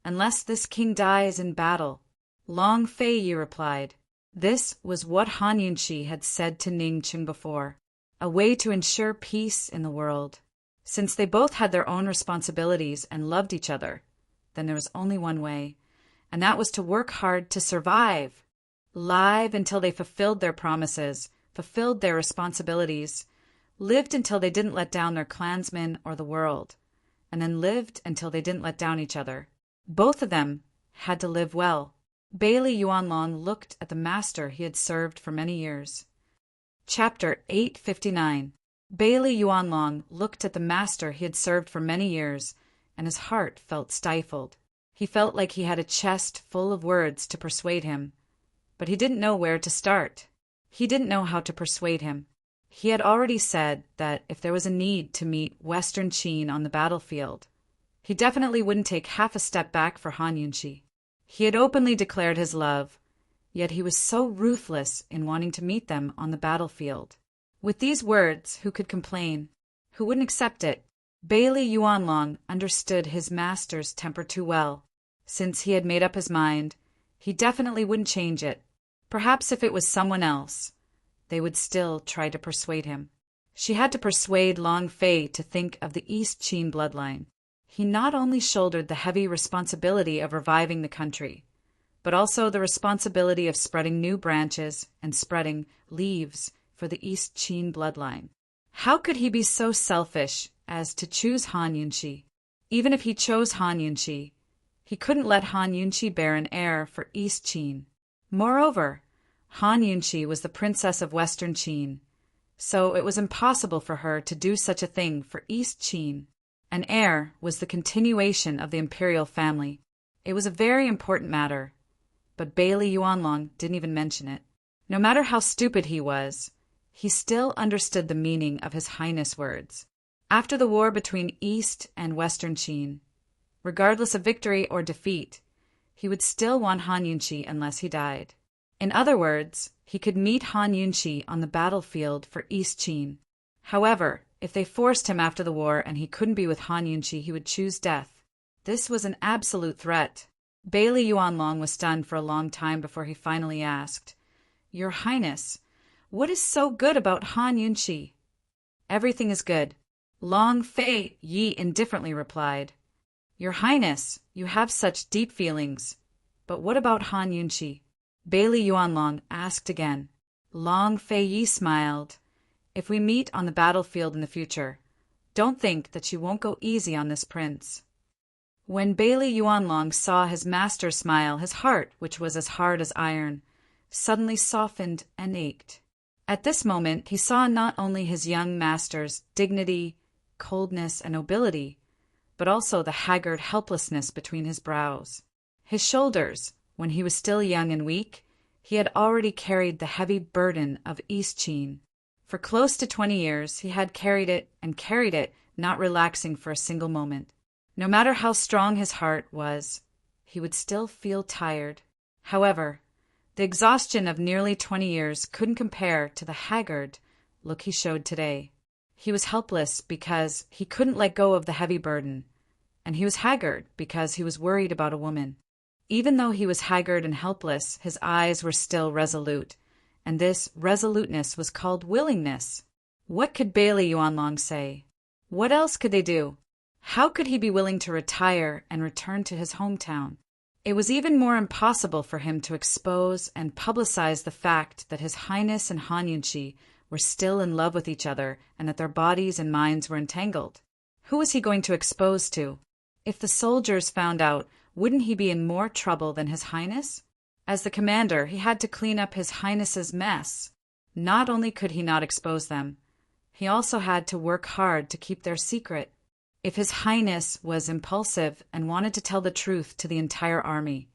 unless this king dies in battle. Long Fei Yi replied. This was what Han Yunqi had said to Ning Qing before, a way to ensure peace in the world. Since they both had their own responsibilities and loved each other, then there was only one way, and that was to work hard to survive. Live until they fulfilled their promises, fulfilled their responsibilities, lived until they didn't let down their clansmen or the world, and then lived until they didn't let down each other. Both of them had to live well. Bailey Yuanlong looked at the master he had served for many years. Chapter 859. Bailey Yuanlong looked at the master he had served for many years, and his heart felt stifled. He felt like he had a chest full of words to persuade him, but he didn't know where to start. He didn't know how to persuade him. He had already said that if there was a need to meet Western Qin on the battlefield, he definitely wouldn't take half a step back for Han Yunqi. He had openly declared his love, yet he was so ruthless in wanting to meet them on the battlefield. With these words, who could complain? Who wouldn't accept it? Bailey Yuanlong understood his master's temper too well. Since he had made up his mind, he definitely wouldn't change it. Perhaps if it was someone else, they would still try to persuade him. She had to persuade Long Fei to think of the East Qin bloodline. He not only shouldered the heavy responsibility of reviving the country, but also the responsibility of spreading new branches and spreading leaves for the East Qin bloodline. How could he be so selfish as to choose Han Yunqi? Even if he chose Han Yunqi, he couldn't let Han Yunqi bear an heir for East Qin. Moreover, Han Yunqi was the princess of Western Qin, so it was impossible for her to do such a thing for East Qin. An heir was the continuation of the imperial family. It was a very important matter, but Bailey Yuanlong didn't even mention it. No matter how stupid he was, he still understood the meaning of His Highness' words. After the war between East and Western Qin, regardless of victory or defeat, he would still want Han Yunqi unless he died. In other words, he could meet Han Yunqi on the battlefield for East Qin. However, if they forced him after the war and he couldn't be with Han Yunqi, he would choose death. This was an absolute threat. Bailey Yuanlong was stunned for a long time before he finally asked, "Your Highness, what is so good about Han Yunqi?" "Everything is good," Long Fei Yi indifferently replied. "Your Highness, you have such deep feelings. But what about Han Yunqi?" Bailey Yuanlong asked again. Long Fei Yi smiled. "If we meet on the battlefield in the future, don't think that you won't go easy on this prince." When Bailey Yuanlong saw his master smile, his heart, which was as hard as iron, suddenly softened and ached. At this moment, he saw not only his young master's dignity, coldness, and nobility, but also the haggard helplessness between his brows. His shoulders, when he was still young and weak, he had already carried the heavy burden of East Qin. For close to 20 years, he had carried it, not relaxing for a single moment. No matter how strong his heart was, he would still feel tired. However, the exhaustion of nearly 20 years couldn't compare to the haggard look he showed today. He was helpless because he couldn't let go of the heavy burden, and he was haggard because he was worried about a woman. Even though he was haggard and helpless, his eyes were still resolute, and this resoluteness was called willingness. What could Bailey Yuanlong say? What else could they do? How could he be willing to retire and return to his hometown? It was even more impossible for him to expose and publicize the fact that His Highness and Han Yunqi were still in love with each other and that their bodies and minds were entangled. Who was he going to expose to? If the soldiers found out, wouldn't he be in more trouble than His Highness? As the commander, he had to clean up His Highness's mess. Not only could he not expose them, he also had to work hard to keep their secret. If His Highness was impulsive and wanted to tell the truth to the entire army,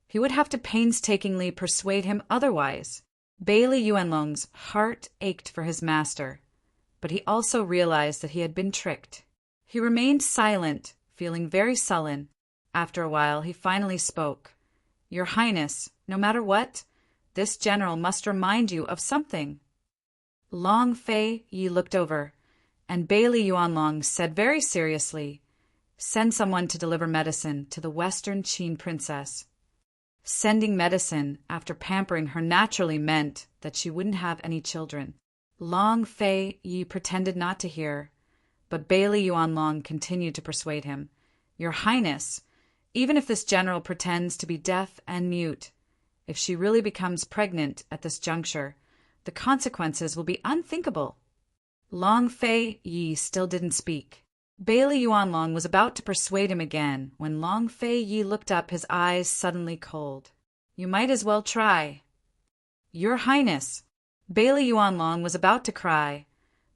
he would have to painstakingly persuade him otherwise. Bailey Yuanlong's heart ached for his master, but he also realized that he had been tricked. He remained silent, feeling very sullen. After a while, he finally spoke. "Your Highness, no matter what, this general must remind you of something." Long Fei Yi looked over, and Bailey Yuanlong said very seriously, "Send someone to deliver medicine to the Western Qin princess." Sending medicine after pampering her naturally meant that she wouldn't have any children. Long Fei Yi pretended not to hear, but Bailey Yuanlong continued to persuade him. "Your Highness, even if this general pretends to be deaf and mute, if she really becomes pregnant at this juncture, the consequences will be unthinkable." Long Fei Yi still didn't speak. Bailey Yuanlong was about to persuade him again when Long Fei Yi looked up, his eyes suddenly cold. "You might as well try." "Your Highness!" Bailey Yuanlong was about to cry,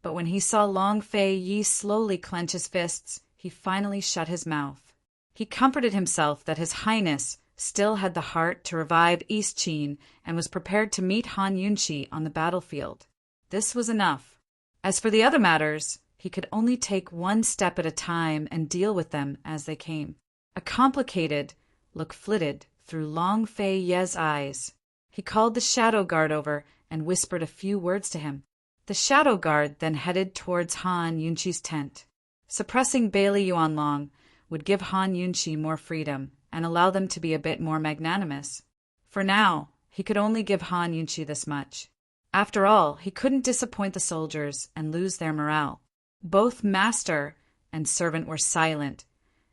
but when he saw Long Fei Yi slowly clench his fists, he finally shut his mouth. He comforted himself that his Highness still had the heart to revive East Qin and was prepared to meet Han Yunqi on the battlefield. This was enough. As for the other matters, he could only take one step at a time and deal with them as they came. A complicated look flitted through Long Fei Ye's eyes. He called the shadow guard over and whispered a few words to him. The shadow guard then headed towards Han Yunqi's tent. Suppressing Bailey Yuanlong would give Han Yunqi more freedom and allow them to be a bit more magnanimous. For now, he could only give Han Yunqi this much. After all, he couldn't disappoint the soldiers and lose their morale. Both master and servant were silent,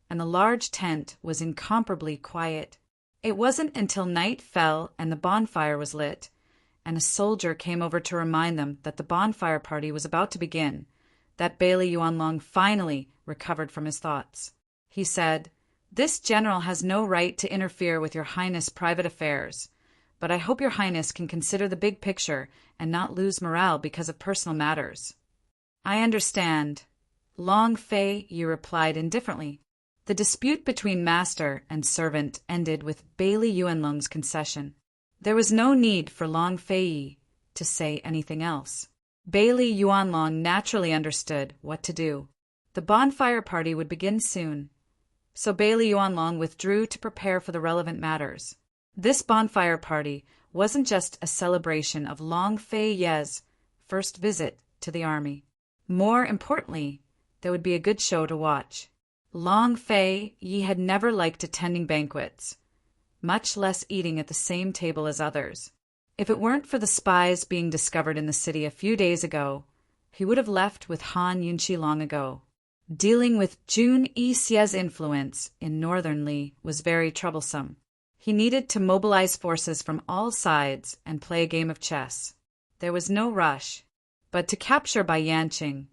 and the large tent was incomparably quiet. It wasn't until night fell and the bonfire was lit, and a soldier came over to remind them that the bonfire party was about to begin, that Bailey Yuanlong finally recovered from his thoughts. He said, "This general has no right to interfere with your Highness' private affairs, but I hope your Highness can consider the big picture and not lose morale because of personal matters." "I understand," Long Fei Yi replied indifferently. The dispute between master and servant ended with Bailey Yuanlong's concession. There was no need for Long Fei Yi to say anything else. Bailey Yuanlong naturally understood what to do. The bonfire party would begin soon, so Bailey Yuanlong withdrew to prepare for the relevant matters. This bonfire party wasn't just a celebration of Long Fei Ye's first visit to the army. More importantly, there would be a good show to watch. Long Fei Yi had never liked attending banquets, much less eating at the same table as others. If it weren't for the spies being discovered in the city a few days ago, he would have left with Han Yunqi long ago. Dealing with Jun Yixie's influence in northern Li was very troublesome. He needed to mobilize forces from all sides and play a game of chess. There was no rush, but to capture Bai Yanqing,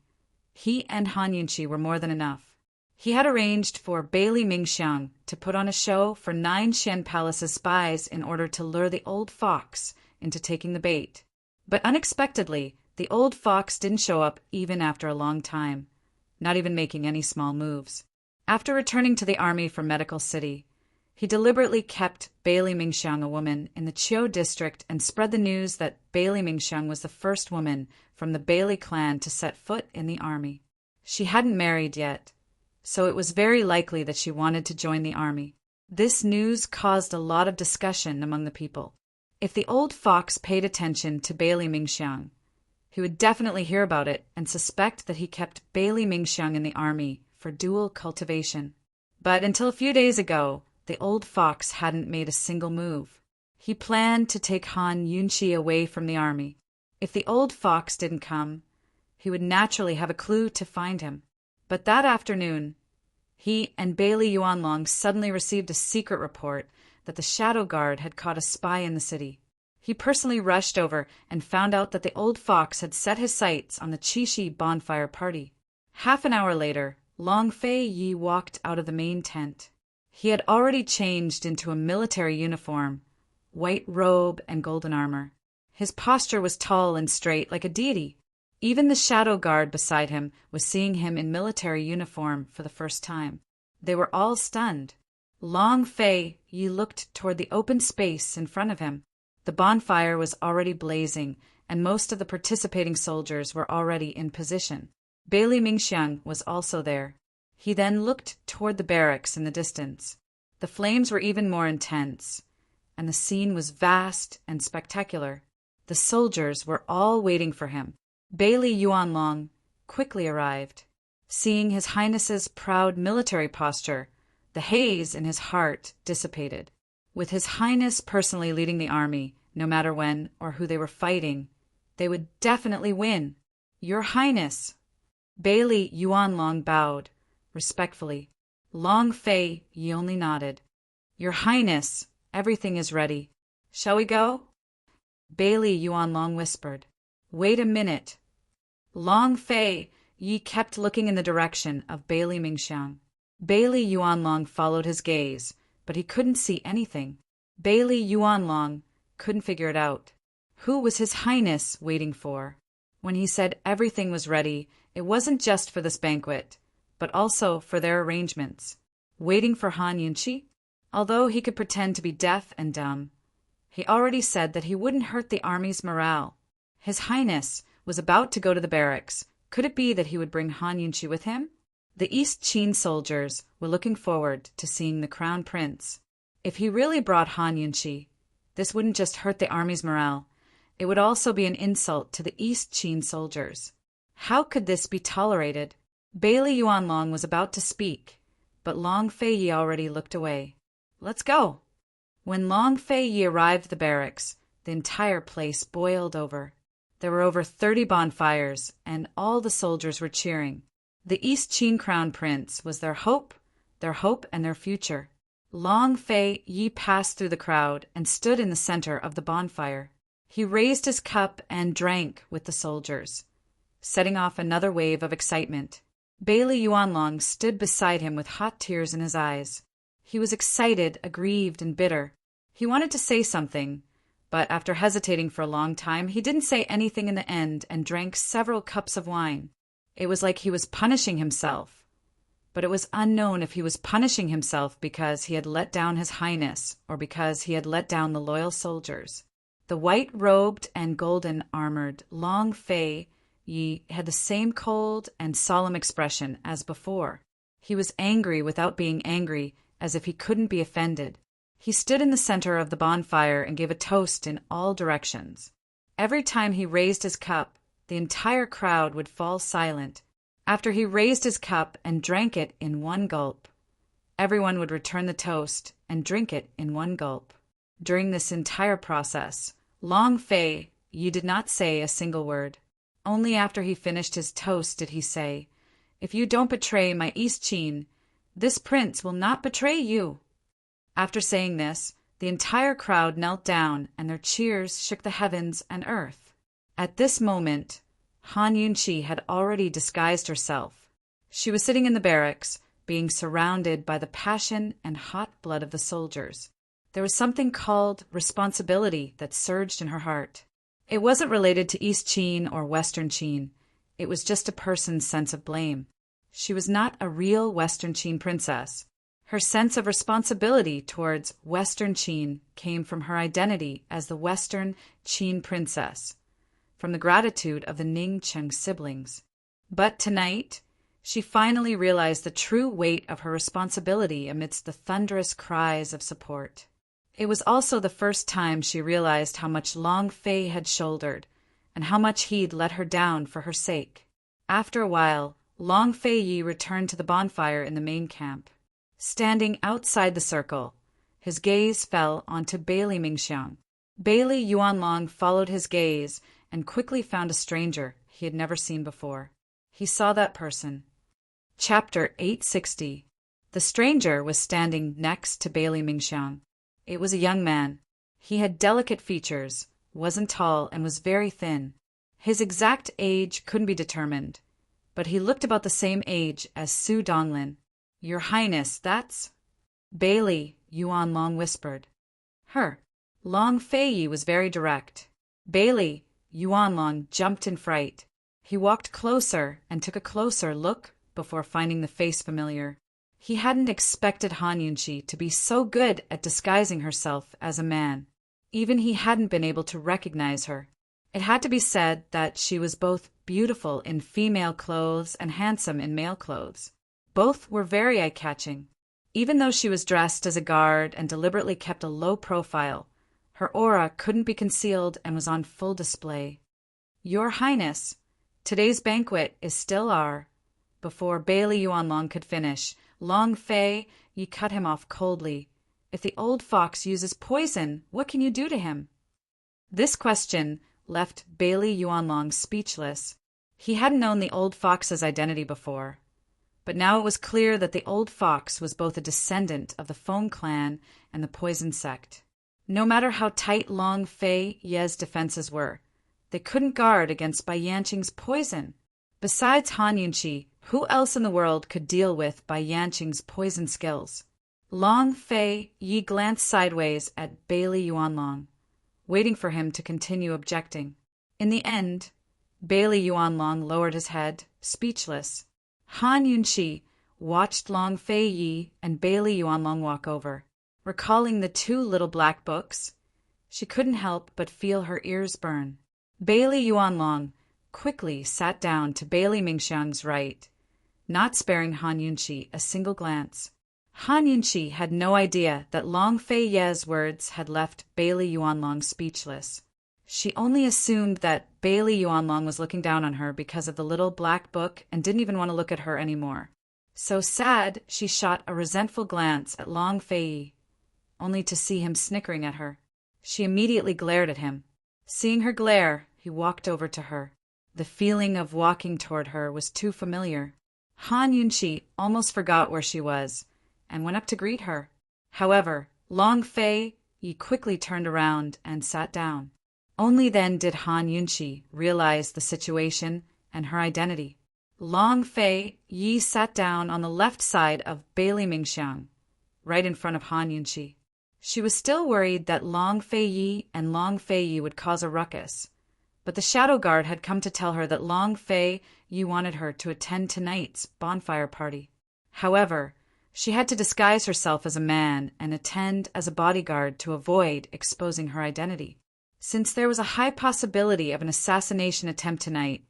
he and Han Yunqi were more than enough. He had arranged for Bailey Mingxiang to put on a show for 9 Xian Palace's spies in order to lure the old fox into taking the bait. But unexpectedly, the old fox didn't show up even after a long time, not even making any small moves. After returning to the army from Medical City, he deliberately kept Bailey Mingxiang a woman in the Qiu district and spread the news that Bailey Mingxiang was the first woman from the Bailey clan to set foot in the army. She hadn't married yet, so it was very likely that she wanted to join the army. This news caused a lot of discussion among the people. If the old fox paid attention to Bailey Mingxiang, he would definitely hear about it and suspect that he kept Bailey Mingxiang in the army for dual cultivation. But until a few days ago, the old fox hadn't made a single move. He planned to take Han Yunqi away from the army. If the old fox didn't come, he would naturally have a clue to find him. But that afternoon, he and Bailey Yuanlong suddenly received a secret report that the Shadow Guard had caught a spy in the city. He personally rushed over and found out that the old fox had set his sights on the Qixi bonfire party. Half an hour later, Long Fei Yi walked out of the main tent. He had already changed into a military uniform, white robe and golden armor. His posture was tall and straight like a deity. Even the shadow guard beside him was seeing him in military uniform for the first time. They were all stunned. Long Fei Yi looked toward the open space in front of him. The bonfire was already blazing, and most of the participating soldiers were already in position. Bailey Mingxiang was also there. He then looked toward the barracks in the distance. The flames were even more intense, and the scene was vast and spectacular. The soldiers were all waiting for him. Bailey Yuanlong quickly arrived. Seeing His Highness's proud military posture, the haze in his heart dissipated. With His Highness personally leading the army, no matter when or who they were fighting, they would definitely win. Your Highness! Bailey Yuanlong bowed, respectfully. Long Fei Yi only nodded. Your Highness, everything is ready. Shall we go? Bailey Yuanlong whispered. Wait a minute. Long Fei Yi kept looking in the direction of Bailey Mingxiang. Bailey Yuanlong followed his gaze, but he couldn't see anything. Bailey Yuanlong couldn't figure it out. Who was His Highness waiting for? When he said everything was ready, it wasn't just for this banquet, but also for their arrangements. Waiting for Han Yunqi? Although he could pretend to be deaf and dumb, he already said that he wouldn't hurt the army's morale. His Highness was about to go to the barracks. Could it be that he would bring Han Yunqi with him? The East Qin soldiers were looking forward to seeing the crown prince. If he really brought Han Yunqi, this wouldn't just hurt the army's morale, it would also be an insult to the East Qin soldiers. How could this be tolerated? Bailey Yuanlong was about to speak, but Long Fei Yi already looked away. Let's go. When Long Fei Yi arrived at the barracks, the entire place boiled over. There were over 30 bonfires, and all the soldiers were cheering. The East Qin Crown Prince was their hope and their future. Long Fei Yi passed through the crowd and stood in the center of the bonfire. He raised his cup and drank with the soldiers, setting off another wave of excitement. Bailey Yuanlong stood beside him with hot tears in his eyes. He was excited, aggrieved, and bitter. He wanted to say something, but after hesitating for a long time, he didn't say anything in the end and drank several cups of wine. It was like he was punishing himself. But it was unknown if he was punishing himself because he had let down His Highness or because he had let down the loyal soldiers. The white-robed and golden-armored Long Fei Yi had the same cold and solemn expression as before. He was angry without being angry, as if he couldn't be offended. He stood in the center of the bonfire and gave a toast in all directions. Every time he raised his cup, the entire crowd would fall silent. After he raised his cup and drank it in one gulp, everyone would return the toast and drink it in one gulp. During this entire process, Long Fei Yi did not say a single word. Only after he finished his toast did he say, "If you don't betray my East Qin, this prince will not betray you." After saying this, the entire crowd knelt down and their cheers shook the heavens and earth. At this moment, Han Yunqi had already disguised herself. She was sitting in the barracks, being surrounded by the passion and hot blood of the soldiers. There was something called responsibility that surged in her heart. It wasn't related to East Qin or Western Qin. It was just a person's sense of blame. She was not a real Western Qin princess. Her sense of responsibility towards Western Qin came from her identity as the Western Qin princess, from the gratitude of the Ningcheng siblings. But tonight, she finally realized the true weight of her responsibility amidst the thunderous cries of support. It was also the first time she realized how much Long Fei had shouldered, and how much he'd let her down for her sake. After a while, Long Fei Yi returned to the bonfire in the main camp. Standing outside the circle, his gaze fell onto Bailey Mingxiang. Bailey Yuanlong followed his gaze and quickly found a stranger he had never seen before. He saw that person. Chapter 860. The stranger was standing next to Bailey Mingxiang. It was a young man. He had delicate features, wasn't tall, and was very thin. His exact age couldn't be determined, but he looked about the same age as Su Donglin. "Your Highness, that's—" Bailey Yuanlong whispered. "Her." Long Fei Yi was very direct. Bailey Yuanlong jumped in fright. He walked closer and took a closer look before finding the face familiar. He hadn't expected Han Yunqi to be so good at disguising herself as a man. Even he hadn't been able to recognize her. It had to be said that she was both beautiful in female clothes and handsome in male clothes. Both were very eye-catching. Even though she was dressed as a guard and deliberately kept a low profile, her aura couldn't be concealed and was on full display. "Your Highness, today's banquet is still our—" Before Bailey Yuanlong could finish, Long Fei Yi cut him off coldly. "If the old fox uses poison, what can you do to him?" This question left Bailey Yuanlong speechless. He hadn't known the old fox's identity before, but now it was clear that the old fox was both a descendant of the Feng clan and the poison sect. No matter how tight Long Fei Ye's defenses were, they couldn't guard against Bai Yanqing's poison. Besides Han Yunqi, who else in the world could deal with Bai Yanqing's poison skills? Long Fei Yi glanced sideways at Bailey Yuanlong, waiting for him to continue objecting. In the end, Bailey Yuanlong lowered his head, speechless. Han Yunqi watched Long Fei Yi and Bailey Yuanlong walk over. Recalling the two little black books, she couldn't help but feel her ears burn. Bailey Yuanlong quickly sat down to Bailey Mingxiang's right, not sparing Han Yunqi a single glance. Han Yunqi had no idea that Long Fei Ye's words had left Bailey Yuanlong speechless. She only assumed that Bailey Yuanlong was looking down on her because of the little black book and didn't even want to look at her anymore. So sad, she shot a resentful glance at Long Fei Yi, only to see him snickering at her. She immediately glared at him. Seeing her glare, he walked over to her. The feeling of walking toward her was too familiar. Han Yunqi almost forgot where she was and went up to greet her. However, Long Fei Yi quickly turned around and sat down. Only then did Han Yunqi realize the situation and her identity. Long Fei Yi sat down on the left side of Bailey Mingxiang, right in front of Han Yunqi. She was still worried that Long Fei Yi and Long Fei Yi would cause a ruckus, but the Shadow Guard had come to tell her that Long Fei Yi wanted her to attend tonight's bonfire party. However, she had to disguise herself as a man and attend as a bodyguard to avoid exposing her identity. Since there was a high possibility of an assassination attempt tonight,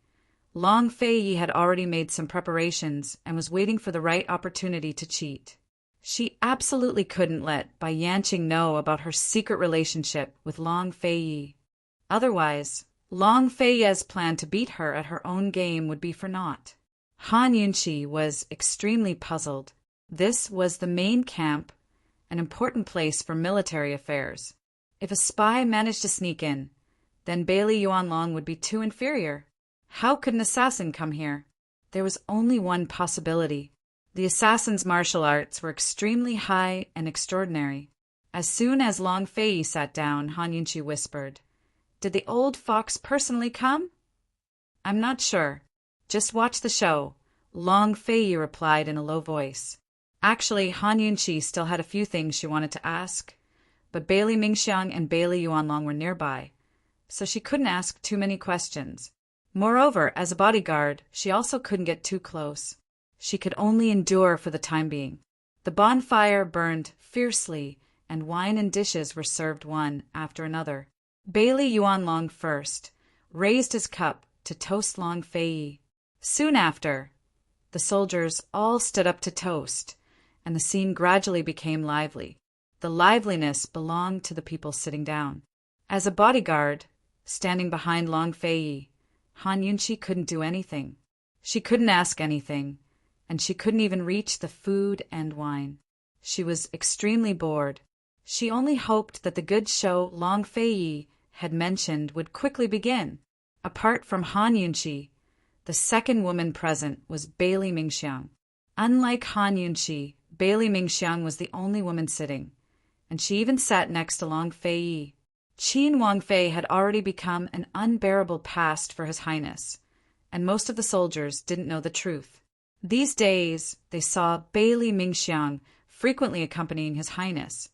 Long Fei Yi had already made some preparations and was waiting for the right opportunity to cheat. She absolutely couldn't let Bai Yanqing know about her secret relationship with Long Fei Yi. Otherwise, Long Fei Ye's plan to beat her at her own game would be for naught. Han Yunqi was extremely puzzled. This was the main camp, an important place for military affairs. If a spy managed to sneak in, then Bailey Yuanlong would be too inferior. How could an assassin come here? There was only one possibility. The assassin's martial arts were extremely high and extraordinary. As soon as Long Fei Yi sat down, Han Yunqi whispered, "Did the old fox personally come?" "I'm not sure. Just watch the show," Long Fei Yi replied in a low voice. Actually, Han Yunqi still had a few things she wanted to ask, but Bailey Mingxiang and Bailey Yuanlong were nearby, so she couldn't ask too many questions. Moreover, as a bodyguard, she also couldn't get too close. She could only endure for the time being. The bonfire burned fiercely, and wine and dishes were served one after another. Bailey Yuanlong first raised his cup to toast Long Fei Yi. Soon after, the soldiers all stood up to toast, and the scene gradually became lively. The liveliness belonged to the people sitting down. As a bodyguard, standing behind Long Fei Yi, Han Yunqi couldn't do anything. She couldn't ask anything, and she couldn't even reach the food and wine. She was extremely bored. She only hoped that the good show Long Fei Yi had mentioned would quickly begin. Apart from Han Yunqi, the second woman present was Bailey Mingxiang. Unlike Han Yunqi, Bailey Mingxiang was the only woman sitting, and she even sat next to Long Fei Yi. Qin Wangfei had already become an unbearable past for His Highness, and most of the soldiers didn't know the truth. These days, they saw Bailey Mingxiang frequently accompanying His Highness,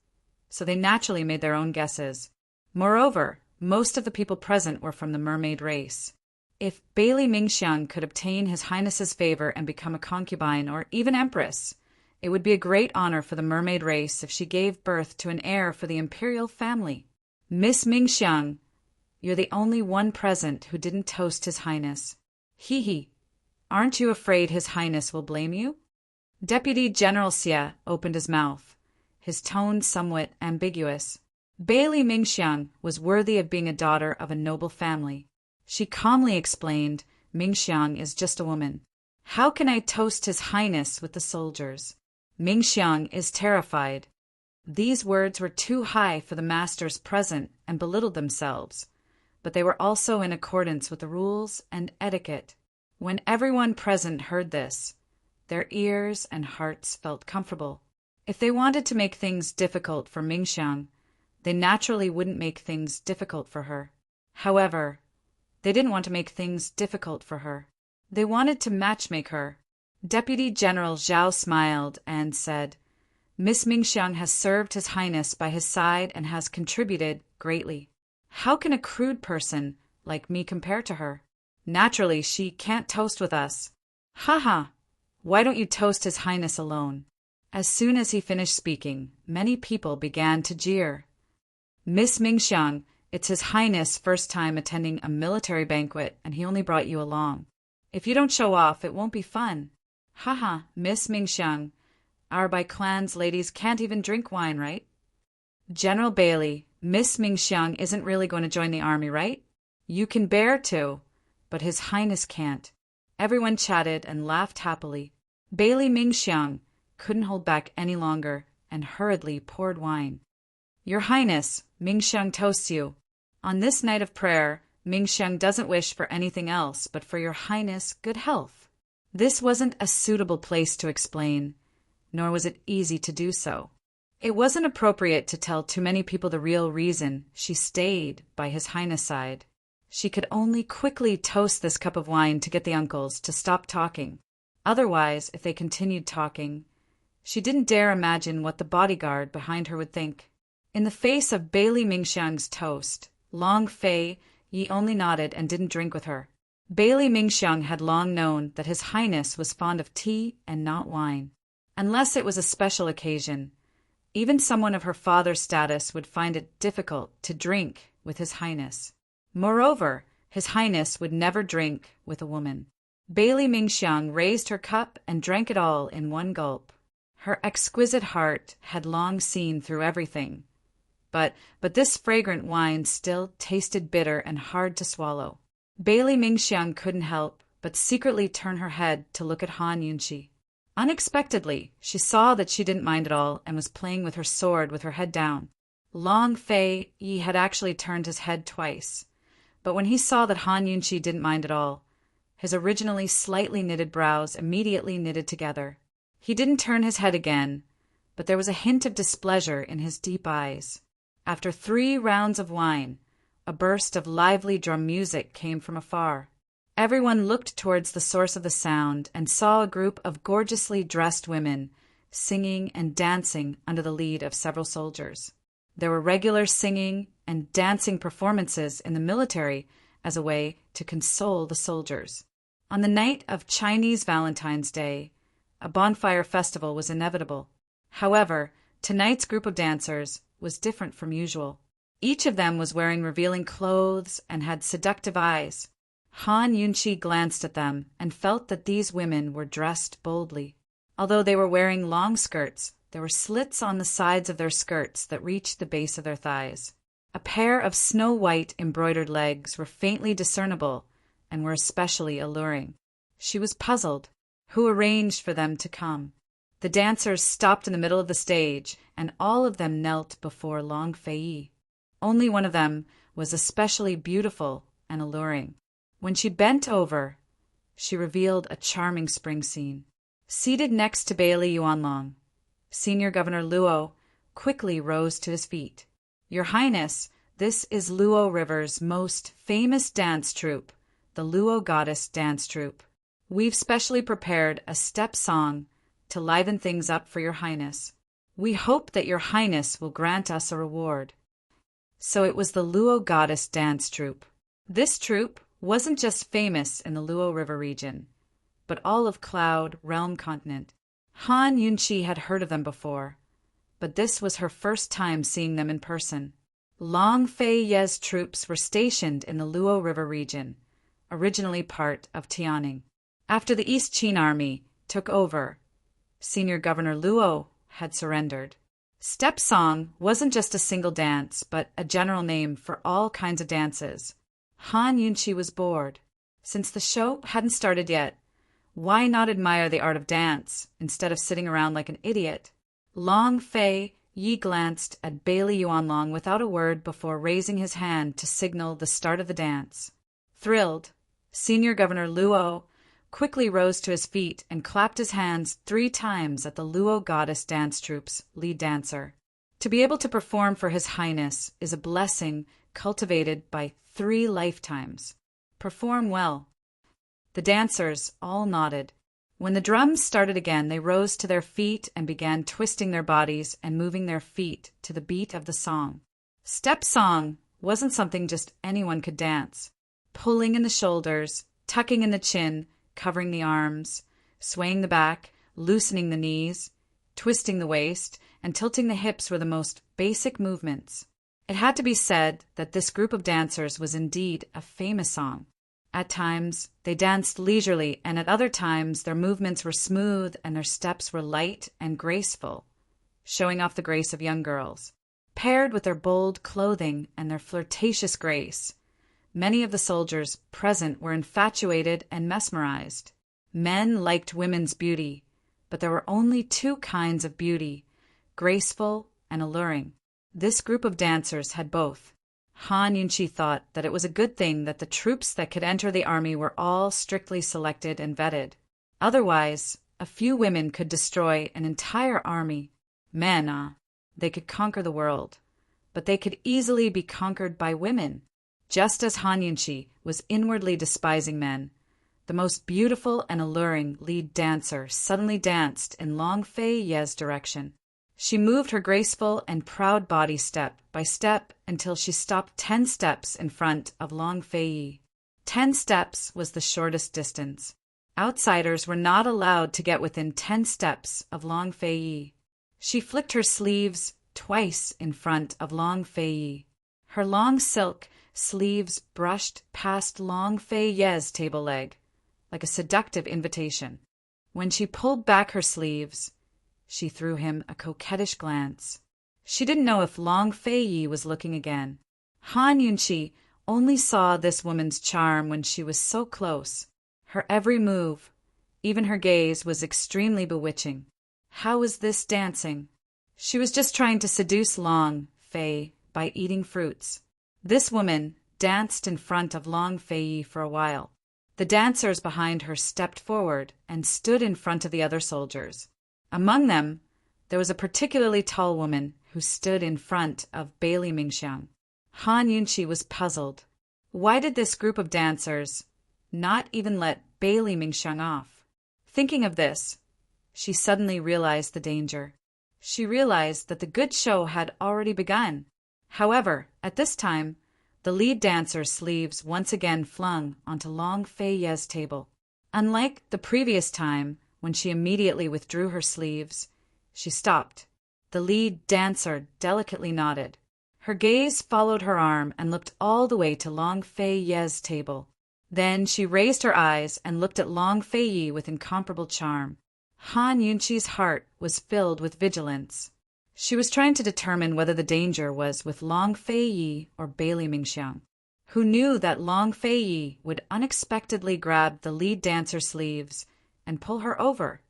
so they naturally made their own guesses. Moreover, most of the people present were from the mermaid race. If Bailey Mingxiang could obtain His Highness's favor and become a concubine or even empress, it would be a great honor for the mermaid race if she gave birth to an heir for the imperial family. "Miss Mingxiang, you're the only one present who didn't toast His Highness. Hee hee. Aren't you afraid His Highness will blame you?" Deputy General Xie opened his mouth, his tone somewhat ambiguous. Bailey Mingxiang was worthy of being a daughter of a noble family. She calmly explained, Mingxiang is just a woman. How can I toast His Highness with the soldiers? Mingxiang is terrified. These words were too high for the masters present and belittled themselves, but they were also in accordance with the rules and etiquette. When everyone present heard this, their ears and hearts felt comfortable. If they wanted to make things difficult for Mingxiang, they naturally wouldn't make things difficult for her. However, they didn't want to make things difficult for her. They wanted to matchmake her. Deputy General Zhao smiled and said, Miss Mingxiang has served His Highness by his side and has contributed greatly. How can a crude person like me compare to her? Naturally, she can't toast with us. Haha, why don't you toast His Highness alone? As soon as he finished speaking, many people began to jeer. Miss Mingxiang, it's His Highness' first time attending a military banquet, and he only brought you along. If you don't show off, it won't be fun. Haha, Miss Mingxiang, our by clans ladies can't even drink wine, right? General Bailey, Miss Mingxiang isn't really going to join the army, right? You can bear to, but His Highness can't. Everyone chatted and laughed happily. Bailey Mingxiang couldn't hold back any longer and hurriedly poured wine. Your Highness, Mingxiang toasts you. On this night of prayer, Mingxiang doesn't wish for anything else but for your Highness' good health. This wasn't a suitable place to explain, nor was it easy to do so. It wasn't appropriate to tell too many people the real reason she stayed by His Highness' side. She could only quickly toast this cup of wine to get the uncles to stop talking. Otherwise, if they continued talking, she didn't dare imagine what the bodyguard behind her would think. In the face of Bailey Mingxiang's toast, Long Fei Yi only nodded and didn't drink with her. Bailey Mingxiang had long known that His Highness was fond of tea and not wine. Unless it was a special occasion, even someone of her father's status would find it difficult to drink with His Highness. Moreover, His Highness would never drink with a woman. Bailey Mingxiang raised her cup and drank it all in one gulp. Her exquisite heart had long seen through everything, but this fragrant wine still tasted bitter and hard to swallow. Bailey Mingxiang couldn't help but secretly turn her head to look at Han Yunqi. Unexpectedly, she saw that she didn't mind at all and was playing with her sword with her head down. Long Fei Yi had actually turned his head twice, but when he saw that Han Yunqi didn't mind at all, his originally slightly knitted brows immediately knitted together. He didn't turn his head again, but there was a hint of displeasure in his deep eyes. After 3 rounds of wine, a burst of lively drum music came from afar. Everyone looked towards the source of the sound and saw a group of gorgeously dressed women singing and dancing under the lead of several soldiers. There were regular singing and dancing performances in the military as a way to console the soldiers. On the night of Chinese Valentine's Day, a bonfire festival was inevitable. However, tonight's group of dancers was different from usual. Each of them was wearing revealing clothes and had seductive eyes. Han Yunqi glanced at them and felt that these women were dressed boldly. Although they were wearing long skirts, there were slits on the sides of their skirts that reached the base of their thighs. A pair of snow-white embroidered legs were faintly discernible and were especially alluring. She was puzzled. Who arranged for them to come? The dancers stopped in the middle of the stage, and all of them knelt before Long Fei Yi. Only one of them was especially beautiful and alluring. When she bent over, she revealed a charming spring scene. Seated next to Bailey Yuanlong, Senior Governor Luo quickly rose to his feet. Your Highness, this is Luo River's most famous dance troupe, the Luo Goddess Dance Troupe. We've specially prepared a step song to liven things up for Your Highness. We hope that Your Highness will grant us a reward. So it was the Luo Goddess Dance Troupe. This troupe wasn't just famous in the Luo River region, but all of Cloud Realm Continent. Han Yunqi had heard of them before, but this was her first time seeing them in person. Long Fei Ye's troops were stationed in the Luo River region, originally part of Tianing. After the East Qin army took over, Senior Governor Luo had surrendered. Step song wasn't just a single dance, but a general name for all kinds of dances. Han Yunqi was bored. Since the show hadn't started yet, why not admire the art of dance instead of sitting around like an idiot? Long Fei Yi glanced at Bailey Yuanlong without a word before raising his hand to signal the start of the dance. Thrilled, Senior Governor Luo quickly rose to his feet and clapped his hands 3 times at the Luo Goddess Dance Troupe's lead dancer. To be able to perform for His Highness is a blessing cultivated by 3 lifetimes. Perform well. The dancers all nodded. When the drums started again, they rose to their feet and began twisting their bodies and moving their feet to the beat of the song. Step song wasn't something just anyone could dance. Pulling in the shoulders, tucking in the chin, covering the arms, swaying the back, loosening the knees, twisting the waist, and tilting the hips were the most basic movements. It had to be said that this group of dancers was indeed a famous song. At times, they danced leisurely, and at other times their movements were smooth and their steps were light and graceful, showing off the grace of young girls. Paired with their bold clothing and their flirtatious grace, many of the soldiers present were infatuated and mesmerized. Men liked women's beauty, but there were only 2 kinds of beauty, graceful and alluring. This group of dancers had both. Han Yunqi thought that it was a good thing that the troops that could enter the army were all strictly selected and vetted. Otherwise, a few women could destroy an entire army. Men, they could conquer the world, but they could easily be conquered by women. Just as Han Yunqi was inwardly despising men, the most beautiful and alluring lead dancer suddenly danced in Long Fei Ye's direction. She moved her graceful and proud body step by step until she stopped 10 steps in front of Long Fei Yi. 10 steps was the shortest distance. Outsiders were not allowed to get within 10 steps of Long Fei Yi. She flicked her sleeves twice in front of Long Fei Yi. Her long silk sleeves brushed past Long Fei Ye's table leg, like a seductive invitation. When she pulled back her sleeves, she threw him a coquettish glance. She didn't know if Long Fei Yi was looking again. Han Yunqi only saw this woman's charm when she was so close. Her every move, even her gaze, was extremely bewitching. How was this dancing? She was just trying to seduce Long Fei by eating fruits. This woman danced in front of Long Fei Yi for a while. The dancers behind her stepped forward and stood in front of the other soldiers. Among them, there was a particularly tall woman who stood in front of Bailey Mingxiang. Han Yunqi was puzzled. Why did this group of dancers not even let Bailey Mingxiang off? Thinking of this, she suddenly realized the danger. She realized that the good show had already begun. However, at this time, the lead dancer's sleeves once again flung onto Long Fei Ye's table. Unlike the previous time, when she immediately withdrew her sleeves, she stopped. The lead dancer delicately nodded. Her gaze followed her arm and looked all the way to Long Fei Ye's table. Then she raised her eyes and looked at Long Fei Yi with incomparable charm. Han Yunqi's heart was filled with vigilance. She was trying to determine whether the danger was with Long Fei Yi or Bailey Mingxiang, who knew that Long Fei Yi would unexpectedly grab the lead dancer's sleeves and pull her over.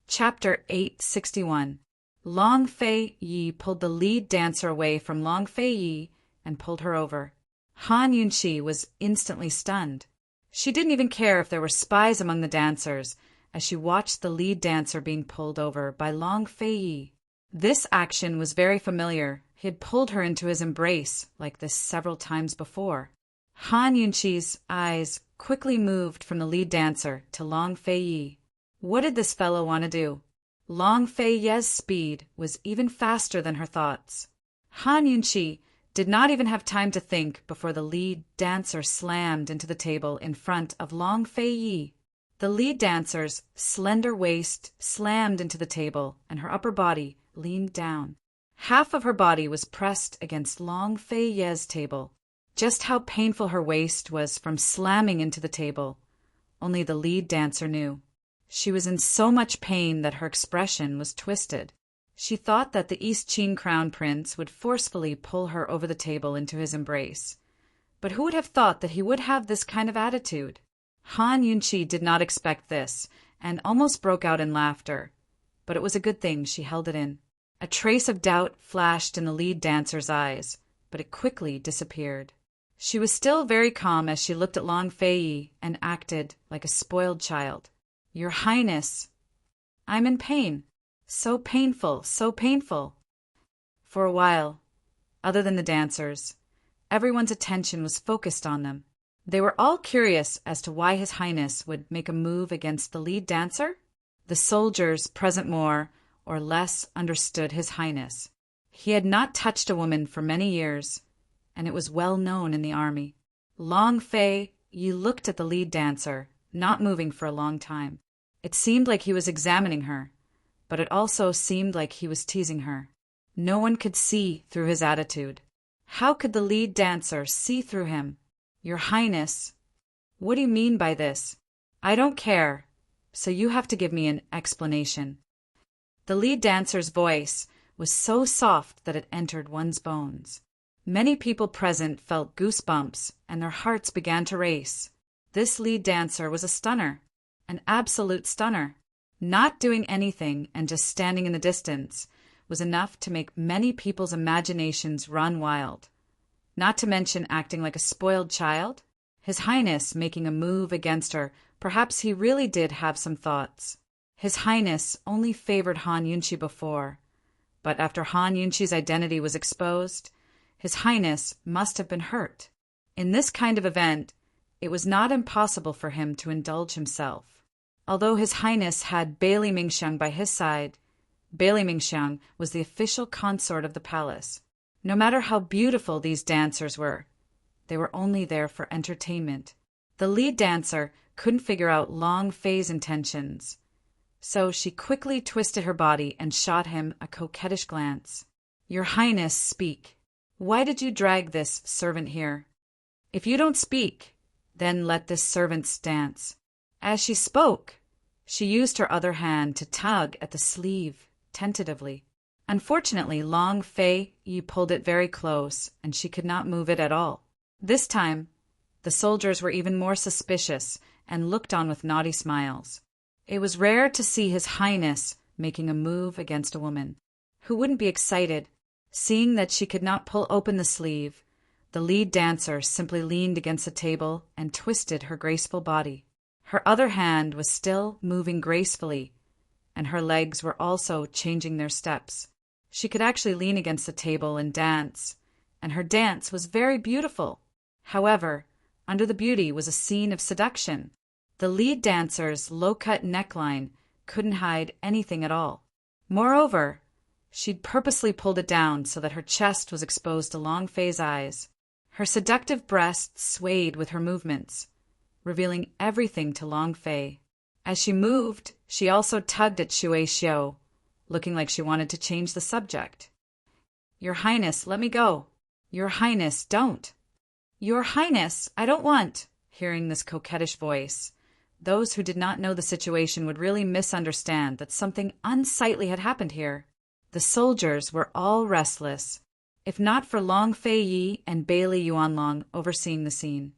Chapter 861. Long Fei Yi pulled the lead dancer away from Long Fei Yi and pulled her over. Han Yunqi was instantly stunned. She didn't even care if there were spies among the dancers as she watched the lead dancer being pulled over by Long Fei Yi. This action was very familiar. He had pulled her into his embrace like this several times before. Han Yunqi's eyes quickly moved from the lead dancer to Long Fei Yi. What did this fellow want to do? Long Fei Ye's speed was even faster than her thoughts. Han Yunqi did not even have time to think before the lead dancer slammed into the table in front of Long Fei Yi. The lead dancer's slender waist slammed into the table and her upper body leaned down. Half of her body was pressed against Long Fei Ye's table. Just how painful her waist was from slamming into the table, only the lead dancer knew. She was in so much pain that her expression was twisted. She thought that the East Qin crown prince would forcefully pull her over the table into his embrace. But who would have thought that he would have this kind of attitude? Han Yunqi did not expect this, and almost broke out in laughter. But it was a good thing she held it in. A trace of doubt flashed in the lead dancer's eyes, but it quickly disappeared. She was still very calm as she looked at Long Fei and acted like a spoiled child. "Your Highness, I'm in pain. So painful, so painful." For a while, other than the dancers, everyone's attention was focused on them. They were all curious as to why His Highness would make a move against the lead dancer. The soldiers present more or less understood His Highness. He had not touched a woman for many years, and it was well known in the army. Long Fei looked at the lead dancer, not moving for a long time. It seemed like he was examining her, but it also seemed like he was teasing her. No one could see through his attitude. How could the lead dancer see through him? "Your Highness, what do you mean by this? I don't care, so you have to give me an explanation." The lead dancer's voice was so soft that it entered one's bones. Many people present felt goosebumps, and their hearts began to race. This lead dancer was a stunner, an absolute stunner. Not doing anything and just standing in the distance was enough to make many people's imaginations run wild. Not to mention acting like a spoiled child. His Highness making a move against her. Perhaps he really did have some thoughts. His Highness only favored Han Yunqi before, but after Han Yunqi's identity was exposed, His Highness must have been hurt. In this kind of event, it was not impossible for him to indulge himself. Although His Highness had Bailey Mingxiang by his side, Bailey Mingxiang was the official consort of the palace. No matter how beautiful these dancers were, they were only there for entertainment. The lead dancer couldn't figure out Long Fei's intentions, so she quickly twisted her body and shot him a coquettish glance. "Your Highness, speak. Why did you drag this servant here? If you don't speak, then let this servant dance." As she spoke, she used her other hand to tug at the sleeve tentatively. Unfortunately, Long Fei pulled it very close, and she could not move it at all. This time, the soldiers were even more suspicious and looked on with naughty smiles. It was rare to see His Highness making a move against a woman. Who wouldn't be excited? Seeing that she could not pull open the sleeve, the lead dancer simply leaned against the table and twisted her graceful body. Her other hand was still moving gracefully, and her legs were also changing their steps. She could actually lean against the table and dance, and her dance was very beautiful. However, under the beauty was a scene of seduction. The lead dancer's low-cut neckline couldn't hide anything at all. Moreover, she'd purposely pulled it down so that her chest was exposed to Long Fei's eyes. Her seductive breasts swayed with her movements, revealing everything to Long Fei. As she moved, she also tugged at Shui Xiu, looking like she wanted to change the subject. "Your Highness, let me go." "Your Highness, don't." "Your Highness, I don't want." Hearing this coquettish voice, those who did not know the situation would really misunderstand that something unsightly had happened here. The soldiers were all restless. If not for Long Fei and Bailey Yuanlong overseeing the scene,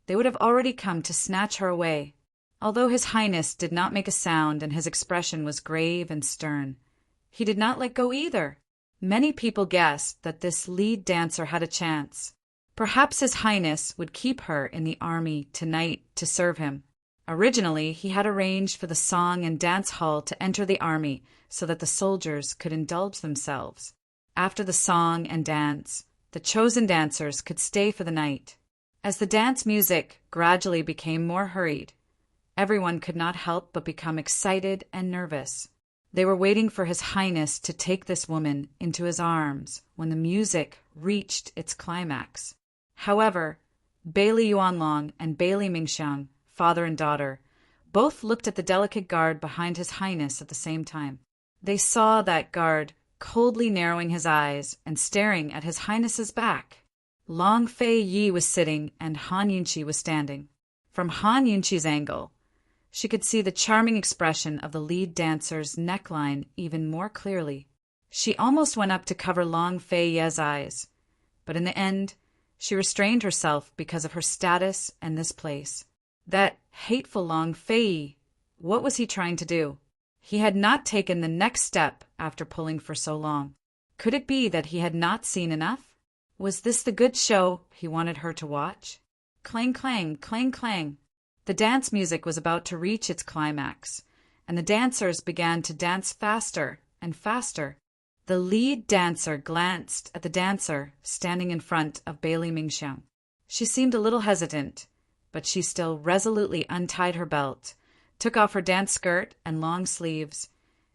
they would have already come to snatch her away. Although His Highness did not make a sound and his expression was grave and stern, he did not let go either. Many people guessed that this lead dancer had a chance. Perhaps His Highness would keep her in the army tonight to serve him. Originally, he had arranged for the song and dance hall to enter the army so that the soldiers could indulge themselves. After the song and dance, the chosen dancers could stay for the night. As the dance music gradually became more hurried, everyone could not help but become excited and nervous. They were waiting for His Highness to take this woman into his arms when the music reached its climax. However, Bailey Yuanlong and Bailey Mingxiang, father and daughter, both looked at the delicate guard behind His Highness at the same time. They saw that guard coldly narrowing his eyes and staring at His Highness's back. Long Fei was sitting and Han Yunqi was standing. From Han Yunqi's angle, She could see the charming expression of the lead dancer's neckline even more clearly. She almost went up to cover Long Fei Ye's eyes, but in the end, she restrained herself because of her status and this place. That hateful Long Fei! What was he trying to do? He had not taken the next step after pulling for so long. Could it be that he had not seen enough? Was this the good show he wanted her to watch? Clang, clang, clang, clang. The dance music was about to reach its climax, and the dancers began to dance faster and faster. The lead dancer glanced at the dancer standing in front of Bailey Mingxiang. She seemed a little hesitant, but she still resolutely untied her belt, took off her dance skirt and long sleeves,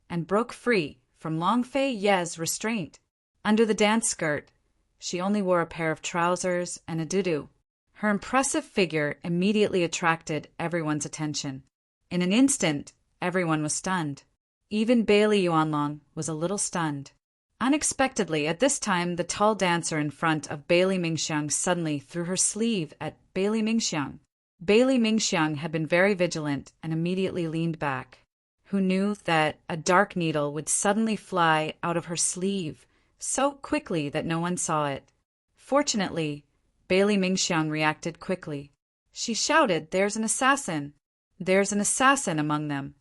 and broke free from Long Fei Ye's restraint. Under the dance skirt, she only wore a pair of trousers and a doudou. Her impressive figure immediately attracted everyone's attention. In an instant, everyone was stunned. Even Bailey Yuanlong was a little stunned. Unexpectedly, at this time, the tall dancer in front of Bailey Mingxiang suddenly threw her sleeve at Bailey Mingxiang. Bailey Mingxiang had been very vigilant and immediately leaned back. Who knew that a dark needle would suddenly fly out of her sleeve so quickly that no one saw it? Fortunately, Bailey Mingxiang reacted quickly. She shouted, "There's an assassin! There's an assassin among them!"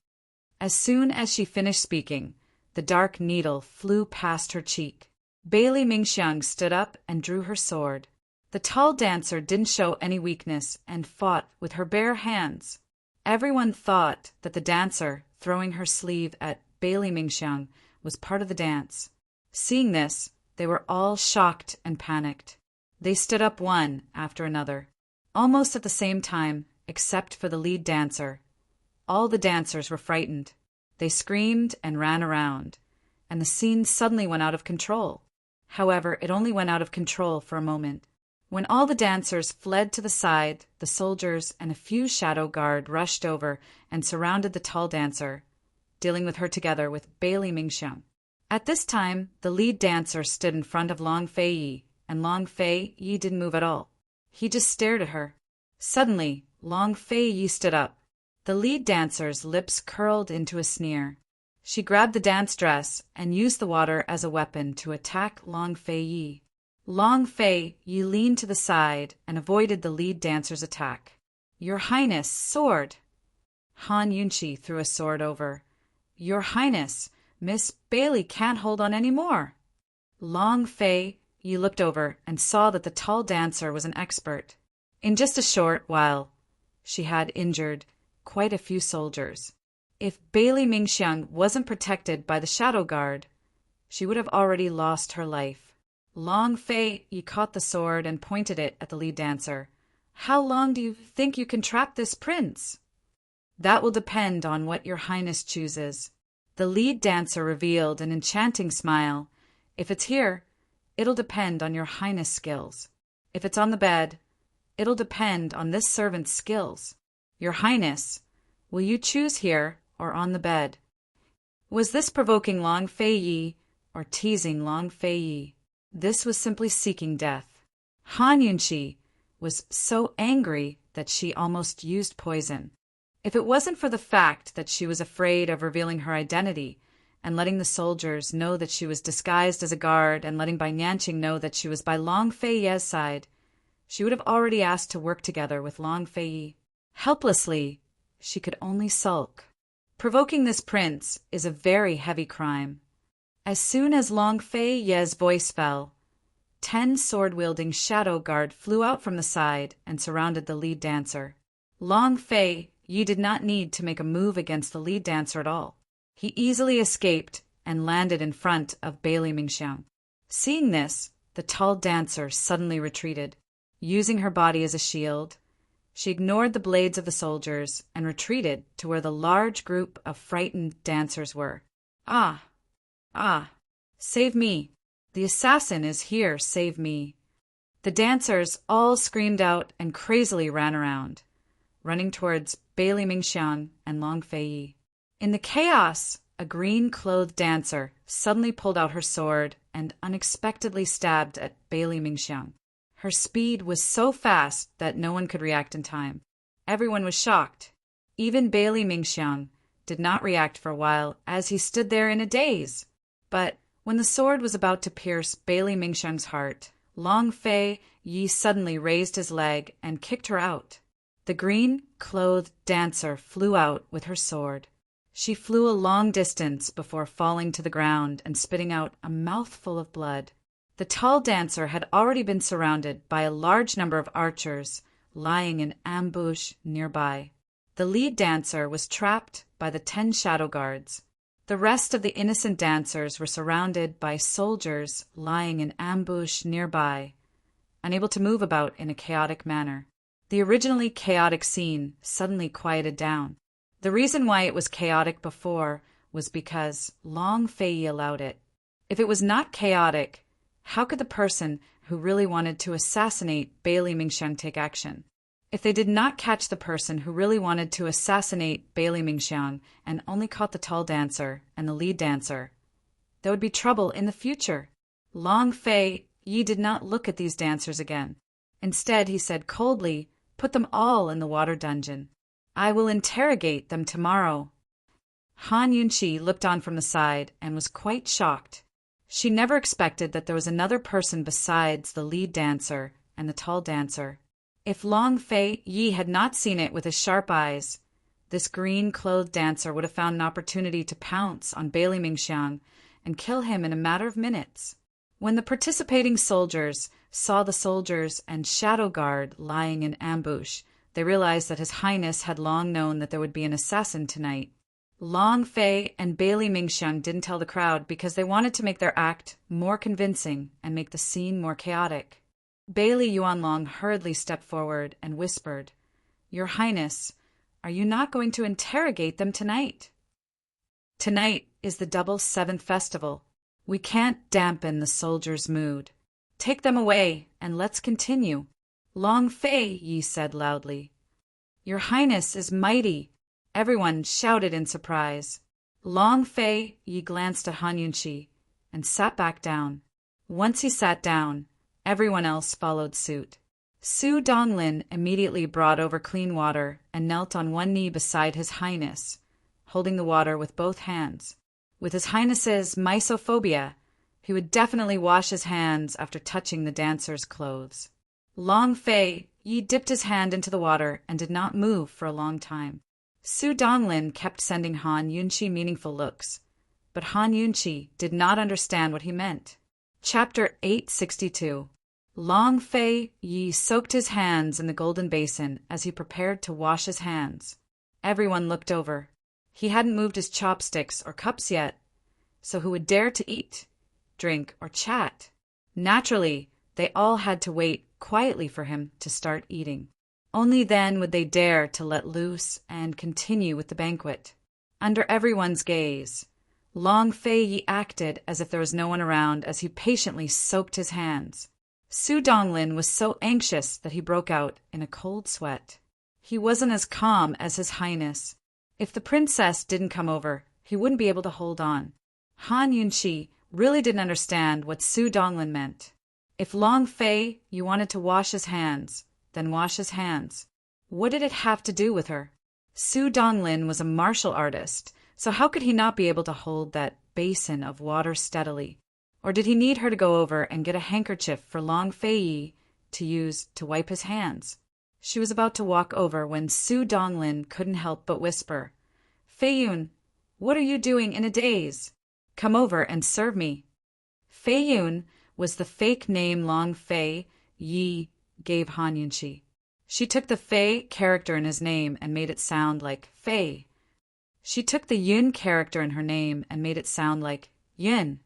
As soon as she finished speaking, the dark needle flew past her cheek. Bailey Mingxiang stood up and drew her sword. The tall dancer didn't show any weakness and fought with her bare hands. Everyone thought that the dancer throwing her sleeve at Bailey Mingxiang was part of the dance. Seeing this, they were all shocked and panicked. They stood up one after another, almost at the same time, except for the lead dancer. All the dancers were frightened. They screamed and ran around, and the scene suddenly went out of control. However, it only went out of control for a moment. When all the dancers fled to the side, the soldiers and a few shadow guard rushed over and surrounded the tall dancer, dealing with her together with Bailey Mingxiang. At this time, the lead dancer stood in front of Long Fei Yi, and Long Fei Yi didn't move at all. He just stared at her. Suddenly, Long Fei Yi stood up. The lead dancer's lips curled into a sneer. She grabbed the dance dress and used the water as a weapon to attack Long Fei Yi. Long Fei Yi leaned to the side and avoided the lead dancer's attack. "Your Highness, sword!" Han Yunqi threw a sword over. "Your Highness, Miss Bailey can't hold on any more." Long Fei Yi looked over and saw that the tall dancer was an expert. In just a short while, she had injured quite a few soldiers. If Bailey Mingxiang wasn't protected by the shadow guard, she would have already lost her life. Long Fei Yi caught the sword and pointed it at the lead dancer. "How long do you think you can trap this prince?" "That will depend on what your Highness chooses." The lead dancer revealed an enchanting smile. "If it's here, it'll depend on your Highness' skills. If it's on the bed, it'll depend on this servant's skills. Your Highness, will you choose here or on the bed?" Was this provoking Long Fei Yi or teasing Long Fei Yi? This was simply seeking death. Han Yunqi was so angry that she almost used poison. If it wasn't for the fact that she was afraid of revealing her identity and letting the soldiers know that she was disguised as a guard and letting Bai Nianqing know that she was by Long Fei Ye's side, she would have already asked to work together with Long Fei Yi. Helplessly, she could only sulk. Provoking this prince is a very heavy crime. As soon as Long Fei Ye's voice fell, 10 sword-wielding shadow guard flew out from the side and surrounded the lead dancer. Long Fei Yi did not need to make a move against the lead dancer at all. He easily escaped and landed in front of Bailey Mingxiang. Seeing this, the tall dancer suddenly retreated. Using her body as a shield, she ignored the blades of the soldiers and retreated to where the large group of frightened dancers were. Ah! Ah! Save me! The assassin is here, save me! The dancers all screamed out and crazily ran around, running towards Bailey Mingxiang and Long Fei Yi. In the chaos, a green-clothed dancer suddenly pulled out her sword and unexpectedly stabbed at Bailey Mingxiang. Her speed was so fast that no one could react in time. Everyone was shocked. Even Bailey Mingxiang did not react for a while as he stood there in a daze. But when the sword was about to pierce Bailey Mingxiang's heart, Long Fei Yi suddenly raised his leg and kicked her out. The green-clothed dancer flew out with her sword. She flew a long distance before falling to the ground and spitting out a mouthful of blood. The tall dancer had already been surrounded by a large number of archers lying in ambush nearby. The lead dancer was trapped by the 10 shadow guards. The rest of the innocent dancers were surrounded by soldiers lying in ambush nearby, unable to move about in a chaotic manner. The originally chaotic scene suddenly quieted down. The reason why it was chaotic before was because Long Fei allowed it. If it was not chaotic, how could the person who really wanted to assassinate Bailey Mingxiang take action? If they did not catch the person who really wanted to assassinate Bailey Mingxiang and only caught the tall dancer and the lead dancer, there would be trouble in the future. Long Fei Yi did not look at these dancers again. Instead, he said coldly, "Put them all in the water dungeon. I will interrogate them tomorrow." Han Yunqi looked on from the side and was quite shocked. She never expected that there was another person besides the lead dancer and the tall dancer. If Long Fei Yi had not seen it with his sharp eyes, this green-clothed dancer would have found an opportunity to pounce on Bailey Mingxiang and kill him in a matter of minutes. When the participating soldiers saw the soldiers and shadow guard lying in ambush, they realized that His Highness had long known that there would be an assassin tonight. Long Fei and Bailey Mingxiang didn't tell the crowd because they wanted to make their act more convincing and make the scene more chaotic. Bailey Yuanlong hurriedly stepped forward and whispered, "Your Highness, are you not going to interrogate them tonight? Tonight is the Double Seventh Festival. We can't dampen the soldiers' mood. Take them away and let's continue." Long Fei Yi said loudly. "Your Highness is mighty," everyone shouted in surprise. Long Fei Yi glanced at Han Yunqi and sat back down. Once he sat down, everyone else followed suit. Su Donglin immediately brought over clean water and knelt on one knee beside His Highness, holding the water with both hands. With His Highness's mysophobia, he would definitely wash his hands after touching the dancer's clothes. Long Fei Yi dipped his hand into the water and did not move for a long time. Su Donglin kept sending Han Yunqi meaningful looks, but Han Yunqi did not understand what he meant. Chapter 862. Long Fei Yi soaked his hands in the golden basin as he prepared to wash his hands. Everyone looked over. He hadn't moved his chopsticks or cups yet, so who would dare to eat, drink, or chat? Naturally, they all had to wait quietly for him to start eating. Only then would they dare to let loose and continue with the banquet. Under everyone's gaze, Long Fei Yi acted as if there was no one around as he patiently soaked his hands. Su Donglin was so anxious that he broke out in a cold sweat. He wasn't as calm as His Highness. If the princess didn't come over, he wouldn't be able to hold on. Han Yunqi really didn't understand what Su Donglin meant. If Long Fei Yi wanted to wash his hands, then wash his hands. What did it have to do with her? Su Donglin was a martial artist, so how could he not be able to hold that basin of water steadily? Or did he need her to go over and get a handkerchief for Long Fei Yi to use to wipe his hands? She was about to walk over when Su Donglin couldn't help but whisper, "Fei Yun, what are you doing in a daze? Come over and serve me." Fei Yun was the fake name Long Fei Yi gave Han Yunqi. She took the Fei character in his name and made it sound like Fei. She took the Yun character in her name and made it sound like Yin.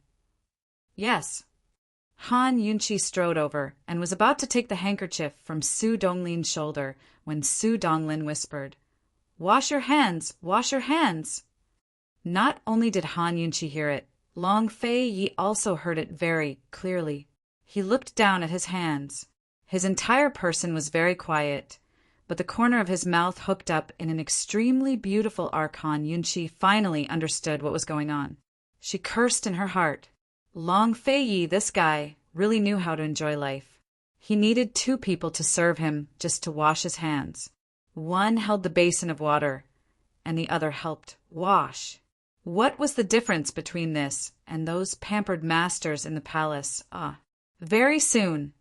Yes. Han Yunqi strode over and was about to take the handkerchief from Su Donglin's shoulder when Su Donglin whispered, "Wash your hands, wash your hands." Not only did Han Yunqi hear it, Long Fei Yi also heard it very clearly. He looked down at his hands. His entire person was very quiet, but the corner of his mouth hooked up in an extremely beautiful arc. Han Yunqi finally understood what was going on. She cursed in her heart. Long Fei Yi, this guy, really knew how to enjoy life. He needed 2 people to serve him just to wash his hands. One held the basin of water, and the other helped wash. What was the difference between this and those pampered masters in the palace? Very soon,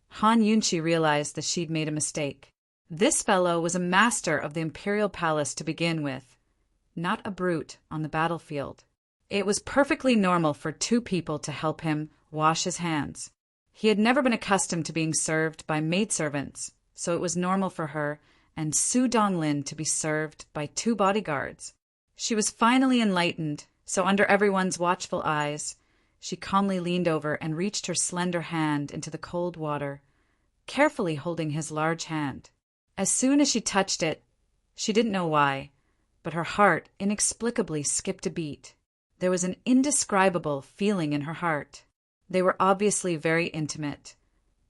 Han Yunqi realized that she'd made a mistake. This fellow was a master of the imperial palace to begin with, not a brute on the battlefield. It was perfectly normal for two people to help him wash his hands. He had never been accustomed to being served by maidservants, so it was normal for her and Su Donglin to be served by two bodyguards. She was finally enlightened, so under everyone's watchful eyes, she calmly leaned over and reached her slender hand into the cold water, carefully holding his large hand. As soon as she touched it, she didn't know why, but her heart inexplicably skipped a beat. There was an indescribable feeling in her heart. They were obviously very intimate,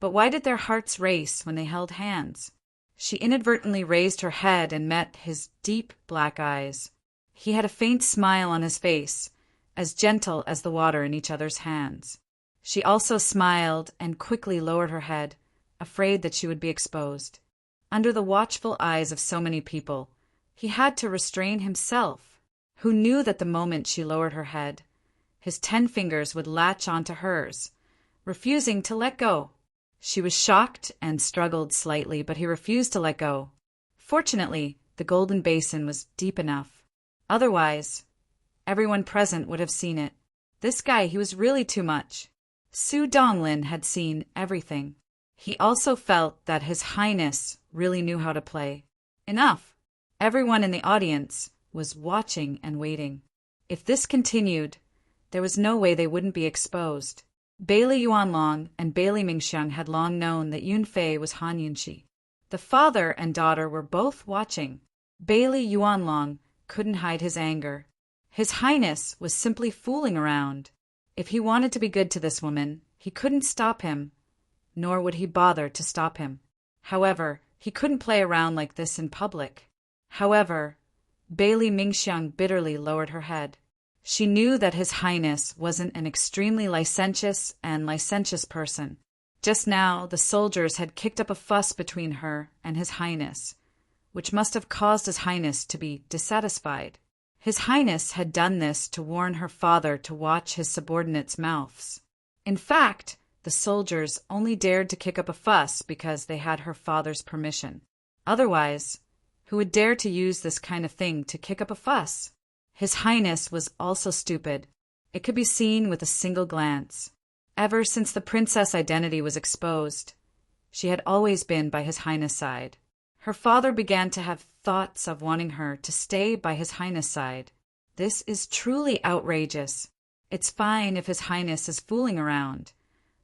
but why did their hearts race when they held hands? She inadvertently raised her head and met his deep black eyes. He had a faint smile on his face, as gentle as the water in each other's hands. She also smiled and quickly lowered her head, afraid that she would be exposed. Under the watchful eyes of so many people, he had to restrain himself, who knew that the moment she lowered her head, his 10 fingers would latch onto hers, refusing to let go. She was shocked and struggled slightly, but he refused to let go. Fortunately, the golden basin was deep enough. Otherwise, everyone present would have seen it. This guy, he was really too much. Su Donglin had seen everything. He also felt that His Highness really knew how to play. Enough. Everyone in the audience was watching and waiting. If this continued, there was no way they wouldn't be exposed. Bailey Yuanlong and Bailey Mingxiang had long known that Yunfei was Han Yunqi. The father and daughter were both watching. Bailey Yuanlong couldn't hide his anger. His Highness was simply fooling around. If he wanted to be good to this woman, he couldn't stop him, nor would he bother to stop him. However, he couldn't play around like this in public. However, Bailey Mingxiang bitterly lowered her head. She knew that His Highness wasn't an extremely licentious person. Just now, the soldiers had kicked up a fuss between her and His Highness, which must have caused His Highness to be dissatisfied. His Highness had done this to warn her father to watch his subordinates' mouths. In fact, the soldiers only dared to kick up a fuss because they had her father's permission. Otherwise, who would dare to use this kind of thing to kick up a fuss? His Highness was also stupid. It could be seen with a single glance. Ever since the princess identity was exposed, she had always been by His Highness' side. Her father began to have thoughts of wanting her to stay by His Highness' side. This is truly outrageous. It's fine if His Highness is fooling around,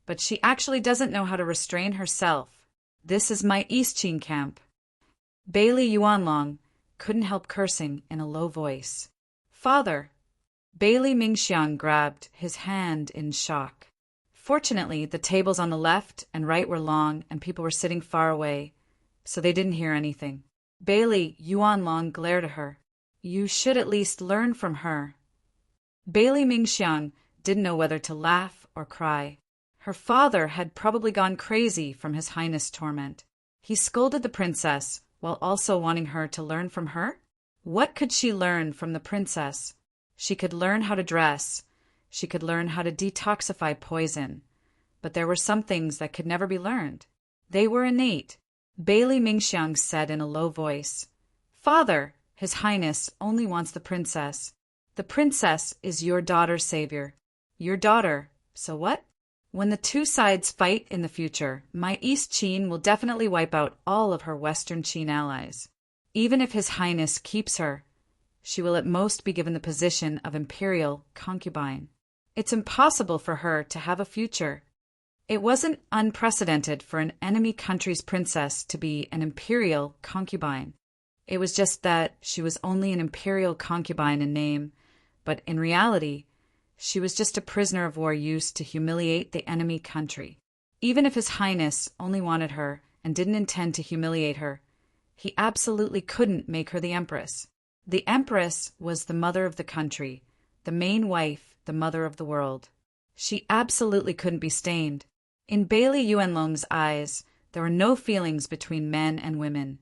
but she actually doesn't know how to restrain herself. This is my East Qing camp. Bailey Yuanlong couldn't help cursing in a low voice. Father! Bailey Mingxiang grabbed his hand in shock. Fortunately, the tables on the left and right were long and people were sitting far away, so they didn't hear anything. Bailey Yuanlong glared at her. You should at least learn from her. Bailey Mingxiang didn't know whether to laugh or cry. Her father had probably gone crazy from His Highness' torment. He scolded the princess while also wanting her to learn from her? What could she learn from the princess? She could learn how to dress. She could learn how to detoxify poison. But there were some things that could never be learned. They were innate. Bailey Mingxiang said in a low voice, Father, His Highness only wants the princess. The princess is your daughter's savior. Your daughter. So what? When the two sides fight in the future, my East Qin will definitely wipe out all of her Western Qin allies. Even if His Highness keeps her, she will at most be given the position of imperial concubine. It's impossible for her to have a future. It wasn't unprecedented for an enemy country's princess to be an imperial concubine. It was just that she was only an imperial concubine in name, but in reality, she was just a prisoner of war used to humiliate the enemy country. Even if His Highness only wanted her and didn't intend to humiliate her, he absolutely couldn't make her the empress. The empress was the mother of the country, the main wife, the mother of the world. She absolutely couldn't be stained. In Bailey Yuanlong's eyes, there were no feelings between men and women.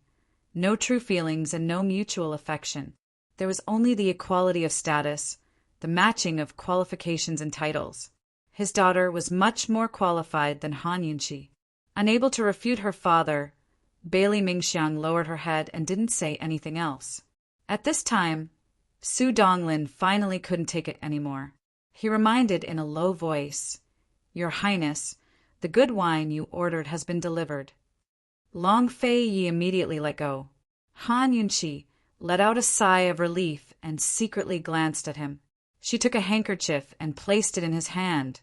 No true feelings and no mutual affection. There was only the equality of status, the matching of qualifications and titles. His daughter was much more qualified than Han Yunqi. Unable to refute her father, Bailey Mingxiang lowered her head and didn't say anything else. At this time, Su Donglin finally couldn't take it anymore. He reminded in a low voice, "Your Highness, the good wine you ordered has been delivered." Long Fei Yi immediately let go. Han Yunqi let out a sigh of relief and secretly glanced at him. She took a handkerchief and placed it in his hand,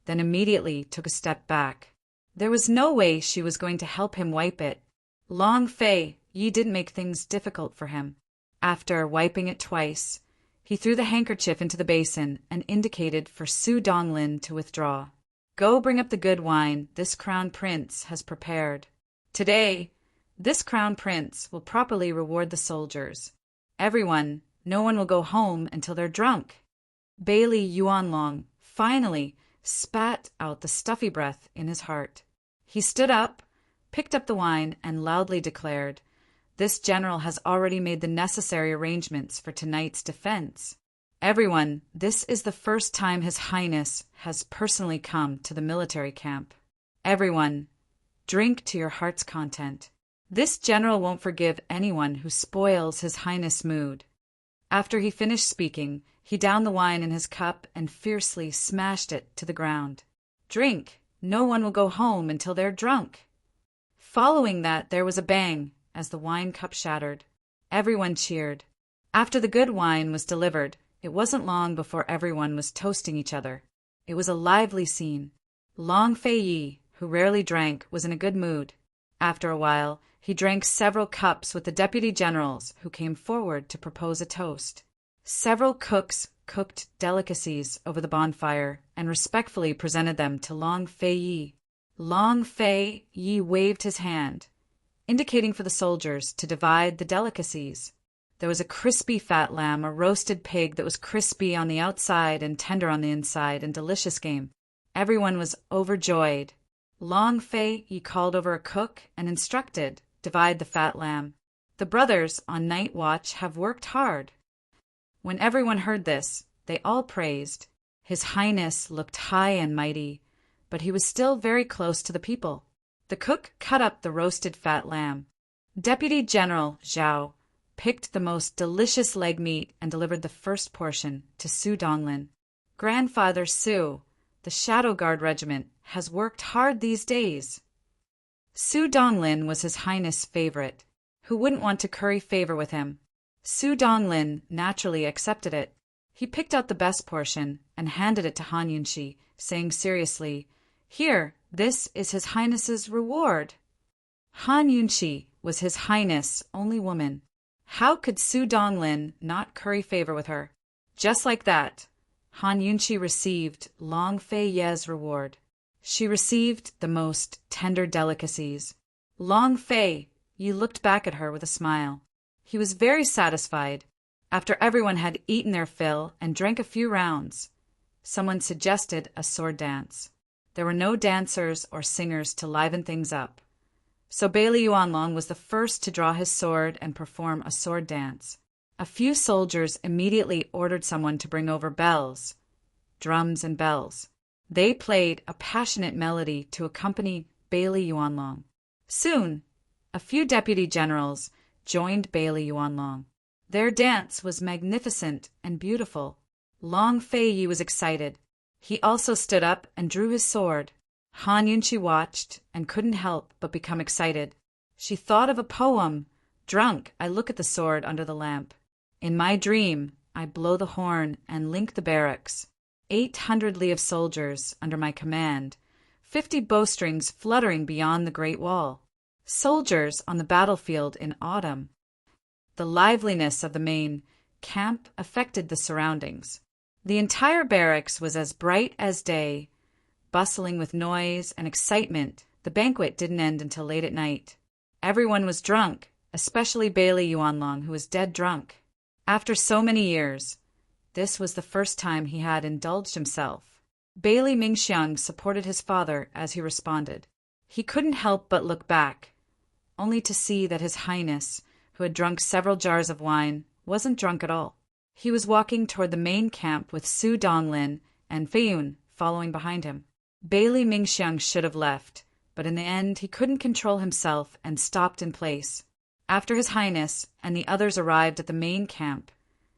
then immediately took a step back. There was no way she was going to help him wipe it. Long Fei Yi didn't make things difficult for him. After wiping it twice, he threw the handkerchief into the basin and indicated for Su Donglin to withdraw. "Go bring up the good wine this crown prince has prepared. Today, this crown prince will properly reward the soldiers. No one will go home until they're drunk." Bailey Yuanlong finally spat out the stuffy breath in his heart. He stood up, picked up the wine, and loudly declared, "This general has already made the necessary arrangements for tonight's defense. Everyone, this is the first time His Highness has personally come to the military camp. Everyone, drink to your heart's content. This general won't forgive anyone who spoils His Highness' mood." After he finished speaking, he downed the wine in his cup and fiercely smashed it to the ground. "Drink! No one will go home until they're drunk." Following that, there was a bang as the wine cup shattered. Everyone cheered. After the good wine was delivered, it wasn't long before everyone was toasting each other. It was a lively scene. Long Fei Yi, who rarely drank, was in a good mood. After a while, he drank several cups with the deputy generals who came forward to propose a toast. Several cooks cooked delicacies over the bonfire and respectfully presented them to Long Fei Yi. Long Fei Yi waved his hand, indicating for the soldiers to divide the delicacies. There was a crispy fat lamb, a roasted pig that was crispy on the outside and tender on the inside, and delicious game. Everyone was overjoyed. Long Fei Yi called over a cook and instructed, "Divide the fat lamb. The brothers on night watch have worked hard." When everyone heard this, they all praised. His Highness looked high and mighty, but he was still very close to the people. The cook cut up the roasted fat lamb. Deputy General Zhao picked the most delicious leg meat and delivered the first portion to Su Donglin. "Grandfather Su, the Shadow Guard Regiment has worked hard these days." Su Donglin was His Highness' favorite. Who wouldn't want to curry favor with him? Su Donglin naturally accepted it. He picked out the best portion and handed it to Han Yunqi, saying seriously, "Here, this is His Highness's reward." Han Yunqi was His Highness' only woman. How could Su Donglin not curry favor with her? Just like that, Han Yunqi received Long Fei Ye's reward. She received the most tender delicacies. Long Fei Ye looked back at her with a smile. He was very satisfied. After everyone had eaten their fill and drank a few rounds, someone suggested a sword dance. There were no dancers or singers to liven things up, so Bailey Yuanlong was the first to draw his sword and perform a sword dance. A few soldiers immediately ordered someone to bring over bells, drums and bells. They played a passionate melody to accompany Bailey Yuanlong. Soon, a few deputy generals joined Bailey Yuanlong. Their dance was magnificent and beautiful. Long Fei Yi was excited. He also stood up and drew his sword. Han Yunqi watched and couldn't help but become excited. She thought of a poem. "Drunk, I look at the sword under the lamp. In my dream, I blow the horn and link the barracks. 800 li of soldiers under my command, 50 bowstrings fluttering beyond the Great Wall. Soldiers on the battlefield in autumn." The liveliness of the main camp affected the surroundings. The entire barracks was as bright as day, bustling with noise and excitement. The banquet didn't end until late at night. Everyone was drunk, especially Bailey Yuanlong, who was dead drunk. After so many years, this was the first time he had indulged himself. Bailey Mingxiang supported his father as he responded. He couldn't help but look back, only to see that His Highness, who had drunk several jars of wine, wasn't drunk at all. He was walking toward the main camp with Su Donglin and Feiyun following behind him. Bailey Mingxiang should have left, but in the end he couldn't control himself and stopped in place. After His Highness and the others arrived at the main camp,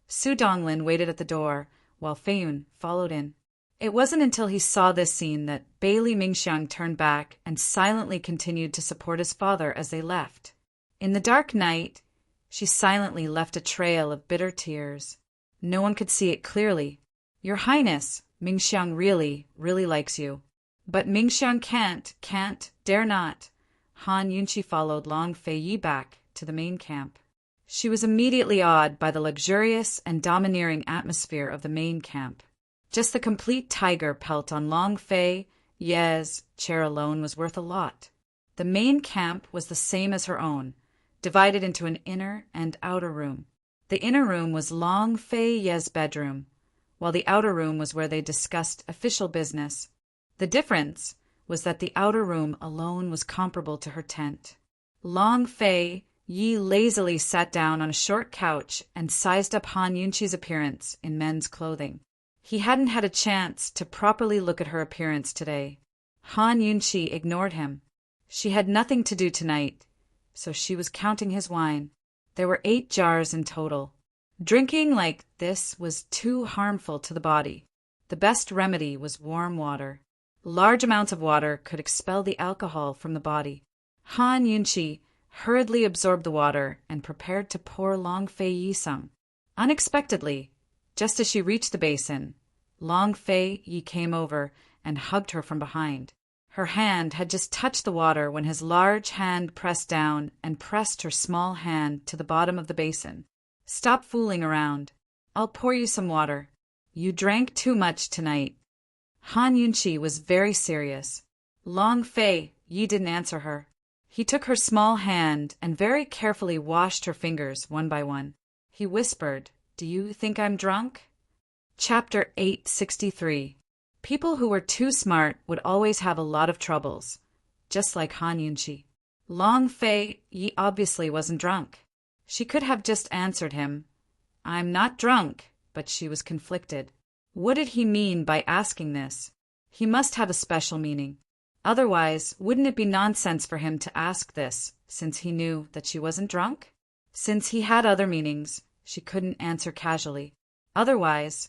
Su Donglin waited at the door while Feiyun followed in. It wasn't until he saw this scene that Bailey Mingxiang turned back and silently continued to support his father as they left. In the dark night, she silently left a trail of bitter tears. No one could see it clearly. Your Highness, Mingxiang really likes you. But Mingxiang can't, dare not. Han Yunqi followed Long Fei Yi back to the main camp. She was immediately awed by the luxurious and domineering atmosphere of the main camp. Just the complete tiger pelt on Long Fei Ye's chair alone was worth a lot. The main camp was the same as her own, divided into an inner and outer room. The inner room was Long Fei Ye's bedroom, while the outer room was where they discussed official business. The difference was that the outer room alone was comparable to her tent. Long Fei Yi lazily sat down on a short couch and sized up Han Yunqi's appearance in men's clothing. He hadn't had a chance to properly look at her appearance today. Han Yunqi ignored him. She had nothing to do tonight, so she was counting his wine. There were 8 jars in total. Drinking like this was too harmful to the body. The best remedy was warm water. Large amounts of water could expel the alcohol from the body. Han Yunqi hurriedly absorbed the water and prepared to pour Long Fei Yi some. Unexpectedly, just as she reached the basin, Long Fei Yi came over and hugged her from behind. Her hand had just touched the water when his large hand pressed down and pressed her small hand to the bottom of the basin. Stop fooling around. I'll pour you some water. You drank too much tonight. Han Yunqi was very serious. Long Fei Yi didn't answer her. He took her small hand and very carefully washed her fingers one by one. He whispered, "Do you think I'm drunk?" Chapter 863. People who were too smart would always have a lot of troubles, just like Han Yunqi. Long Fei Yi obviously wasn't drunk. She could have just answered him, "I'm not drunk," but she was conflicted. What did he mean by asking this? He must have a special meaning. Otherwise, wouldn't it be nonsense for him to ask this, since he knew that she wasn't drunk? Since he had other meanings, she couldn't answer casually. Otherwise,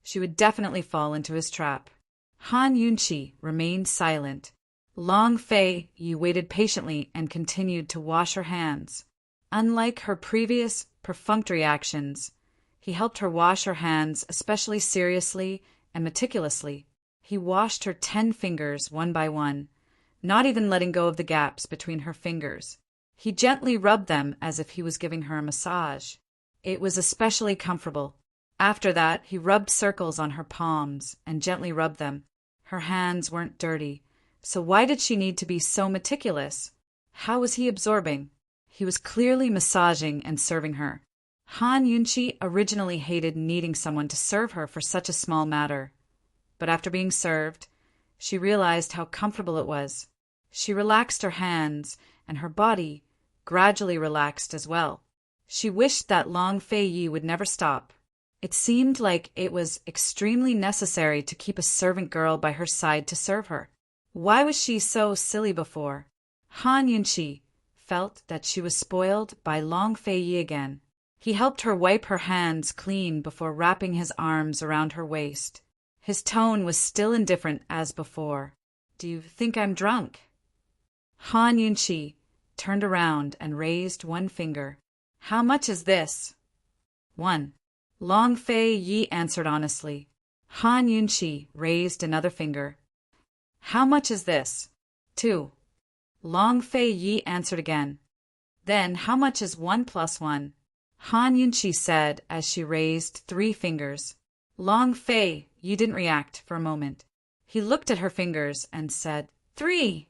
she would definitely fall into his trap. Han Yunqi remained silent. Long Fei Yi waited patiently and continued to wash her hands. Unlike her previous perfunctory actions, he helped her wash her hands especially seriously and meticulously. He washed her 10 fingers one by one, not even letting go of the gaps between her fingers. He gently rubbed them as if he was giving her a massage. It was especially comfortable. After that, he rubbed circles on her palms and gently rubbed them. Her hands weren't dirty, so why did she need to be so meticulous? How was he absorbing? He was clearly massaging and serving her. Han Yunqi originally hated needing someone to serve her for such a small matter. But after being served, she realized how comfortable it was. She relaxed her hands, and her body gradually relaxed as well. She wished that Long Fei Yi would never stop. It seemed like it was extremely necessary to keep a servant girl by her side to serve her. Why was she so silly before? Han Yunqi felt that she was spoiled by Long Fei Yi again. He helped her wipe her hands clean before wrapping his arms around her waist. His tone was still indifferent as before. "Do you think I'm drunk?" Han Yunqi turned around and raised one finger. "How much is this?" "1." Long Fei Yi answered honestly. Han Yunqi raised another finger. "How much is this?" 2. Long Fei Yi answered again. "Then how much is 1 plus 1? Han Yunqi said as she raised 3 fingers. Long Fei Yi didn't react for a moment. He looked at her fingers and said, 3.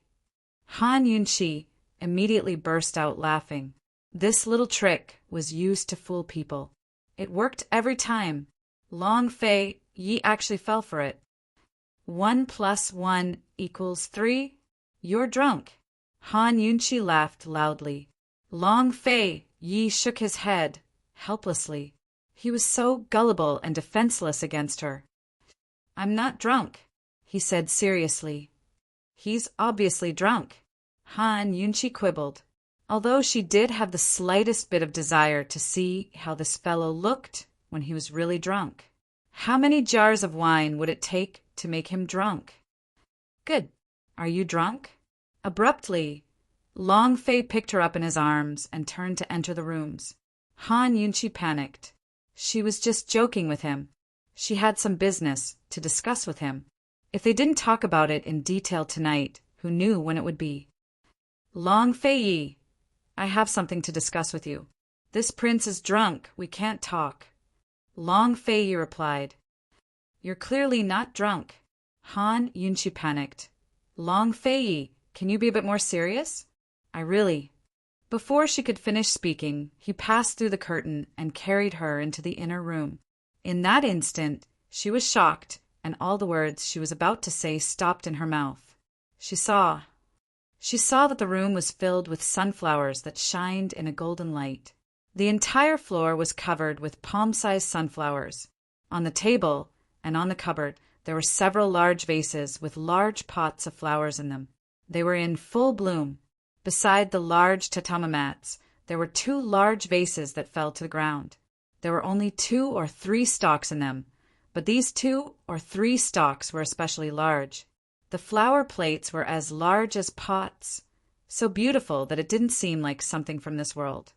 Han Yunqi immediately burst out laughing. This little trick was used to fool people. It worked every time. Long Fei Yi actually fell for it. 1 plus 1 equals 3? You're drunk. Han Yunqi laughed loudly. Long Fei Yi shook his head, helplessly. He was so gullible and defenseless against her. "I'm not drunk," he said seriously. "He's obviously drunk," Han Yunchi quibbled, although she did have the slightest bit of desire to see how this fellow looked when he was really drunk. How many jars of wine would it take to make him drunk? "Good. Are you drunk?" Abruptly, Long Fei picked her up in his arms and turned to enter the rooms. Han Yunchi panicked. She was just joking with him. She had some business to discuss with him. If they didn't talk about it in detail tonight, who knew when it would be? "Long Fei, I have something to discuss with you. This prince is drunk. We can't talk." Long Fei replied. "You're clearly not drunk." Han Yunchi panicked. "Long Fei, can you be a bit more serious? I really—" Before she could finish speaking, he passed through the curtain and carried her into the inner room. In that instant, she was shocked, and all the words she was about to say stopped in her mouth. She saw that the room was filled with sunflowers that shined in a golden light. The entire floor was covered with palm-sized sunflowers. On the table and on the cupboard, there were several large vases with large pots of flowers in them. They were in full bloom. Beside the large tatami mats, there were 2 large vases that fell to the ground. There were only 2 or 3 stalks in them, but these 2 or 3 stalks were especially large. The flower plates were as large as pots, so beautiful that it didn't seem like something from this world.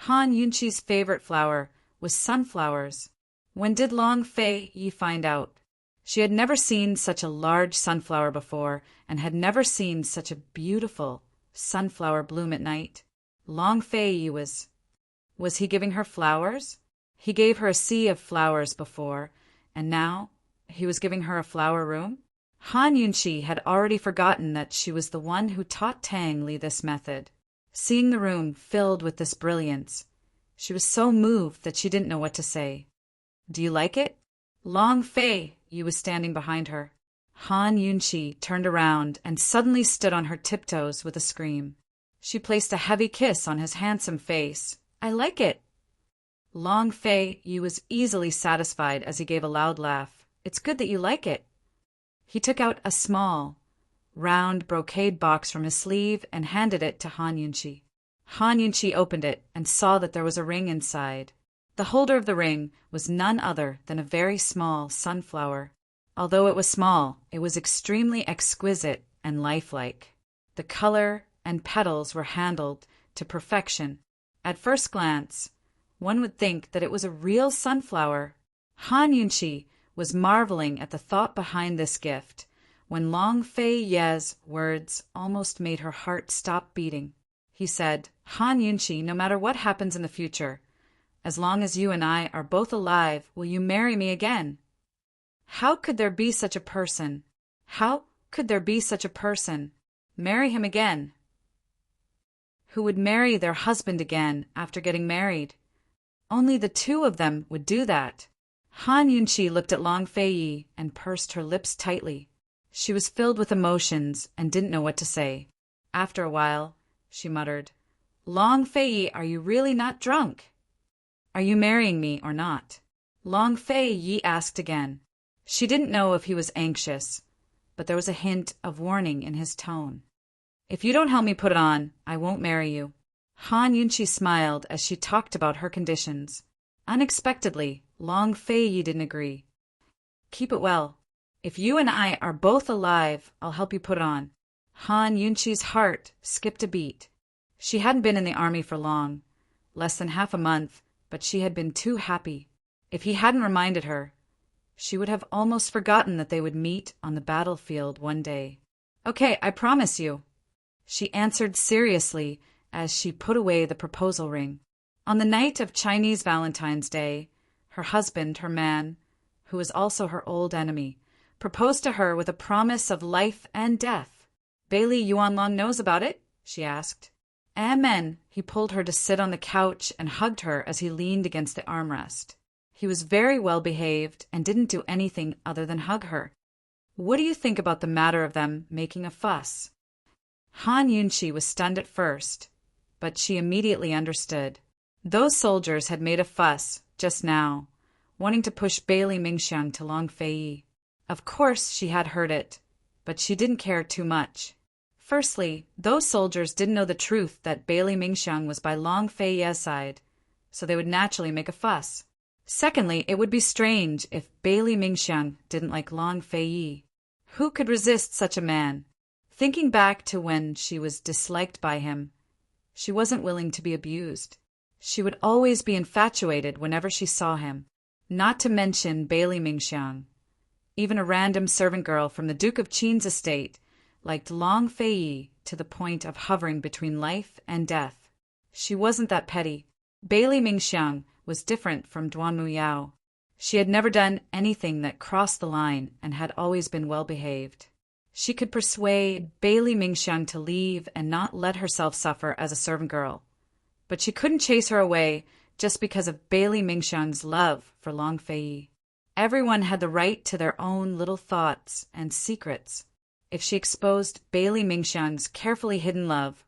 Han Yunchi's favorite flower was sunflowers. When did Long Fei find out? She had never seen such a large sunflower before, and had never seen such a beautiful sunflower bloom at night. Long Fei was he giving her flowers? He gave her a sea of flowers before, and now he was giving her a flower room? Han Yunchi had already forgotten that she was the one who taught Tang Li this method. Seeing the room filled with this brilliance, she was so moved that she didn't know what to say. "Do you like it?" Long Fei was standing behind her. Han Yunchi turned around and suddenly stood on her tiptoes with a scream. She placed a heavy kiss on his handsome face. "I like it." Long Fei was easily satisfied as he gave a loud laugh. "It's good that you like it." He took out a small, round brocade box from his sleeve and handed it to Han Yunchi. Han Yunchi opened it and saw that there was a ring inside. The holder of the ring was none other than a very small sunflower. Although it was small, it was extremely exquisite and lifelike. The color and petals were handled to perfection. At first glance, one would think that it was a real sunflower. Han Yunchi was marveling at the thought behind this gift, when Long Fei's words almost made her heart stop beating. He said, "Han Yunchi, no matter what happens in the future, as long as you and I are both alive, will you marry me again?" How could there be such a person? How could there be such a person? Marry him again? Who would marry their husband again after getting married? Only the 2 of them would do that. Han Yunchi looked at Long Fei and pursed her lips tightly. She was filled with emotions and didn't know what to say. After a while, she muttered, "Long Fei, are you really not drunk? Are you marrying me or not?" Long Fei asked again. She didn't know if he was anxious, but there was a hint of warning in his tone. "If you don't help me put it on, I won't marry you." Han Yunchi smiled as she talked about her conditions. Unexpectedly, Long Fei didn't agree. "Keep it well. If you and I are both alive, I'll help you put it on." Han Yunchi's heart skipped a beat. She hadn't been in the army for long, less than half a month, but she had been too happy. If he hadn't reminded her, she would have almost forgotten that they would meet on the battlefield one day. "Okay, I promise you," she answered seriously as she put away the proposal ring. On the night of Chinese Valentine's Day, her husband, her man, who was also her old enemy, proposed to her with a promise of life and death. "Bailey Yuanlong knows about it?" she asked. Amen. He pulled her to sit on the couch and hugged her as he leaned against the armrest. He was very well behaved and didn't do anything other than hug her. "What do you think about the matter of them making a fuss?" Han Yunchi was stunned at first, but she immediately understood. Those soldiers had made a fuss, just now, wanting to push Bailey Mingxiang to Long Fei. Of course she had heard it, but she didn't care too much. Firstly, those soldiers didn't know the truth that Bailey Mingxiang was by Long Fei's side, so they would naturally make a fuss. Secondly, it would be strange if Bailey Mingxiang didn't like Long Fei. Who could resist such a man? Thinking back to when she was disliked by him, she wasn't willing to be abused. She would always be infatuated whenever she saw him, not to mention Bailey Mingxiang. Even a random servant girl from the Duke of Qin's estate liked Long Fei to the point of hovering between life and death. She wasn't that petty. Bailey Mingxiang was different from Duan Muyao. She had never done anything that crossed the line and had always been well behaved. She could persuade Bailey Mingxiang to leave and not let herself suffer as a servant girl. But she couldn't chase her away just because of Bailey Mingxiang's love for Long Fei. Everyone had the right to their own little thoughts and secrets. If she exposed Bailey Mingxiang's carefully hidden love,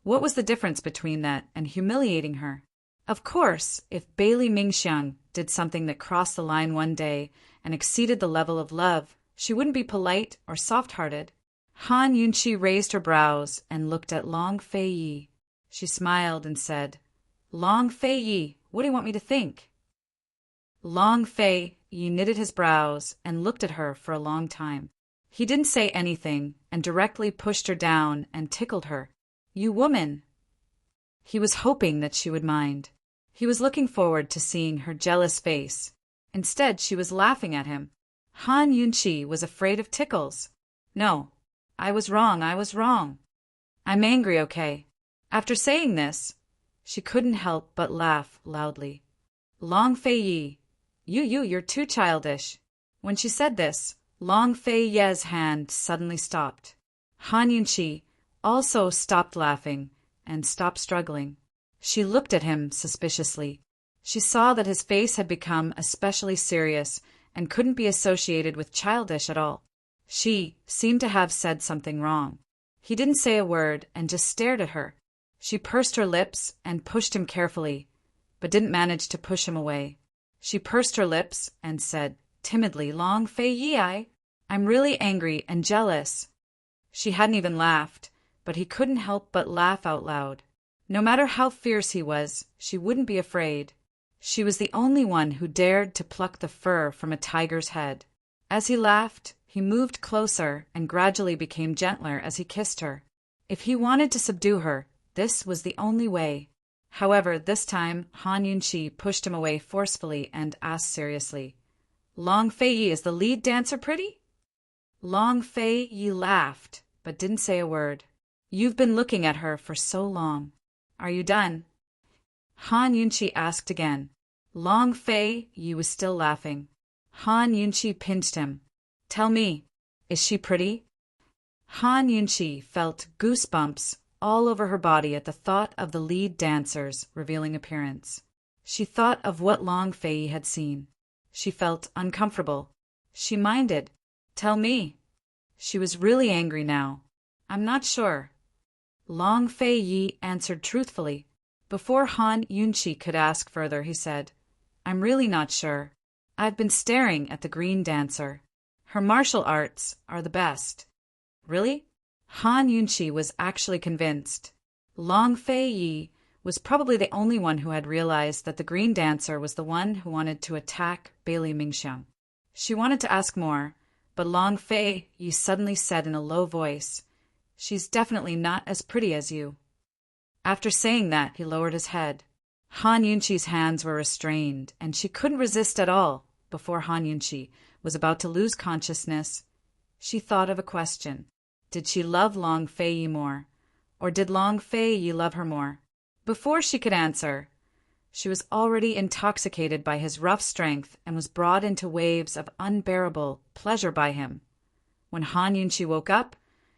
what was the difference between that and humiliating her? Of course, if Bailey Mingxiang did something that crossed the line one day and exceeded the level of love, she wouldn't be polite or soft-hearted. Han Yunqi raised her brows and looked at Long Fei. She smiled and said, "Long Fei, what do you want me to think?" Long Fei knitted his brows and looked at her for a long time. He didn't say anything and directly pushed her down and tickled her. "You woman!" He was hoping that she would mind. He was looking forward to seeing her jealous face. Instead, she was laughing at him. Han Yunqi was afraid of tickles. "No, I was wrong. I'm angry, okay?" After saying this, she couldn't help but laugh loudly. "Long Fei, you're too childish." When she said this, Long Fei's hand suddenly stopped. Han Yunqi also stopped laughing and stopped struggling. She looked at him suspiciously. She saw that his face had become especially serious and couldn't be associated with childish at all. She seemed to have said something wrong. He didn't say a word and just stared at her. She pursed her lips and pushed him carefully, but didn't manage to push him away. She pursed her lips and said timidly, "Long Fei, I'm really angry and jealous." She hadn't even laughed, but he couldn't help but laugh out loud. No matter how fierce he was, she wouldn't be afraid. She was the only one who dared to pluck the fur from a tiger's head. As he laughed, he moved closer and gradually became gentler as he kissed her. If he wanted to subdue her, this was the only way. However, this time Han Yunqi pushed him away forcefully and asked seriously, "Long Fei, is the lead dancer pretty?" Long Fei laughed, but didn't say a word. "You've been looking at her for so long. Are you done?" Han Yunqi asked again. Long Fei was still laughing. Han Yunqi pinched him. "Tell me, is she pretty?" Han Yunqi felt goosebumps all over her body at the thought of the lead dancer's revealing appearance. She thought of what Long Fei had seen. She felt uncomfortable. She minded. "Tell me." She was really angry now. "I'm not sure." Long Fei answered truthfully. Before Han Yunqi could ask further, he said, "I'm really not sure. I've been staring at the green dancer. Her martial arts are the best." "Really?" Han Yunqi was actually convinced. Long Fei was probably the only one who had realized that the green dancer was the one who wanted to attack Bailey Mingxiang. She wanted to ask more, but Long Fei suddenly said in a low voice, "She's definitely not as pretty as you." After saying that, he lowered his head. Han Yunqi's hands were restrained, and she couldn't resist at all. Before Han Yunqi was about to lose consciousness, she thought of a question. Did she love Long Fei more, or did Long Fei love her more? Before she could answer, she was already intoxicated by his rough strength and was brought into waves of unbearable pleasure by him. When Han Yunqi woke up,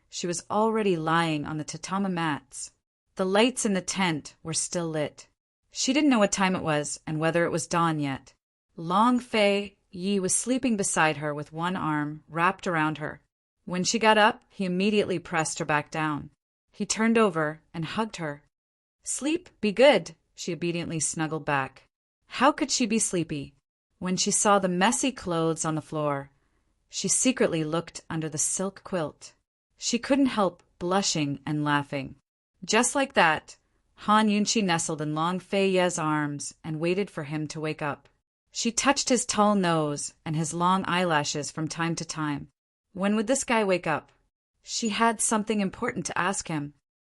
she was already lying on the tatami mats. The lights in the tent were still lit. She didn't know what time it was and whether it was dawn yet. Long Fei was sleeping beside her with one arm wrapped around her. When she got up, he immediately pressed her back down. He turned over and hugged her. "Sleep, be good. She obediently snuggled back. How could she be sleepy? When she saw the messy clothes on the floor, she secretly looked under the silk quilt. She couldn't help blushing and laughing. Just like that, Han Yunqi nestled in Long Fei Ye's arms and waited for him to wake up. She touched his tall nose and his long eyelashes from time to time. When would this guy wake up? She had something important to ask him.